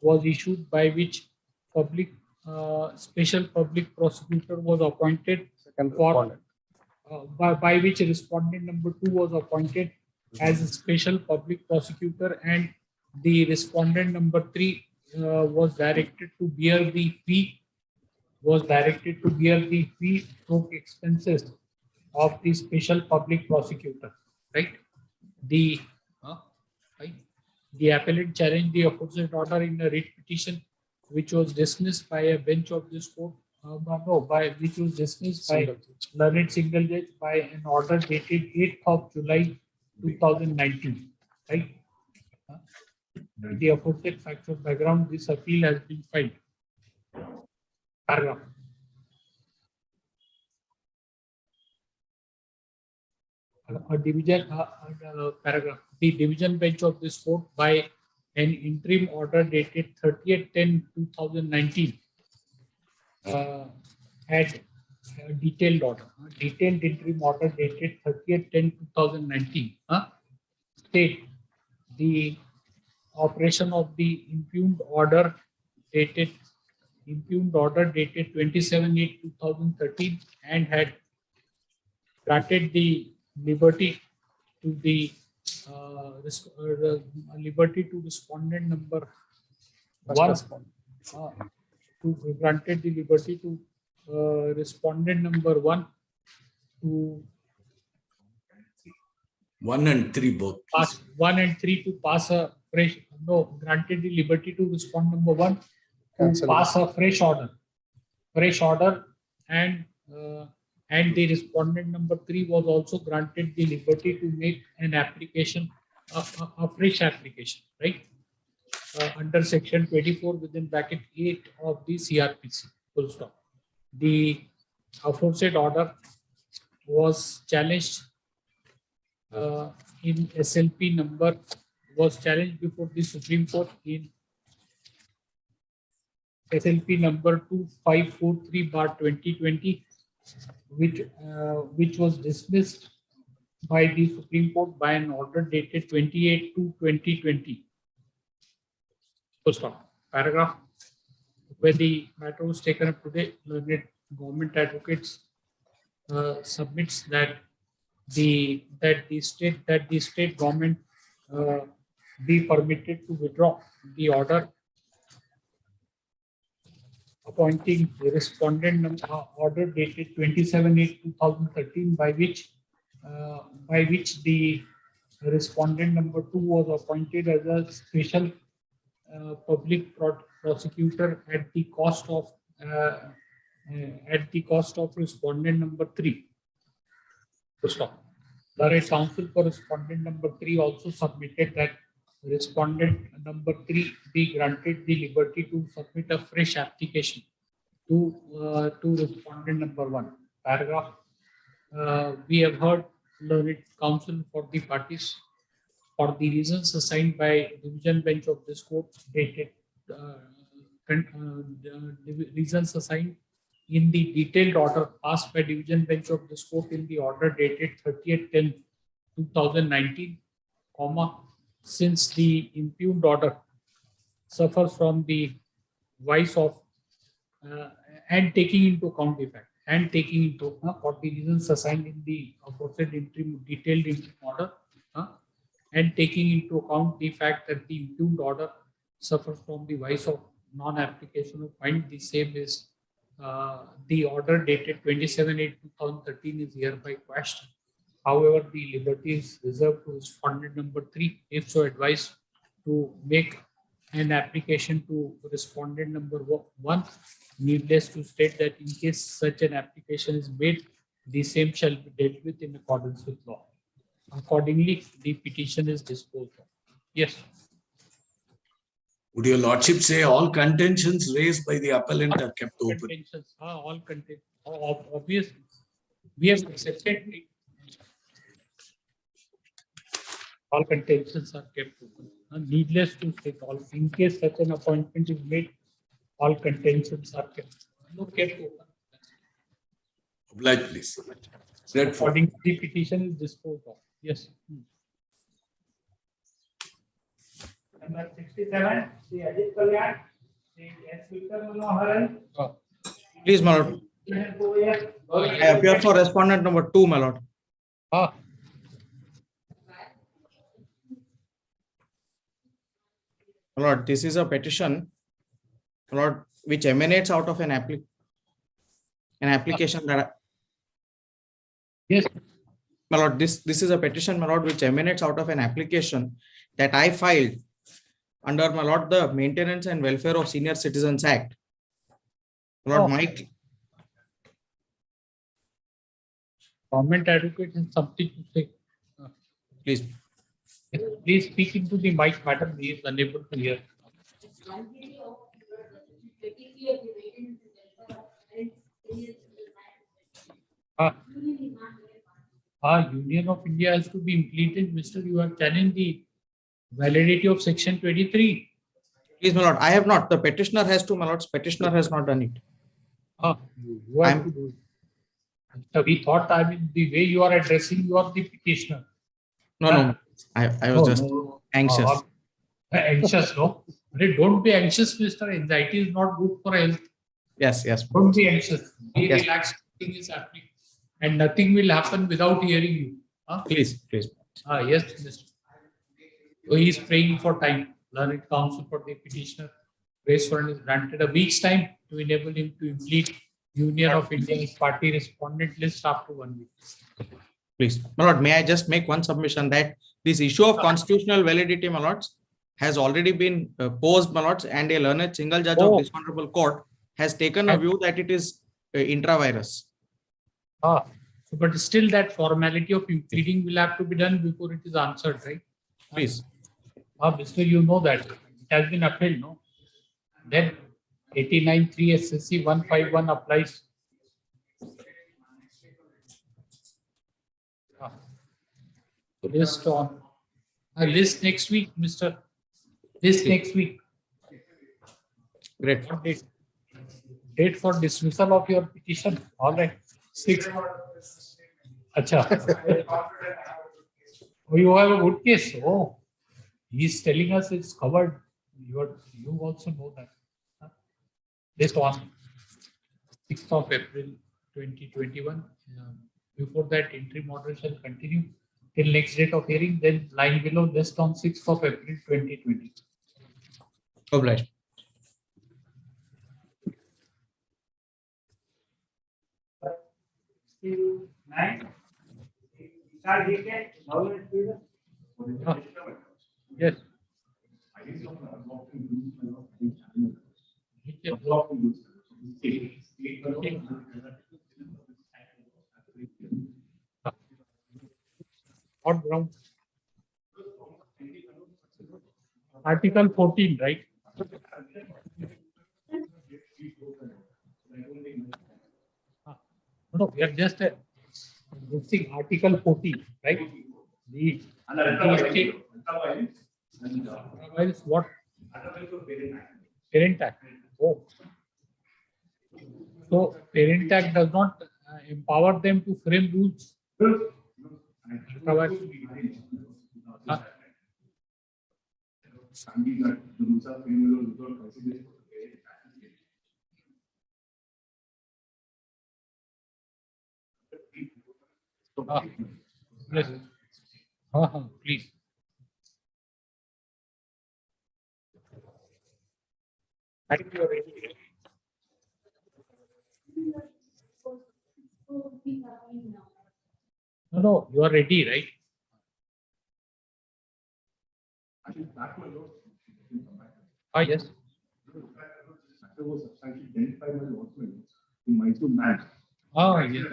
was issued by which special public prosecutor was appointed by which respondent number 2 was appointed as a special public prosecutor, and the respondent number 3 was directed to bear the fee stroke expenses of the special public prosecutor. Right. The appellant challenged the aforesaid order in a writ petition, which was dismissed by a bench of this court. Which was dismissed by learned single judge by an order dated 8th of July 2019. Right. The aforesaid factual background, this appeal has been filed. Paragraph. Paragraph. The division bench of this court, by an interim order dated 30/10/2019, had a detailed order. Detailed interim order dated 30/10/2019 state the operation of the impugned order dated 27/8/2013 and had granted the liberty to the respondent number 1 granted the liberty to respondent number 1 to 1 and 3 both. Pass 1 and 3 to pass a fresh, granted the liberty to respondent number 1 to pass a fresh order, and the respondent number 3 was also granted the liberty to make an application, a fresh application, right? Under section 24 within bracket 8 of the CRPC. Full stop. The aforesaid order was challenged in SLP number, was challenged before the Supreme Court in SLP number 2543/2020, which was dismissed by the Supreme Court by an order dated 28/2/2020. Full stop. Paragraph. Where the matter was taken up today, learned government advocates submits that the state government be permitted to withdraw the order appointing the respondent order dated 27/8/2013 by which the respondent number 2 was appointed as a special public prosecutor at the cost of respondent number 3. Stop. The right counsel for respondent number 3 also submitted that respondent number 3 be granted the liberty to submit a fresh application to respondent number 1. Paragraph. We have heard learned counsel for the parties for the reasons assigned by division bench of this court dated reasons assigned in the detailed order passed by division bench of this court in the order dated 30th/10/2019, since the impugned order suffers from the vice of and taking into account the fact for the reasons assigned in the aforesaid detailed interim order, and taking into account the fact that the impugned order suffers from the vice of non-application of fine, the same is the order dated 27/8/2013 is hereby quashed. However, the liberty is reserved to respondent number 3, if so advised, to make an application to respondent number 1. Needless to state that in case such an application is made, the same shall be dealt with in accordance with law. Accordingly, the petition is disposed of. Yes. Would your lordship say all contentions raised by the appellant are kept open? Contentions, all contentions. Obviously, we have accepted it. All contentions are kept open. Needless to state, in case such an appointment is made, all contentions are kept open. Oblige, please. According to the petition is disposed of. Yes. Number 67, Sri Ajit Kalyan, Sri S. Vikram Manoharan. Please, my lord. I appear for respondent number 2, my lord. My lord, this is a petition, my lord, which emanates out of an application that. Yes. My lord, this is a petition, my lord, which emanates out of an application that I filed under, my lord, the Maintenance and Welfare of Senior Citizens Act. My lord, Mike. Government advocate has something to say. Please. Please speak into the mic, madam. He is unable to hear. Union of India has to be implemented, Mr. You are challenging the validity of section 23. Please, my lord, I have not. The petitioner has to, my lord's petitioner has not done it. You have to do it. So we thought, I mean, the way you are addressing, you are the petitioner. No. I was just anxious. Anxious, no? Don't be anxious, Mr. Anxiety is not good for health. Yes. Don't be anxious. Be Yes. relaxed. Nothing is happening. And nothing will happen without hearing you. Please. Yes, Mr. So he is praying for time. Learned counsel for the petitioner. Grace for is granted a week's time to enable him to complete Union of India's party respondent list after 1 week. Please. My lord, may I just make one submission that this issue of constitutional validity, my lords, has already been posed, my lords, and a learned single judge of this honorable court has taken a view that it is intra-virus. But still that formality of impleading will have to be done before it is answered, right? Please. Mr. You know that. It has been upheld, no? Then 89(3) SSC 151 applies. List on. List next week, Mr. List next week. Great. Date for dismissal of your petition. All right. 6. Acha. Oh, you have a good case. Oh, he's telling us it's covered. You also know that. List on 6th of April 2021. Before that, interim order shall continue till next date of hearing. Then line below, list on 6th of April 2020. Obliged. Yes. What ground? Article 14, right? No, we are just listing Article 14, right? The ultraviolence and Ultraviolence what? ultraviolence of Parent Act. Parent Act. Oh. So Parent Act does not empower them to frame rules. Ultraviolence. Family that the rules are framed without consideration of the Parent Act. Yes. Please. No, you are ready, right? Yes. Matter was substantially dealt by my lawsuit in Mysore land. Yes.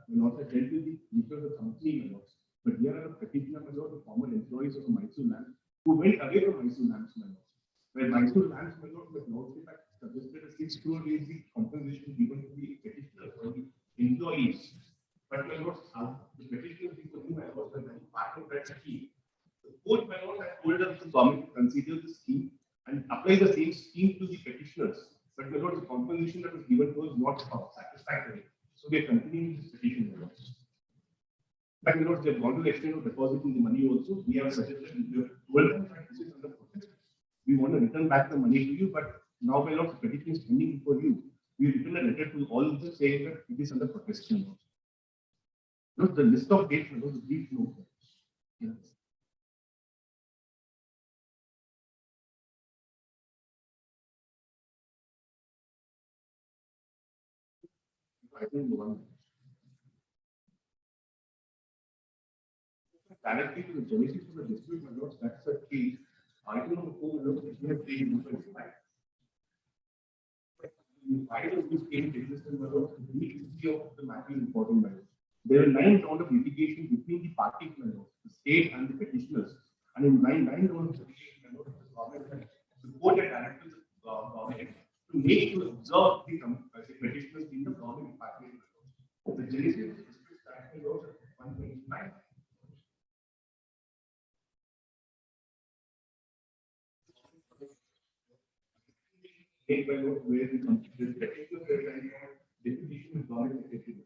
My lawyer dealt with the future of the company, my lord. But here are a particular my lord, the former employees of the Mysore land who went away from Mysore lands, my lord. Where Mysore lands, my lord, the lordship had suggested a 6 crore basic compensation given to the petitioners or the employees. But my lord, the petitioners, my lord, were part of that scheme. The court, my lord, has told us the government to consider the scheme and apply the same scheme to the petitioners. But my lord, the compensation that was given was not satisfactory. So we are continuing this petition, my lord. But my lord, they have gone to the extent of depositing the money also. We have suggested, we have told them that this is under protest. We want to return back the money to you, but now, my lord, the petition is pending before you. We written a letter to all of them saying that it is under protest. Look, the list of dates, my lord, the brief note. Yes. I think one. Directly to the genesis of the dispute, my lord, that's the case. Item number 4, my lord, we have taken into account. The file of this case existed, my lord, the history of the matter is important, my lord. There were 9 rounds of litigation between the parties, my lord, the state and the petitioners. And in 9 rounds of litigation, my lord, the court had directed the government to make to observe the petitioners in the government department. The genesis of the dispute started, my lord, 129. By law, where the particular definition of government secretary.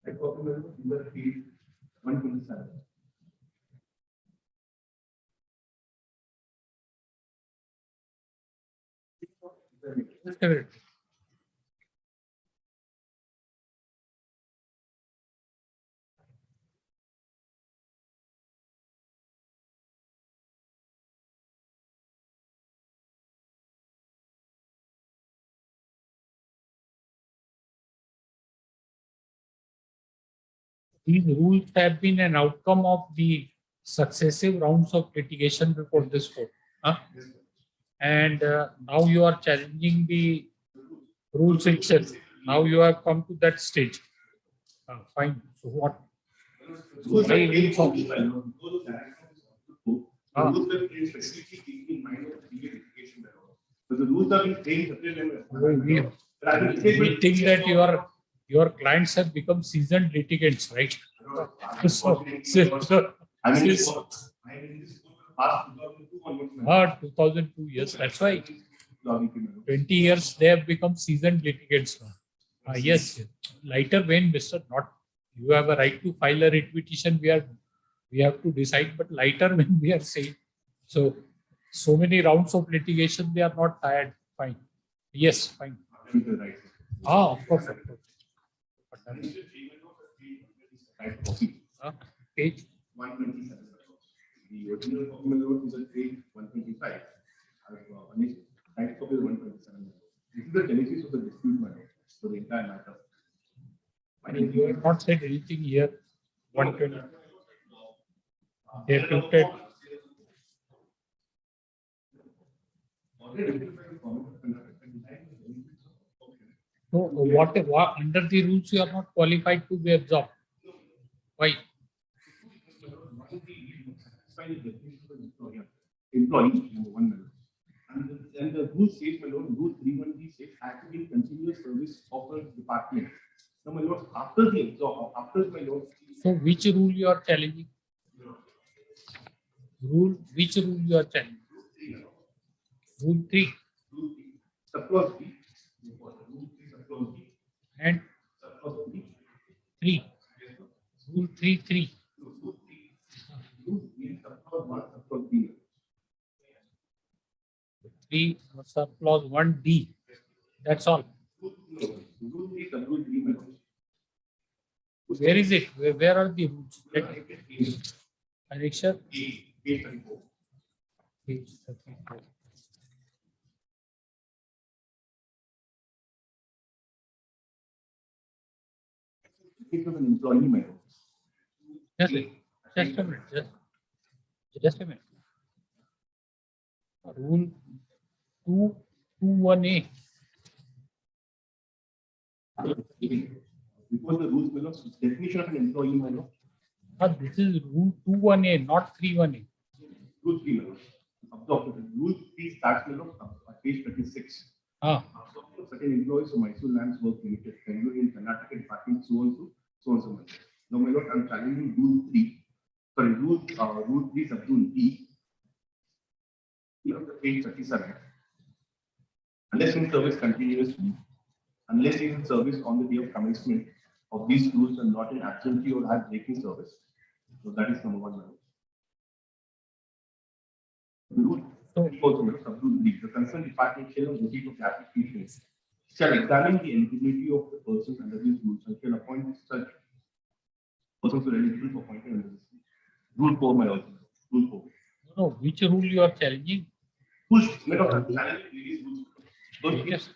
I copy in the field 127. Just a minute. These rules have been an outcome of the successive rounds of litigation before this court. And now you are challenging the rules itself. Now you have come to that stage. Fine. So what? Rules are rules of the rules were framed specifically keeping in mind of the litigation. So the rules are being framed separately. We think that your clients have become seasoned litigants, right? So, I mean, this past 2002 years. That's why 20 years they have become seasoned litigants now. Yes, lighter vein, Mr. Not you have a right to file a writ petition. We have to decide, but lighter vein we are saying. So many rounds of litigation, they are not tired. Fine. Yes, fine. Of course. Page 127. The original document is on page 125. Type copy 127. This is the genesis of the dispute matter for the entire matter. You have not said anything here. 120. They have looked at. So what under the rules you are not qualified to be absorbed? Why? Employee, number 1. And the rule says, my lord, rule 31D says active continuous service of the department. Now, my lord, after my lord. So which rule you are challenging? Rule, which rule you are challenging? Rule 3. Subclause B. Rule 3, subclause B. And Subclause B. 3. Rule 3.3. Rule 3, subclause 1, subclause B. 3 subclause 1D. That's all. Rule 3, subclause 3. Where is it? Where are the rules? Pariksha? Page 34. Page 34. It was an employee manual. Just a minute. Just a minute. Rule 221A. Because the rules manual, definition of an employee manual. This is rule 21A, not 31A. Rule 3 manual. Rule 3 starts manual at page 36. Certain employees of Mysore Lands Work Limited, Bangalore in Karnataka department, so and so. Now, my lord, I'm challenging rule 3. Sorry, rule 3 subrule B. Here on the page 37. Unless in service continuously, unless in service on the day of commencement of these rules and not in absentee or have breaking service. So that is number 1. Rule subrule B. The concerned department shall on receipt of the application shall examine the eligibility of the persons under these rules and shall appoint such persons who are eligible for appointment under this rule. Rule 4 my also. Rule 4. No, which rule you are challenging? Rules. Yes.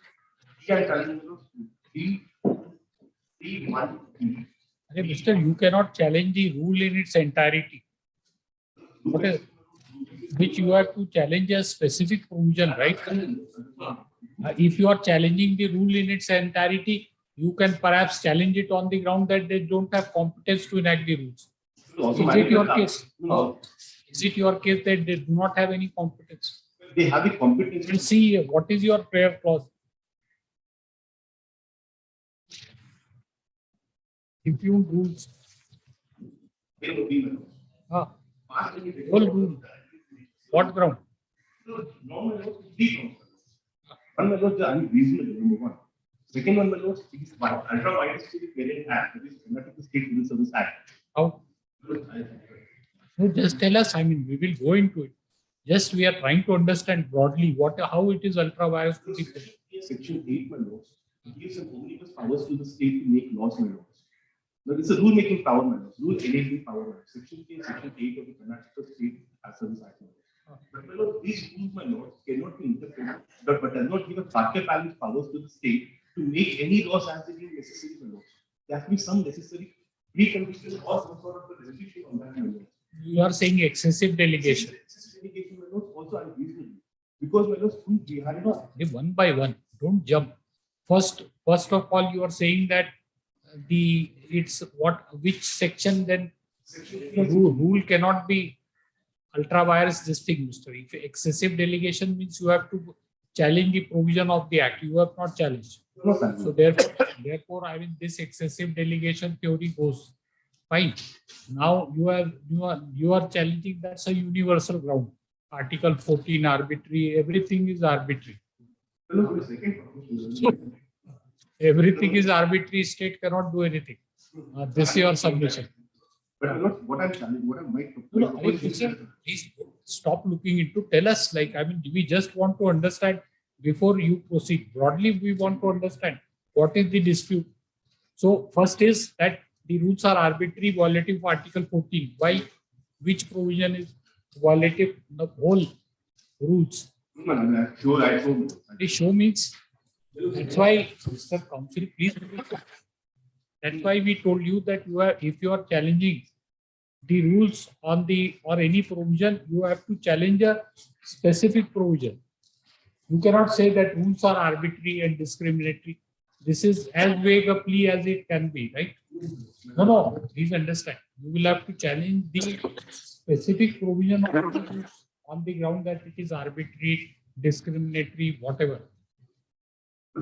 Mister, you cannot challenge the rule in its entirety. Which you have to challenge a specific provision, right? If you are challenging the rule in its entirety, you can perhaps challenge it on the ground that they don't have competence to enact the rules. Is it your case? Is it your case that they do not have any competence? They have the competence. And see, what is your prayer clause? Impugn rules. Whole rule. What ground? One was the unreasonable, number 1. Second one was ultra virus to the parent act, that is Karnataka State Civil Service Act. How? No, just tell us. I mean, we will go into it. Just we are trying to understand broadly how it is ultra virus to the parent. Section 8 my laws gives an omnibus powers to the state to make laws my laws. Now it's a rule making power my laws, rule enabling power my laws. Section 3 and Section 8 of the Karnataka State Service Act. But my lord, these rules, my lord, cannot be interpreted, but does not give a partial balance powers to the state to make any laws as they deem necessary, my lord. There has to be some necessary precondition or some sort of a restriction on that, my lord. You are saying excessive delegation. Excessive delegation, my lord, also unreasonable. Because, my lord, we had one by one. Don't jump. First of all, you are saying that which section then rule cannot be ultra virus this thing, Mr. If excessive delegation means you have to challenge the provision of the act. You have not challenged. So therefore, I mean, this excessive delegation theory goes fine. Now you are challenging, that's a universal ground. Article 14 arbitrary, everything is arbitrary. So, everything is arbitrary, state cannot do anything. This is your submission. But what I'm challenging, what I might please stop looking into, tell us, like, I mean, we just want to understand before you proceed. Broadly, we want to understand what is the dispute. So first is that the rules are arbitrary, violative of Article 14. Why? Which provision is violative? The whole rules. The show means, that's why, Mr. Counsel, please. That's why we told you that if you are challenging the rules on or any provision, you have to challenge a specific provision. You cannot say that rules are arbitrary and discriminatory. This is as vague a plea as it can be, right? No, please understand. You will have to challenge the specific provision of rules on the ground that it is arbitrary, discriminatory, whatever.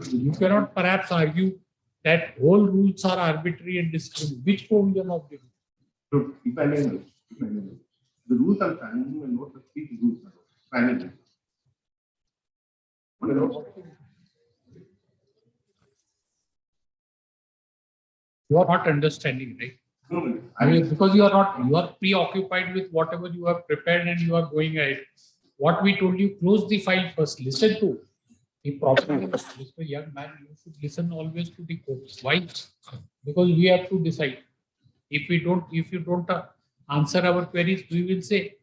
You cannot perhaps argue that whole rules are arbitrary and discriminatory. Which provision of the rule? The rules are challenging and not the speech rules. Finally. You are not understanding, right? No, I mean, because you are preoccupied with whatever you have prepared and you are going ahead. What we told you, close the file first, listen to the problem. Young man, you should listen always to the courts. Why? Because we have to decide. If you don't answer our queries, we will say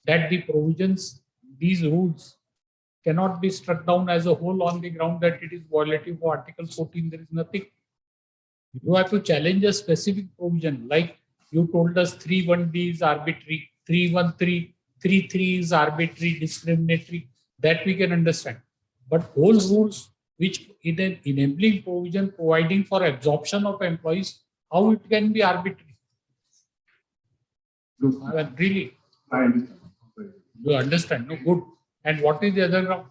that the provisions, these rules cannot be struck down as a whole on the ground that it is violative of Article 14. There is nothing. You have to challenge a specific provision, like you told us 3(1)(d) is arbitrary, 3(1)(3)(3)(3) is arbitrary, discriminatory. That we can understand. But whole rules which in an enabling provision providing for absorption of employees, how it can be arbitrary? I mean, really? I understand. You understand? No, good. And what is the other ground?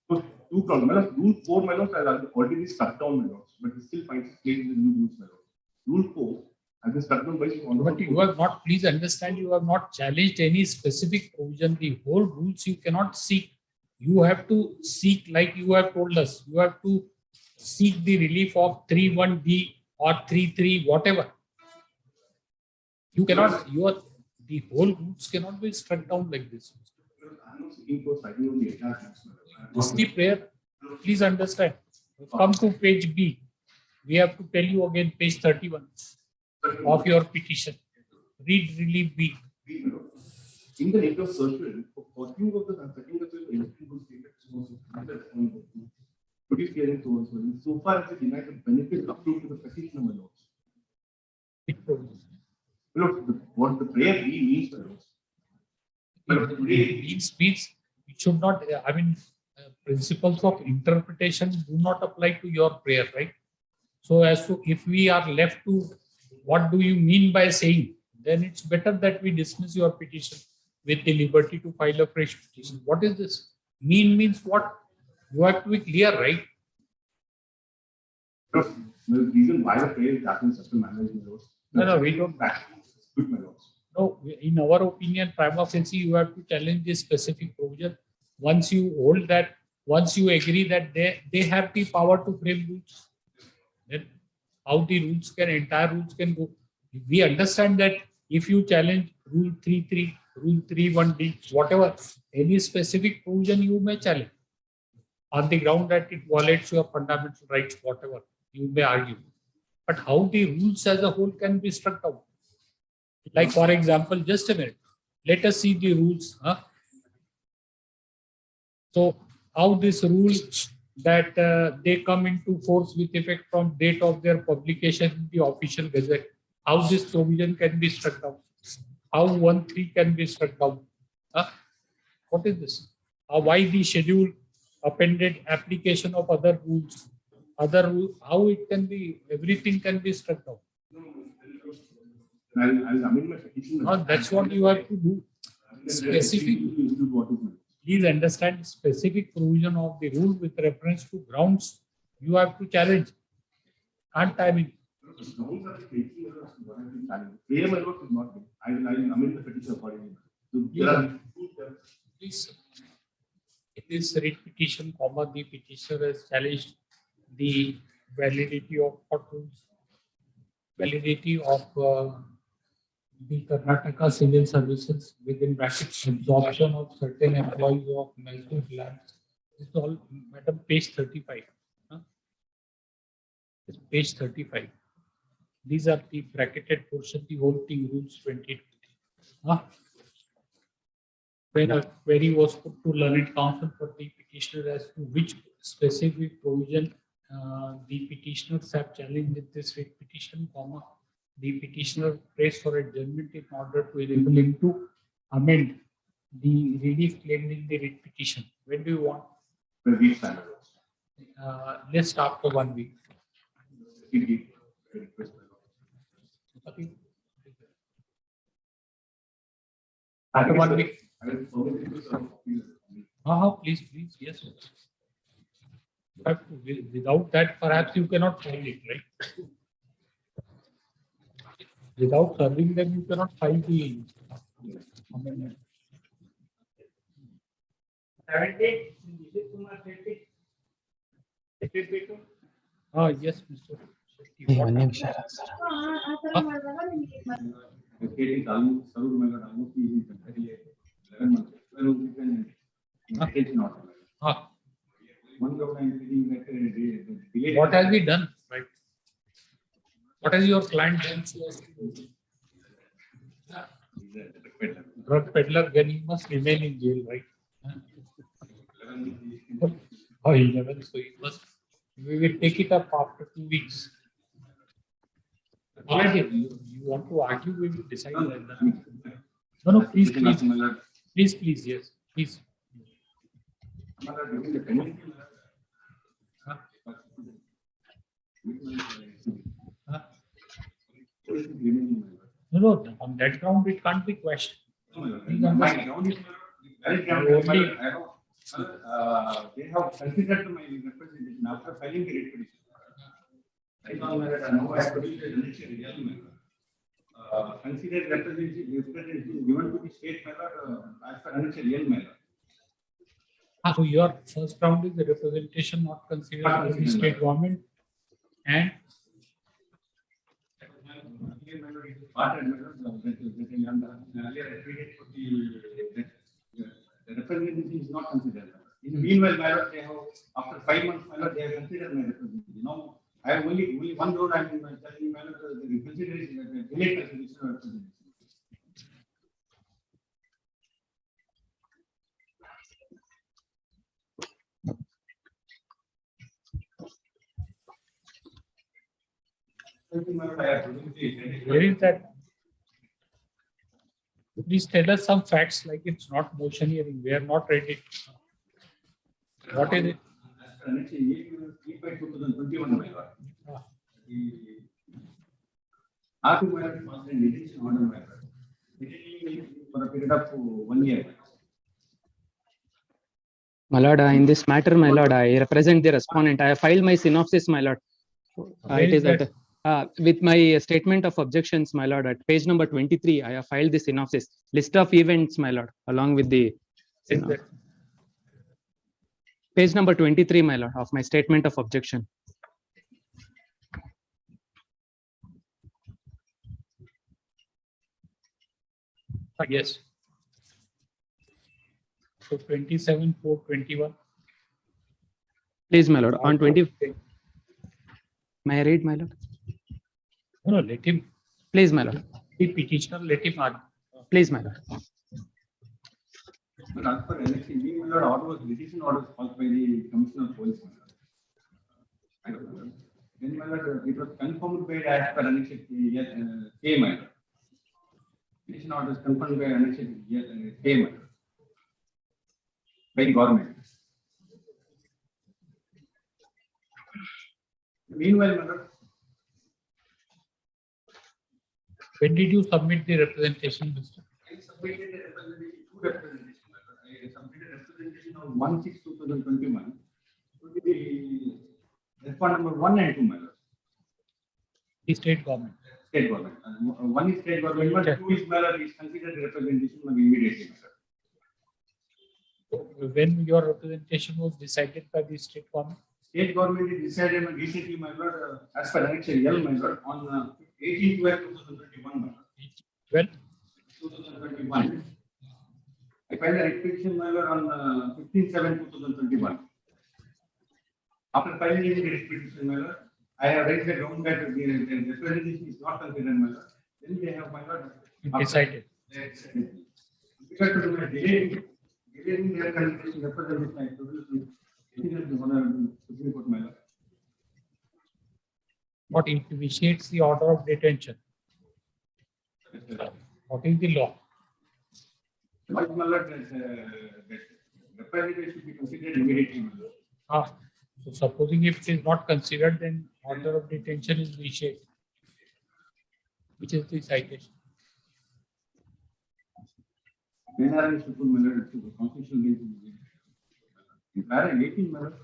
So, two problems. Rule 4 melons are already struck down melons, but it still finds place in the new rules melons. Rule 4 has been struck down by But you have not, please understand, you have not challenged any specific provision. The whole rules you cannot seek. You have to seek, like you have told us, you have to seek the relief of 3(1)(d) or 3(3), whatever. You cannot, the whole rules cannot be struck down like this. This is the prayer. Please understand. Come to page B. We have to tell you again page 31 of your petition. Read relief B. In the nature of circular, for forcing of the setting of the eligible statement, produce clearance so far as it denies the benefit accrued to the petitioner melons. Look, what the prayer means means it should not, I mean, principles of interpretation do not apply to your prayer, right? So as to if we are left to what do you mean by saying, then it's better that we dismiss your petition with the liberty to file a fresh petition. What is this? Mean means what? You have to be clear, right? The reason why the prayer is happening in such a manner is no, we don't. No, in our opinion, prima facie, you have to challenge this specific provision. Once you hold that, once you agree that they have the power to frame rules, then how the rules can, entire rules can go. We understand that if you challenge rule 3(3), rule 3(1)(d), whatever, any specific provision you may challenge on the ground that it violates your fundamental rights, whatever, you may argue. But how the rules as a whole can be struck down? Like, for example, just a minute. Let us see the rules. So, how this rule that they come into force with effect from date of their publication in the official gazette, how this provision can be struck down? How 1(3) can be struck down? What is this? Why the schedule appended application of other rules? How it can be, everything can be struck down. I'll amend my petition. No, that's what you have to do. Specific. Please understand specific provision of the rule with reference to grounds you have to challenge. Can't I mean? I'll amend the petition accordingly. In this writ petition, the petitioner has challenged the validity of what rules? Validity of the Karnataka civil services within brackets absorption of certain employees of Mysore labs. It's all, madam, page 35. It's page 35. These are the bracketed portion, the whole thing, rules 2020. When a query was put to learned counsel for the petitioner as to which specific provision the petitioners have challenged in this writ petition, the petitioner prays for adjournment in order to enable him to amend the relief claimed in the writ petition. When do you want? Let's start for 1 week. After 1 week. Please, yes. But without that, perhaps you cannot file it, right? Without serving them, you cannot file the Yes, Mr. The case is almost served, my lord, almost in 11 months. 12 months and detention order. One ground I am feeling that delay. What has been done, right? What has your client done? Drug peddler, then he must remain in jail, right? 11. So he must. We will take it up after 2 weeks. All right, you want to argue, we will decide like that. No, please, yes, please. No, on that ground it can't be questioned. My ground is valid ground. They have considered my representation after filing the writ petition. I know that I have produced a considered representation given to the state matter as per annexure L matter. So your first round is the representation not considered by the state government, and the representation is not considered. In the meanwhile, my lord, they have after 5 months, my lord, they have considered my representation. Now I have only one road. I am telling my lord the consideration, the delayed consideration of representation. where is that? Please tell us some facts, like it's not motion hearing. We are not ready. What is it? By 2021, my lord. After my lord, passed an detention order, my lord. For a period of 1 year. My lord, in this matter, my lord, I represent the respondent. I have filed my synopsis, my lord. It is at, with my statement of objections, my lord, at page number 23, I have filed the synopsis. List of events, my lord, along with the page number 23, my lord, of my statement of objection. Yes. So 27/4/21. Please, my lord, on 20. May I read, my lord? No, let him. Please, my lord. The petitioner, let him argue. Please, my lord. But as per NXT, my lord, order was decision orders passed by the Commissioner of Police. Then, my lord, it was confirmed by as per NXT K, my lord. Decision orders confirmed by NXT K, my lord. By the government. Meanwhile, my lord. When did you submit the representation, Mr.? I submitted a representation, two representations. I submitted a representation on 1/6/2021 to the respondent number 1 and 2, my lord. The state government. State government. One is state government, but 2 is my lord, is considered representation of immediately, my lord. When your representation was decided by the state government? State government is decided recently, my lord, as per annexure L, my lord, on 18/12/2021, my lord. 2021. I filed a writ petition, my lord, on 15/7/2021. After filing the writ petition, my lord, I have raised the ground that the representation is not considered, my lord. Then they have, my lord, decided. Because to the delaying their consideration representation, I produced the Supreme Court, my lord. What initiates the order of detention? What is the law? What, my lord, representation should be considered immediately, my lord. So supposing if it is not considered, then order of detention is initiated. Which is the citation? NRI should put, my lord, to the constitutional basis. In para 18, my lord.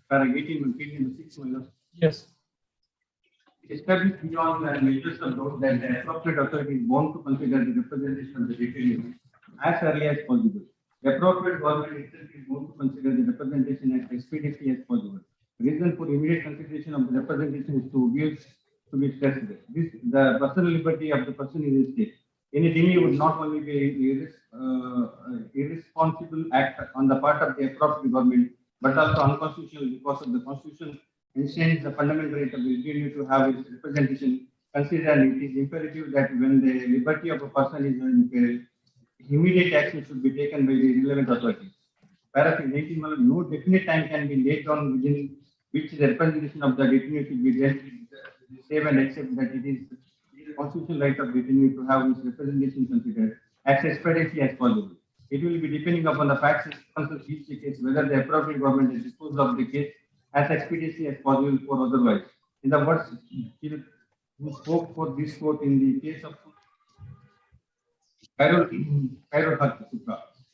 Para 18, 6, my lord. Yes. established beyond the measures of doubt that the appropriate authority is bound to consider the representation of the detainee as early as possible. The appropriate government itself is bound to consider the representation as expeditiously as possible. The reason for immediate consideration of the representation is to be stressed. The personal liberty of the person is at stake. Any delay would not only be irresponsible act on the part of the appropriate government, but also unconstitutional because of the Constitution enshrines the fundamental right of the detainee to have its representation considered. It is imperative that when the liberty of a person is in peril, immediate action should be taken by the relevant authorities. Paragraph 19, no definite time can be laid down within which the representation of the detainee should be dealt with, save and except that it is the constitutional right of the detainee to have his representation considered as expeditiously as possible. It will be depending upon the facts and circumstances of each case whether the appropriate government has disposed of the case as expeditiously as possible or otherwise. In the words who spoke for this court in the case of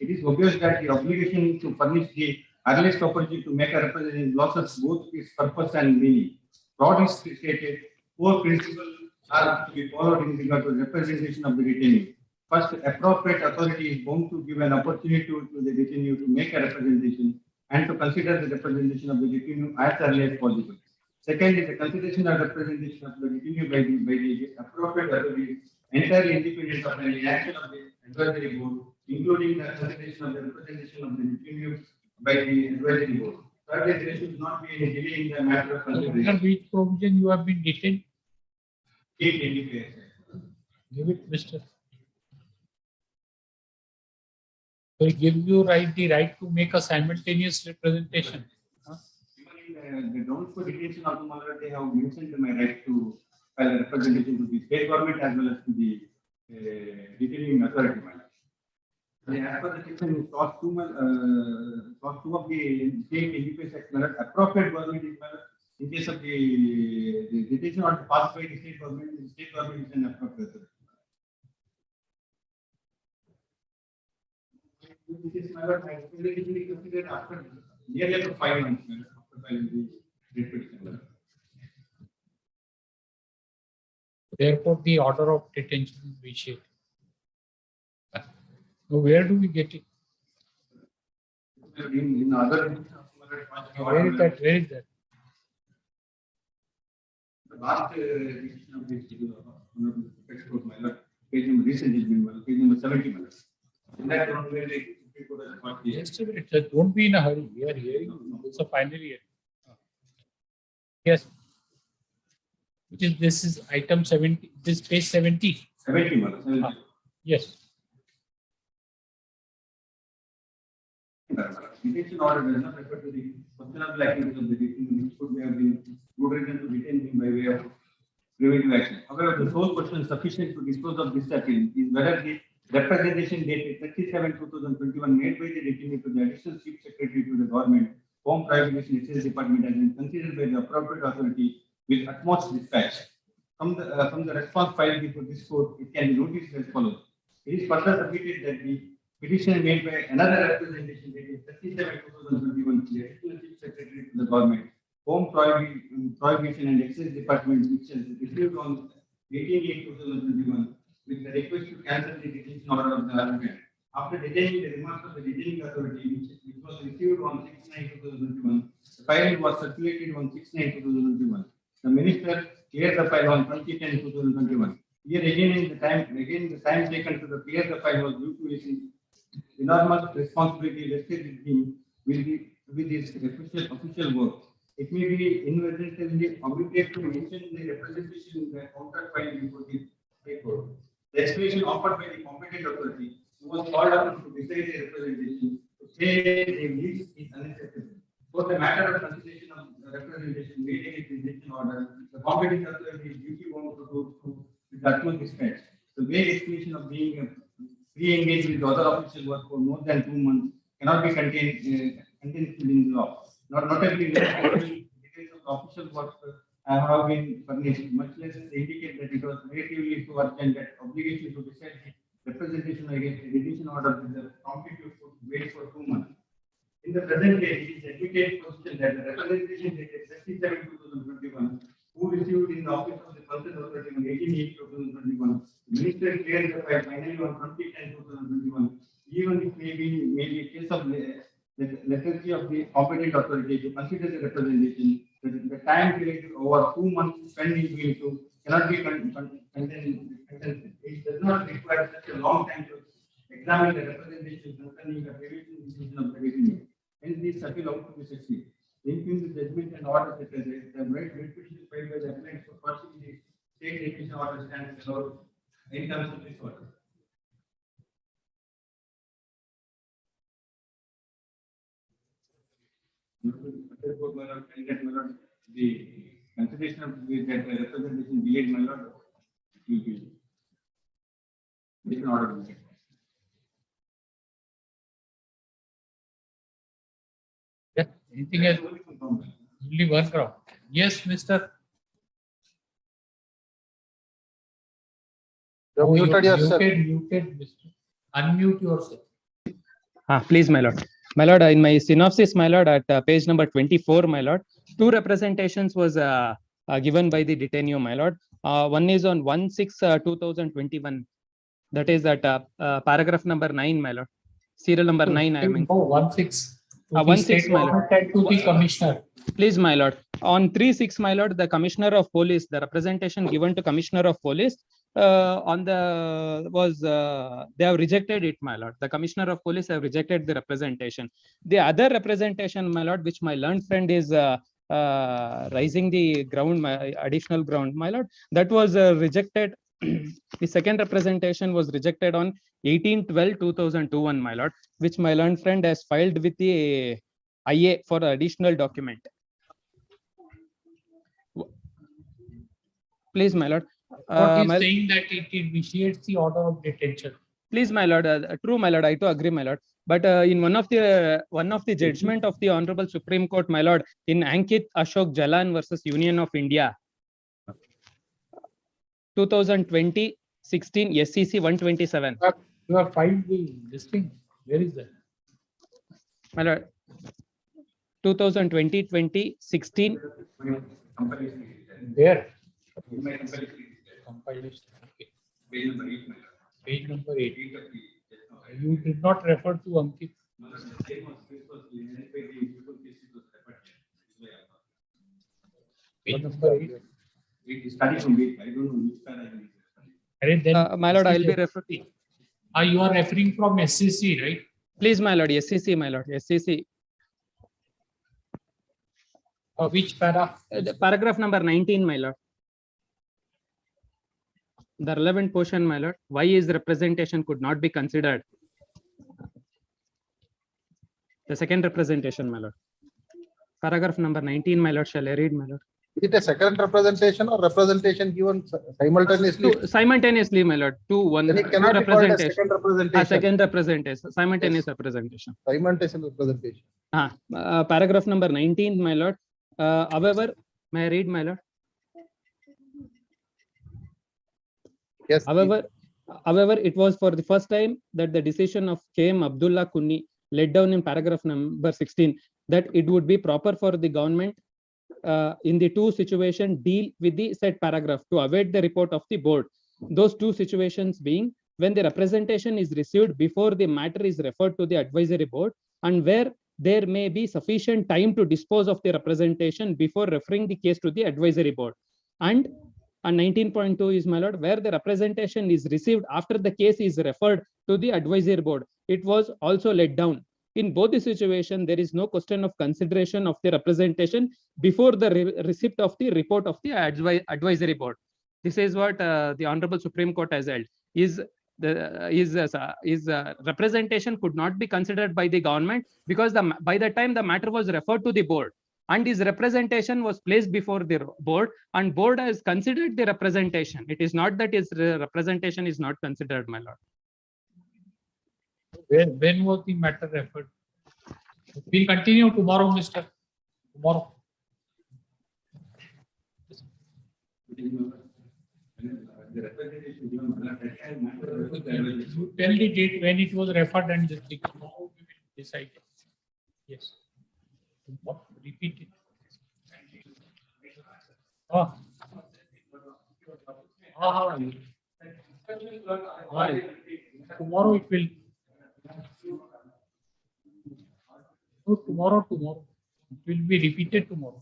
it is obvious that the obligation to furnish the earliest opportunity to make a representation losses both its purpose and meaning. Broadly stated, four principles are to be followed in regard to representation of the detainee. First, appropriate authority is bound to give an opportunity to the detainee to make a representation and to consider the representation of the detainee as early as possible. Second is the consideration of representation of the detainee by the appropriate authority entirely independent of any action of the advisory board, including the consideration of the representation of the detainee by the advisory board. Thirdly, there should not be any delay in the matter of consideration. Which provision you have been detained? 885. Give it, Mr. They give you the right to make a simultaneous representation. The grounds for detention of the mother, they have mentioned my right to file a representation to the state government as well as to the detaining authority. As per the section clause 2 of the state NDPS Act, appropriate government is in case of the detention or to pass by the state government is an appropriate authority. This is my representation considered after nearly after 5 months after filing the petition. Therefore, the order of detention is vitiated. So where do we get it? In other where is that? Where is that? The last decision of this export, my lord, page number recent judgment, page number 70. In that one where they Just a minute, sir. Don't be in a hurry. We are hearing. It's a final hearing. Yes. Which is this is item 70. This page 70. 70. Yes. Detention order does not refer to the questionable activities of the detainee, which could have been good reason to detain him by way of preventive action. However, the sole question sufficient to dispose of this appeal is whether the representation dated 37/2021 made by the detainee to the additional chief secretary to the government home prohibition exchange department has been considered by the appropriate authority with utmost dispatch. From the response filed before this court, it can be noticed as follows. It is further submitted that the petition made by another representation dated 37/2021 to the additional chief secretary to the government home prohibition and exchange department, which has received on 18/8/2021 with the request to cancel the detention order of the applicant. After detaining the remarks of the detaining authority, which was received on 6/9/2021, the file was circulated on 6/9/2021. The minister cleared the file on 20/10/2021. Here again, the time taken to clear the file was due to his enormous responsibility vested in him with his official work. It may be inadvertently omitted to mention the representation in the counter file before the High Court. The explanation offered by the competent authority who was called upon to decide the representation to say the lease is unacceptable. For the matter of consideration of the representation made in the detention order, the competent authority is duty bound to do with the utmost dispatch. The vague explanation of being re-engaged with other official work for more than 2 months cannot be contained in the law. Notably, details of official work have been furnished, much less indicate that it was relatively too urgent that obligation to decide the representation against the detention order with the competent to wait for 2 months. In the present case, it is admitted position that the representation dated 37/2021, who who received in the office of the concerned authority on 18/8/2021. Minister cleared the file finally on 20/10/2021. Even it may be a case of lethargy of the competent authority to consider the representation. The time period over 2 months spent in doing so cannot be contained. It does not require such a long time to examine the representation concerning the revision decision of the witness. Hence, this appeal out to be succeed. Linking the judgment and order secretary, the right petition filed by the appellant for pursuing the state decision order stands allowed in terms of this order. The consideration of the representation delayed, my lord, will be taken order. Yeah, anything else? Only one round. Yes, Mr. You muted yourself. Muted, Mr. Unmute yourself. Please, my lord. My lord, in my synopsis, my lord, at page number 24, my lord, 2 representations was given by the detainee, my lord. One is on 1/6/2021. That is at paragraph number 9, my lord. Serial number 9. I mean. 1/6. 1/6, my lord. To the commissioner. Please, my lord. On 3/6, my lord, the commissioner of police, the representation given to commissioner of police they have rejected it, my lord. The commissioner of police have rejected the representation. The other representation, my lord, which my learned friend is raising the ground, my additional ground, my lord, that was rejected. The second representation was rejected on 18/12/2021, my lord, which my learned friend has filed with the IA for additional document. Please, my lord. Saying that it initiates the order of detention. Please, my lord. True, my lord. I do agree, my lord. But in one of the judgment of the Honorable Supreme Court, my lord, in Ankit Ashok Jalan versus Union of India, 2020-16 SCC 127. You have filed this thing. Where is that? My lord. 2020-16. Where? Compilation. Okay. Page number 8. You did not refer to Ankit. Page number 8. My lord, I will be referring. You are referring from SCC, right? Please, my lord. SCC, my lord. SCC. Which para? Paragraph number 19, my lord. The relevant portion, my lord. Why is representation could not be considered? The second representation, my lord. Paragraph number 19, my lord. Shall I read, my lord? Is it a second representation or representation given simultaneously? Simultaneously, my lord. Then it cannot be called a second representation. Second representation. Simultaneous representation. Simultaneous representation. Paragraph number 19, my lord. However, may I read, my lord? Yes. However, it was for the first time that the decision of K.M. Abdullah Kunni laid down in paragraph number 16 that it would be proper for the government in the 2 situations deal with the said paragraph to await the report of the board. Those 2 situations being when the representation is received before the matter is referred to the advisory board, and where there may be sufficient time to dispose of the representation before referring the case to the advisory board. And 19.2 is, my lord, where the representation is received after the case is referred to the advisory board. It was also laid down. In both the situations, there is no question of consideration of the representation before the receipt of the report of the advisory board. This is what the Honorable Supreme Court has held. Representation could not be considered by the government because by the time the matter was referred to the board, and his representation was placed before the board, and board has considered the representation. It is not that his representation is not considered, my lord. When was the matter referred? We'll continue tomorrow, Mr. Tomorrow. You tell the date when it was referred and just decide. Yes. What? Repeat it. Tomorrow it will. No, tomorrow. It will be repeated tomorrow.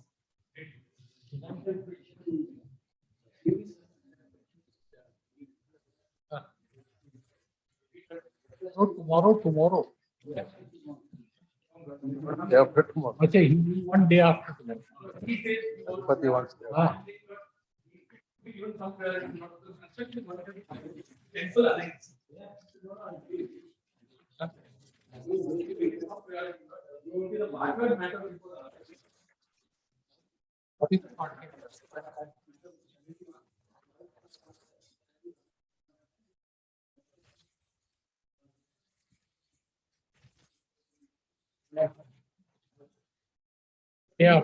No, tomorrow. Day after tomorrow. Okay, one day after tomorrow. Pati wants that. Yeah.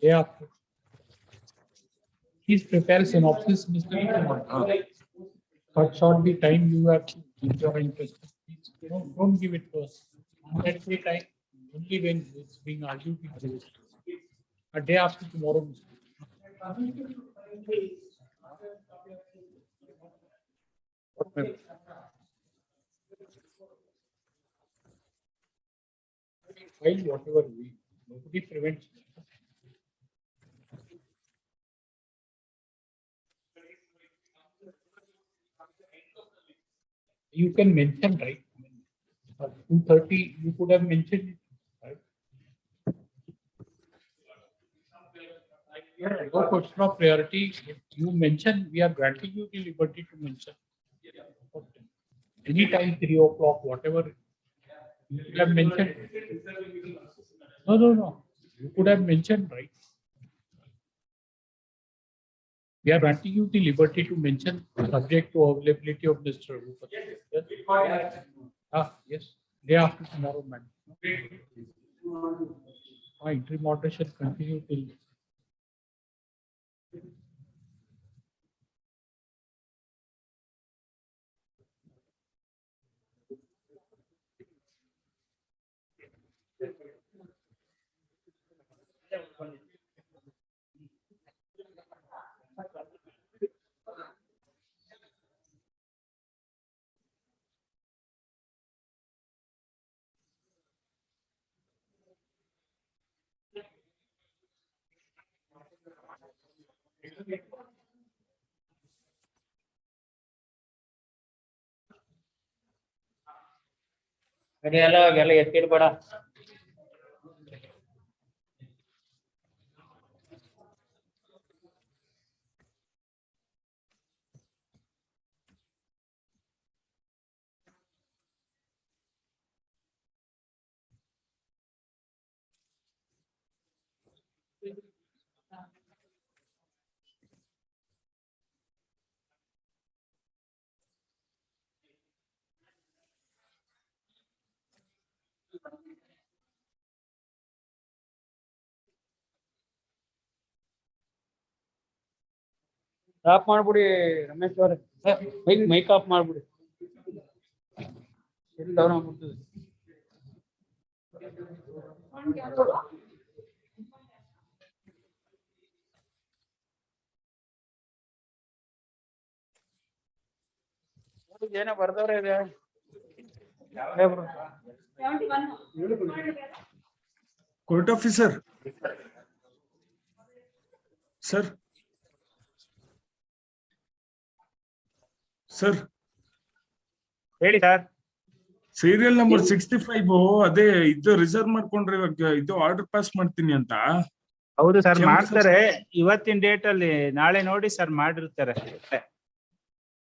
Yeah. Please prepare synopsis, Mr. Cut short the time you have to give your interest. Please, don't give it to us. That free time only when it's being argued. A day after tomorrow. File whatever we. Nobody prevents. You can mention, right? 2:30, you could have mentioned it, right? No question of priority. If you mention, we are granting you the liberty to mention. Anytime 3 o'clock, whatever. You could have mentioned. No. You could have mentioned, right? We are granting you the liberty to mention subject to availability of Mr. Yes. Day after tomorrow, madam. My interim order shall continue till. ಎತ್ತಿಡ್ಬೇಡ. Off ಮಾಡ್ಬಿಡಿ ರಮೇಶ್ ಅವ್ರೆ, mic of ಮಾಡ್ಬಿಡಿ. ಎಲ್ಲಿ down ಆಗ್ಬಿಡ್ತದೆ. ಏನೋ ಬರ್ದವ್ರೆ ಇದೆ. Court officer. Sir. Sir. ಹೇಳಿ sir. Serial number 65 ಅದೇ ಇದು ರಿಸರ್ವ್ ಮಾಡ್ಕೊಂಡ್ರೆ ಇವಾಗ ಇದು ಆರ್ಡರ್ ಪಾಸ್ ಮಾಡ್ತೀನಿ ಅಂತ. ಹೌದು ಸರ್, ಮಾಡ್ತಾರೆ. ಇವತ್ತಿನ ಡೇಟ್ ಅಲ್ಲಿ ನಾಳೆ ನೋಡಿ ಸರ್ ಮಾಡಿರ್ತಾರೆ.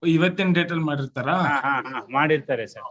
ಇವತ್ತಿನ ಡೇಟ್ ಅಲ್ಲಿ ಮಾಡಿರ್ತಾರಾ? ಮಾಡಿರ್ತಾರೆ ಸರ್.